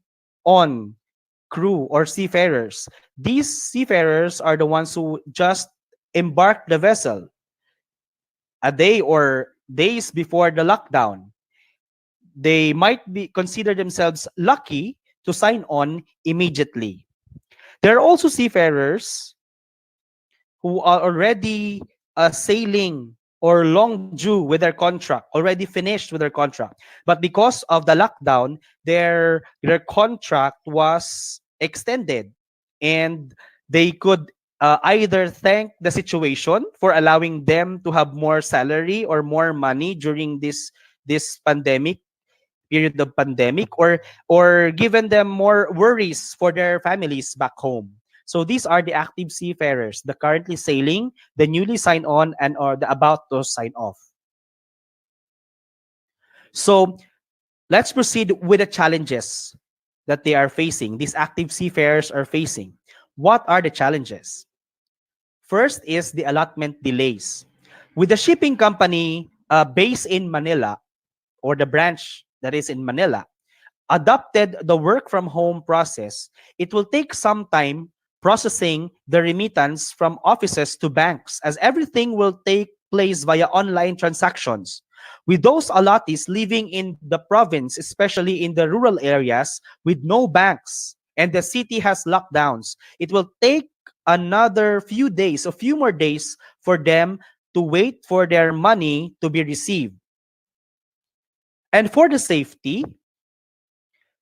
on crew or seafarers. These seafarers are the ones who just embarked the vessel a day or days before the lockdown. They might be consider themselves lucky to sign on immediately. There are also seafarers who are already sailing or long due with their contract, already finished with their contract. But because of the lockdown, their contract was extended, and they could either thank the situation for allowing them to have more salary or more money during this pandemic period of pandemic, or given them more worries for their families back home. So these are the active seafarers, the currently sailing, the newly signed on, and or the about to sign off. So let's proceed with the challenges that they are facing. These active seafarers are facing. What are the challenges? First is the allotment delays. With the shipping company based in Manila, or the branch that is in Manila, adopted the work from home process, it will take some time processing the remittance from offices to banks, as everything will take place via online transactions. With those allottees living in the province, especially in the rural areas with no banks, and the city has lockdowns, it will take another few days, a few more days for them to wait for their money to be received. And for the safety,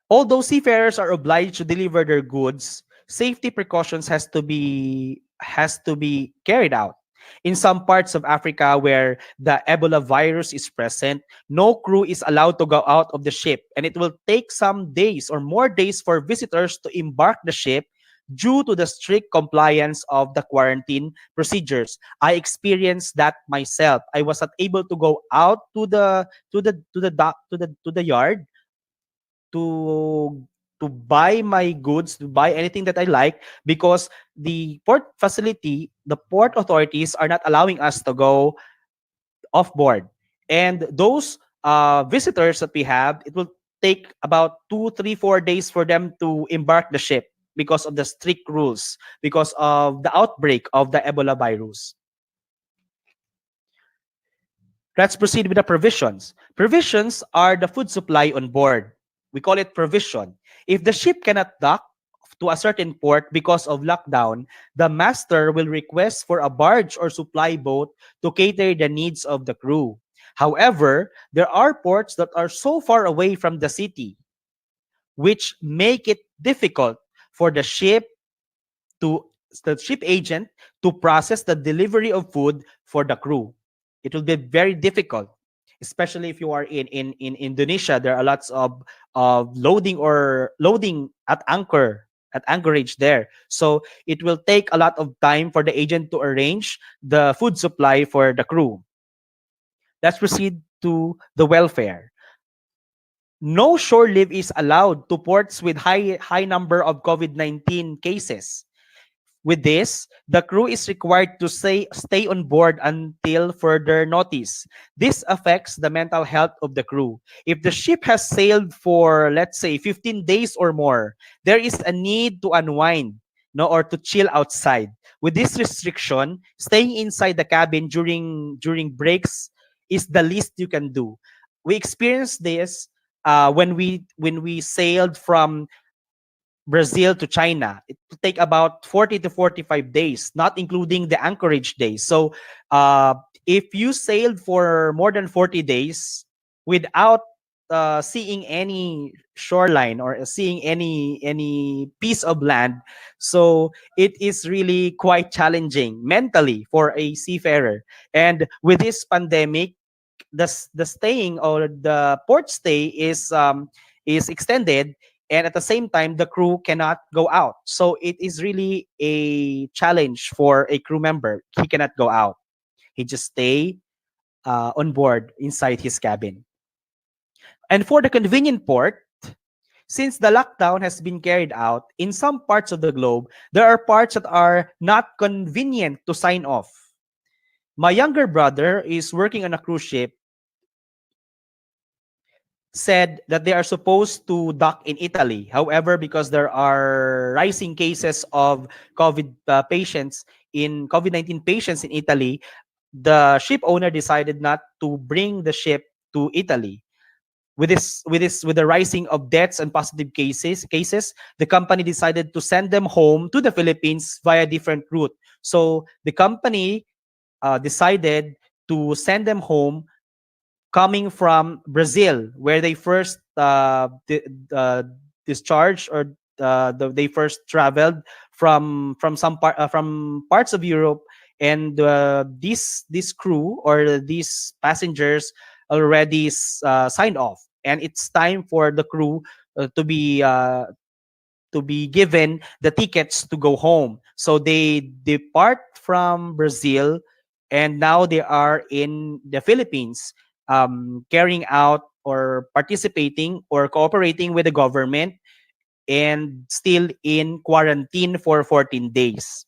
although seafarers are obliged to deliver their goods, safety precautions has to be carried out. In some parts of Africa where the Ebola virus is present, no crew is allowed to go out of the ship, and it will take some days or more days for visitors to embark the ship due to the strict compliance of the quarantine procedures. I experienced that myself. I was not able to go out to the dock to the yard to buy my goods, to buy anything that I like, because the port facility, the port authorities are not allowing us to go off board. And those visitors that we have, it will take about 2, 3, 4 days for them to embark the ship because of the strict rules, because of the outbreak of the Ebola virus. Let's proceed with the provisions. Provisions are the food supply on board. We call it provision. If the ship cannot dock to a certain port because of lockdown, the master will request for a barge or supply boat to cater the needs of the crew. However, there are ports that are so far away from the city, which make it difficult for to the ship agent to process the delivery of food for the crew. It will be very difficult, especially if you are in Indonesia. There are lots of loading at anchorage there. So it will take a lot of time for the agent to arrange the food supply for the crew. Let's proceed to the welfare. No shore leave is allowed to ports with high number of COVID-19 cases. With this, the crew is required to stay on board until further notice. This affects the mental health of the crew. If the ship has sailed for, let's say, 15 days or more, there is a need to unwind, no, or to chill outside. With this restriction, staying inside the cabin during breaks is the least you can do. We experienced this when we sailed from Brazil to China. It will take about 40 to 45 days, not including the anchorage days. So uh, if you sailed for more than 40 days without seeing any shoreline or seeing any piece of land, so it is really quite challenging mentally for a seafarer. And with this pandemic, the staying or the port stay is extended, and at the same time the crew cannot go out, so it is really a challenge for a crew member. He cannot go out, he just stay on board inside his cabin. And for the convenient port, since the lockdown has been carried out in some parts of the globe, there are parts that are not convenient to sign off. My younger brother is working on a cruise ship, said that they are supposed to dock in Italy. However, because there are rising cases of COVID-19 patients in Italy, the ship owner decided not to bring the ship to Italy. With the rising of deaths and positive cases, the company decided to send them home to the Philippines via different route. So the company decided to send them home coming from Brazil, where they first discharged, or they first traveled from parts of Europe, and this crew or these passengers already signed off, and it's time for the crew to be given the tickets to go home. So they depart from Brazil, and now they are in the Philippines, carrying out or participating or cooperating with the government, and still in quarantine for 14 days.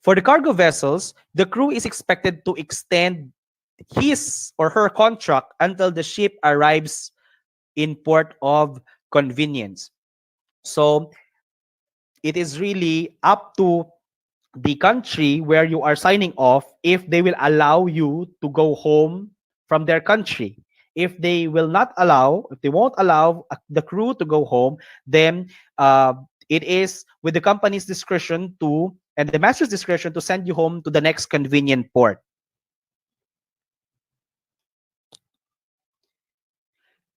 For the cargo vessels, the crew is expected to extend his or her contract until the ship arrives in port of convenience. So it is really up to the country where you are signing off if they will allow you to go home from their country. If they will not allow, if they won't allow the crew to go home, then it is with the company's discretion to and the master's discretion to send you home to the next convenient port.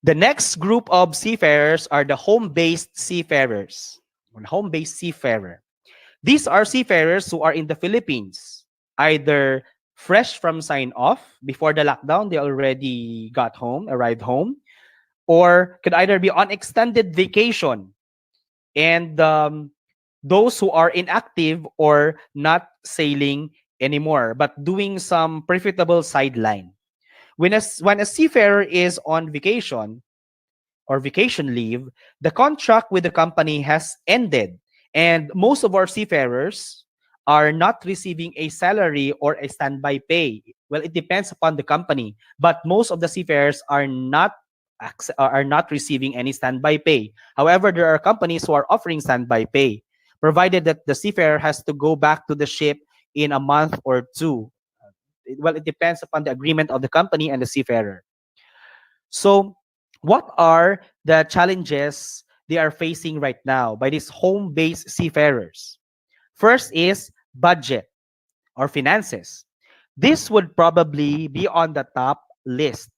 The next group of seafarers are the home-based seafarers, or home-based seafarer. These are seafarers who are in the Philippines, either fresh from sign off before the lockdown, they already arrived home, or could either be on extended vacation, and those who are inactive or not sailing anymore, but doing some profitable sideline. When a seafarer is on vacation or vacation leave, the contract with the company has ended. And most of our seafarers are not receiving a salary or a standby pay. Well, it depends upon the company, but most of the seafarers are not receiving any standby pay. However, there are companies who are offering standby pay, provided that the seafarer has to go back to the ship in a month or two. Well, it depends upon the agreement of the company and the seafarer. So, what are the challenges they are facing right now by these home based seafarers? First is budget or finances. This would probably be on the top list.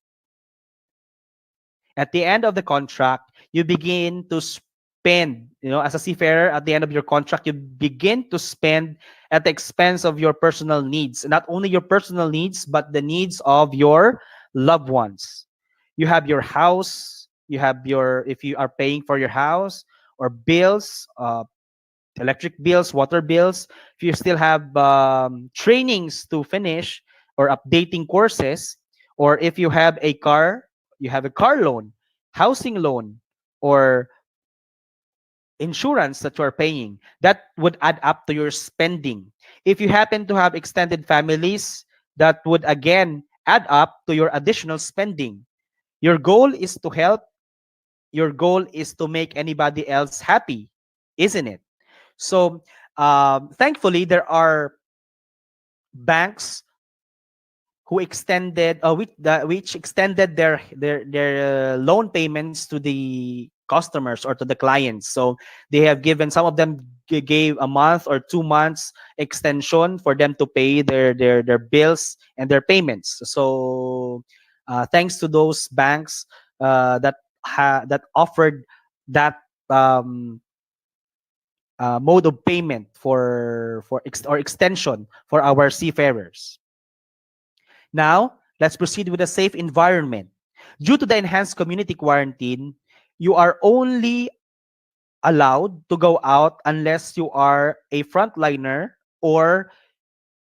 At the end of the contract, you begin to spend, as a seafarer, at the end of your contract, you begin to spend at the expense of your personal needs. Not only your personal needs, but the needs of your loved ones. You have your house, if you are paying for your house or bills, electric bills, water bills, if you still have trainings to finish or updating courses, or if you have a car, you have a car loan, housing loan, or insurance that you are paying, that would add up to your spending. If you happen to have extended families, that would again add up to your additional spending. Your goal is to help, your goal is to make anybody else happy, isn't it? So, thankfully, there are banks who extended which extended their loan payments to the customers or to the clients. So they have given, some of them gave a month or 2 months extension for them to pay their bills and their payments. So thanks to those banks that offered that um, mode of payment or extension for our seafarers. Now, let's proceed with a safe environment. Due to the enhanced community quarantine, you are only allowed to go out unless you are a frontliner or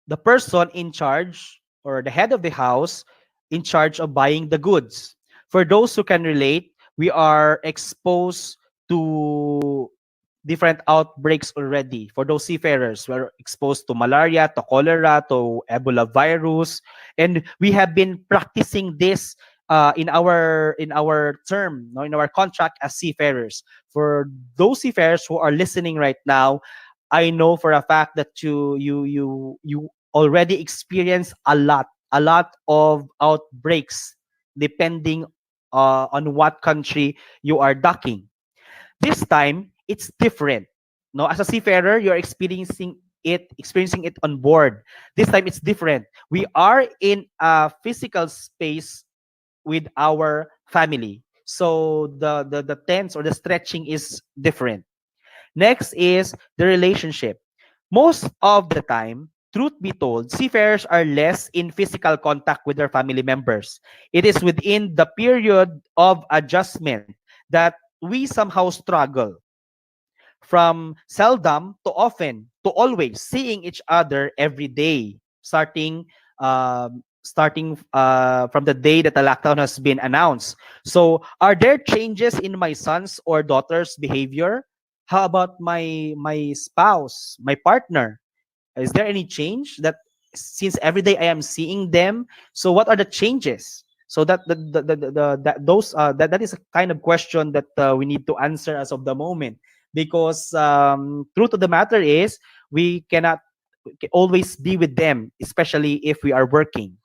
the person in charge or the head of the house in charge of buying the goods. For those who can relate, We are exposed to different outbreaks already. For those seafarers, we're exposed to malaria, to cholera, to Ebola virus, and we have been practicing this in our term, no, in our contract as seafarers. For those seafarers who are listening right now, I know for a fact that you already experience a lot of outbreaks depending on what country you are docking. This time, it's different. No, as a seafarer, you're experiencing it on board. This time, it's different. We are in a physical space with our family. So the tense or the stretching is different. Next is the relationship. Most of the time, truth be told, seafarers are less in physical contact with their family members. It is within the period of adjustment that we somehow struggle from seldom to often to always seeing each other every day, from the day that the lockdown has been announced. So, are there changes in my son's or daughter's behavior? How about my spouse, my partner? Is there any change that since every day I am seeing them? So what are the changes? So that those that is a kind of question that we need to answer as of the moment, because truth of the matter is we cannot always be with them, especially if we are working.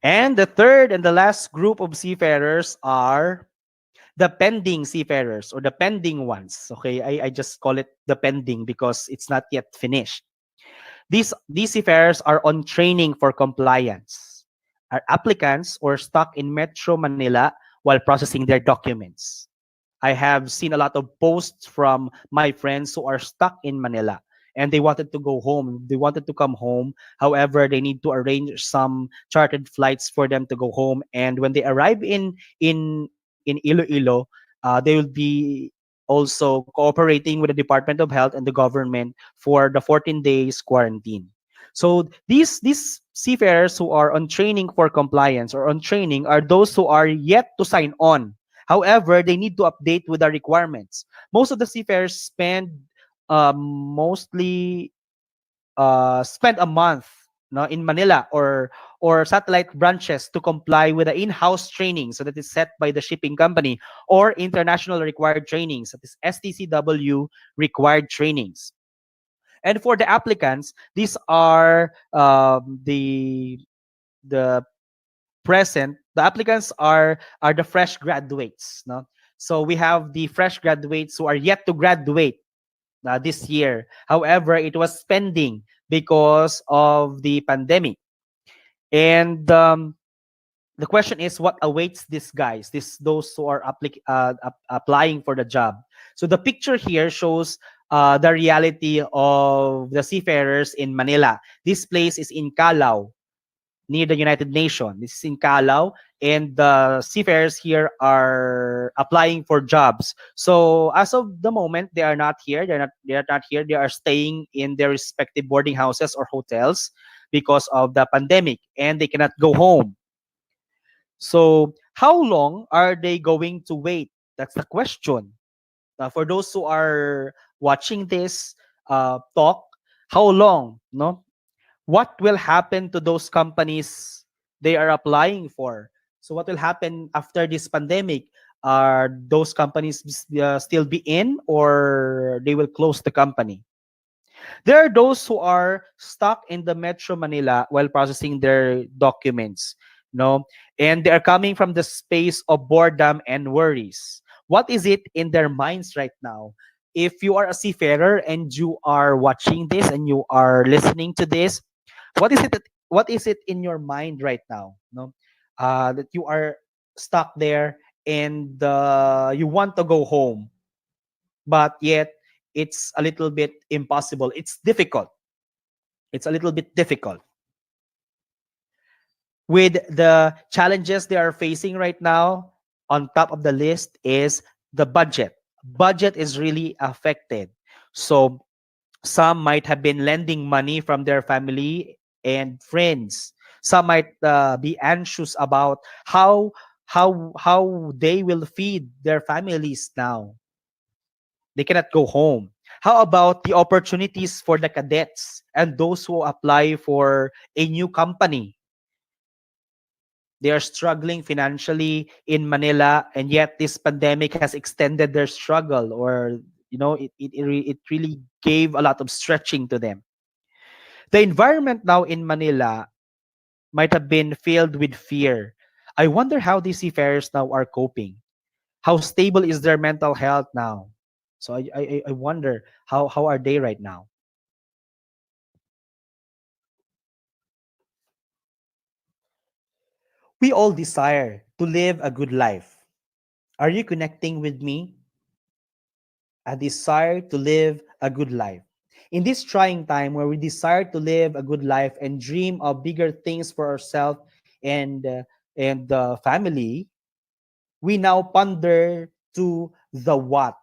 And the third and the last group of seafarers are the pending seafarers or the pending ones. Okay, I just call it the pending because it's not yet finished. These seafarers are on training for compliance. Are applicants or stuck in Metro Manila while processing their documents. I have seen a lot of posts from my friends who are stuck in Manila and they wanted to go home. They wanted to come home. However, they need to arrange some chartered flights for them to go home. And when they arrive in Iloilo, they will be also cooperating with the Department of Health and the government for the 14 days quarantine. So these seafarers who are on training for compliance or on training are those who are yet to sign on. However, they need to update with the requirements. Most of the seafarers mostly spend a month, no, in Manila or satellite branches to comply with the in-house training, so that is set by the shipping company, or international required trainings, that is STCW required trainings. And for the applicants, these are the present. The applicants are the fresh graduates, no. So we have the fresh graduates who are yet to graduate this year. However, it was pending because of the pandemic. And the question is, what awaits these guys, those who are applying for the job? So the picture here shows the reality of the seafarers in Manila. This place is in Calao, near the United Nations. This is in Calao, and the seafarers here are applying for jobs. So as of the moment, they are not here. They are not here. They are staying in their respective boarding houses or hotels because of the pandemic, and they cannot go home. So how long are they going to wait? That's the question. For those who are watching this talk, how long? No, what will happen to those companies they are applying for? So what will happen after this pandemic? Are those companies still be in, or they will close the company? There are those who are stuck in the Metro Manila while processing their documents, no, and they are coming from the space of boredom and worries. What is it in their minds right now? If you are a seafarer and you are watching this and you are listening to this, what is it in your mind right now? No, that you are stuck there and you want to go home, but yet it's a little bit impossible. It's difficult. It's a little bit difficult. With the challenges they are facing right now, on top of the list is the budget. Budget is really affected. So some might have been lending money from their family and friends. Some might be anxious about how they will feed their families now. They cannot go home. How about the opportunities for the cadets and those who apply for a new company? They are struggling financially in Manila, and yet this pandemic has extended their struggle, or it really gave a lot of stretching to them. The environment now in Manila might have been filled with fear. I wonder how these seafarers now are coping. How stable is their mental health now? So I wonder how are they right now? We all desire to live a good life. Are you connecting with me? A desire to live a good life. In this trying time where we desire to live a good life and dream of bigger things for ourselves and the family, we now ponder to the what,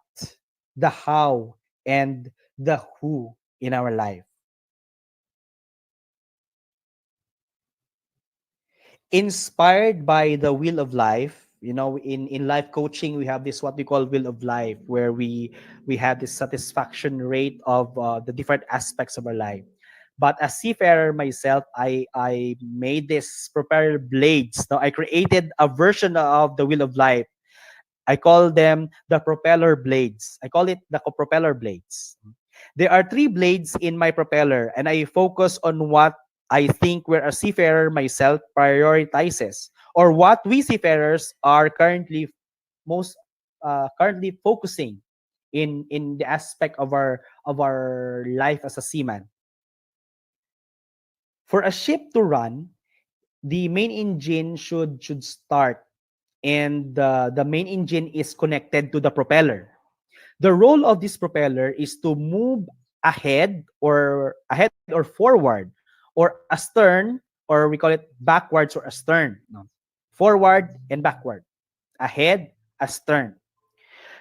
the how, and the who in our life. Inspired by the wheel of life, in life coaching we have this what we call wheel of life, where we have this satisfaction rate of the different aspects of our life. But as seafarer myself, I made this propeller blades. Now I created a version of the wheel of life. I call them the propeller blades. I call it the propeller blades. There are three blades in my propeller, and I focus on what I think where a seafarer myself prioritizes, or what we seafarers are currently focusing in the aspect of our life as a seaman. For a ship to run, the main engine should start, and the main engine is connected to the propeller. The role of this propeller is to move ahead or forward, or astern, or we call it backwards or astern. No. Forward and backward. Ahead, astern.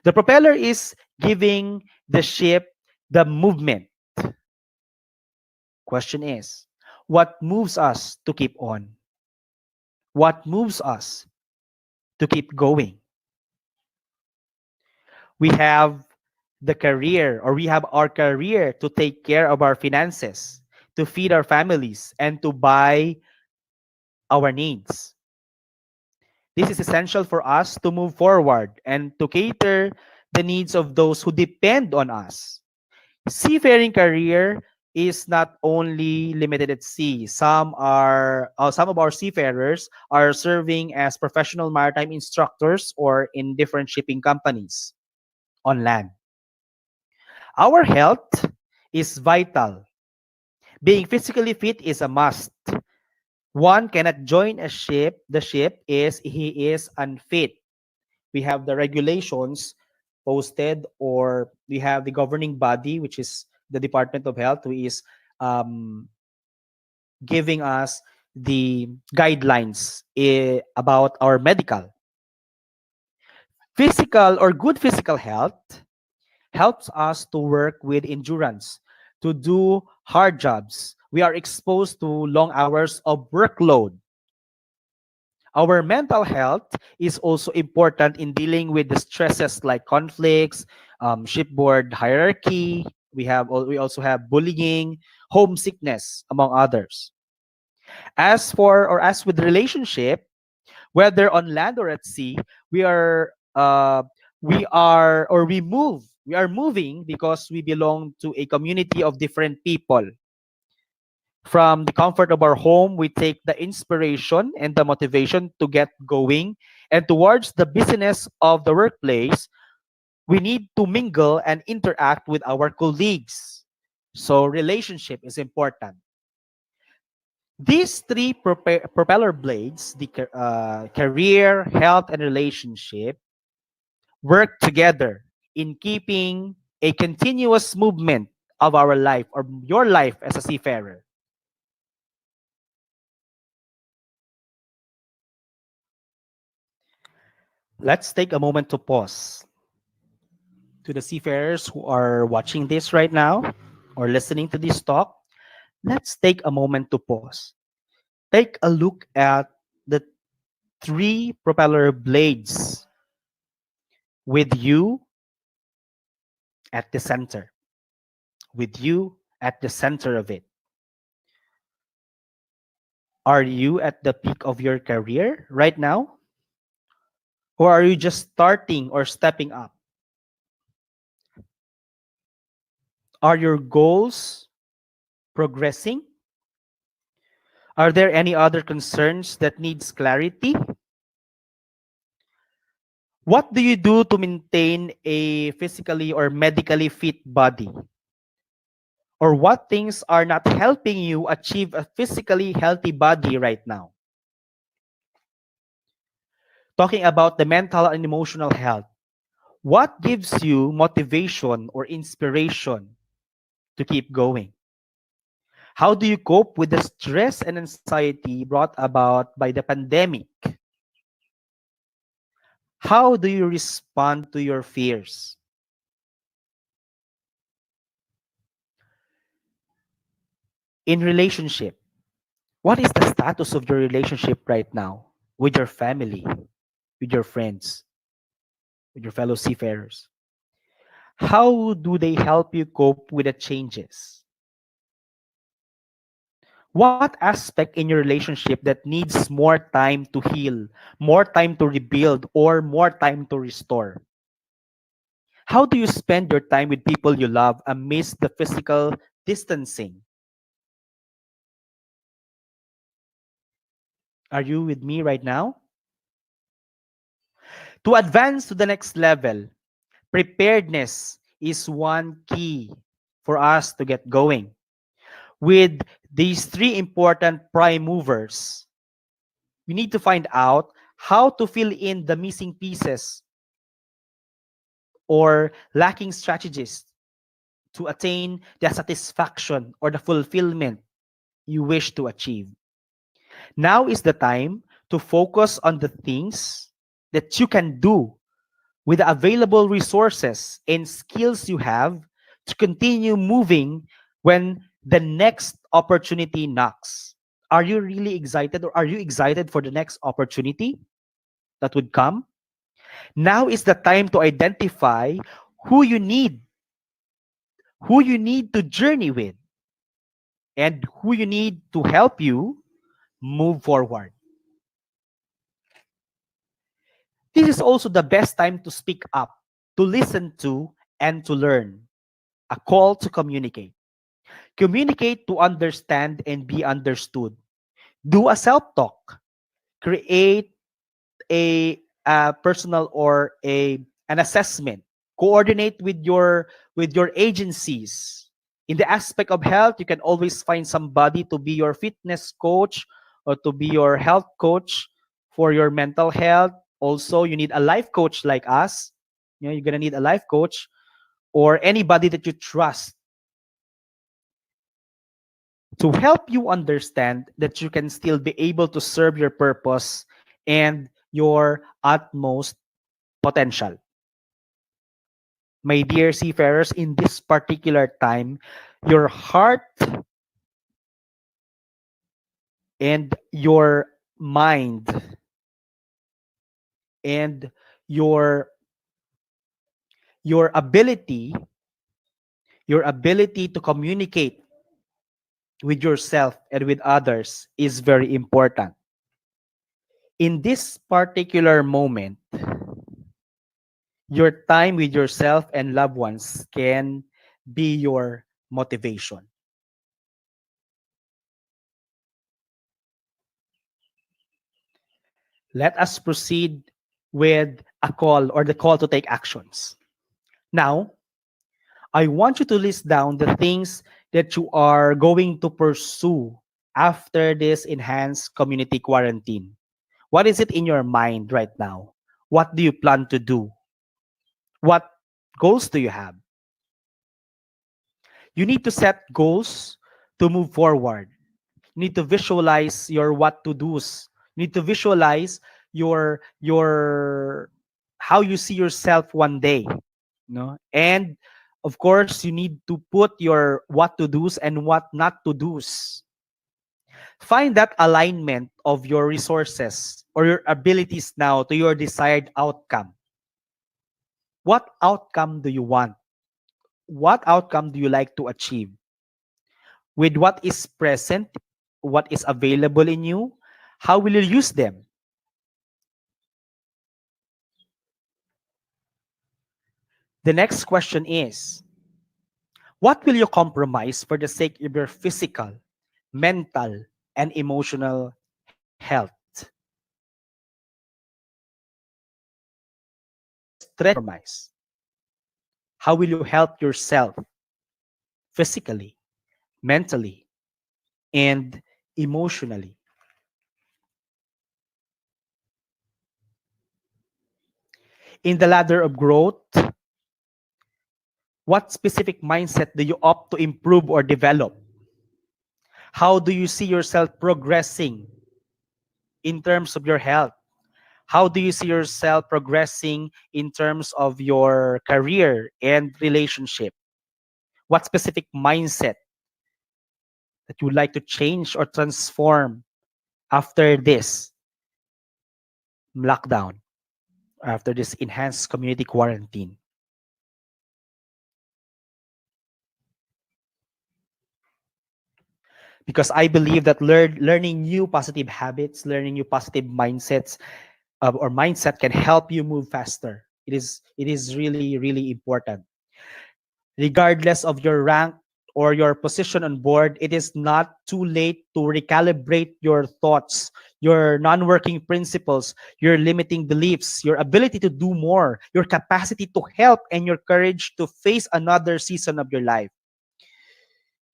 The propeller is giving the ship the movement. Question is, what moves us to keep on? What moves us to keep going? We have we have our career to take care of our finances, to feed our families, and to buy our needs. This is essential for us to move forward and to cater the needs of those who depend on us. Seafaring career is not only limited at sea. Some of our seafarers are serving as professional maritime instructors or in different shipping companies on land. Our health is vital. Being physically fit is a must. One cannot join the ship is he is unfit. We have the regulations posted, or we have the governing body, which is the Department of Health, who is um, giving us the guidelines about our medical. Physical or good physical health helps us to work with endurance, to do hard jobs. We are exposed to long hours of workload. Our mental health is also important in dealing with the stresses like conflicts, shipboard hierarchy. We also have bullying, homesickness, among others. As with relationship, whether on land or at sea, we are we are moving because we belong to a community of different people. From the comfort of our home, we take the inspiration and the motivation to get going, and towards the business of the workplace, we need to mingle and interact with our colleagues. So relationship is important. These three propeller blades, the career, health, and relationship, work together in keeping a continuous movement of our life, or your life as a seafarer. Let's take a moment to pause. To the seafarers who are watching this right now or listening to this talk, let's take a moment to pause. Take a look at the three propeller blades with you at the center, with you at the center of it. Are you at the peak of your career right now? Or are you just starting or stepping up? Are your goals progressing? Are there any other concerns that needs clarity? What do you do to maintain a physically or medically fit body? Or what things are not helping you achieve a physically healthy body right now? Talking about the mental and emotional health, what gives you motivation or inspiration to keep going? How do you cope with the stress and anxiety brought about by the pandemic? How do you respond to your fears? In relationship, what is the status of your relationship right now with your family, with your friends, with your fellow seafarers? How do they help you cope with the changes? What aspect in your relationship that needs more time to heal, more time to rebuild, or more time to restore? How do you spend your time with people you love amidst the physical distancing? Are you with me right now? To advance to the next level, preparedness is one key for us to get going. With these three important prime movers, we need to find out how to fill in the missing pieces or lacking strategies to attain the satisfaction or the fulfillment you wish to achieve. Now is the time to focus on the things that you can do with the available resources and skills you have to continue moving when the next opportunity knocks. Are you really excited, or are you excited for the next opportunity that would come? Now is the time to identify who you need, who you need to journey with, and who you need to help you move forward. This is also the best time to speak up, to listen to, and to learn. A call to communicate. Communicate to understand and be understood. Do a self talk. Create a personal or an assessment. Coordinate with your agencies. In the aspect of health, you can always find somebody to be your fitness coach or to be your health coach for your mental health. Also, you need a life coach like us. You know, you're gonna need a life coach or anybody that you trust to help you understand that you can still be able to serve your purpose and your utmost potential. My dear seafarers, in this particular time, your heart and your mind and your your ability your ability to communicate with yourself and with others is very important. In this particular moment, your time with yourself and loved ones can be your motivation. Let us proceed with a call or the call to take actions. Now, I want you to list down the things that you are going to pursue after this enhanced community quarantine. What is it in your mind right now? What do you plan to do? What goals do you have? You need to set goals to move forward. You need to visualize your what to do's. You need to visualize your how you see yourself one day, no? And Of course, you need to put your what to do's and what not to do's. Find that alignment of your resources or your abilities now to your desired outcome. What outcome do you want? What outcome do you like to achieve? With what is present, what is available in you, how will you use them? The next question is, what will you compromise for the sake of your physical, mental, and emotional health? Stress compromise. How will you help yourself physically, mentally, and emotionally? In the ladder of growth, what specific mindset do you opt to improve or develop? How do you see yourself progressing in terms of your health? How do you see yourself progressing in terms of your career and relationship? What specific mindset that you would like to change or transform after this lockdown, after this enhanced community quarantine? Because I believe that learning new positive habits, learning new positive mindsets or mindset can help you move faster. It is really really important. Regardless of your rank or your position on board, it is not too late to recalibrate your thoughts, your non-working principles, your limiting beliefs, your ability to do more, your capacity to help, and your courage to face another season of your life.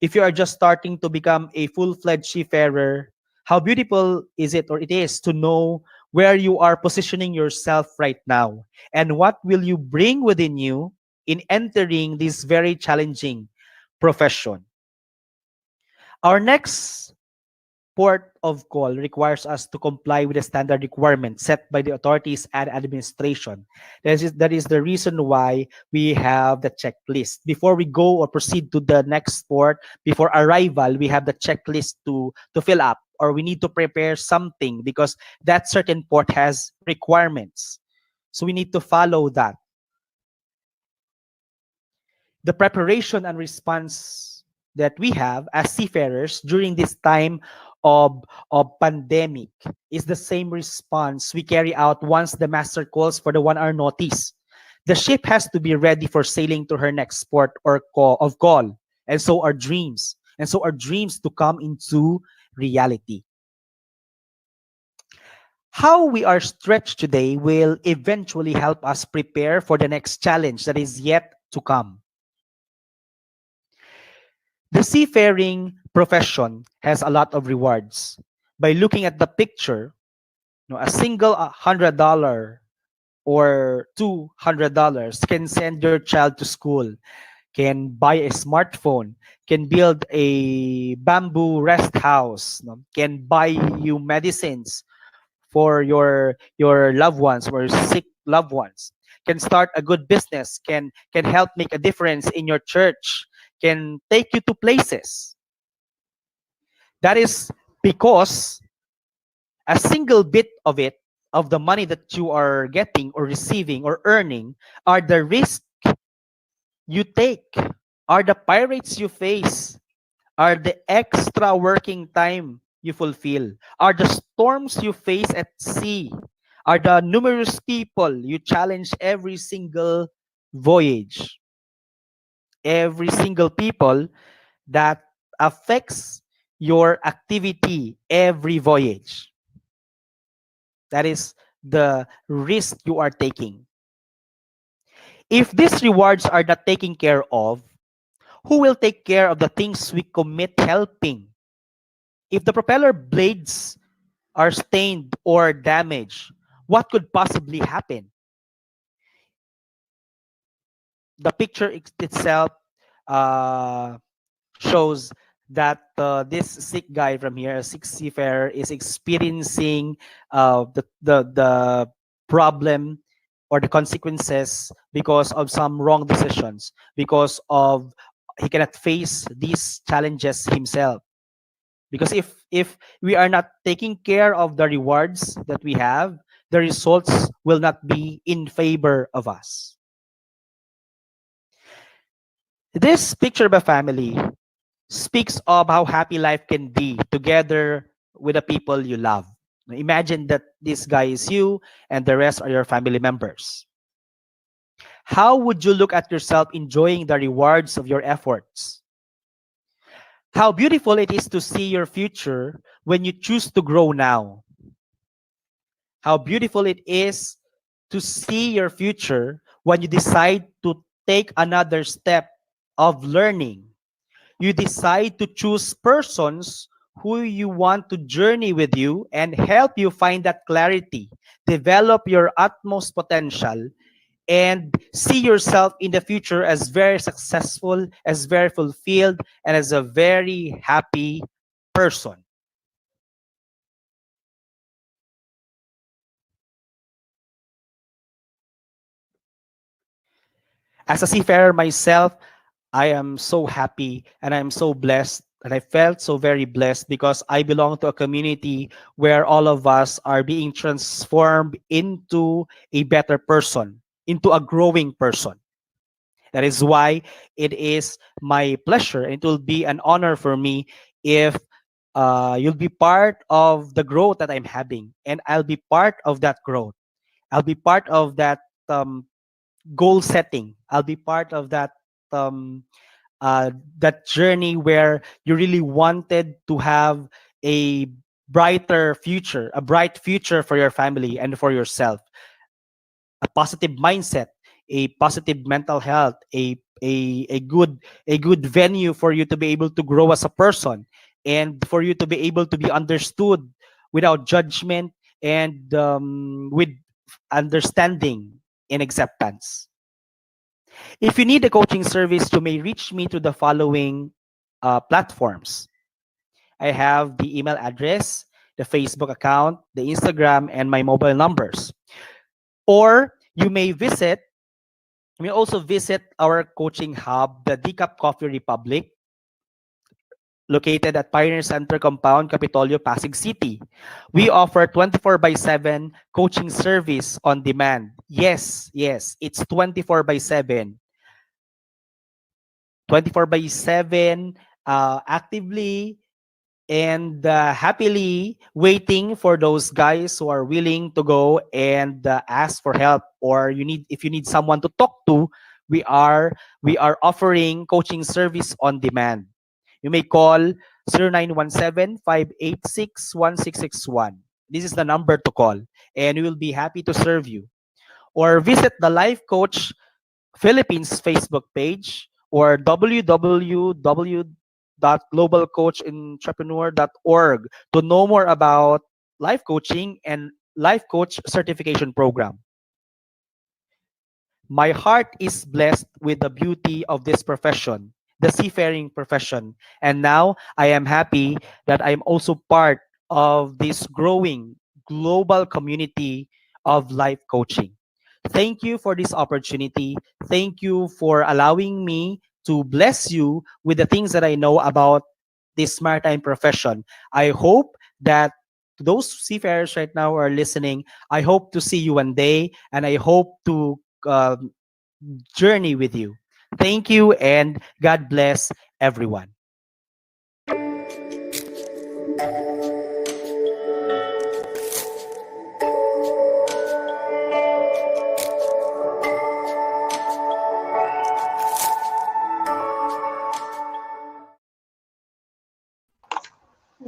If you are just starting to become a full-fledged seafarer, how beautiful is it or it is to know where you are positioning yourself right now and what will you bring within you in entering this very challenging profession. Our next port of call requires us to comply with the standard requirements set by the authorities and administration. That is the reason why we have the checklist. Before we go or proceed to the next port, before arrival, we have the checklist to fill up, or we need to prepare something because that certain port has requirements. So we need to follow that. The preparation and response that we have as seafarers during this time of pandemic is the same response we carry out once the master calls for the 1 hour notice. The ship has to be ready for sailing to her next port or call, and so are dreams. And so are dreams to come into reality. How we are stretched today will eventually help us prepare for the next challenge that is yet to come. The seafaring profession has a lot of rewards. By looking at the picture, a single $100 or $200 can send your child to school, can buy a smartphone, can build a bamboo rest house, can buy you medicines for your loved ones or sick loved ones, can start a good business, can help make a difference in your church, can take you to places. That is because a single bit of it, of the money that you are getting or receiving or earning, are the risk you take, are the pirates you face, are the extra working time you fulfill, are the storms you face at sea, are the numerous people you challenge every single voyage, every single people that affects your activity every voyage. That is the risk you are taking. If these rewards are not taken care of, who will take care of the things we commit helping? If the propeller blades are stained or damaged, what could possibly happen? The picture itself uh, shows that this sick guy from here, a sick seafarer, is experiencing the problem or the consequences because of some wrong decisions, because of he cannot face these challenges himself. Because if we are not taking care of the rewards that we have, the results will not be in favor of us. This picture of a family speaks of how happy life can be together with the people you love. Imagine that this guy is you and the rest are your family members. How would you look at yourself enjoying the rewards of your efforts? How beautiful it is to see your future when you choose to grow now. How beautiful it is to see your future when you decide to take another step of learning. You decide to choose persons who you want to journey with you and help you find that clarity, develop your utmost potential, and see yourself in the future as very successful, as very fulfilled, and as a very happy person. As a seafarer myself, I am so happy and I'm so blessed. And I felt so very blessed because I belong to a community where all of us are being transformed into a better person, into a growing person. That is why it is my pleasure and it will be an honor for me if you'll be part of the growth that I'm having. And I'll be part of that growth. I'll be part of that goal setting. I'll be part of um, that journey where you really wanted to have a brighter future, a bright future for your family and for yourself, a positive mindset, a positive mental health, a good venue for you to be able to grow as a person and for you to be able to be understood without judgment and with understanding and acceptance. If you need a coaching service, you may reach me to the following platforms. I have the email address, the Facebook account, the Instagram, and my mobile numbers. Or you may also visit our coaching hub, the Decap Coffee Republic, located at Pioneer Center Compound, Capitolio, Pasig City. We offer 24 by 7 coaching service on demand. Yes, yes, it's 24 by 7. 24 by 7 actively and happily waiting for those guys who are willing to go and ask for help, or if you need someone to talk to. We are offering coaching service on demand. You may call 0917-586-1661. This is the number to call and we will be happy to serve you. Or visit the Life Coach Philippines Facebook page or www.globalcoachentrepreneur.org to know more about life coaching and life coach certification program. My heart is blessed with the beauty of this profession, the seafaring profession. And now I am happy that I am also part of this growing global community of life coaching. Thank you for this opportunity. Thank you for allowing me to bless you with the things that I know about this maritime profession. I hope that those seafarers right now are listening. I hope to see you one day, and I hope to journey with you. Thank you, and God bless everyone.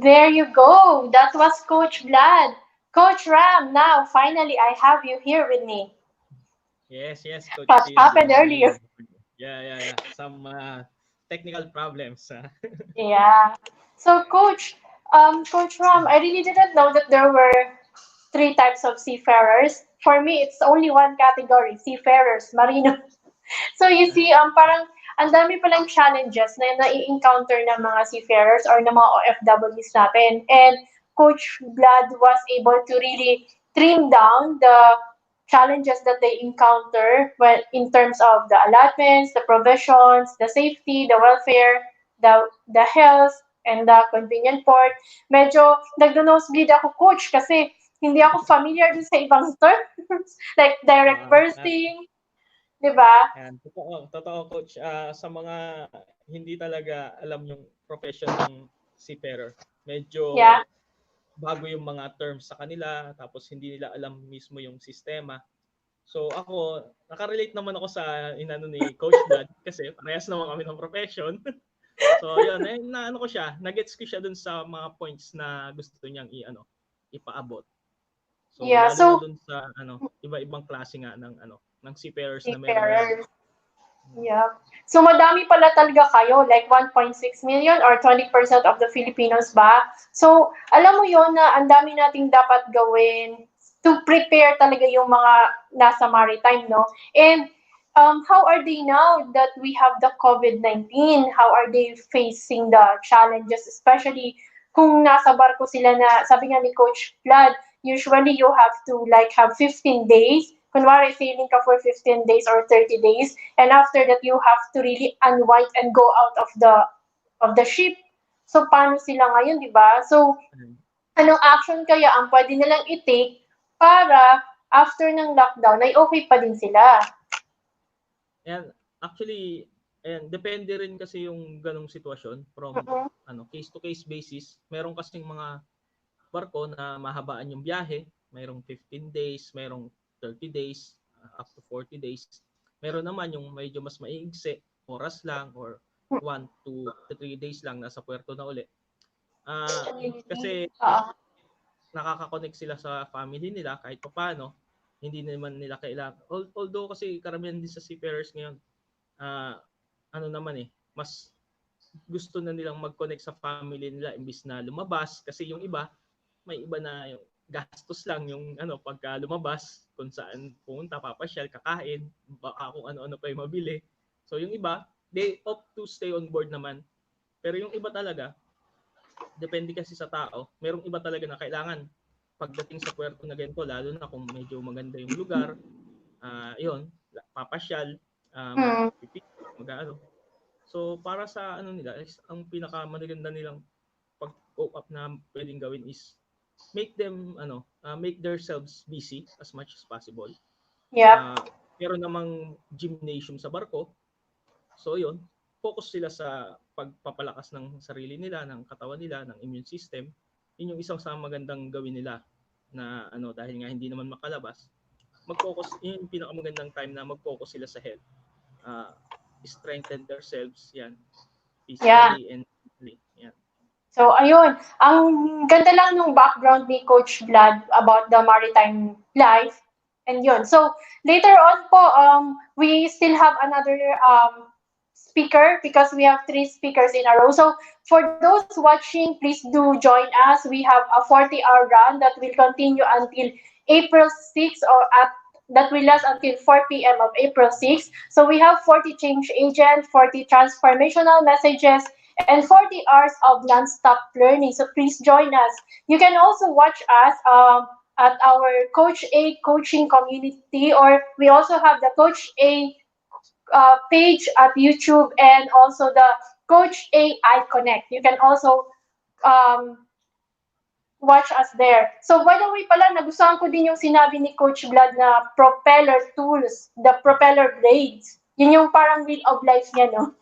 There you go. That was Coach Vlad. Coach Ram, now finally I have you here with me. Yes, yes, Coach What Tin. Good happened morning. earlier? Good morning. Yeah. Some technical problems. Yeah. So, Coach Ram, I really didn't know that there were three types of seafarers. For me, it's only one category, seafarers, marino. So you see, parang ang dami palang challenges na nai-encounter ng mga seafarers or ng mga OFWs natin. And Coach Blood was able to really trim down the challenges that they encounter when in terms of the allotments, the provisions, the safety, the welfare, the health, and the convenient port. Medyo nagno-nosebleed ako, coach, kasi hindi ako familiar dun sa ibang terms, like direct At bursting, di ba? yan, totoo coach. Sa mga hindi talaga alam yung profession ng seafarer, medyo Yeah. bago yung mga terms sa kanila, tapos hindi nila alam mismo yung sistema. So ako, nakarelate naman ako sa inano ni Coach Vlad kasi parehas naman kami ng profession. So yun, naano ko siya, nagets ko siya dun sa mga points na gusto niyang ipaabot. So Yeah, lalo na so dun sa iba-ibang klase nga ng ng seafarers na meron ngayon. seafarers. Yeah. So madami pala talaga kayo, like 1.6 million or 20% of the Filipinos ba? So alam mo yon na ang dami nating dapat gawin to prepare talaga yung mga nasa maritime, no? And how are they now that we have the COVID-19? How are they facing the challenges, especially kung nasa barko sila na, sabi nga ni Coach Vlad, usually you have to like have 15 days. Kunwari, sailing ka for 15 days or 30 days, and after that, you have to really unwind and go out of the ship. So, paano sila ngayon, di ba? So, anong action kaya ang pwede nilang i-take para after ng lockdown ay okay pa din sila? And actually, depende rin kasi yung ganong sitwasyon from case to case basis. Meron kasing mga barko na mahabaan yung biyahe, mayroong 15 days, mayroong 30 days, up to 40 days. Meron naman yung medyo mas maiigsi, oras lang or 1 to 3 days lang nasa puerto na uli. Kasi nakaka-connect sila sa family nila kahit paano. Hindi naman nila kailangan. Although kasi karamihan din sa seafarers ngayon, mas gusto na nilang mag-connect sa family nila imbis na lumabas kasi yung iba, may iba na yung gastos lang yung pagka lumabas kung saan pumunta, papasyal, kakain, baka kung ano-ano pa yung mabili. So yung iba, they opt to stay on board naman. Pero yung iba talaga, depende kasi sa tao, merong iba talaga na kailangan pagdating sa puerto na ganito, lalo na kung medyo maganda yung lugar, yun, papasyal, magpipicture, mag-ano. So para sa nila, ang pinakamaganda nilang pag-cope up na pwedeng gawin is make them make themselves busy as much as possible. Yeah. Meron namang gymnasium sa barko. So yun, focus sila sa pagpapalakas ng sarili nila, ng katawan nila, ng immune system. Yun yung isang sa magandang gawin nila na dahil nga hindi naman makalabas. Mag-focus, yun yung pinakamagandang time na mag-focus sila sa health. Strengthen themselves, yan. Physically and mentally. Yan. So, ayun. Ang ganda lang nung background ni Coach Vlad about the maritime life. And yun. So, later on po, we still have another speaker because we have 3 speakers in a row. So, for those watching, please do join us. We have a 40-hour run that will continue until April 6th that will last until 4 p.m. of April 6th. So we have 40 change agents, 40 transformational messages, and 40 hours of non-stop learning. So please join us. You can also watch us at our Coach A coaching community, or we also have the Coach A page at YouTube and also the Coach A iConnect. You can also watch us there. So by the way pala, nagustuhan ko din yung sinabi ni Coach Vlad na propeller tools, the propeller blades. Yun yung parang wheel of life niya, no?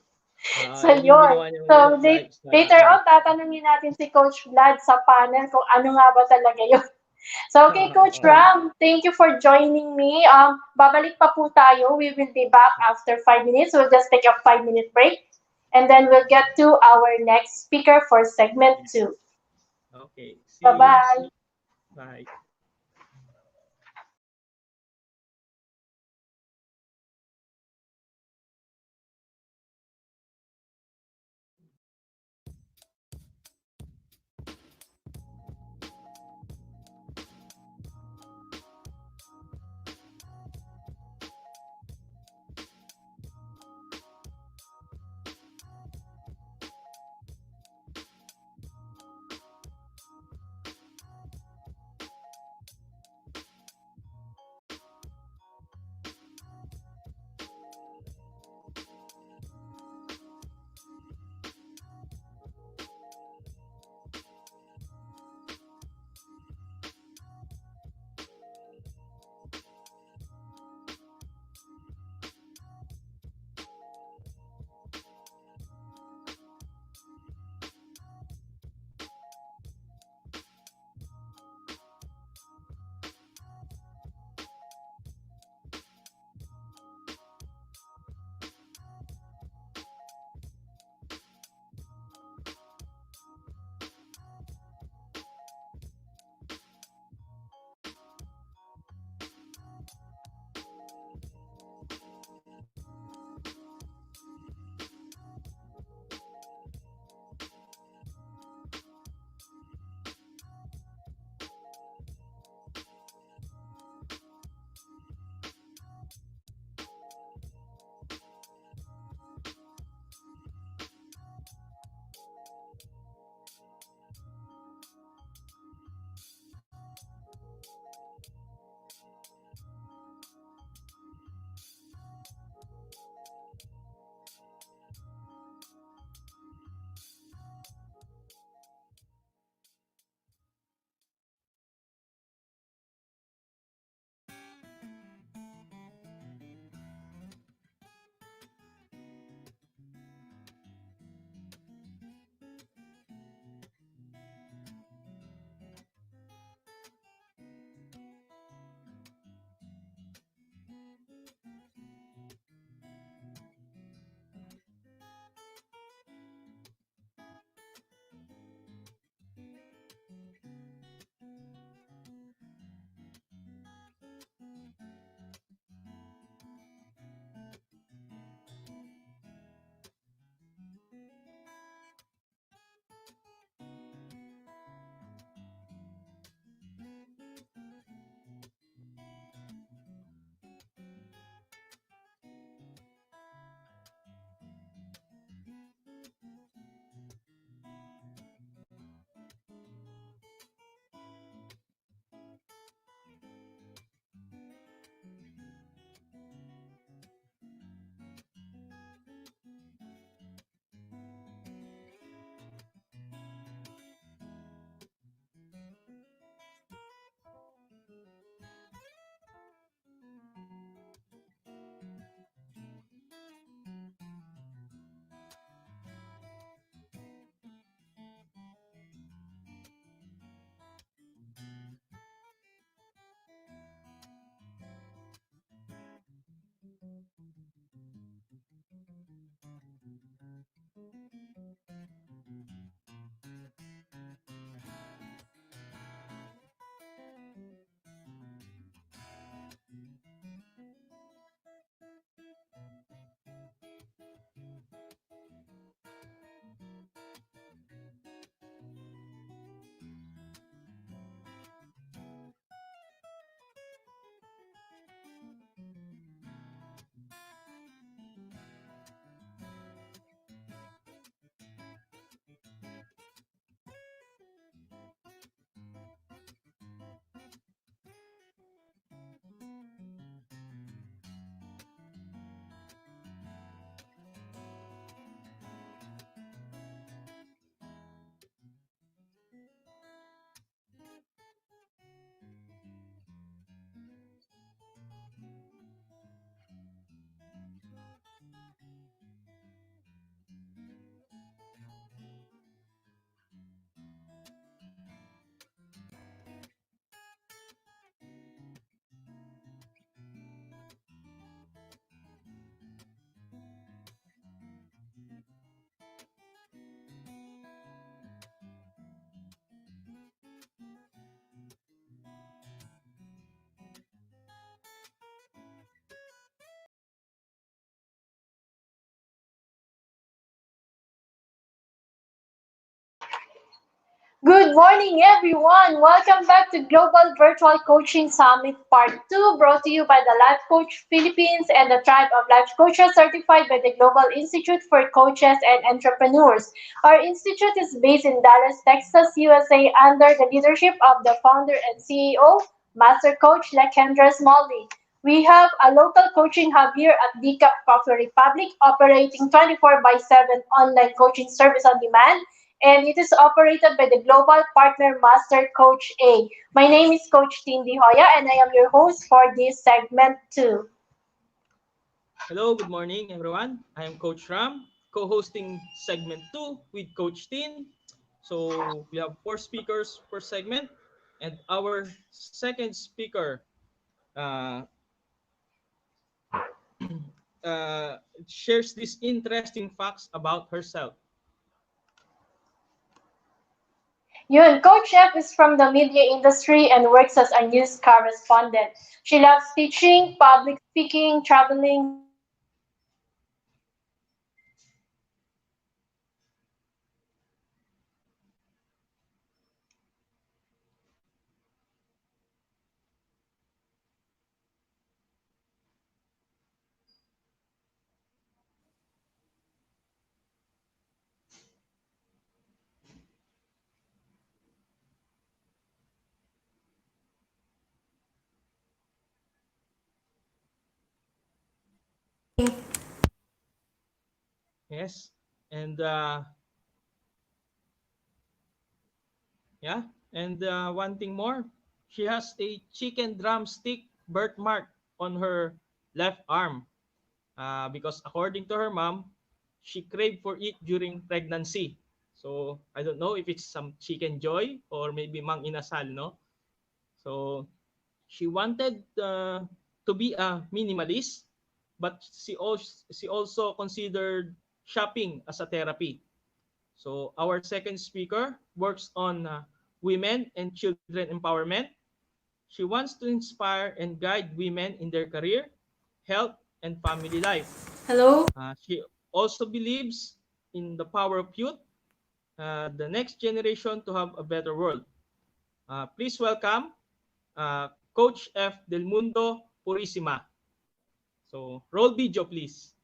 So yun. So later on, tatanungin natin si Coach Vlad sa panel kung ano nga ba talaga yun. So okay, Coach Ram, thank you for joining me. Babalik pa po tayo. We will be back after 5 minutes. We'll just take a 5-minute break. And then we'll get to our next speaker for segment 2. Okay. See Bye-bye. you. Bye. Good morning, everyone. Welcome back to Global Virtual Coaching Summit Part 2, brought to you by the Life Coach Philippines and the Tribe of Life Coaches, certified by the Global Institute for Coaches and Entrepreneurs. Our institute is based in Dallas, Texas, USA, under the leadership of the founder and CEO, Master Coach Lakendra Smalley. We have a local coaching hub here at DCAP Coffee Republic, operating 24 by 7 online coaching service on demand, and it is operated by the global partner Master Coach A. My name is Coach Tindy Hoya, and I am your host for this segment too. Hello, good morning, everyone. I am Coach Ram, co-hosting segment 2 with Coach Tin. So we have four speakers per segment, and our second speaker uh, uh, shares these interesting facts about herself. Yun, Coach F is from the media industry and works as a news correspondent. She loves teaching, public speaking, traveling, building teams, and inspiring others. She also loves Yes, and yeah, and one thing more, she has a chicken drumstick birthmark on her left arm because according to her mom, she craved for it during pregnancy. So I don't know if it's some chicken joy or maybe mang inasal, no? So she wanted to be a minimalist, but she also considered shopping as a therapy. So our second speaker works on women and children empowerment. She wants to inspire and guide women in their career, health, and family life. Hello. She also believes in the power of youth, the next generation to have a better world. Please welcome Coach F. Del Mundo Purisima. So roll video, please.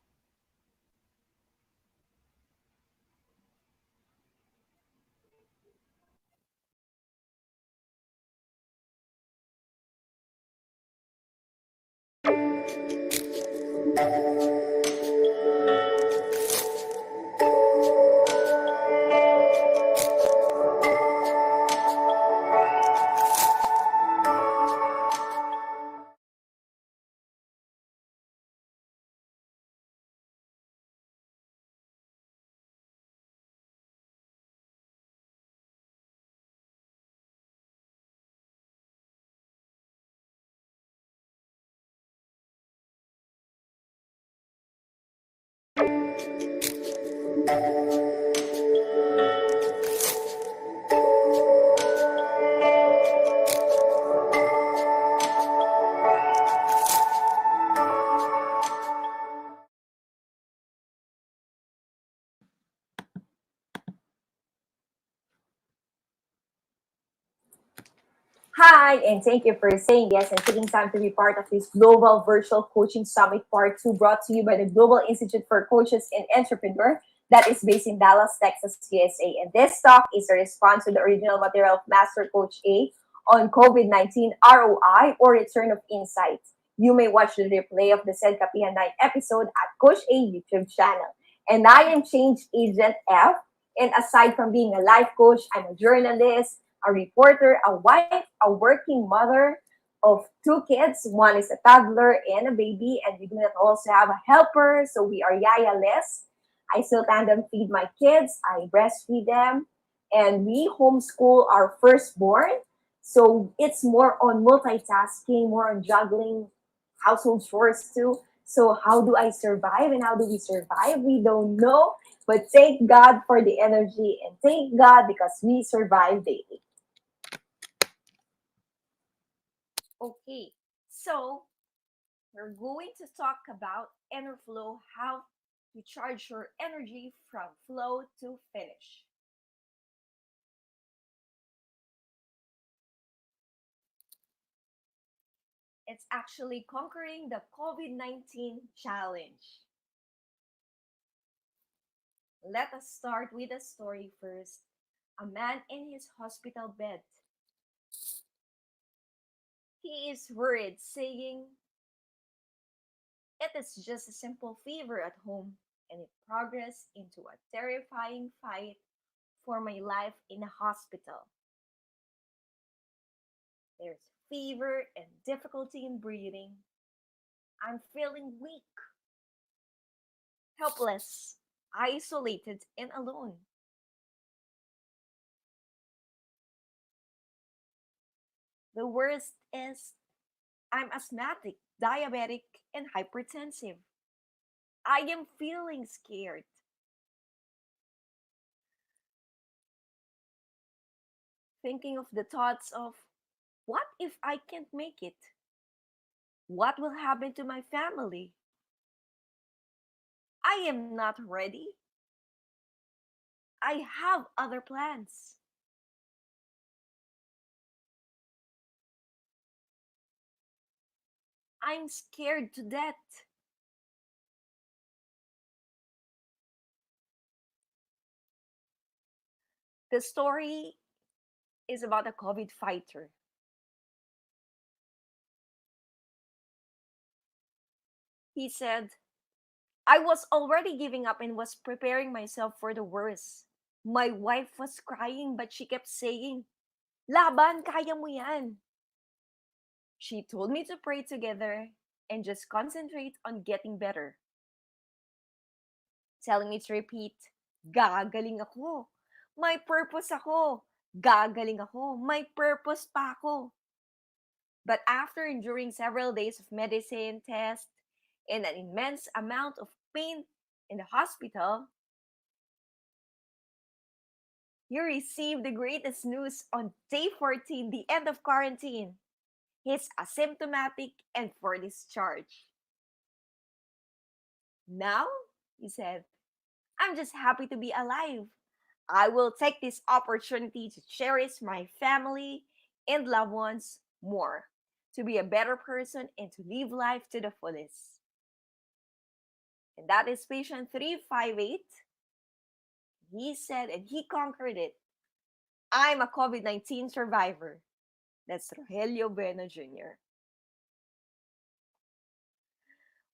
Hi, and thank you for saying yes and taking time to be part of this Global Virtual Coaching Summit Part 2 brought to you by the Global Institute for Coaches and Entrepreneur that is based in Dallas, Texas, USA. And this talk is a response to the original material of Master Coach A on COVID-19 ROI or Return of Insights. You may watch the replay of the said Kapihan 9 episode at Coach A YouTube channel. And I am Change Agent F. And aside from being a life coach, I'm a journalist, a reporter, a wife, a working mother of two kids. One is a toddler and a baby, and we do not also have a helper, so we are yaya-less. I still tandem feed my kids, I breastfeed them, and we homeschool our firstborn. So it's more on multitasking, more on juggling household chores too. So how do I survive and how do we survive? We don't know, but thank God for the energy and thank God because we survive daily. Okay, so we're going to talk about inner flow, how to charge your energy from flow to finish. It's actually conquering the COVID-19 challenge. Let us start with a story first. A man in his hospital bed. He is worried, saying, it is just a simple fever at home, and it progressed into a terrifying fight for my life in a hospital. There's fever and difficulty in breathing. I'm feeling weak, helpless, isolated, and alone. The worst is I'm asthmatic, diabetic, and hypertensive. I am feeling scared. Thinking of the thoughts of what if I can't make it? What will happen to my family? I am not ready. I have other plans. I'm scared to death. The story is about a COVID fighter. He said, I was already giving up and was preparing myself for the worst. My wife was crying, but she kept saying, Laban, kaya mo yan. She told me to pray together and just concentrate on getting better, telling me to repeat, gagaling ako. May purpose ako. Gagaling ako. May purpose pa ako. But after enduring several days of medicine, tests, and an immense amount of pain in the hospital, you received the greatest news on day 14, the end of quarantine. He's asymptomatic and for discharge. Now, he said, I'm just happy to be alive. I will take this opportunity to cherish my family and loved ones more, to be a better person, and to live life to the fullest. And that is patient 358. He said, and he conquered it. I'm a COVID 19 survivor. That's Rogelio Bueno Jr.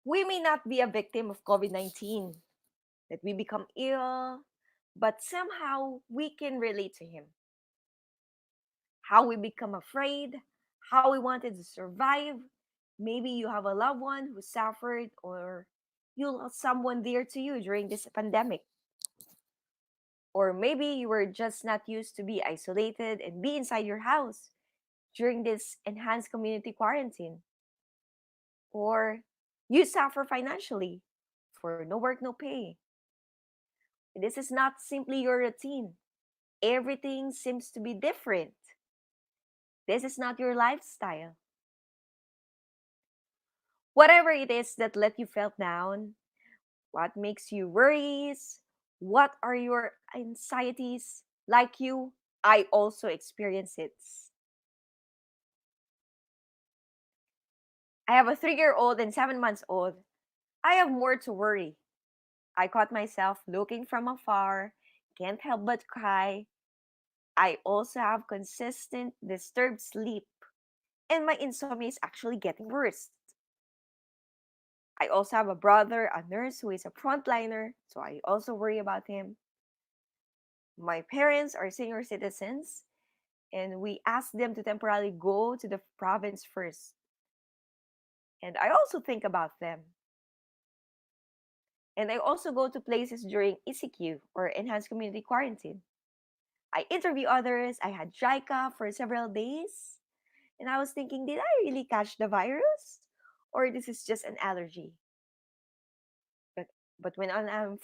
We may not be a victim of COVID 19, that we become ill, but somehow we can relate to him. How we become afraid, how we wanted to survive. Maybe you have a loved one who suffered, or you lost someone dear to you during this pandemic. Or maybe you were just not used to be isolated and be inside your house during this enhanced community quarantine. Or you suffer financially for no work, no pay. This is not simply your routine. Everything seems to be different. This is not your lifestyle. Whatever it is that let you felt down, what makes you worries, what are your anxieties, like you, I also experience it. I have a 3 year old and 7 months old. I have more to worry. I caught myself looking from afar, can't help but cry. I also have consistent disturbed sleep, and my insomnia is actually getting worse. I also have a brother, a nurse who is a frontliner, so I also worry about him. My parents are senior citizens, and we asked them to temporarily go to the province first. And I also think about them. And I also go to places during ECQ or Enhanced Community Quarantine. I interview others. I had dry cough for several days. And I was thinking, did I really catch the virus? Or this is just an allergy? But, but when on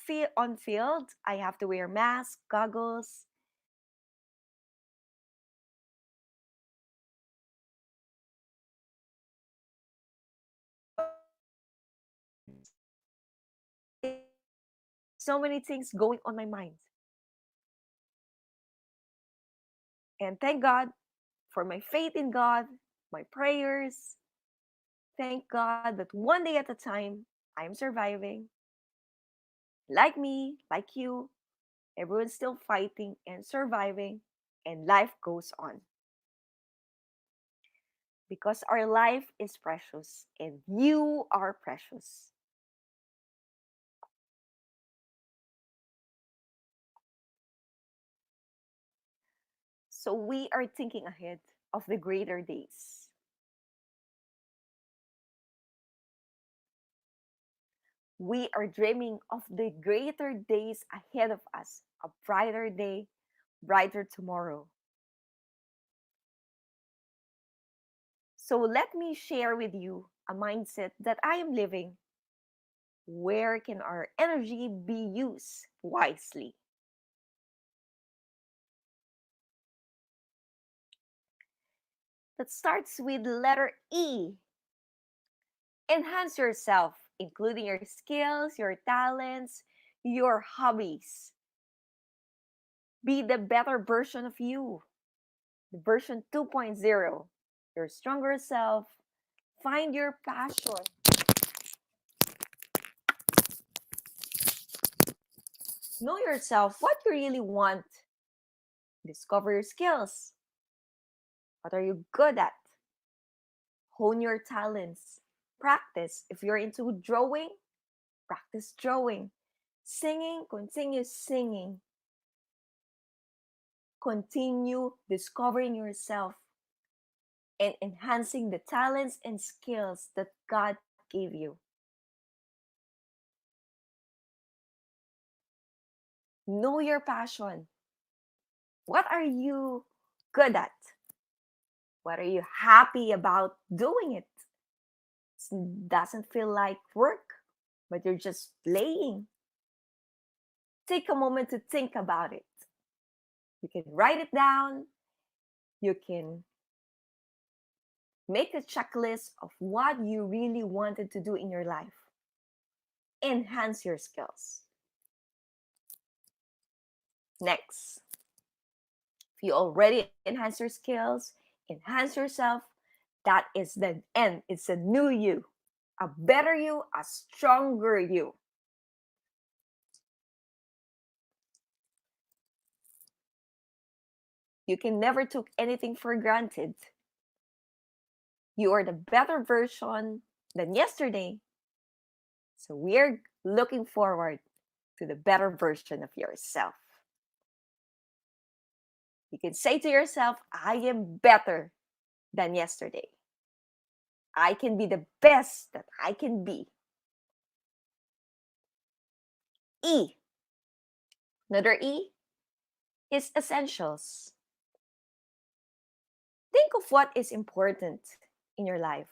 field, I have to wear mask, goggles. So many things going on my mind. And thank God for my faith in God, my prayers. Thank God that one day at a time, I'm surviving. Like me, like you, everyone's still fighting and surviving, and life goes on. Because our life is precious, and you are precious. So we are thinking ahead of the greater days. We are dreaming of the greater days ahead of us, a brighter day, brighter tomorrow. So let me share with you a mindset that I am living. Where can our energy be used wisely? That starts with letter E. Enhance yourself, including your skills, your talents, your hobbies. Be the better version of you, the version 2.0, your stronger self. Find your passion. Know yourself, what you really want. Discover your skills. What are you good at? Hone your talents. Practice. If you're into drawing, practice drawing. Singing, continue singing. Continue discovering yourself and enhancing the talents and skills that God gave you. Know your passion. What are you good at? What are you happy about doing it? Doesn't feel like work, but you're just playing. Take a moment to think about it. You can write it down. You can make a checklist of what you really wanted to do in your life. Enhance your skills. Next, if you already enhance your skills, enhance yourself, that is the end. It's a new you, a better you, a stronger you. You can never take anything for granted. You are the better version than yesterday. So we're looking forward to the better version of yourself. You can say to yourself, I am better than yesterday. I can be the best that I can be. E. Another E is essentials. Think of what is important in your life.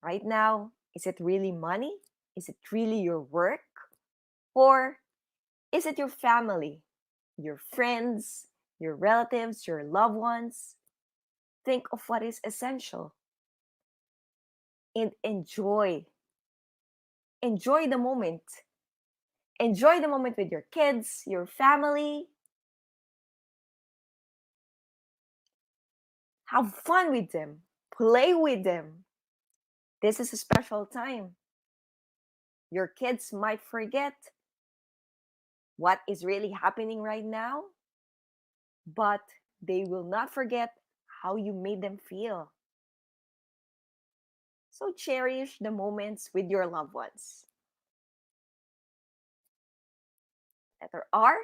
Right now, is it really money? Is it really your work? Or is it your family, your friends, your relatives, your loved ones? Think of what is essential and enjoy. Enjoy the moment. Enjoy the moment with your kids, your family. Have fun with them. Play with them. This is a special time. Your kids might forget what is really happening right now, but they will not forget how you made them feel. So cherish the moments with your loved ones. Letter R,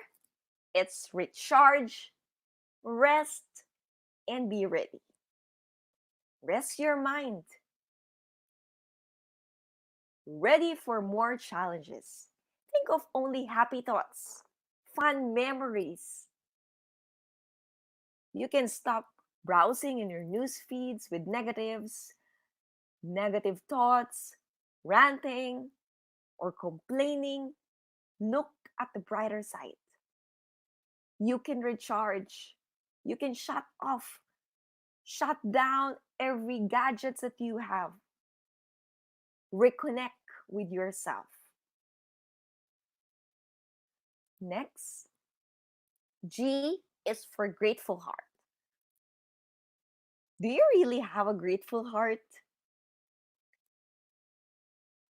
it's recharge, rest, and be ready. Rest your mind. Ready for more challenges. Think of only happy thoughts, fun memories. You can stop browsing in your news feeds with negatives, negative thoughts, ranting, or complaining. Look at the brighter side. You can recharge. You can shut off, shut down every gadgets that you have. Reconnect with yourself. Next, G is for grateful heart. Do you really have a grateful heart?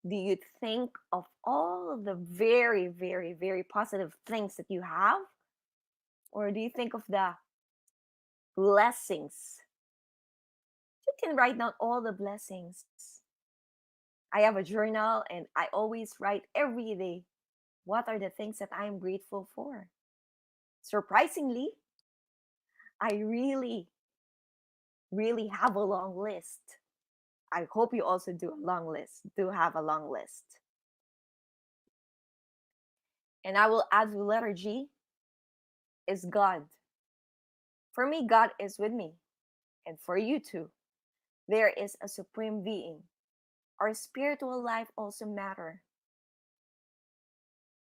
Do you think of all of the very, very, very positive things that you have? Or do you think of the blessings? You can write down all the blessings. I have a journal and I always write every day what are the things that I'm grateful for. Surprisingly, I really, really have a long list. I hope you also do a long list, do have a long list. And I will add the letter G is God. For me, God is with me. And for you too. There is a supreme being. Our spiritual life also matter.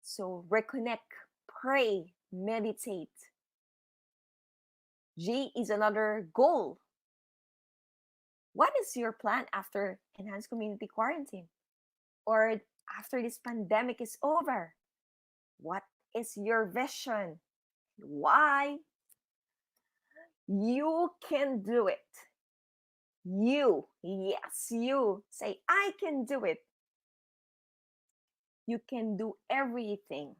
So reconnect, pray, meditate. G is another goal. What is your plan after enhanced community quarantine? Or after this pandemic is over? What is your vision? Why? You can do it. You, yes, you say, I can do it. You can do everything.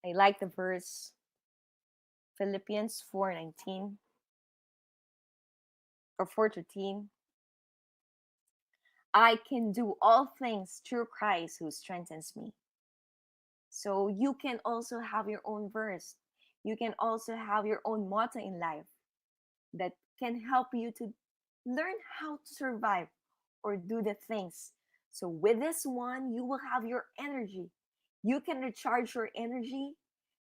I like the verse Philippians 4:19 or 4:13. I can do all things through Christ who strengthens me. So you can also have your own verse. You can also have your own motto in life that can help you to learn how to survive or do the things. So with this one, you will have your energy. You can recharge your energy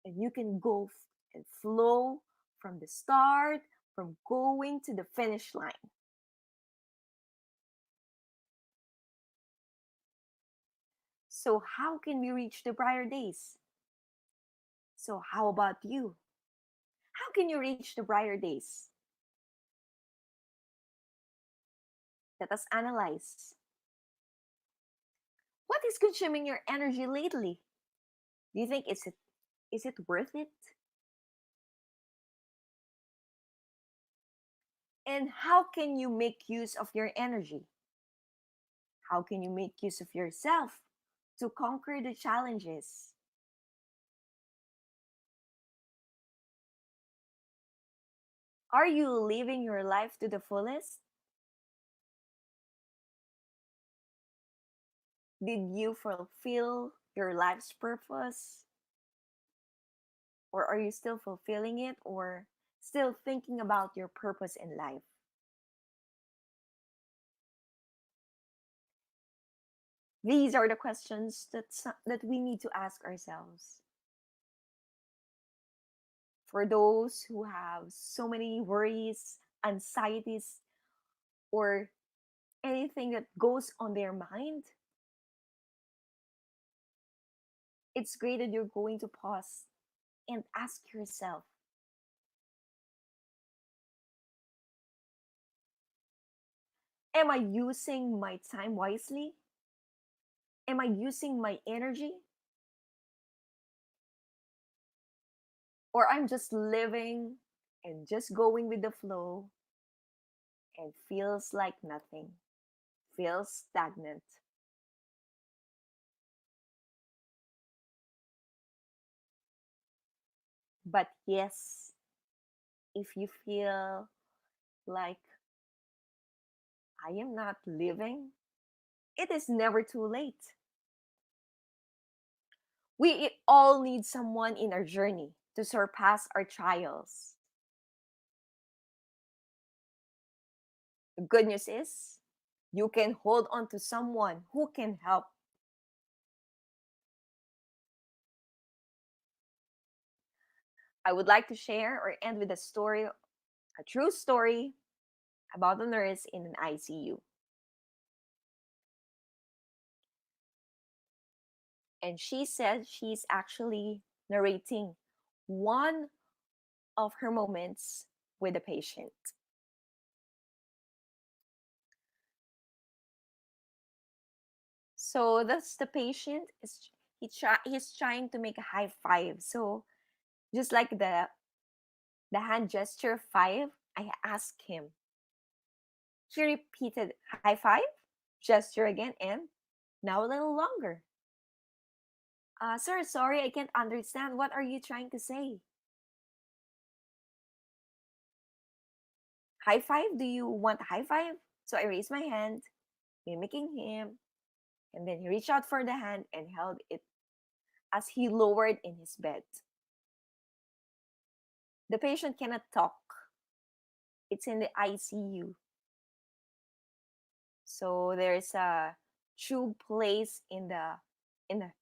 and you can go and flow from the start, from going to the finish line. So how can we reach the brighter days? So how about you? How can you reach the brighter days? Let us analyze. What is consuming your energy lately? Do you think is it worth it? And how can you make use of your energy? How can you make use of yourself to conquer the challenges? Are you living your life to the fullest? Did you fulfill your life's purpose? Or are you still fulfilling it or still thinking about your purpose in life? These are the questions that we need to ask ourselves. For those who have so many worries, anxieties, or anything that goes on their mind, it's great that you're going to pause and ask yourself, am I using my time wisely? Am I using my energy? Or I'm just living and just going with the flow and feels like nothing, feels stagnant. But yes, if you feel like I am not living, it is never too late. We all need someone in our journey to surpass our trials. The good news is you can hold on to someone who can help. I would like to share or end with a story, a true story about a nurse in an ICU. And she said she's actually narrating one of her moments with a patient. So that's the patient is he's trying to make a high five. So just like the hand gesture five, I asked him. He repeated high five, Gesture again, and now a little longer. Sir, sorry, I can't understand. What are you trying to say? High five? Do you want a high five? So I raised my hand, mimicking him, and then he reached out for the hand and held it as he lowered in his bed. The patient cannot talk. It's in the ICU. So there's a tube placed in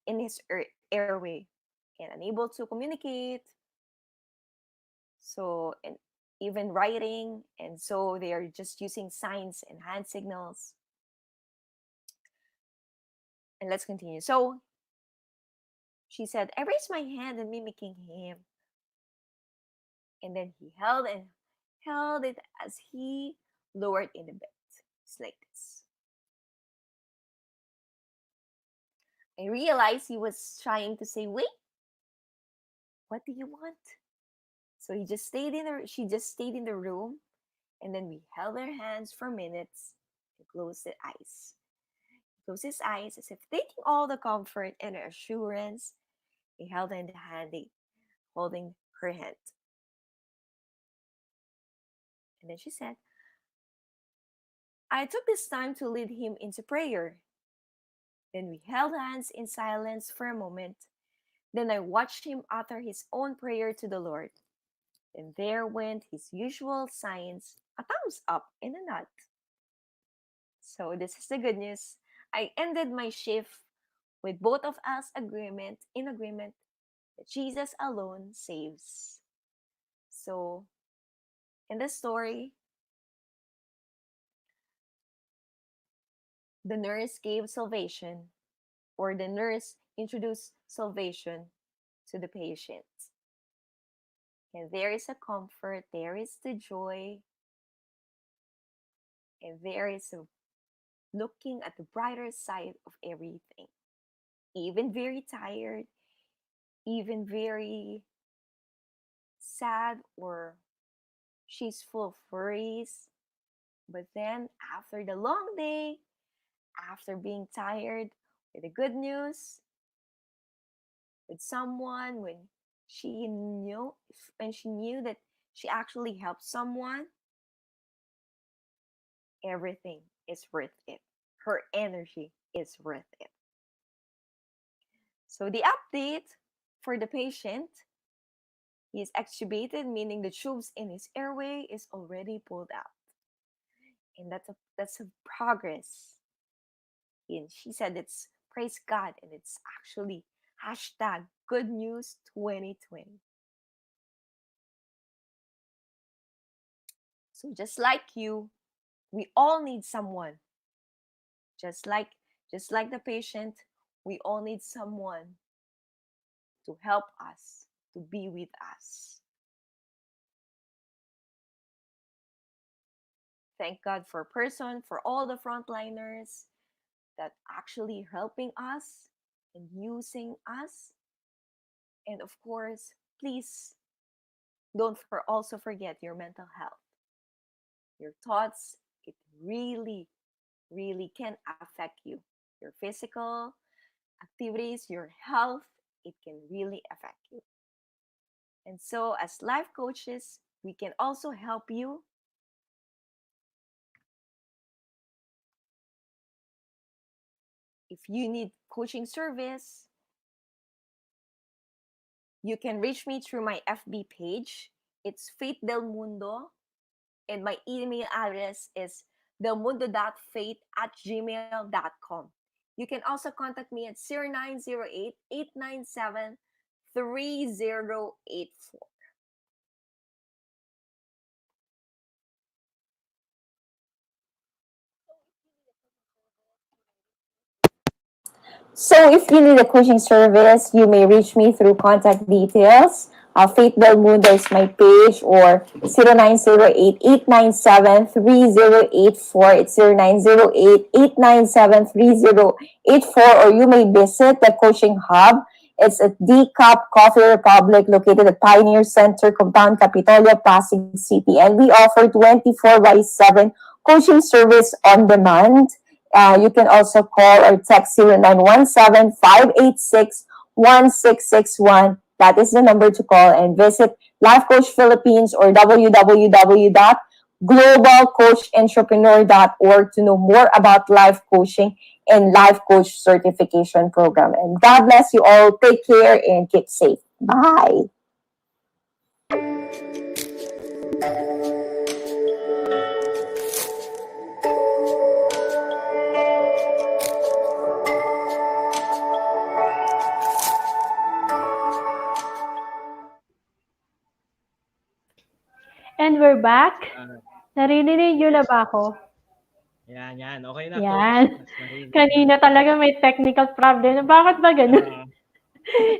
his airway and unable to communicate. So and even writing, and so they are just using signs and hand signals. And let's continue. So she said, I raised my hand and mimicking him. And then he held it as he lowered in the bed. It's like this. I realized he was trying to say, wait, what do you want? So she just stayed in the room, and then we held their hands for minutes and closed the eyes. He closed his eyes as if taking all the comfort and assurance. He held in the hand, holding her hand. And then she said, I took this time to lead him into prayer. Then we held hands in silence for a moment. Then I watched him utter his own prayer to the Lord. And there went his usual signs, a thumbs up and a nod. So this is the good news. I ended my shift with both of us in agreement that Jesus alone saves. So in the story, the nurse gave salvation, or the nurse introduced salvation to the patient. And there is a comfort, there is the joy, and there is a looking at the brighter side of everything. Even very tired, even very sad, or she's full of worries. But then, after the long day, after being tired, with the good news, with someone, when she knew that she actually helped someone, everything is worth it. Her energy is worth it. So the update for the patient, he is extubated, meaning the tubes in his airway is already pulled out. And that's a progress. And she said it's praise God, and it's actually hashtag good news 2020. So just like you, we all need someone. Just like the patient, we all need someone to help us, to be with us. Thank God for all the frontliners that actually helping us and using us. And of course, please don't also forget your mental health. Your thoughts, it really, really can affect you. Your physical activities, your health, it can really affect you. And so, as life coaches, we can also help you if you need coaching service. You can reach me through my FB page. It's Faith Del Mundo. And my email address is delmundo.faith@gmail.com. You can also contact me at 0908-897-3084. So if you need a coaching service, you may reach me through contact details. Faith Del Mundo is my page, or 0908-897-3084. It's 0908-897-3084. Or you may visit the coaching hub. It's at D Cup Coffee Republic, located at Pioneer Center, Compound Capitolia, Pasig City. And we offer 24/7 coaching service on demand. You can also call or text 0917-586-1661. That is the number to call, and visit Life Coach Philippines or www.globalcoachentrepreneur.org to know more about life coaching and life coach certification program. And God bless you all. Take care and keep safe. Bye. And we're back. Yan. Naririnig nyo na Yes, ba yes. ako? Yan. Okay na, coach. Yan. Mas narinig na. Kanina talaga may technical problem. Bakit ba ganun? Ah,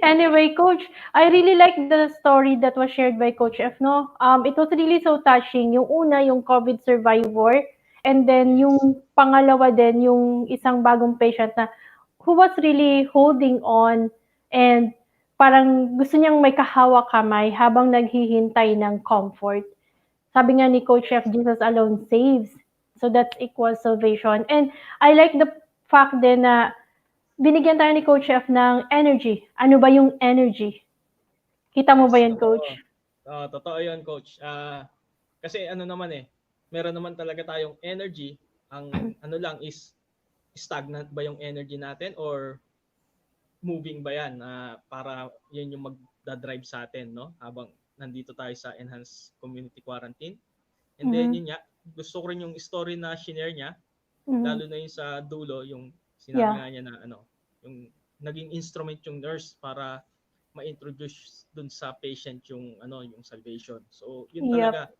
Anyway, Coach, I really like the story that was shared by Coach F, no? It was really so touching. Yung una, yung COVID survivor, and then yes. yung pangalawa din, yung isang bagong patient na who was really holding on and parang gusto niyang may kahawak kamay habang naghihintay ng comfort. Sabi nga ni Coach F, Jesus alone saves. So that's equals salvation. And I like the fact din na binigyan tayo ni Coach F ng energy. Ano ba yung energy? Kita mo ba Yes, yan, Coach? totoo. Totoo 'yun, coach. Kasi ano naman meron naman talaga tayong energy. Ang ano lang is stagnant ba yung energy natin or moving ba 'yan para 'yun yung magda-drive sa atin, no? Habang nandito tayo sa enhanced community quarantine. And then Mhm. yun nga, gusto ko rin yung story na shinare niya, Mhm. lalo na yung sa dulo, yung sinabi Yeah. nga niya na yung naging instrument yung nurse para ma-introduce dun sa patient yung salvation. So, yun Yep. talaga.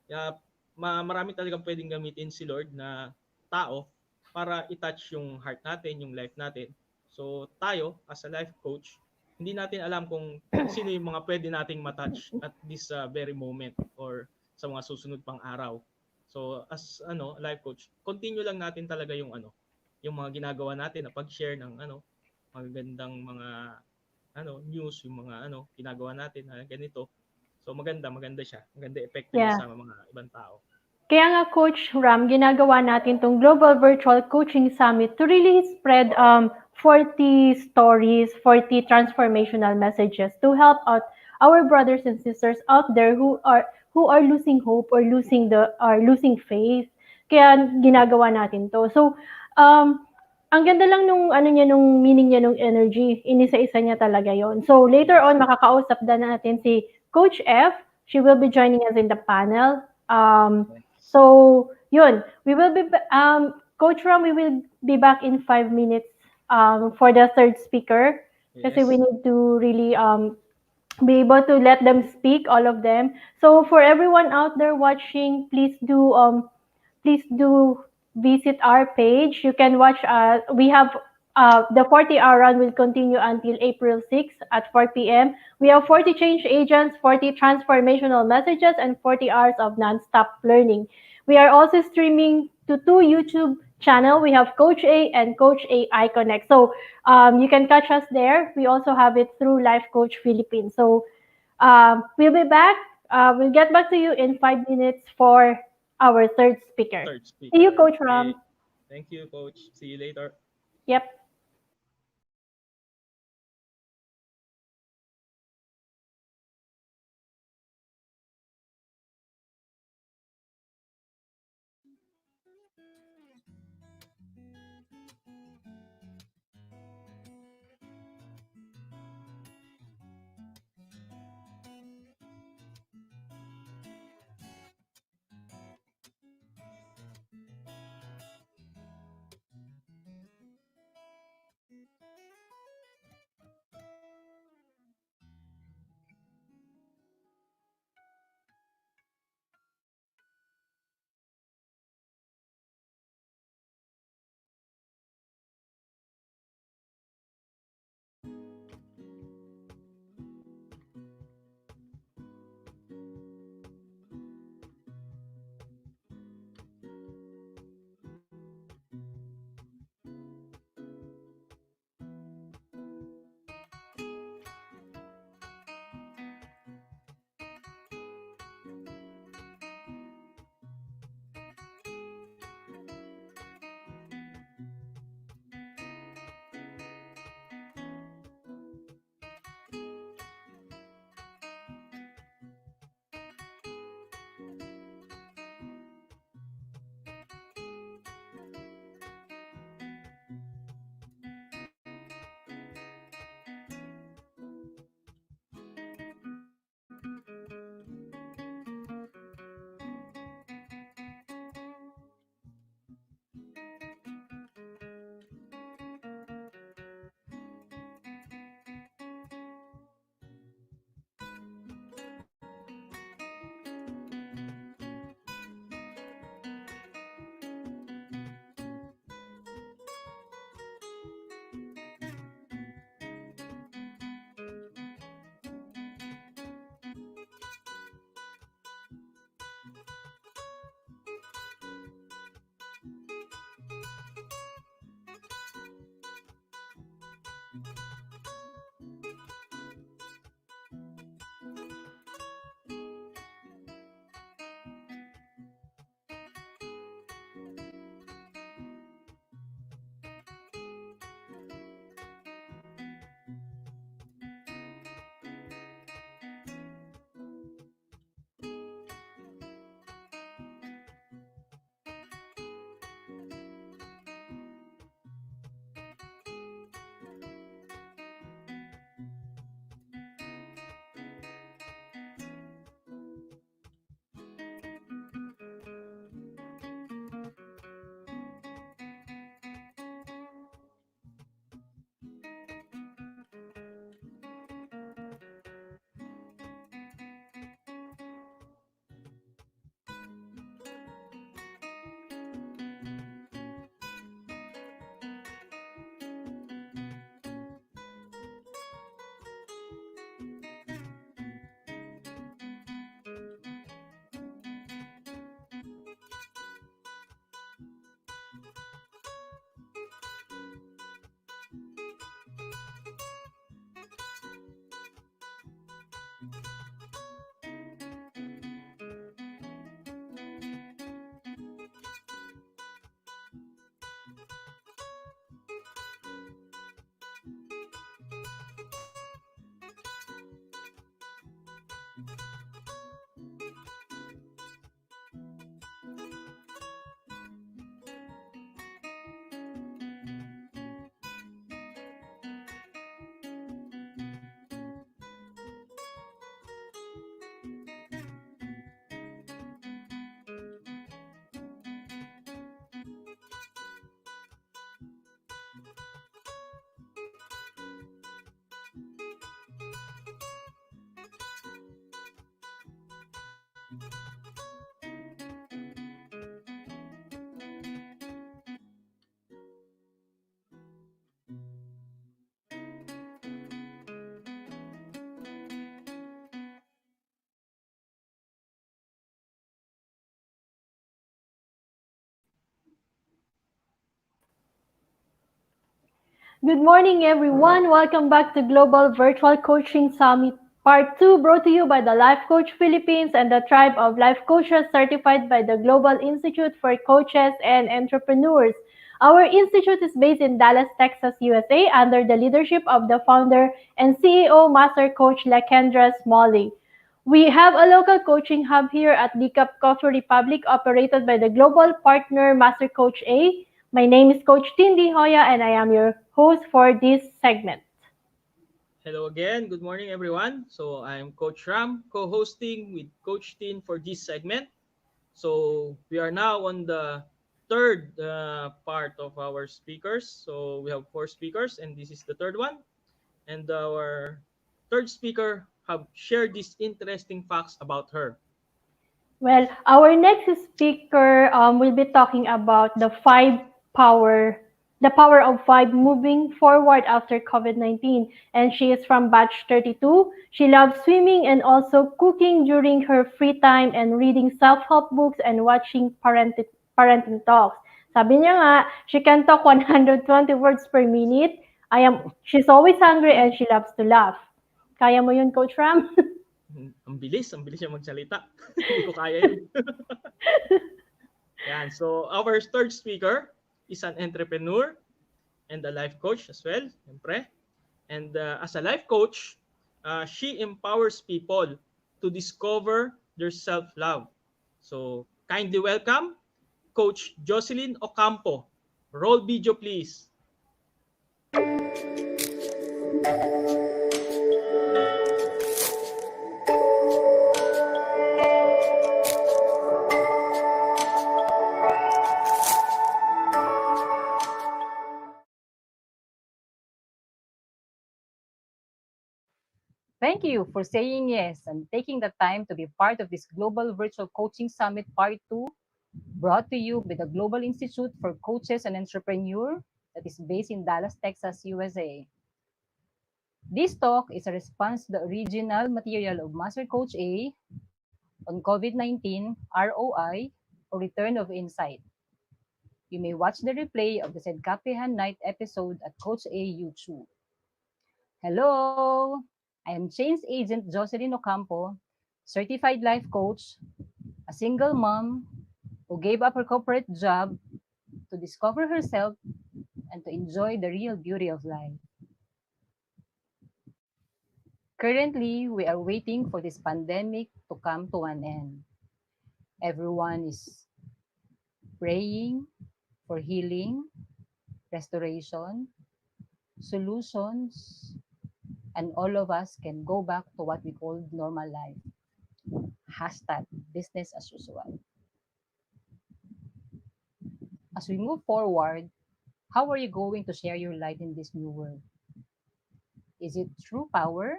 Kaya marami talagang pwedeng gamitin si Lord na tao para i-touch yung heart natin, yung life natin. So, tayo as a life coach, hindi natin alam kung sino yung mga pwede nating matouch at this very moment or sa mga susunod pang araw. So, as life coach, continue lang natin talaga yung mga ginagawa natin na pag-share ng magagandang mga news, yung mga ginagawa natin na ganito. So maganda siya. Maganda epekto niya Yeah. sa mga ibang tao. Kaya nga, Coach Ram, ginagawa natin tong Global Virtual Coaching Summit to really spread 40 stories, 40 transformational messages to help out our brothers and sisters out there who are losing hope or losing faith. Kaya ginagawa natin to. So, ang ganda lang nung nung meaning niya nung energy. Inisa-isa niya talaga 'yon. So, later Yes. on makakausap din natin si Coach F. She will be joining us in the panel. So, yun. We will be, Coach Ram, we will be back in 5 minutes for the third speaker. Kasi we Yes. need to really be able to let them speak, all of them. So, for everyone out there watching, please do visit our page. You can watch, we have the 40-hour run will continue until April 6th at 4 p.m. We have 40 change agents, 40 transformational messages, and 40 hours of nonstop learning. We are also streaming to 2 YouTube channel. We have Coach A and Coach AI Connect. So you can catch us there. We also have it through Life Coach Philippines. So we'll be back. We'll get back to you in 5 minutes for our third speaker. Third See you, speaker. Coach Okay. Ram. Thank you, coach. See you later. Yep. Good morning, everyone. Welcome back to Global Virtual Coaching Summit Part 2, brought to you by the Life Coach Philippines and the Tribe of Life Coaches, certified by the Global Institute for Coaches and Entrepreneurs. Our institute is based in Dallas, Texas, USA, under the leadership of the founder and CEO, Master Coach Lakendra Smalley. We have a local coaching hub here at Decaf Coffee Republic, operated by the global partner Master Coach A. My name is Coach Tindy Hoya, and I am your host for this segment. Hello again. Good morning, everyone. So I'm Coach Ram, co-hosting with Coach Tin for this segment. So we are now on the third part of our speakers. So we have four speakers, and this is the third one. And our third speaker have shared these interesting facts about her. Well, our next speaker will be talking about power, the power of five moving forward after COVID-19. And she is from batch 32. She loves swimming and also cooking during her free time and reading self-help books and watching parenting talks. Sabi niya nga, she can talk 120 words per minute. She's always hungry and she loves to laugh. Kaya mo yun, Coach Ram? Ang bilis niya magsalita. Hindi ko kaya yun. Yan. So our third speaker is an entrepreneur and a life coach as well, siyempre. And as a life coach, she empowers people to discover their self-love. So kindly welcome Coach Jocelyn Ocampo. Roll video, please. Thank you for saying yes and taking the time to be part of this Global Virtual Coaching Summit Part 2, brought to you by the Global Institute for Coaches and Entrepreneurs that is based in Dallas, Texas, USA. This talk is a response to the original material of Master Coach A on COVID-19, ROI, or Return of Insight. You may watch the replay of the said Kapihan Night episode at Coach A YouTube. Hello, I am Change Agent Jocelyn Ocampo, certified life coach, a single mom who gave up her corporate job to discover herself and to enjoy the real beauty of life. Currently, we are waiting for this pandemic to come to an end. Everyone is praying for healing, restoration, solutions, and all of us can go back to what we call normal life. Hashtag business as usual. As we move forward, how are you going to share your light in this new world? Is it true power?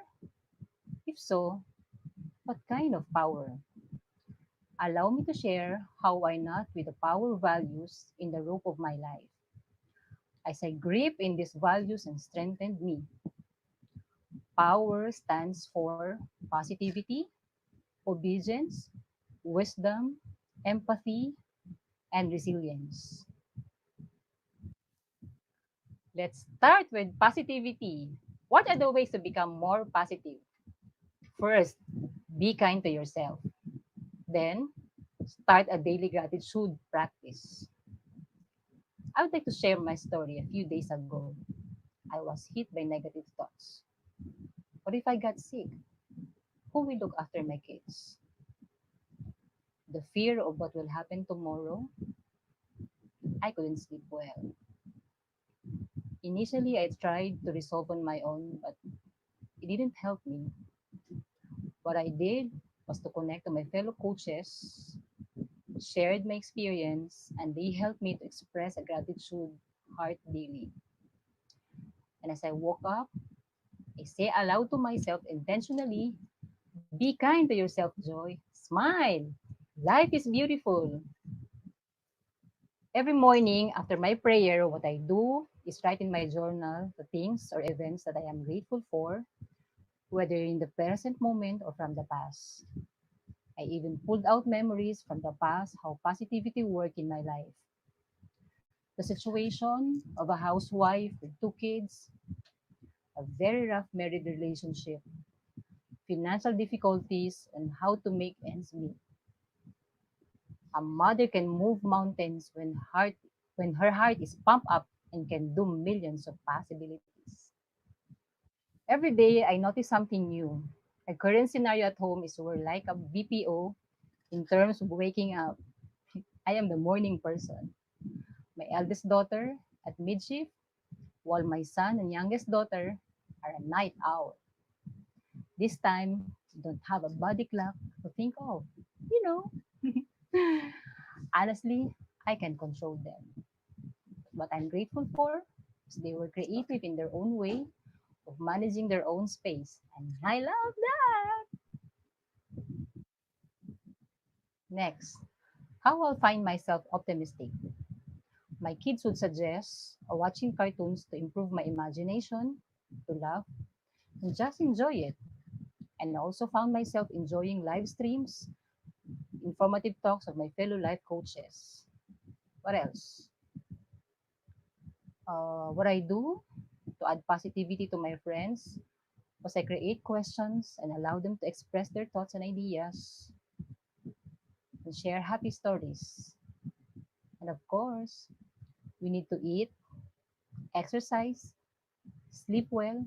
If so, what kind of power? Allow me to share how I knot with the power values in the rope of my life. As I grip in these values and strengthened me, power stands for positivity, obedience, wisdom, empathy, and resilience. Let's start with positivity. What are the ways to become more positive? First, be kind to yourself. Then, start a daily gratitude practice. I would like to share my story. A few days ago, I was hit by negative thoughts. What if I got sick? Who will look after my kids? The fear of what will happen tomorrow, I couldn't sleep well. Initially, I tried to resolve on my own, but it didn't help me. What I did was to connect to my fellow coaches, shared my experience, and they helped me to express a gratitude heart daily. And as I woke up, I say aloud to myself intentionally, be kind to yourself, Joy. Smile. Life is beautiful. Every morning after my prayer, what I do is write in my journal the things or events that I am grateful for, whether in the present moment or from the past. I even pulled out memories from the past, how positivity worked in my life. The situation of a housewife with two kids, a very rough married relationship, financial difficulties, and how to make ends meet. A mother can move mountains when her heart is pumped up and can do millions of possibilities. Every day I notice something new. A current scenario at home is we're like a BPO in terms of waking up. I am the morning person. My eldest daughter at mid-shift, while my son and youngest daughter are a night owl. This time, we don't have a body clock to think of. You know. Honestly, I can control them. What I'm grateful for is they were creative in their own way of managing their own space. And I love that. Next, how I'll find myself optimistic. My kids would suggest watching cartoons to improve my imagination, to laugh, and just enjoy it. And I also found myself enjoying live streams, informative talks of my fellow life coaches. What else? What I do to add positivity to my friends was I create questions and allow them to express their thoughts and ideas and share happy stories. And of course, we need to eat, exercise, sleep well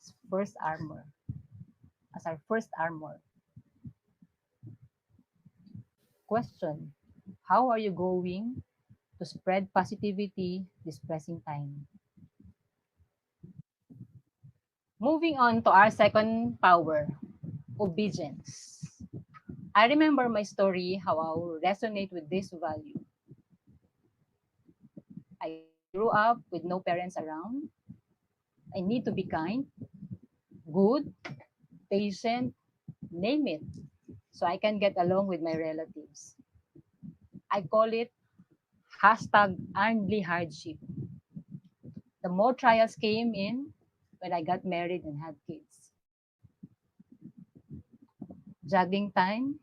as first armor, as our first armor. Question: how are you going to spread positivity this pressing time? Moving on to our second power, obedience. I remember my story, how I resonate with this value. I grew up with no parents around. I need to be kind, good, patient, name it, so I can get along with my relatives. I call it hashtag earnedly hardship. The more trials came in when I got married and had kids. Juggling time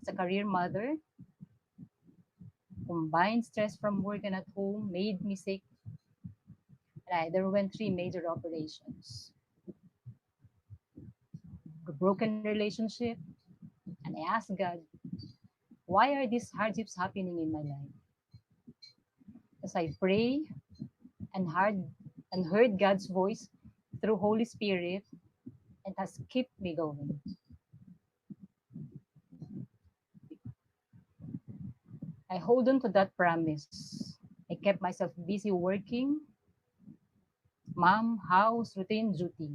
as a career mother, combined stress from work and at home made me sick. and I underwent three major operations: a broken relationship, and I asked God, why are these hardships happening in my life? As I pray and heard God's voice through Holy Spirit, and has kept me going. I hold on to that promise. I kept myself busy working, mom, house, routine, duty.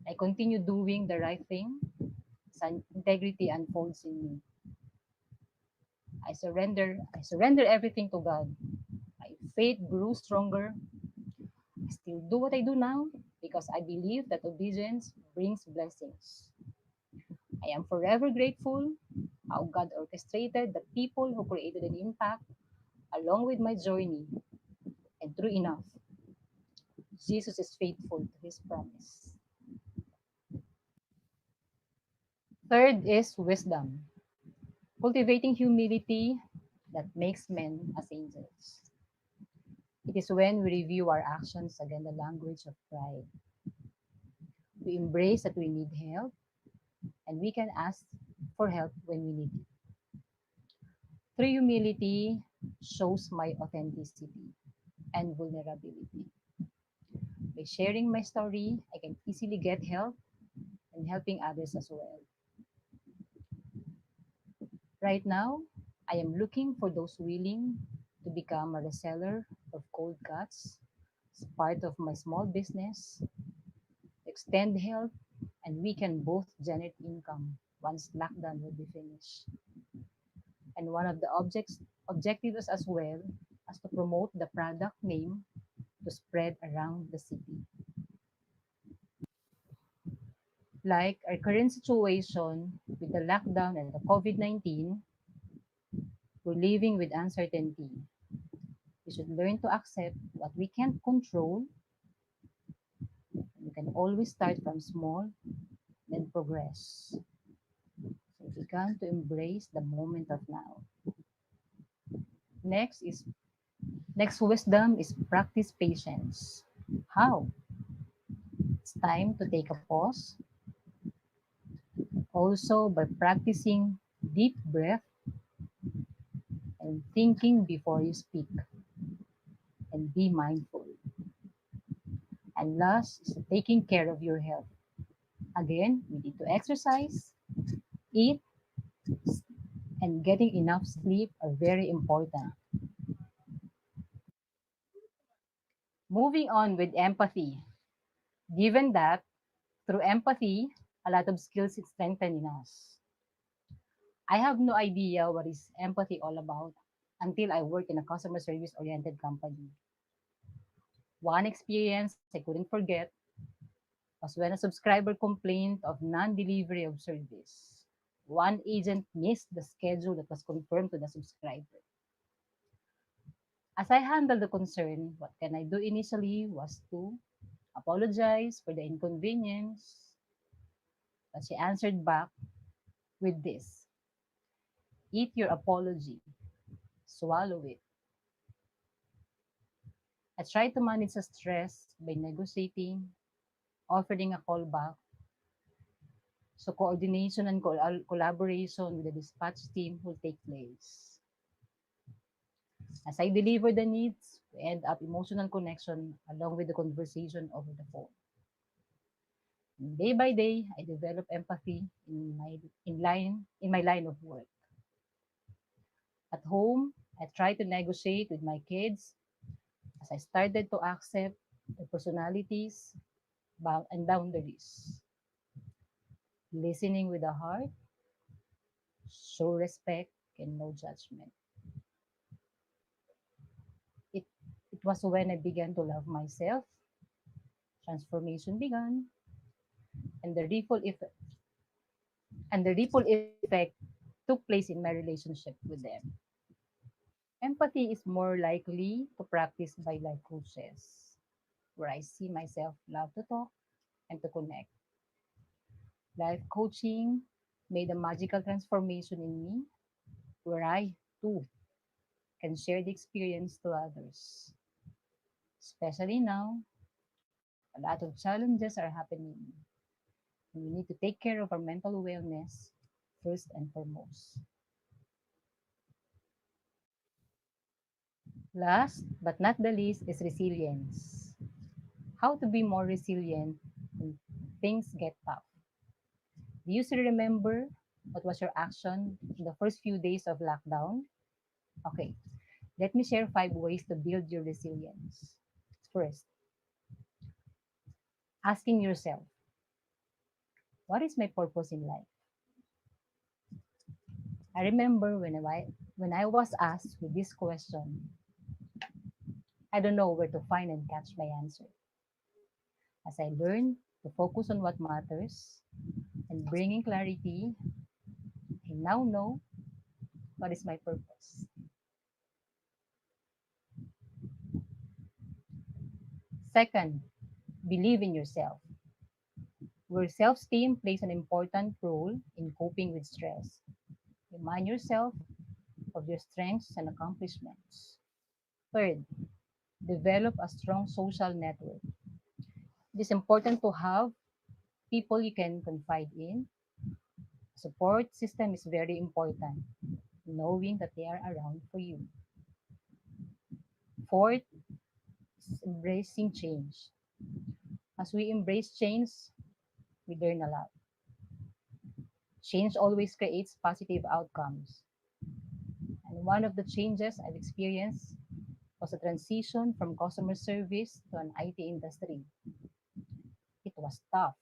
I continue doing the right thing as integrity unfolds in me. I surrender everything to God. My faith grew stronger. I still do what I do now because I believe that obedience brings blessings. I am forever grateful how God orchestrated the people who created an impact along with my journey. And true enough, Jesus is faithful to his promise. Third is wisdom, cultivating humility that makes men as angels. It is when we review our actions against the language of pride. We embrace that we need help and we can ask for help when we need it. True humility shows my authenticity and vulnerability. By sharing my story, I can easily get help and helping others as well. Right now, I am looking for those willing to become a reseller of cold cuts as part of my small business, extend help, and we can both generate income once lockdown will be finished. And one of the objectives as well as to promote the product name to spread around the city. Like our current situation with the lockdown and the COVID-19, we're living with uncertainty. We should learn to accept what we can't control. We can always start from small, then progress. So we can to embrace the moment of now. Next is next wisdom is practice patience. How? It's time to take a pause. Also by practicing deep breath and thinking before you speak and be mindful. And last is taking care of your health. Again, we need to exercise, eat, and getting enough sleep are very important. Moving on with empathy. Given that through empathy, a lot of skills is strengthened in us. I have no idea what is empathy all about until I work in a customer service oriented company. One experience I couldn't forget was when a subscriber complained of non-delivery of service. One agent missed the schedule that was confirmed to the subscriber. As I handled the concern, what can I do initially was to apologize for the inconvenience, but she answered back with this: eat your apology, swallow it. I tried to manage the stress by negotiating, offering a callback, so coordination and collaboration with the dispatch team will take place. As I deliver the needs, we end up emotional connection along with the conversation over the phone. Day by day, I develop empathy in my line of work. At home, I try to negotiate with my kids as I started to accept their personalities and boundaries. Listening with a heart, show respect and no judgment. It, it was when I began to love myself, transformation began, and the ripple effect took place in my relationship with them. Empathy is more likely to practice by life coaches, where I see myself love to talk and to connect. Life coaching made a magical transformation in me, where I too can share the experience to others. Especially now, a lot of challenges are happening. And we need to take care of our mental wellness first and foremost. Last but not the least is resilience. How to be more resilient when things get tough. Do you still remember what was your action in the first few days of lockdown? Okay, let me share 5 ways to build your resilience. First, asking yourself, what is my purpose in life? I remember when I was asked with this question, I don't know where to find and catch my answer. As I learned to focus on what matters and bringing clarity, I now know what is my purpose. Second, believe in yourself. Where self-esteem plays an important role in coping with stress. Remind yourself of your strengths and accomplishments. Third, develop a strong social network. It is important to have people you can confide in. Support system is very important, knowing that they are around for you. Fourth is embracing change. As we embrace change, we learn a lot. Change always creates positive outcomes. And one of the changes I've experienced was a transition from customer service to an IT industry. It was tough,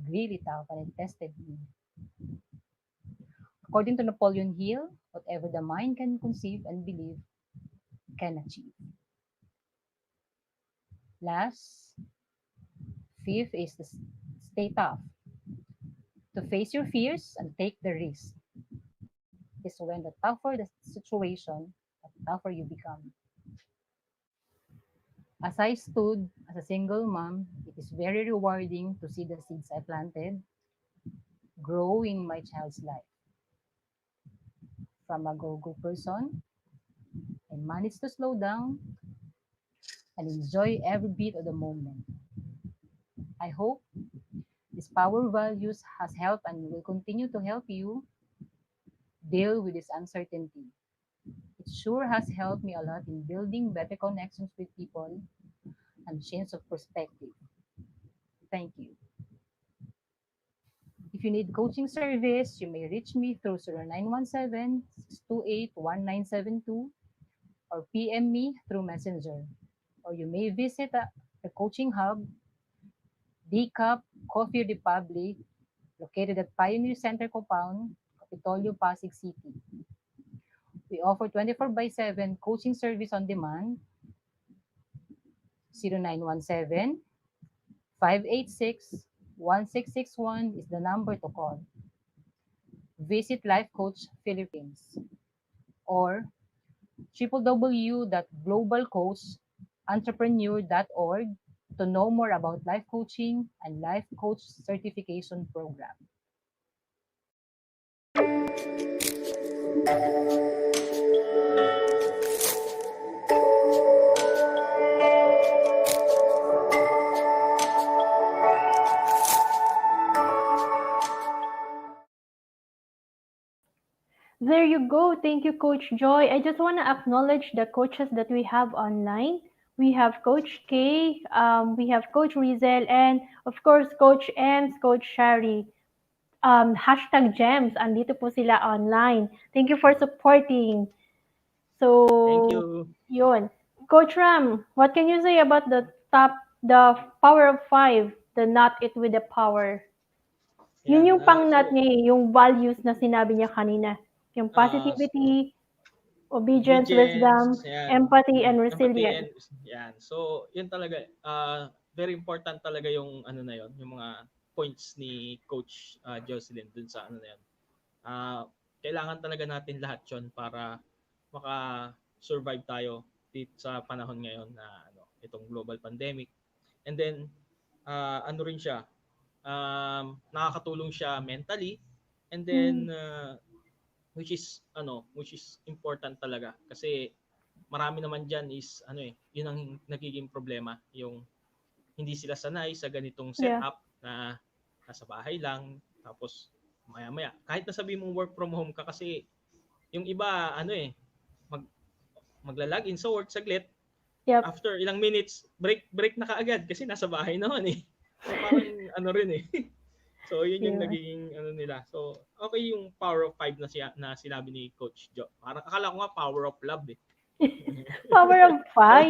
really tough, and it tested me. According to Napoleon Hill, whatever the mind can conceive and believe can achieve. Last, fifth is to stay tough, to face your fears and take the risk. It is when the tougher the situation, the tougher you become. As I stood as a single mom, it is very rewarding to see the seeds I planted grow in my child's life. From a go-go person, I managed to slow down and enjoy every bit of the moment. I hope this power values has helped and will continue to help you deal with this uncertainty. It sure has helped me a lot in building better connections with people and change of perspective. Thank you. If you need coaching service, you may reach me through 0917-628-1972 or PM me through Messenger. Or you may visit the coaching hub, DCAP Coffee Republic, located at Pioneer Center Compound, Capitolio, Pasig City. We offer 24 by 7 coaching service on demand. 0917 586 1661 is the number to call. Visit Life Coach Philippines or www.globalcoachentrepreneur.org to know more about life coaching and life coach certification program. There you go. Thank you, Coach Joy. I just want to acknowledge the coaches that we have online. We have Coach K, we have Coach Rizel, and of course, Coach Ems, Coach Shari. Hashtag Gems, andito po sila online. Thank you for supporting. Thank So, you. yun. Coach Ram, what can you say about the power of five, the not it with the power? Yun Yan. yung pang-nut niya yung values na sinabi niya kanina. Yung positivity, obedience, Obedience, wisdom, yan. empathy, and Empathy resilience. and yan. So, yun talaga very important talaga yung ano na yun, yung mga points ni Coach Jocelyn dun sa ano na yun. Kailangan talaga natin lahat 'yon para maka-survive tayo dito sa panahon ngayon na itong global pandemic. And then ano rin siya, nakakatulong siya mentally, and then which is important talaga kasi marami naman diyan is ano eh, yun ang nagiging problema, yung hindi sila sanay sa ganitong Yeah. setup na nasa bahay lang tapos maya-maya kahit na sabi mong work from home ka kasi yung iba ano eh mag magla-login sa work saglit Yep. after ilang minutes break na kaagad kasi nasa bahay naman eh. So parang ano rin eh. So yun yung Yeah. nagiging ano nila. So okay yung power of five na sinabi ni Coach Joe. Parang akala ko nga power of love eh. Power of five.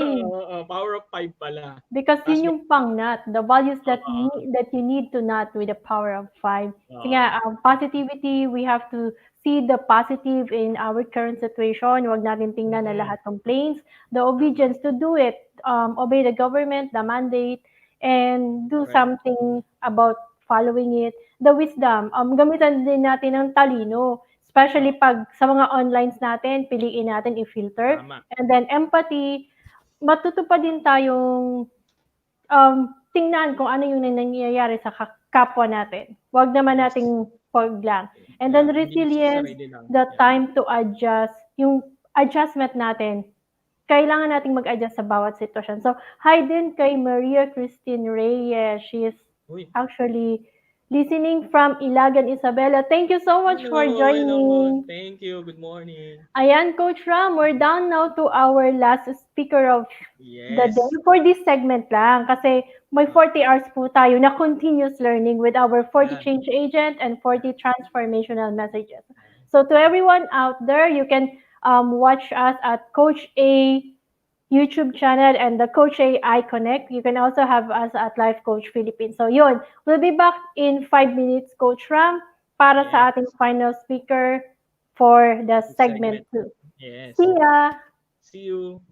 Power of five pala. Because Tapos yun yung pang-nut, the values that Oo. that you need to nut with the power of five. Kasi Oo. nga, positivity, we have to see the positive in our current situation. Huwag natin tingnan na lahat complaints. The obedience to do it, obey the government, the mandate, and do Correct. something about following it. The wisdom, gamitan din natin ng talino. Especially pag sa mga onlines natin, piliin natin i-filter. Tama. And then empathy, matuto pa din tayong tingnan kung ano yung nangyayari sa kapwa natin. Huwag naman Yes. nating wag lang. And then Hindi sa resilience, sarili lang. the Yeah. time to adjust, yung adjustment natin, kailangan nating mag-adjust sa bawat sitwasyon. So, hi din kay Maria Christine Reyes. She is Uy. actually listening from Ilagan, Isabela. Thank you so much for Hello. joining. Thank you. Good morning. Ayan, Coach Ram, we're down now to our last speaker of the Yes. day for this segment lang. Kasi may 40 hours po tayo na continuous learning with our 40 Yan. change agent and 40 transformational messages. So to everyone out there, you can watch us at Coach A YouTube channel and the Coach A I Connect. You can also have us at Life Coach Philippines. So yun, we'll be back in 5 minutes, Coach Ram, para sa Yes. ating final speaker for the This segment segment. 2. Yes. See ya! See you.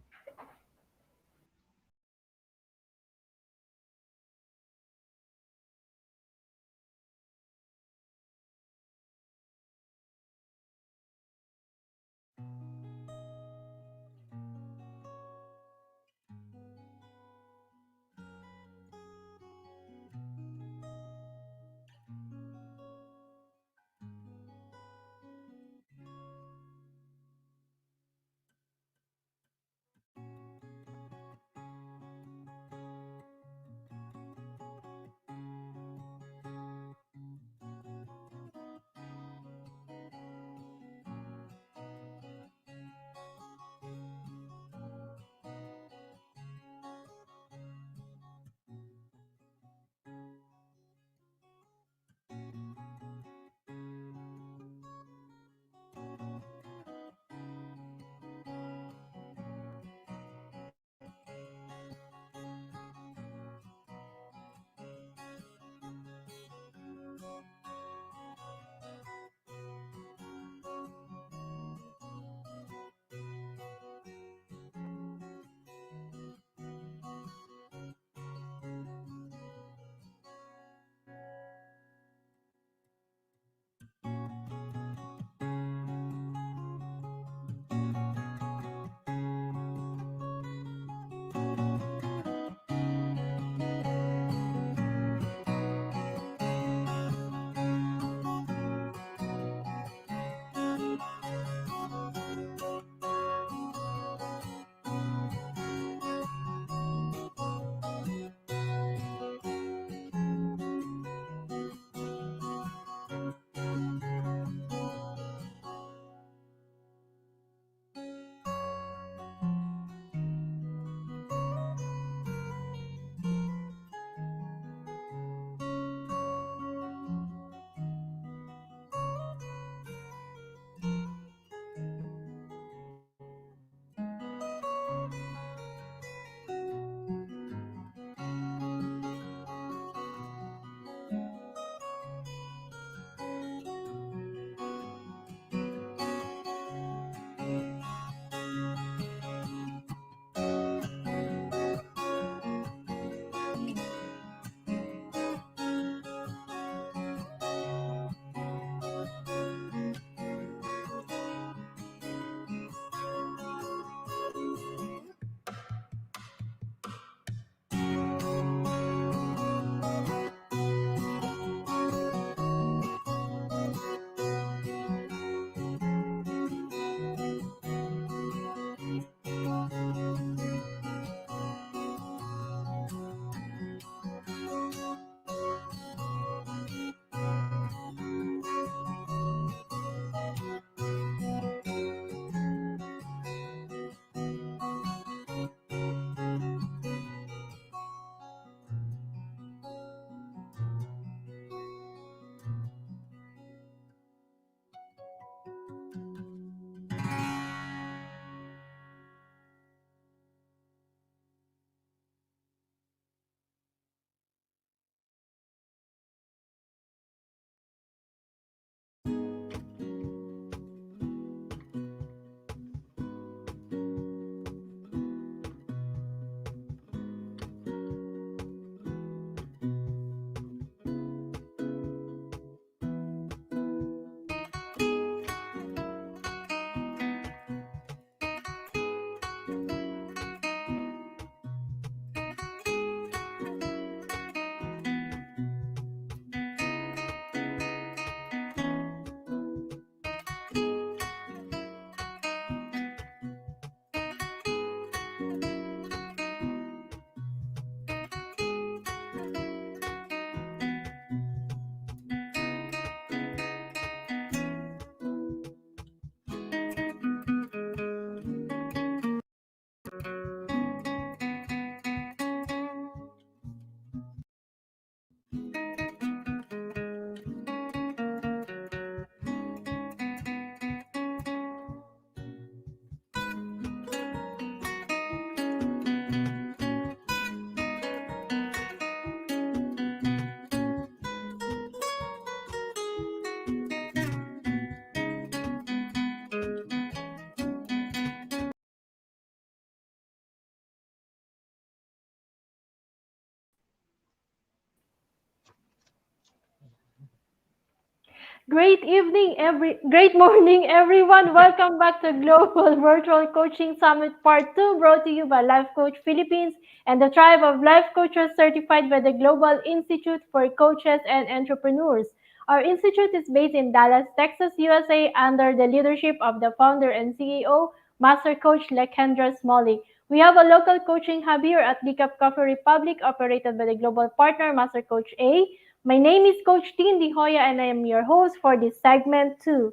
Great morning, everyone. Welcome back to Global Virtual Coaching Summit Part 2, brought to you by Life Coach Philippines and the tribe of life coaches certified by the Global Institute for Coaches and Entrepreneurs. Our institute is based in Dallas, Texas, USA, under the leadership of the founder and CEO, Master Coach Lekendra Smalley. We have a local coaching hub here at Decaf Coffee Republic, operated by the global partner, Master Coach A. My name is Coach Teen Dihoya, and I am your host for this segment too.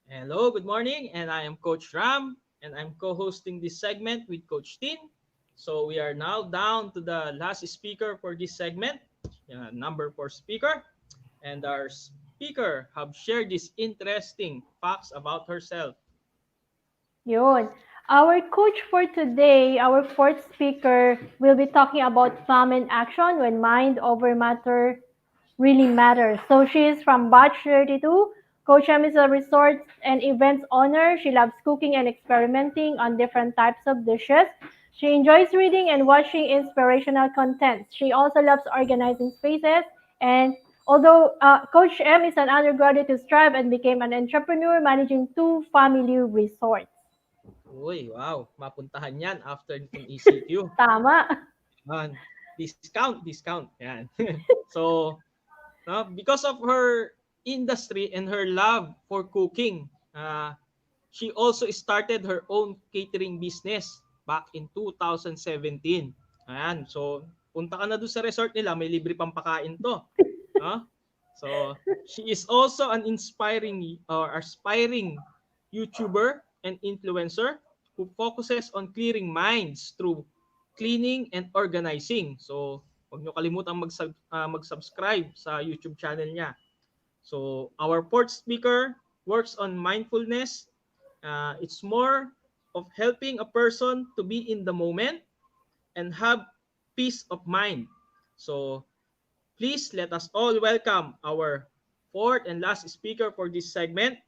Hello, good morning, and I am Coach Ram, and I'm co-hosting this segment with Coach Tin. So we are now down to the last speaker for this segment, number four speaker, and our speaker have shared these interesting facts about herself. Yun. Our coach for today, our fourth speaker, will be talking about fun in action when mind over matter really matters. So she is from Batch 32. Coach M is a resort and events owner. She loves cooking and experimenting on different types of dishes. She enjoys reading and watching inspirational content. She also loves organizing spaces. And although Coach M is an undergraduate who thrived and became an entrepreneur managing two family resorts. Uy, wow, mapuntahan yan after itong ECQ. Tama. Yan. Discount. Yan. So, no, because of her industry and her love for cooking, she also started her own catering business back in 2017. Ayan, so punta ka na doon sa resort nila, may libre pang pakain to. No? So, she is also an inspiring or aspiring YouTuber and influencer who focuses on clearing minds through cleaning and organizing. So, huwag nyo kalimutan mag-subscribe sa YouTube channel niya. So, our fourth speaker works on mindfulness. It's more of helping a person to be in the moment and have peace of mind. So, please let us all welcome our fourth and last speaker for this segment,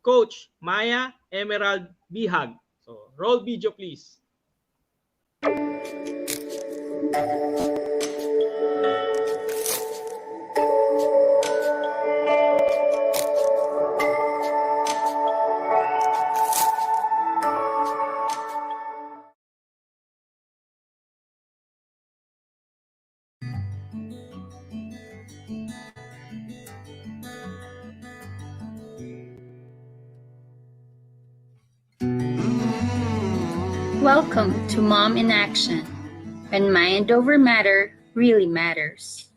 Coach Maya Emerald Bihag. So, roll video please. Welcome to Mom in Action, when mind over matter really matters.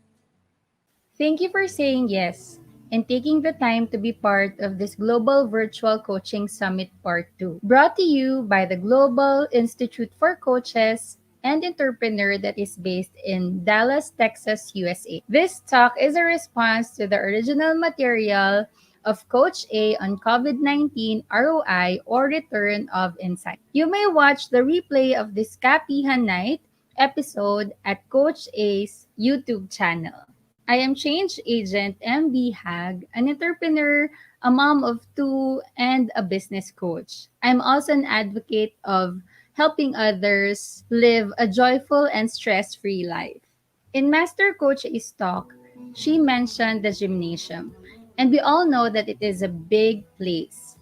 Thank you for saying yes and taking the time to be part of this Global Virtual Coaching Summit Part 2, brought to you by the Global Institute for Coaches and Entrepreneur that is based in Dallas, Texas, USA. This talk is a response to the original material of Coach A on COVID-19 ROI or Return of Insight. You may watch the replay of this Kapihan Night episode at Coach A's YouTube channel. I am change agent MB Hag, an entrepreneur, a mom of two, and a business coach. I'm also an advocate of helping others live a joyful and stress-free life. In Master Coach A's talk, she mentioned the gymnasium, and we all know that it is a big place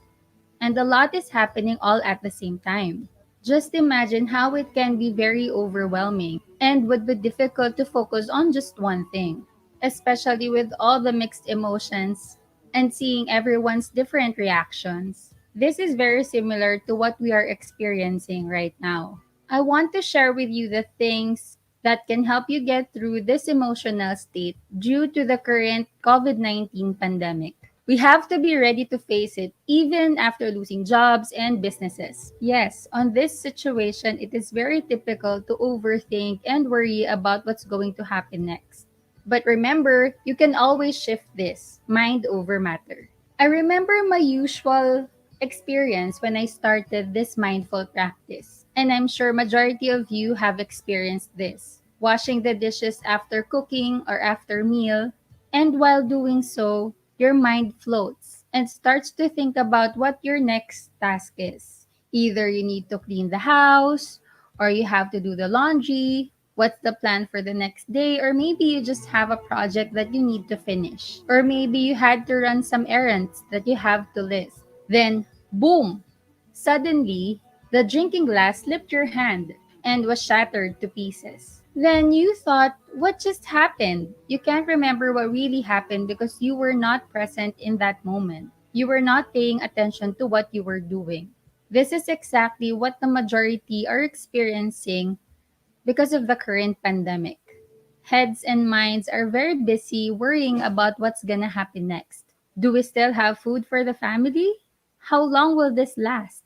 and a lot is happening all at the same time. Just imagine how it can be very overwhelming and would be difficult to focus on just one thing, especially with all the mixed emotions and seeing everyone's different reactions. This is very similar to what we are experiencing right now. I want to share with you the things that can help you get through this emotional state due to the current COVID-19 pandemic. We have to be ready to face it even after losing jobs and businesses. Yes, on this situation, it is very typical to overthink and worry about what's going to happen next. But remember, you can always shift this mind over matter. I remember my usual experience when I started this mindful practice. And I'm sure majority of you have experienced this. Washing the dishes after cooking or after meal, and while doing so, your mind floats and starts to think about what your next task is. Either you need to clean the house, or you have to do the laundry, What's the plan for the next day? Or maybe you just have a project that you need to finish. Or maybe you had to run some errands that you have to list. Then, boom! Suddenly, the drinking glass slipped your hand and was shattered to pieces. Then you thought, what just happened? You can't remember what really happened because you were not present in that moment. You were not paying attention to what you were doing. This is exactly what the majority are experiencing because of the current pandemic. Heads and minds are very busy worrying about what's gonna happen next. Do we still have food for the family? How long will this last?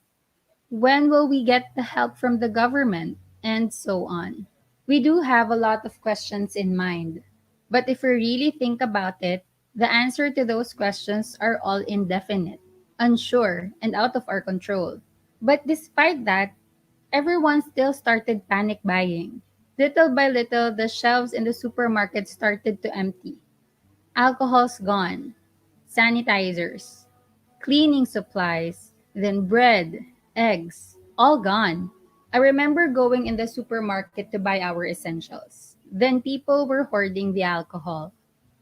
When will we get the help from the government? And so on. We do have a lot of questions in mind. But if we really think about it, the answer to those questions are all indefinite, unsure, and out of our control. But despite that, everyone still started panic buying. Little by little, the shelves in the supermarket started to empty. Alcohol's gone, sanitizers, cleaning supplies, then bread, eggs, all gone. I remember going in the supermarket to buy our essentials. Then people were hoarding the alcohol.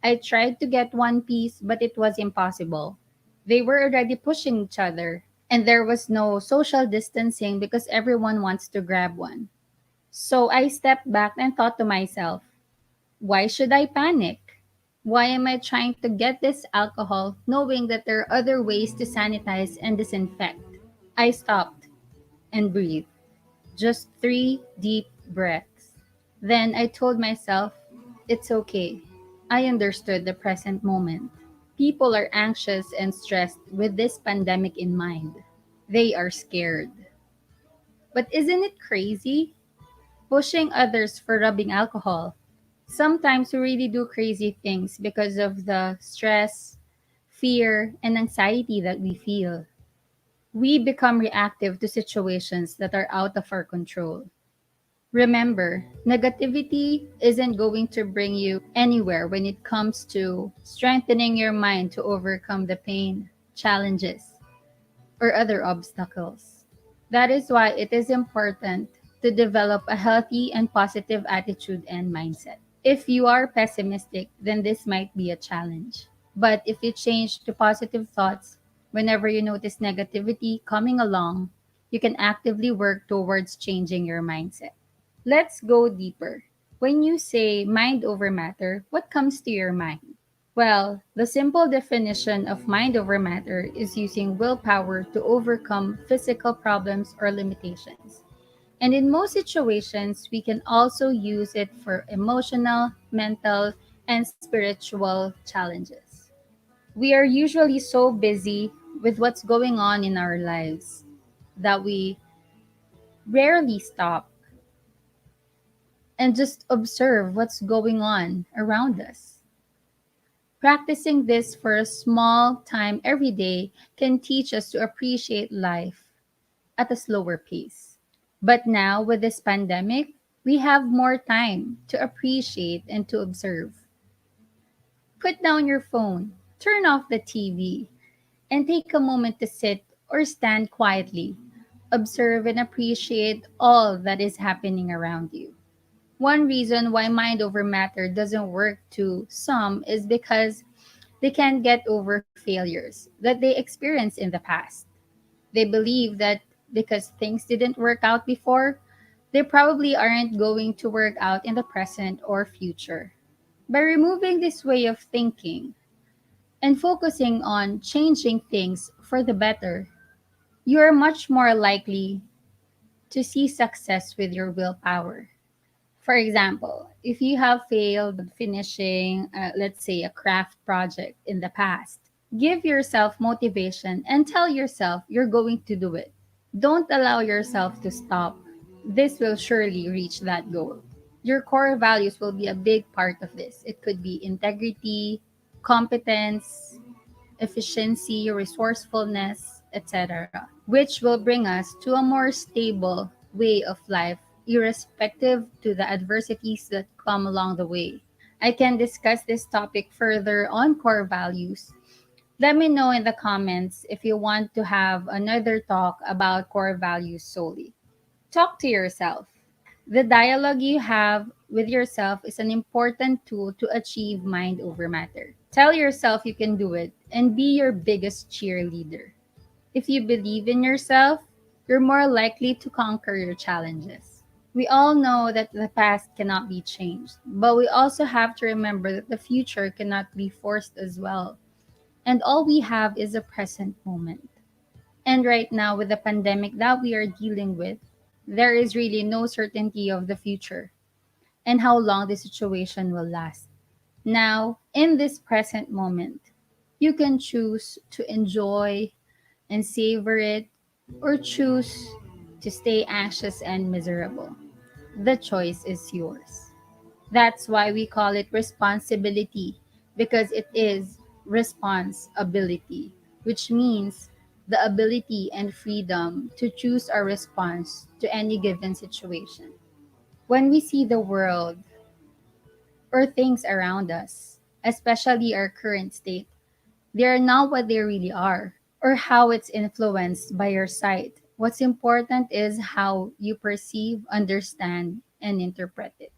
I tried to get one piece, but it was impossible. They were already pushing each other, and there was no social distancing because everyone wants to grab one. So I stepped back and thought to myself, why should I panic? Why am I trying to get this alcohol knowing that there are other ways to sanitize and disinfect? I stopped and breathed. Just 3 deep breaths. Then I told myself, it's okay. I understood the present moment. People are anxious and stressed with this pandemic in mind. They are scared. But isn't it crazy? Pushing others for rubbing alcohol. Sometimes we really do crazy things because of the stress, fear, and anxiety that we feel. We become reactive to situations that are out of our control. Remember, negativity isn't going to bring you anywhere when it comes to strengthening your mind to overcome the pain, challenges, or other obstacles. That is why it is important to develop a healthy and positive attitude and mindset. If you are pessimistic, then this might be a challenge. But if you change to positive thoughts whenever you notice negativity coming along, you can actively work towards changing your mindset. Let's go deeper. When you say mind over matter, what comes to your mind? Well, the simple definition of mind over matter is using willpower to overcome physical problems or limitations. And in most situations, we can also use it for emotional, mental, and spiritual challenges. We are usually so busy with what's going on in our lives that we rarely stop and just observe what's going on around us. Practicing this for a small time every day can teach us to appreciate life at a slower pace. But now, with this pandemic, we have more time to appreciate and to observe. Put down your phone, turn off the TV, and take a moment to sit or stand quietly. Observe and appreciate all that is happening around you. One reason why mind over matter doesn't work to some is because they can't get over failures that they experienced in the past. They believe that because things didn't work out before, they probably aren't going to work out in the present or future. By removing this way of thinking and focusing on changing things for the better, you are much more likely to see success with your willpower. For example, if you have failed finishing, let's say, a craft project in the past, give yourself motivation and tell yourself you're going to do it. Don't allow yourself to stop. This will surely reach that goal. Your core values will be a big part of this. It could be integrity, competence, efficiency, resourcefulness, etc., which will bring us to a more stable way of life, irrespective to the adversities that come along the way. I can discuss this topic further on core values. Let me know in the comments if you want to have another talk about core values solely. Talk to yourself. The dialogue you have with yourself is an important tool to achieve mind over matter. Tell yourself you can do it and be your biggest cheerleader. If you believe in yourself, you're more likely to conquer your challenges. We all know that the past cannot be changed, but we also have to remember that the future cannot be forced as well. And all we have is a present moment. And right now, with the pandemic that we are dealing with, there is really no certainty of the future and how long the situation will last. Now, in this present moment, you can choose to enjoy and savor it or choose to stay anxious and miserable. The choice is yours. That's why we call it responsibility, because it is responsibility, which means the ability and freedom to choose our response to any given situation. When we see the world or things around us, especially our current state, they are not what they really are or how it's influenced by your sight. What's important is how you perceive, understand, and interpret it.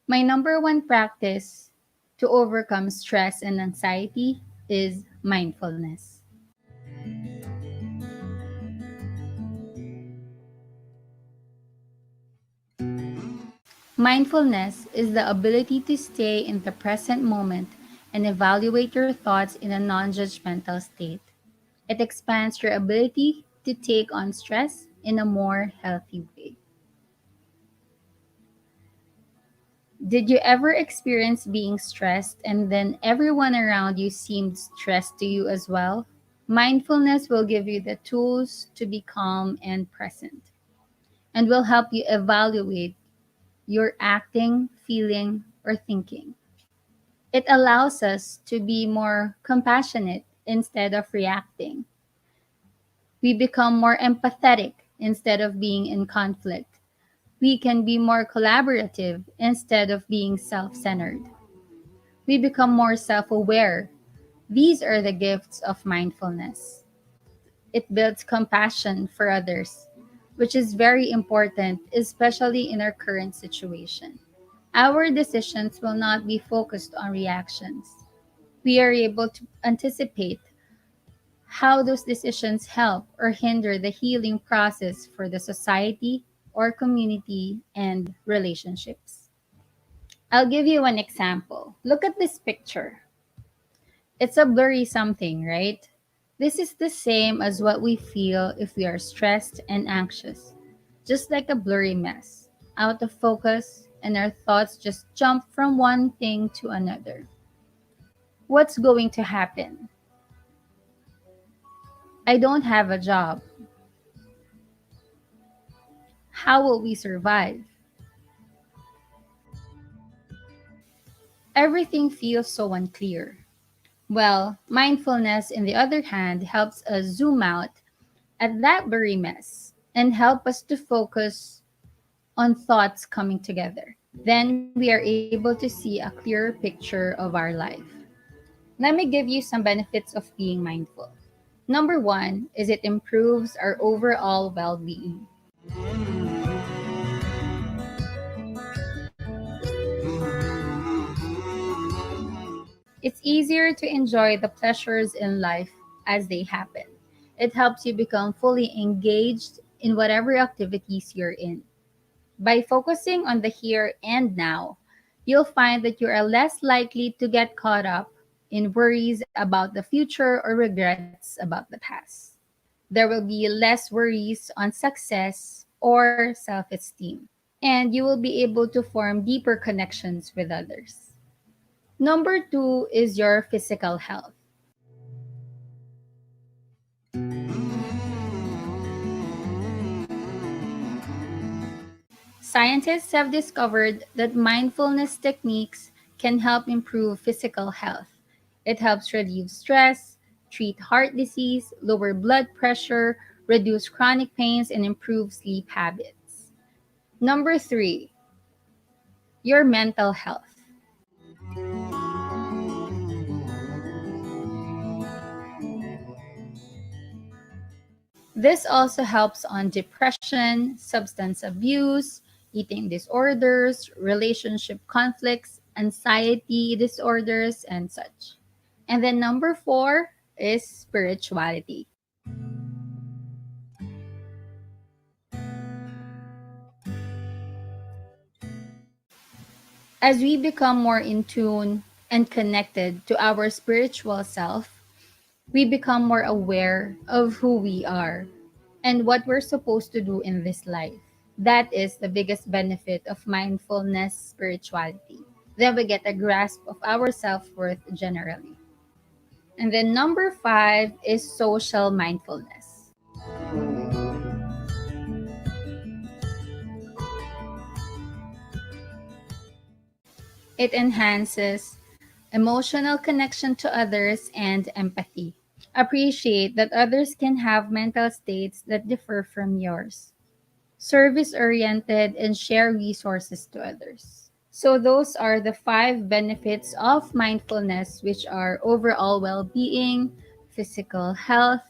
My number one practice to overcome stress and anxiety is mindfulness. Mindfulness is the ability to stay in the present moment and evaluate your thoughts in a non judgmental state. It expands your ability to take on stress in a more healthy way. Did you ever experience being stressed and then everyone around you seemed stressed to you as well? Mindfulness will give you the tools to be calm and present and will help you evaluate your acting, feeling, or thinking. It allows us to be more compassionate instead of reacting. We become more empathetic instead of being in conflict. We can be more collaborative instead of being self centered. We become more self aware. These are the gifts of mindfulness. It builds compassion for others, which is very important, especially in our current situation. Our decisions will not be focused on reactions. We are able to anticipate how those decisions help or hinder the healing process for the society or community and relationships. I'll give you an example. Look at this picture. It's a blurry something, right? This is the same as what we feel if we are stressed and anxious, just like a blurry mess, out of focus, and our thoughts just jump from one thing to another. What's going to happen? I don't have a job. How will we survive? Everything feels so unclear. Well, mindfulness, on the other hand, helps us zoom out at that blurry mess and help us to focus on thoughts coming together. Then we are able to see a clearer picture of our life. Let me give you some benefits of being mindful. Number one is it improves our overall well being. It's easier to enjoy the pleasures in life as they happen. It helps you become fully engaged in whatever activities you're in. By focusing on the here and now, you'll find that you are less likely to get caught up in worries about the future or regrets about the past. There will be less worries on success or self esteem, and you will be able to form deeper connections with others. Number two is your physical health. Scientists have discovered that mindfulness techniques can help improve physical health. It helps relieve stress, treat heart disease, lower blood pressure, reduce chronic pains, and improve sleep habits. Number three, your mental health. This also helps on depression, substance abuse, eating disorders, relationship conflicts, anxiety disorders, and such. And then number four is spirituality. As we become more in tune and connected to our spiritual self, we become more aware of who we are and what we're supposed to do in this life. That is the biggest benefit of mindfulness spirituality. Then we get a grasp of our self worth generally. And then number five is social mindfulness. It enhances emotional connection to others and empathy. Appreciate that others can have mental states that differ from yours. Service oriented and share resources to others. So, those are the five benefits of mindfulness, which are overall well being, physical health,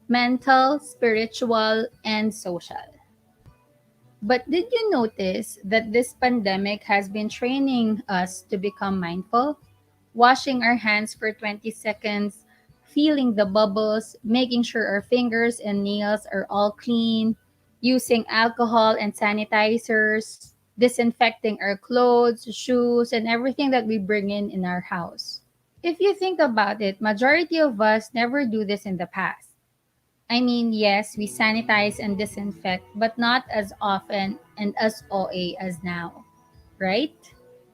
mental, spiritual, and social. But did you notice that this pandemic has been training us to become mindful? Washing our hands for 20 seconds, feeling the bubbles, making sure our fingers and nails are all clean, using alcohol and sanitizers, disinfecting our clothes, shoes, and everything that we bring in our house. If you think about it, majority of us never do this in the past. I mean, yes, we sanitize and disinfect, but not as often and as OA as now, right?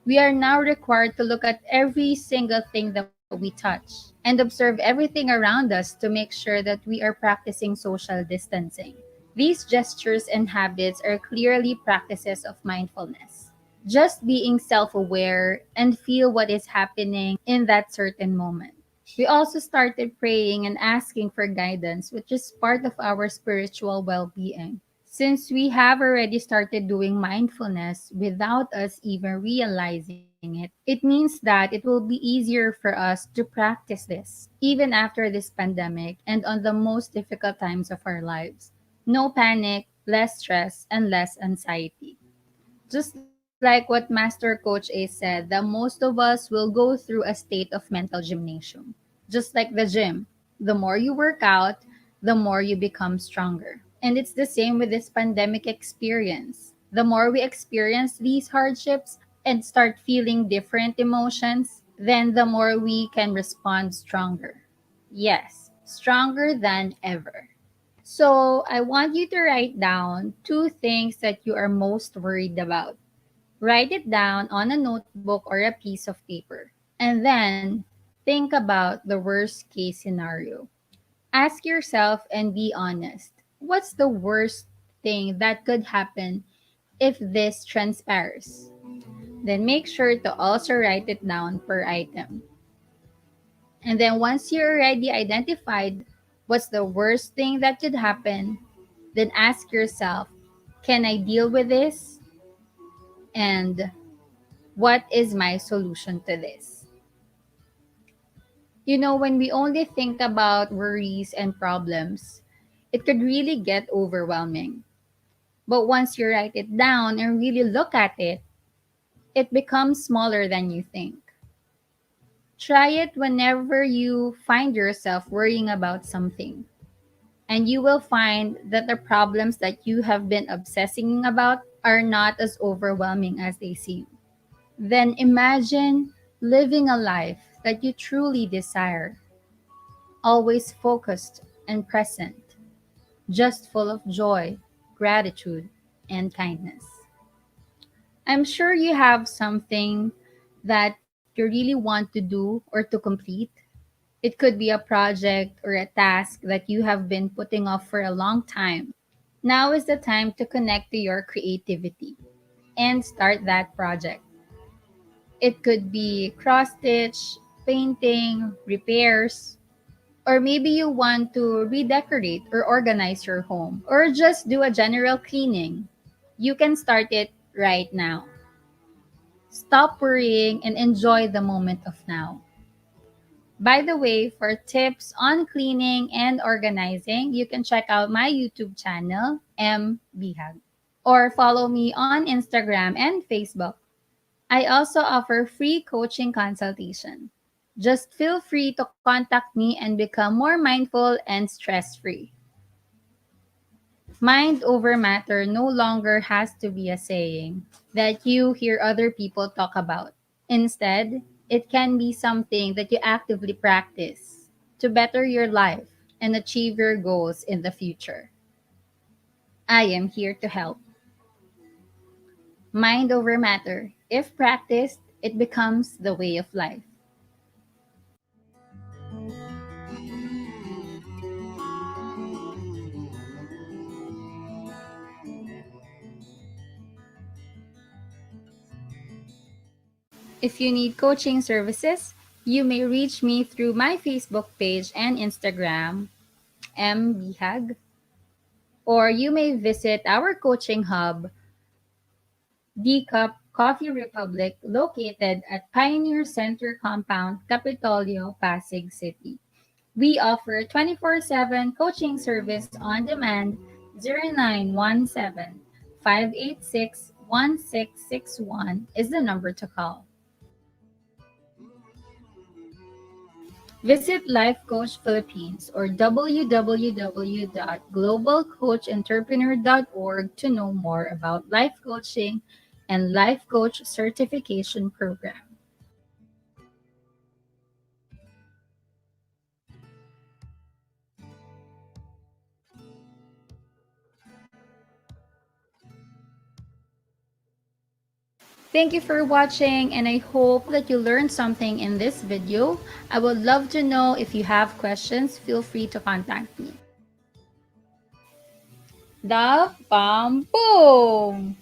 We are now required to look at every single thing that we touch and observe everything around us to make sure that we are practicing social distancing. These gestures and habits are clearly practices of mindfulness. Just being self aware and feel what is happening in that certain moment. We also started praying and asking for guidance, which is part of our spiritual well being. Since we have already started doing mindfulness without us even realizing it, it means that it will be easier for us to practice this, even after this pandemic and on the most difficult times of our lives. No panic, less stress, and less anxiety. Just like what Master Coach A said, that most of us will go through a state of mental gymnasium. Just like the gym, the more you work out, the more you become stronger. And it's the same with this pandemic experience. The more we experience these hardships and start feeling different emotions, then the more we can respond stronger. Yes, stronger than ever. So, I want you to write down two things that you are most worried about. Write it down on a notebook or a piece of paper. And then think about the worst case scenario. Ask yourself and be honest. What's the worst thing that could happen if this transpires? Then make sure to also write it down per item. And then once you already identified what's the worst thing that could happen, then ask yourself, can I deal with this? And what is my solution to this? You know, when we only think about worries and problems, it could really get overwhelming. But once you write it down and really look at it, it becomes smaller than you think. Try it whenever you find yourself worrying about something, and you will find that the problems that you have been obsessing about are not as overwhelming as they seem. Then imagine living a life that you truly desire, always focused and present, just full of joy, gratitude, and kindness. I'm sure you have something that you really want to do or to complete. It could be a project or a task that you have been putting off for a long time. Now is the time to connect to your creativity and start that project. It could be cross stitch, painting, repairs, or maybe you want to redecorate or organize your home, or just do a general cleaning. You can start it right now. Stop worrying and enjoy the moment of now. By the way, for tips on cleaning and organizing, you can check out my YouTube channel, M Bihag. or follow me on Instagram and Facebook. I also offer free coaching consultation. Just feel free to contact me and become more mindful and stress free. Mind over matter no longer has to be a saying that you hear other people talk about. Instead, it can be something that you actively practice to better your life and achieve your goals in the future. I am here to help. Mind over matter. If practiced, it becomes the way of life. If you need coaching services, you may reach me through my Facebook page and Instagram, mbihag, or you may visit our coaching hub, D Cup Coffee Republic, located at Pioneer Center Compound, Capitolio, Pasig City. We offer 24/7 coaching service on demand. 0917 586 1661 is the number to call. Visit Life Coach Philippines or www.globalcoachentrepreneur.org to know more about life coaching and life coach certification program. Thank you for watching, and I hope that you learned something in this video. I would love to know if you have questions, feel free to contact me. The Bam Boom!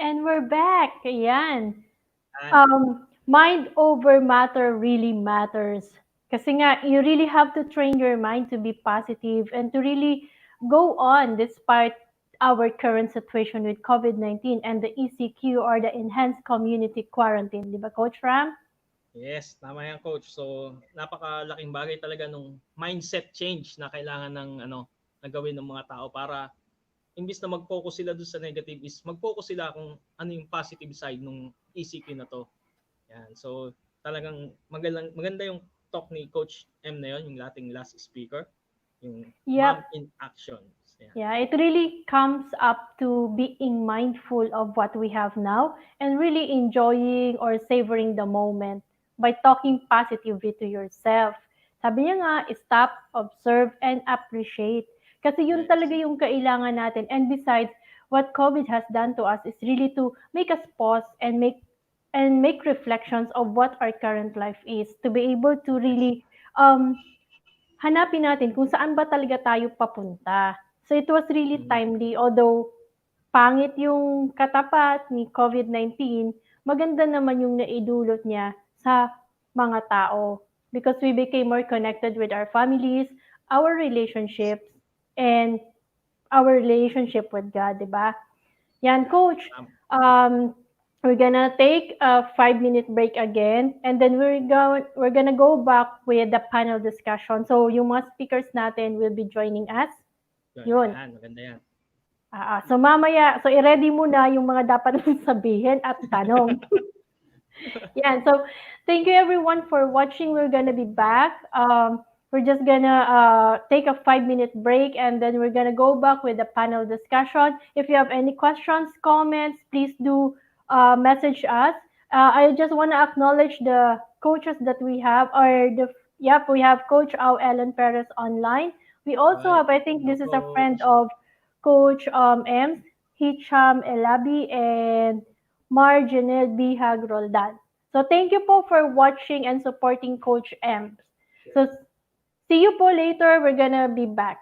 And we're back. Ayan. Yan. Mind over matter really matters. Kasi nga, you really have to train your mind to be positive and to really go on despite our current situation with COVID-19 and the ECQ or the Enhanced Community Quarantine. Di ba, Coach Ram? Yes, tama yan, coach. So, napakalaking bagay talaga nung mindset change na kailangan ng na gawin ng mga tao para imbis na mag-focus sila doon sa negative is mag-focus sila kung ano yung positive side nung ECQ na to. Yan. So, talagang maganda yung talk ni Coach M na yon, yung ating last speaker, yung Yep. mom in action. Yan. Yeah, it really comes up to being mindful of what we have now and really enjoying or savoring the moment by talking positively to yourself. Sabi niya nga, stop, observe, and appreciate. Kasi yun talaga yung kailangan natin. And besides, what COVID has done to us is really to make us pause and make reflections of what our current life is, to be able to really hanapin natin kung saan ba talaga tayo papunta. So it was really timely, although pangit yung katapat ni COVID-19, maganda naman yung naidulot niya sa mga tao because we became more connected with our families, our relationships, and our relationship with God, di ba? Yan, Coach. We're gonna take a 5-minute break again, and then we're gonna go back with the panel discussion. So yung mga speakers natin will be joining us. Yun. Yan, maganda yan. So mamaya, so i-ready mo na yung mga dapat mong sabihin at tanong. Yeah, so thank you everyone for watching. We're gonna be back. We're just gonna take a 5-minute break and then we're gonna go back with the panel discussion. If you have any questions, comments, please do message us. I just want to acknowledge the coaches that we have. We have Coach Ellen Perez online. We also have, I think this is a friend of Coach Ems. Hicham Elabi, and Marjanel Bihag Roldan. So thank you po for watching and supporting Coach M. So see you po later. We're gonna be back.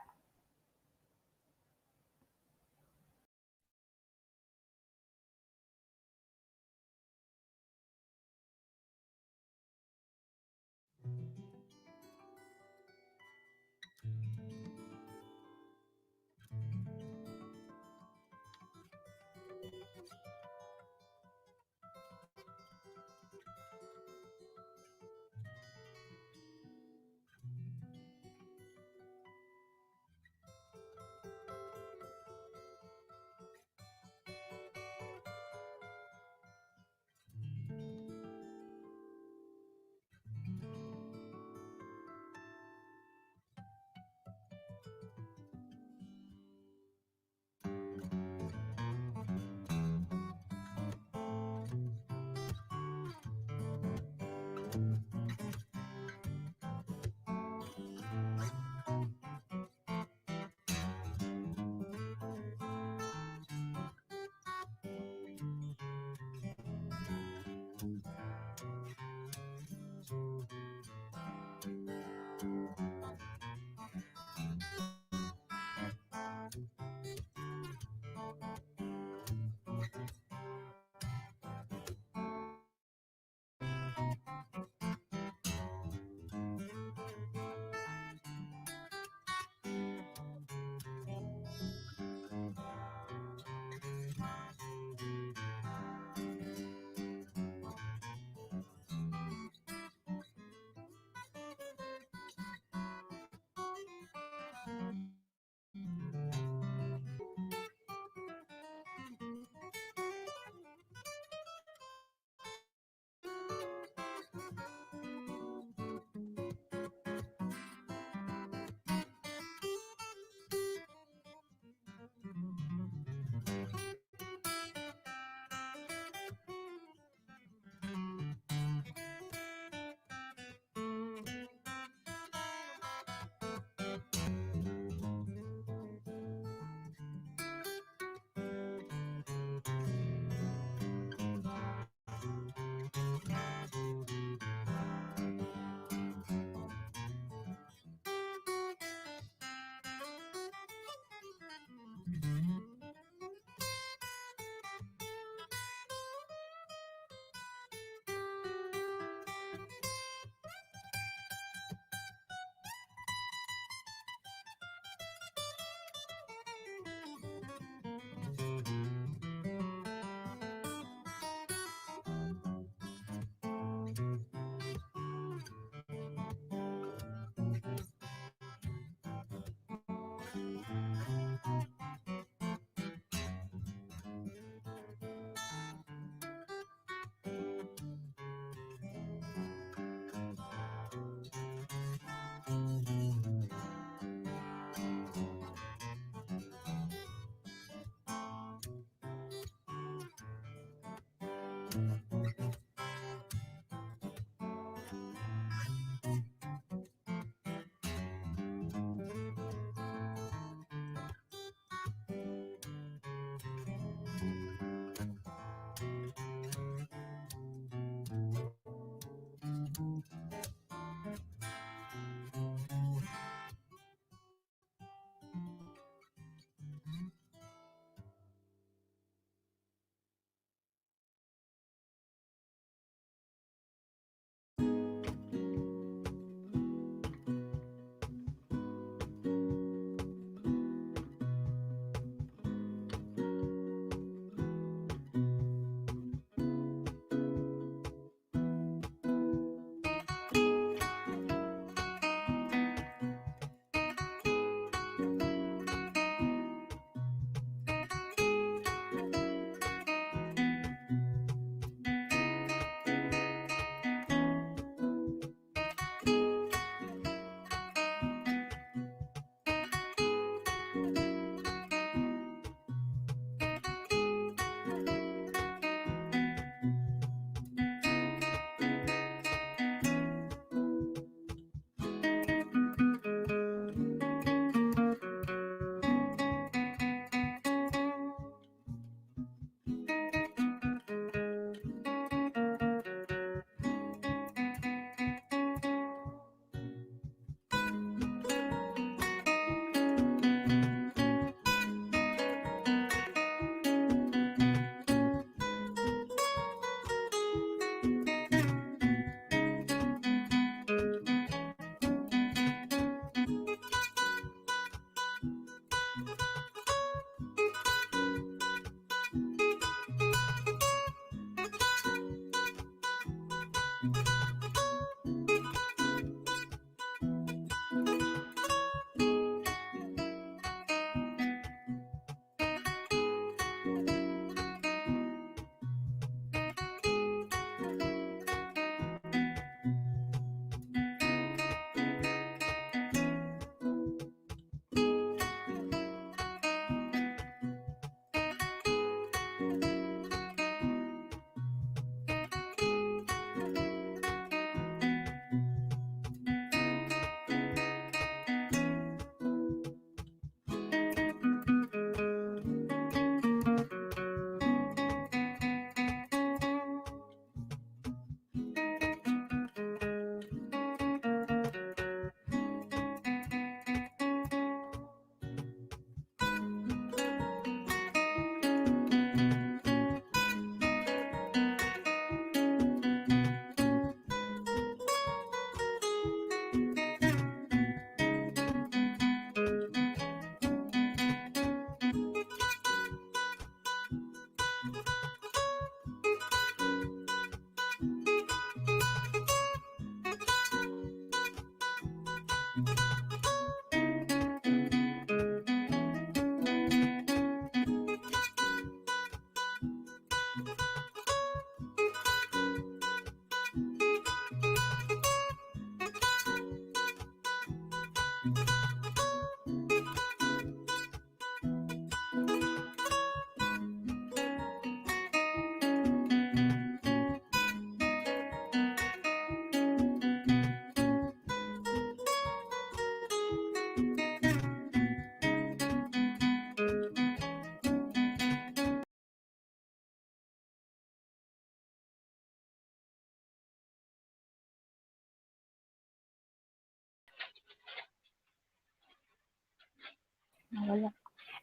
Nawala.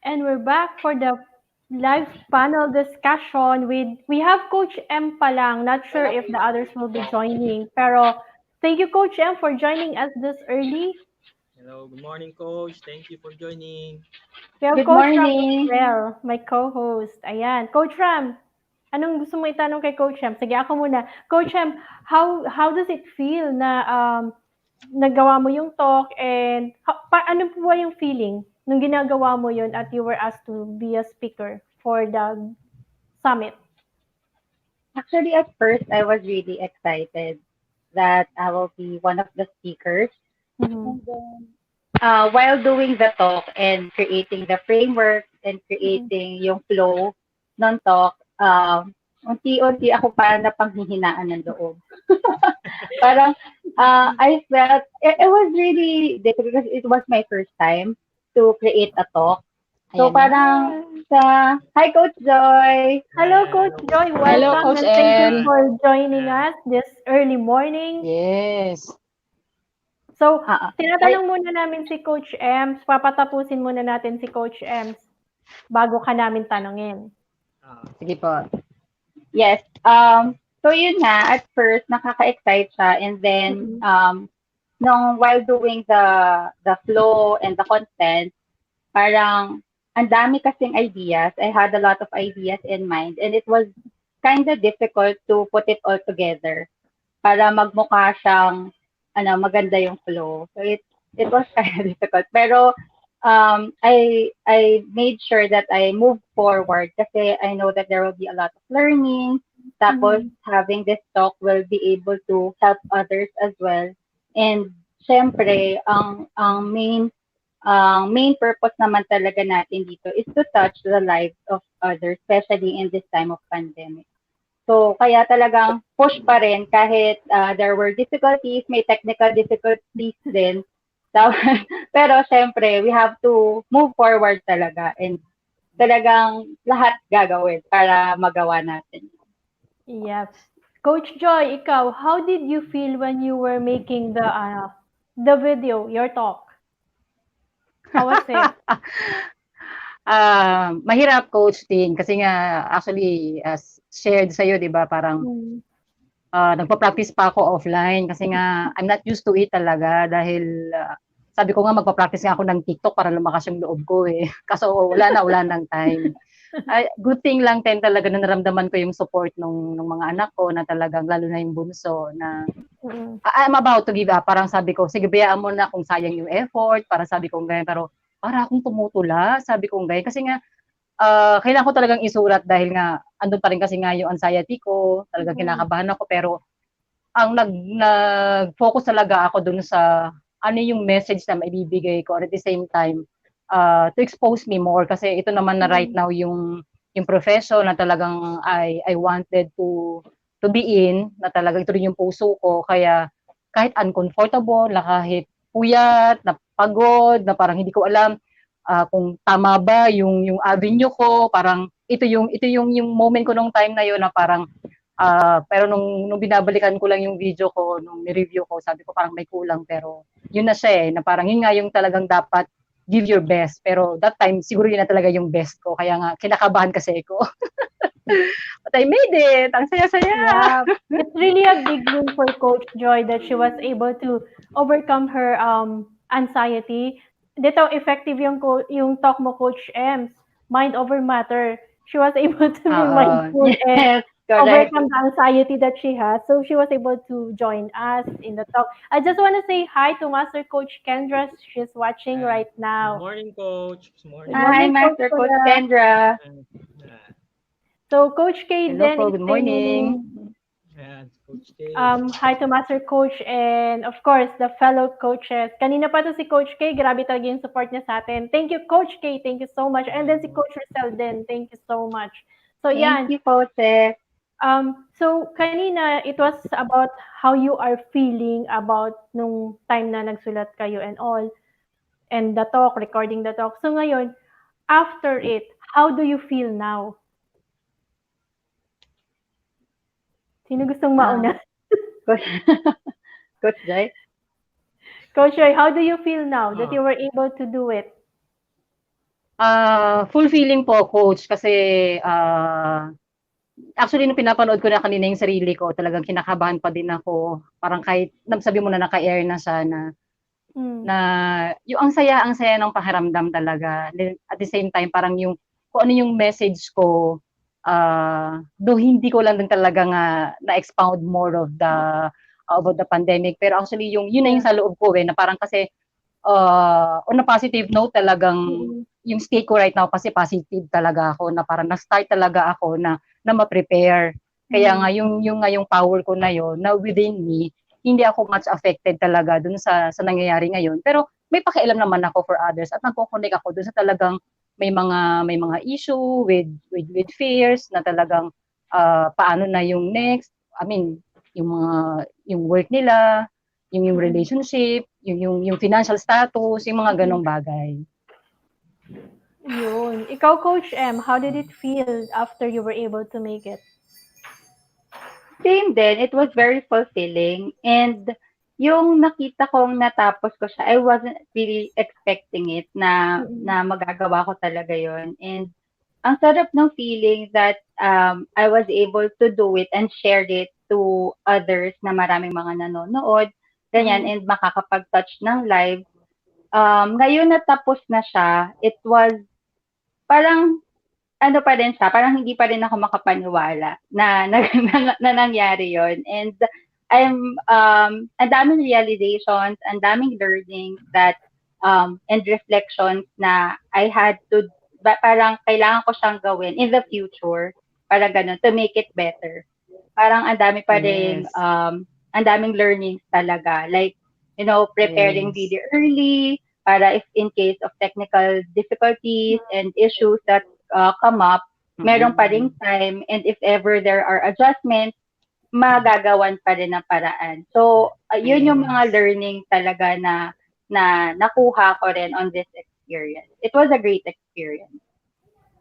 And we're back for the live panel discussion with we have Coach M pa lang. Not sure if the others will be joining. Pero thank you Coach M for joining us this early. Hello, good morning, Coach. Thank you for joining. We have Good Coach Ram as morning. well, my co-host. Ayan. Coach Ram, anong gusto mo itanong kay Coach M? Sige, ako muna. Coach M, how does it feel na nagawa mo yung talk and ano po ba yung feeling nung ginagawa mo yun at you were asked to be a speaker for the summit? Actually, at first, I was really excited that I will be one of the speakers. Mm-hmm. And then, while doing the talk and creating the framework and creating yung flow ng talk, unti-unti ako parang napanghihinaan ng loob. Parang, I felt, it was really difficult because it was my first time to create a talk. So Ayan na. parang hi Coach Joy! Hello Coach Joy, Hello, welcome Coach and thank you M. for joining us this early morning. Yes. So, Ay, tinatanong muna namin si Coach Ems, papatapusin muna natin si Coach Ems bago ka namin tanungin. Sige po. yes. So yun nga, at first, nakaka-excite siya. And then, while doing the flow and the content, parang ang dami kasing ideas. I had a lot of ideas in mind. And it was kind of difficult to put it all together para magmukha siyang maganda yung flow. So it was kind of difficult. Pero I made sure that I moved forward kasi I know that there will be a lot of learning. Tapos having this talk will be able to help others as well. And syempre, ang main purpose naman talaga natin dito is to touch the lives of others, especially in this time of pandemic. So, kaya talagang push pa rin kahit there were difficulties, may technical difficulties din. Pero syempre, we have to move forward talaga and talagang lahat gagawin para magawa natin. Yeah. Coach Joy, ikaw, how did you feel when you were making the video, your talk? How was it? Mahirap Coach Tin kasi nga actually as shared sa iyo 'di ba parang nagpa-practice pa ako offline kasi nga I'm not used to it talaga dahil sabi ko nga magpa-practice nga ako ng TikTok para lumakas yung loob ko eh. Kaso wala nang time. Good thing lang din talaga na naramdaman ko yung support ng mga anak ko na talagang lalo na yung bunso na I'm about to give up. Parang sabi ko, sige bayaan mo na kung sayang yung effort. Para sabi ko ganyan. Pero para akong tumutula. Sabi ko ganyan. Kasi nga, kailangan ko talagang isulat dahil nga, andun pa rin kasi nga yung anxiety ko. Talagang kinakabahan ako. Pero ang nag-focus talaga ako dun sa ano yung message na maibibigay ko. At the same time, to expose me more. Kasi ito naman na right now yung profession na talagang I wanted to be in, na talagang ito rin yung puso ko. Kaya kahit uncomfortable, na kahit puyat, na pagod, na parang hindi ko alam kung tama ba yung avenue ko, parang ito yung moment ko nung time na yun na parang pero nung binabalikan ko lang yung video ko, nung ni-review ko, sabi ko parang may kulang pero yun na siya na parang yun nga yung talagang dapat give your best. Pero that time, siguro yun na talaga yung best ko. Kaya nga, kinakabahan kasi ko. But I made it! Ang saya-saya! Yeah, it's really a big win for Coach Joy that she was able to overcome her anxiety. Dito, effective yung talk mo, Coach Ems. Mind over matter. She was able to be mindful and overcome the anxiety that she has. So she was able to join us in the talk. I just want to say hi to Master Coach Kendra. She's watching right now. Good morning, Coach. Good morning. Hi, Master Coach Kendra. So, Coach K Hello then po, is good morning. Ayan, Coach K. Hi to Master Coach and of course, the fellow coaches. Kanina pa to si Coach K, grabe talaga yung support niya sa atin. Thank you, Coach K. Thank you so much. And then si Coach Rosel din. Thank you so much. So, Thank you, Coaches. So, kanina, it was about how you are feeling about nung time na nagsulat kayo and all. And the talk, recording the talk. So, ngayon, after it, how do you feel now? Sino gustong mauna? Coach Joy? Coach Joy, how do you feel now that you were able to do it? Fulfilling po, coach, kasi actually nung pinapanood ko na kanina yung sarili ko, talagang kinakabahan pa din ako. Parang kahit sabi mo na naka-air na siya na yung ang saya ng pakiramdam talaga. Then, at the same time, parang yung kung ano yung message ko, though hindi ko lang din talaga nga na-expound more of the about the pandemic. Pero actually, yun na yung sa loob ko na parang kasi on a positive note talagang yung state ko right now kasi positive talaga ako na parang na-start talaga ako na ma-prepare. Kaya nga yung power ko na yun na within me, hindi ako much affected talaga dun sa nangyayari ngayon. Pero may pakialam naman ako for others at nagko-connect ako dun sa talagang may mga issue with fears na talagang paano na yung next. I mean, yung work nila, yung relationship, yung financial status, yung mga ganong bagay. Yun. Ikaw, Coach M, how did it feel after you were able to make it? Same din, it was very fulfilling. And yung nakita kong natapos ko siya, I wasn't really expecting it na magagawa ko talaga yon. And ang sarap ng feeling that I was able to do it and shared it to others na maraming mga nanonood, ganyan, and makakapag-touch ng live. Ngayon na tapos na siya, it was parang ano pa rin siya, parang hindi pa rin ako makapaniwala na nangyari yon. And ang daming realizations, ang daming learnings that, and reflections na I had to, parang kailangan ko siyang gawin in the future, parang ganun, to make it better. Parang ang dami pa rin, Yes. ang daming learnings talaga. Like, preparing Yes. really early, para if in case of technical difficulties and issues that come up, meron pa ring time, and if ever there are adjustments, magagawan pa rin ng paraan. So, yun yung mga learning talaga na nakuha ko rin on this experience. It was a great experience.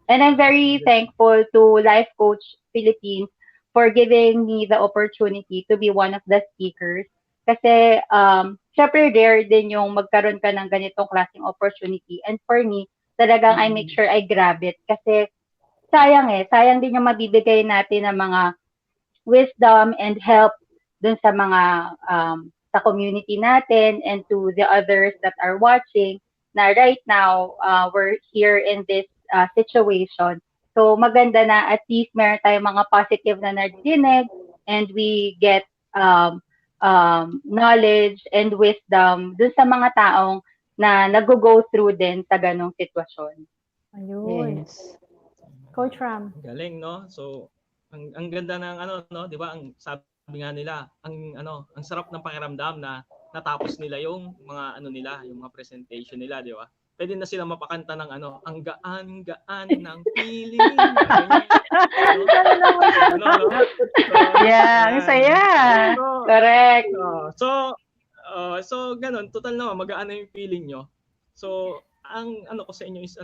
And I'm very thankful to Life Coach Philippines for giving me the opportunity to be one of the speakers. Kasi, syempre rare din yung magkaroon ka ng ganitong klaseng opportunity. And for me, talagang I make sure I grab it. Kasi, sayang din yung mabibigay natin ng mga wisdom and help dun sa mga sa community natin and to the others that are watching na right now we're here in this situation. So maganda na at least meron tayong mga positive na nadidinig and we get knowledge and wisdom dun sa mga taong na nag-go through din sa ganong sitwasyon. Ayun. Yes. Coach Ram. Galing, no? So, ang ganda ng ano, no, 'di ba? Ang sabi nga nila, ang sarap ng pakiramdam na natapos nila yung mga ano nila, yung mga presentation nila, 'di ba? Pwede na sila mapakanta ng ang gaan-gaan ng feeling. Yeah, ang saya. Correct. So ganun, total naman magaan na yung feeling nyo. So, ang ano ko sa inyo is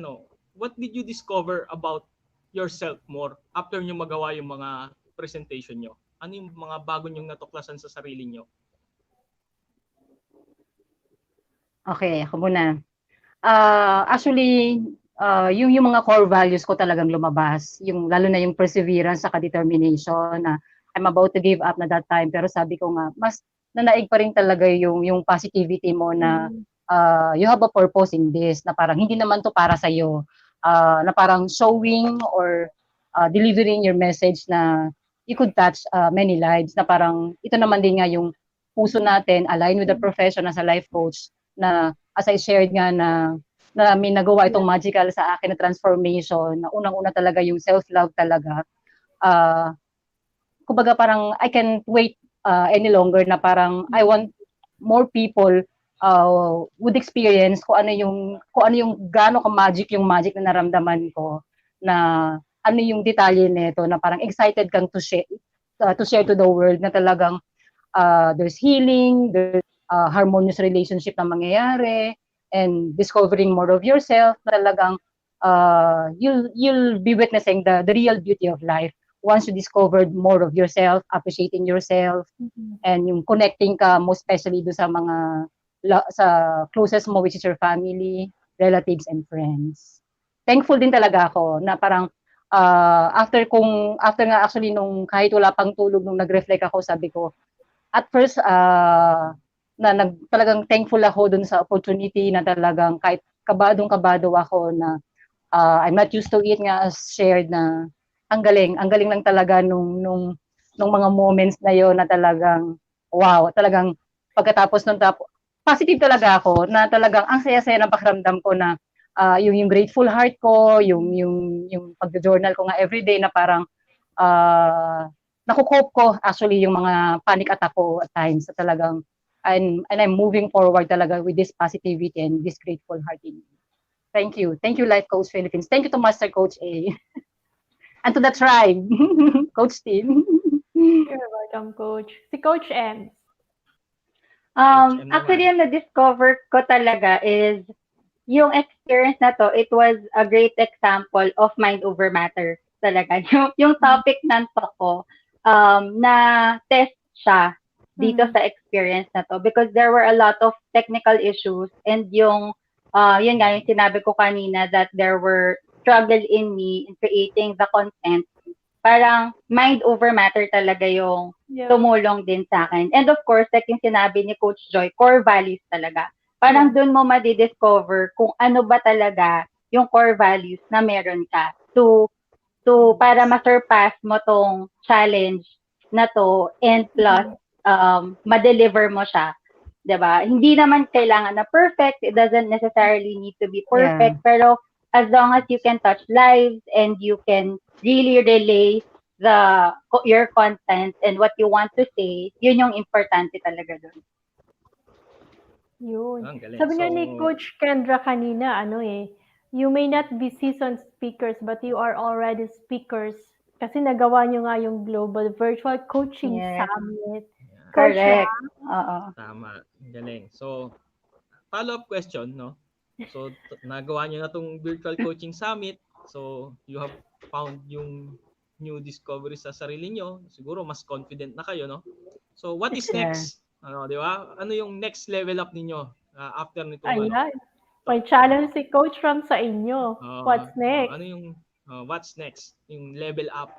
what did you discover about yourself more after nyo magawa yung mga presentation nyo? Ano yung mga bago nyong natuklasan sa sarili nyo? Okay, ako muna. Actually, yung mga core values ko talagang lumabas. Lalo na yung perseverance saka determination na I'm about to give up na that time. Pero sabi ko nga, mas nanaig pa rin talaga yung positivity mo na you have a purpose in this, na parang hindi naman to para sa'yo. Na parang showing or delivering your message na you could touch many lives, na parang ito naman din nga yung puso natin, align with the profession as a life coach, na as I shared nga na may nagawa itong magical sa akin na transformation, na unang-una talaga yung self-love talaga. Kumbaga parang I can't wait any longer na parang I want more people would experience kung ano yung gaano ka magic na naramdaman ko, na ano yung detalye nito, na parang excited kang to share to the world, na talagang there's healing, there's harmonious relationship na mangyayari, and discovering more of yourself, na talagang you'll be witnessing the real beauty of life once you discovered more of yourself, appreciating yourself, and yung connecting ka most especially do sa mga sa closest mo, which is your family, relatives, and friends. thankful din talaga ako na parang after nga actually nung kahit wala pang tulog nung nag-reflect ako, sabi ko, at first, talagang thankful ako dun sa opportunity na talagang kahit kabadong-kabado ako na I'm not used to it nga as shared na ang galing lang talaga nung mga moments na yon na talagang wow, talagang pagkatapos nung positive talaga ako na talagang ang saya-saya ng pakiramdam ko na yung grateful heart ko, yung pagjo-journal ko nga everyday na parang nakukope ko actually yung mga panic attack ko at times sa talagang and I'm moving forward talaga with this positivity and this grateful heart in me. Thank you. Thank you, Life Coach Philippines. Thank you to Master Coach A. And to the tribe, Coach Team. You're welcome, Coach. Si Coach M. Actually, yung na-discover ko talaga is yung experience na to, it was a great example of mind over matter talaga. Yung topic ng talk ko, na test siya dito sa experience na to because there were a lot of technical issues and yun nga yung sinabi ko kanina that there were struggle in me in creating the content. Parang mind over matter talaga yung tumulong din sa akin. And of course, like yung sinabi ni Coach Joy, core values talaga. Parang dun mo madidiscover kung ano ba talaga yung core values na meron ka to para ma-surpass mo tong challenge na to and plus ma-deliver mo siya. 'Di ba? Hindi naman kailangan na perfect. It doesn't necessarily need to be perfect. Pero as long as you can touch lives and you can really relay your content and what you want to say, yun yung importante talaga doon. Yun. Sabi nga ni Coach Kendra kanina, you may not be seasoned speakers but you are already speakers kasi nagawa nyo nga yung Global Virtual Coaching Summit. Coach, correct. Tama. Galing. So, follow-up question, no? So, nagawa nyo na tong Virtual Coaching Summit. So, you have found yung new discovery sa sarili nyo. Siguro, mas confident na kayo, no? So, what is next? Di ba? Ano yung next level up ninyo after nito? Ayan. May challenge si Coach from sa inyo. What's next? Ano yung what's next? Yung level up.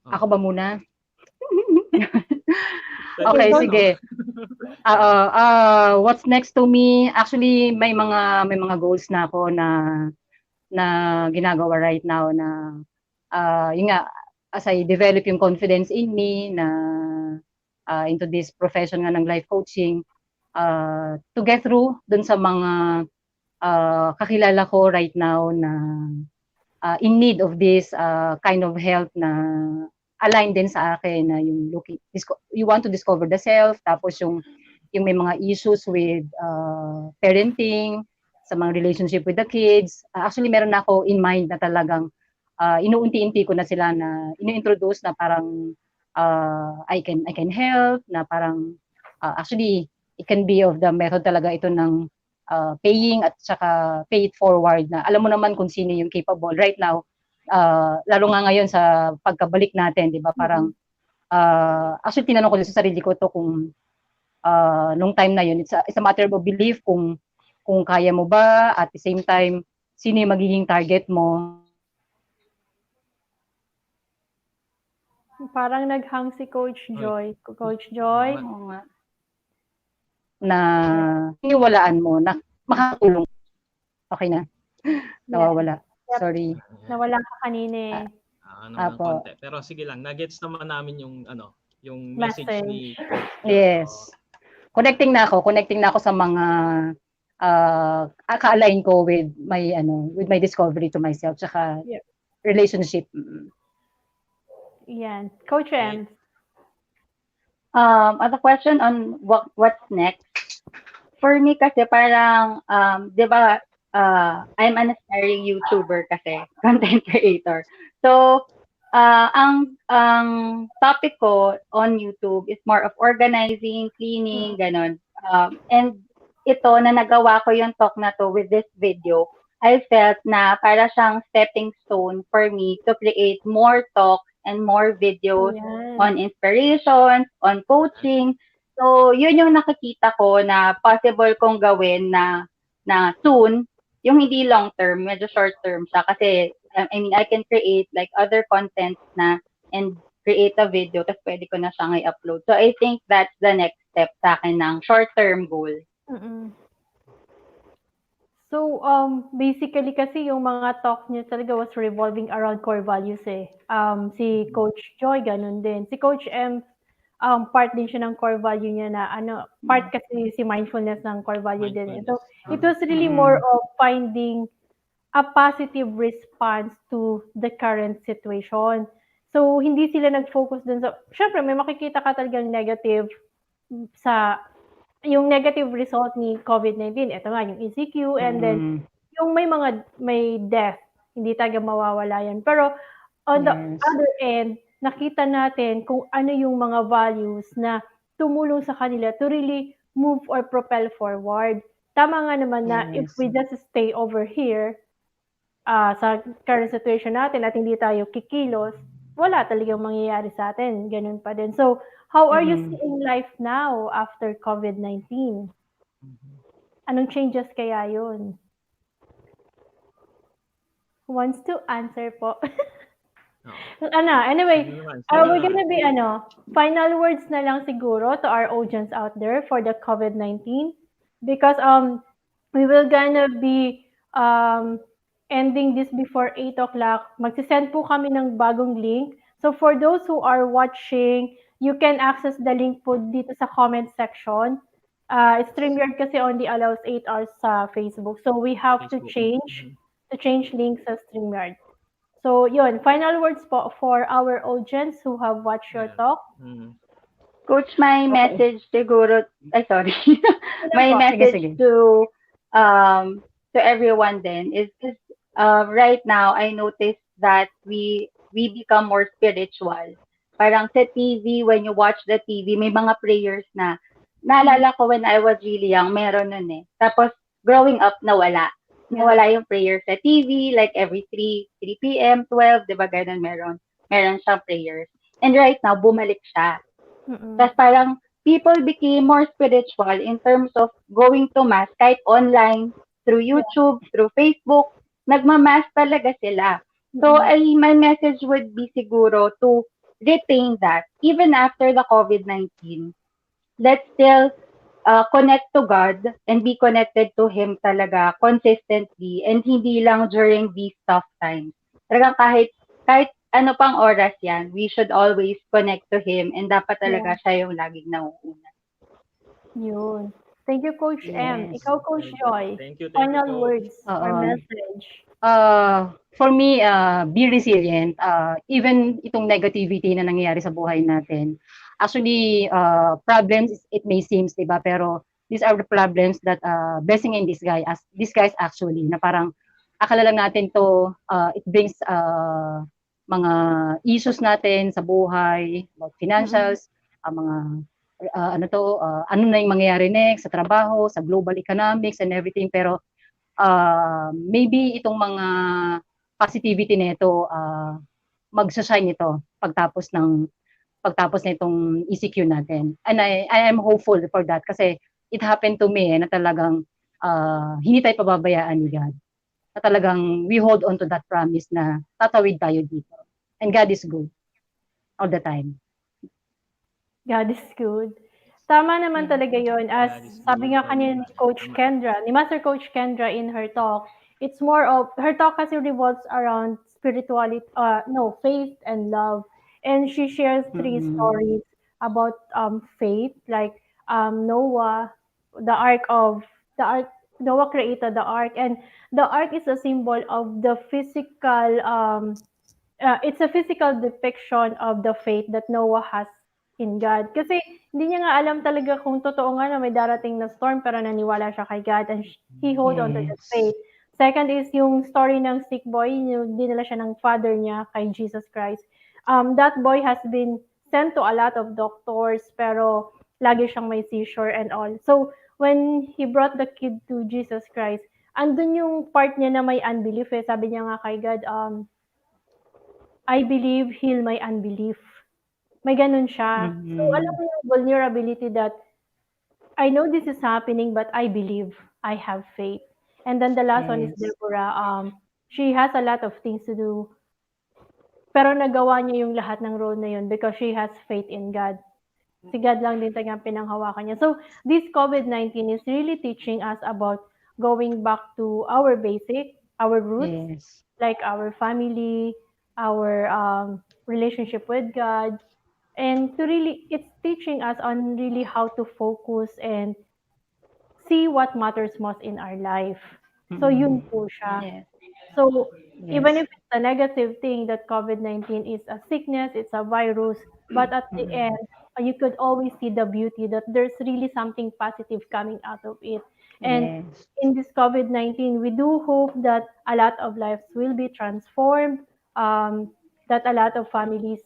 Ako ba muna? Okay, sige. What's next to me? Actually, may mga goals na ako na ginagawa right now na yun nga, as I develop yung confidence in me na into this profession nga ng life coaching, to get through dun sa mga kakilala ko right now na in need of this kind of help na aligned din sa akin na yung you want to discover the self, tapos yung may mga issues with parenting, sa mga relationship with the kids. Actually, meron na ako in mind na talagang inuunti-unti ko na sila na ino-introduce na parang I can help, na parang actually, it can be of the method talaga ito ng paying at saka pay it forward na alam mo naman kung sino yung capable right now. Lalo nga ngayon sa pagkabalik natin, di ba? Parang, actually, tinanong ko din sa sarili ko to kung nung time na yun, it's a matter of belief kung kaya mo ba, at the same time, sino yung magiging target mo. Parang naghang si Coach Joy. Coach Joy? Na iniwalaan mo, na makakatulong. Okay na. Nawawala. Yep. Sorry. Nawala ka kanina eh. Ng konti. Pero sige lang, nagets naman namin yung message ni Coach. Yes. Connecting na ako sa mga ka-align ko with my discovery to myself tsaka relationship. Yan. Coach M. The question on what's next, for me kasi parang, di ba, I'm an aspiring YouTuber kasi, content creator. So, ang topic ko on YouTube is more of organizing, cleaning, ganon. And ito, na nagawa ko yung talk na to with this video, I felt na para siyang stepping stone for me to create more talk and more videos on inspirations, on coaching. So, yun yung nakikita ko na possible kong gawin na na soon, yung hindi long term, medyo short term siya kasi I mean, I can create like other content na and create a video tapos pwede ko na siyang i-upload. So I think that's the next step sa akin ng short-term goal. Mm. So, basically kasi yung mga talk niyo talaga was revolving around core values eh. Si Coach Joy, ganun din. Si Coach M, part din siya ng core value niya na ano, part kasi si mindfulness ng core value din. So, it was really more of finding a positive response to the current situation. So, hindi sila nag-focus dun sa, syempre may makikita ka talagang negative sa yung negative result ni COVID-19, ito nga yung ECQ and then yung may death, hindi talaga mawawala yan. Pero on the other end, nakita natin kung ano yung mga values na tumulong sa kanila to really move or propel forward. Tama nga naman na if we just stay over here, sa current situation natin at hindi tayo kikilos, wala talagang mangyayari sa atin. Ganun pa din. So, how are you seeing life now after COVID-19? Anong changes kaya yun? Who wants to answer po? Anyway, we're gonna be, final words na lang siguro to our audience out there for the COVID-19 because we will gonna be ending this before 8 o'clock. Magsisend po kami ng bagong link. So for those who are watching, you can access the link po dito sa comment section. StreamYard kasi only allows 8 hours sa Facebook. So we have to change links sa StreamYard. So yun, final words po for our audience who have watched your talk. Coach, my message siguro, sorry. My message to everyone then is because right now I noticed that we become more spiritual. Parang sa TV, when you watch the TV, may mga prayers na. Naalala ko when I was really young, meron nun eh. Tapos growing up, nawala. Nawala yung prayer sa TV, like every 3 p.m., 12, di ba ganun meron siyang prayers. And right now, bumalik siya. Tapos parang people became more spiritual in terms of going to mass, kahit online, through YouTube, through Facebook, nagmamass talaga sila. So, my message would be siguro to retain that. Even after the COVID-19, let's still connect to God and be connected to Him talaga consistently and hindi lang during these tough times. Talagang kahit ano pang oras yan, we should always connect to Him and dapat talaga siya yung laging nauuna. Yun. Thank you, Coach M. Ikaw, Coach Joy. Final words or message. For me, be resilient. Even itong negativity na nangyayari sa buhay natin. Actually, problems, it may seem, diba? Pero these are the problems that blessing in disguise actually, na parang akala lang natin to, it brings mga issues natin sa buhay, about financials, mga ano na yung mangyayari next sa trabaho, sa global economics and everything. Pero maybe itong mga positivity nito magsa-shine ito pagtapos na itong ECQ natin. And I am hopeful for that kasi it happened to me na talagang hindi tayo pababayaan ni God. Na talagang we hold on to that promise na tatawid tayo dito. And God is good all the time. God is good. Tama naman talaga yon. As sabi nga kanina ni Coach Kendra, ni Master Coach Kendra in her talk, it's more of, her talk kasi revolves around spirituality, faith and love. And she shares 3 stories about faith, like Noah, Noah created the ark, and the ark is a symbol of the physical, it's a physical depiction of the faith that Noah has in God. Kasi hindi niya nga alam talaga kung totoo nga na may darating na storm, pero naniwala siya kay God and he hold on to that faith. Second is yung story ng sick boy, yung dinala siya ng father niya kay Jesus Christ. That boy has been sent to a lot of doctors, pero lagi siyang may seizure and all. So, when he brought the kid to Jesus Christ, andun yung part niya na may unbelief eh. Sabi niya nga kay God, I believe, heal my unbelief. May ganun siya. So, alam mo yung vulnerability that I know this is happening, but I believe, I have faith. And then the last one is Yes. Deborah. She has a lot of things to do, pero nagawa niya yung lahat ng role na yun because she has faith in God. Si God lang din talaga ang pinanghawakan niya. So, this COVID-19 is really teaching us about going back to our basic, our roots, Yes. like our family, our relationship with God, and to really, it's teaching us on really how to focus and see what matters most in our life. So, yun Mm. po siya. Yes. So, Yes. even if it's a negative thing that COVID-19 is a sickness, it's a virus, but at the Mm. end, you could always see the beauty that there's really something positive coming out of it. And Yes. in this COVID-19, we do hope that a lot of lives will be transformed, that a lot of families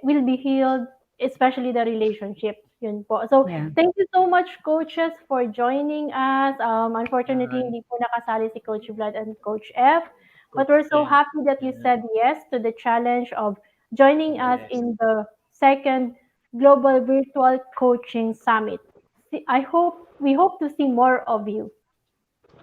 will be healed, especially the relationships. Yun po. So, Yeah. thank you so much, coaches, for joining us. Unfortunately, Yan. hindi po nakasali si Coach Vlad and Coach F. But Coach we're so Jen. happy that you Yan. said yes to the challenge of joining us Yes. in the second Global Virtual Coaching Summit. We hope to see more of you.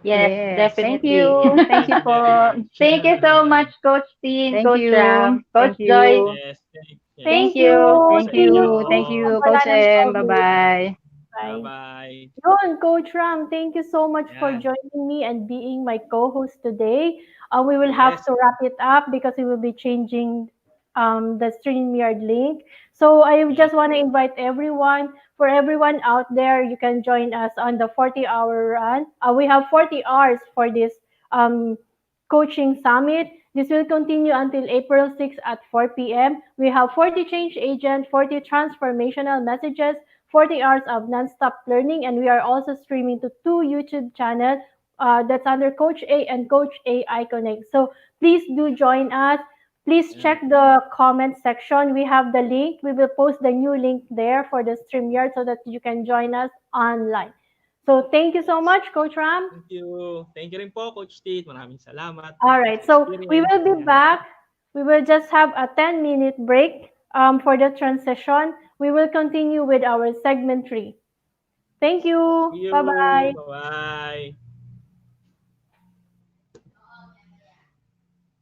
Yes, Yes. Thank definitely. you. Thank Thank you you very po. much. Thank you so much, Coach Teen, Thank Coach you. Ram, Coach Thank Joyce. you. Yes. Yes. Thank Thank you. you. Thank See Thank you. you. you. Thank Thank you, you, Coach Kampalan ng M. COVID. Bye-bye. Bye. Bye-bye. Yun, Coach Ram, thank you so much for Yan. joining me and being my co-host today. We will have Yes. to wrap it up because we will be changing the StreamYard link. So I Yes. just want to invite everyone, for everyone out there, you can join us on the 40-hour run. We have 40 hours for this um, coaching summit. This will continue until April 6th at 4 p.m. We have 40 change agent, 40 transformational messages, 40 hours of non-stop learning, and we are also streaming to two YouTube channels that's under Coach A and Coach AI Connect. So please do join us. Please Yan. check the comment section. We have the link. We will post the new link there for the StreamYard so that you can join us online. So thank you so Yes. much, Coach Ram. Thank you. Thank you rin po, Coach Tit. Maraming salamat All sa right, so we experience. will be Yan. back. We will just have a 10-minute break for the transition. We will continue with our segment 3. Thank See you. Bye you. bye. Bye-bye.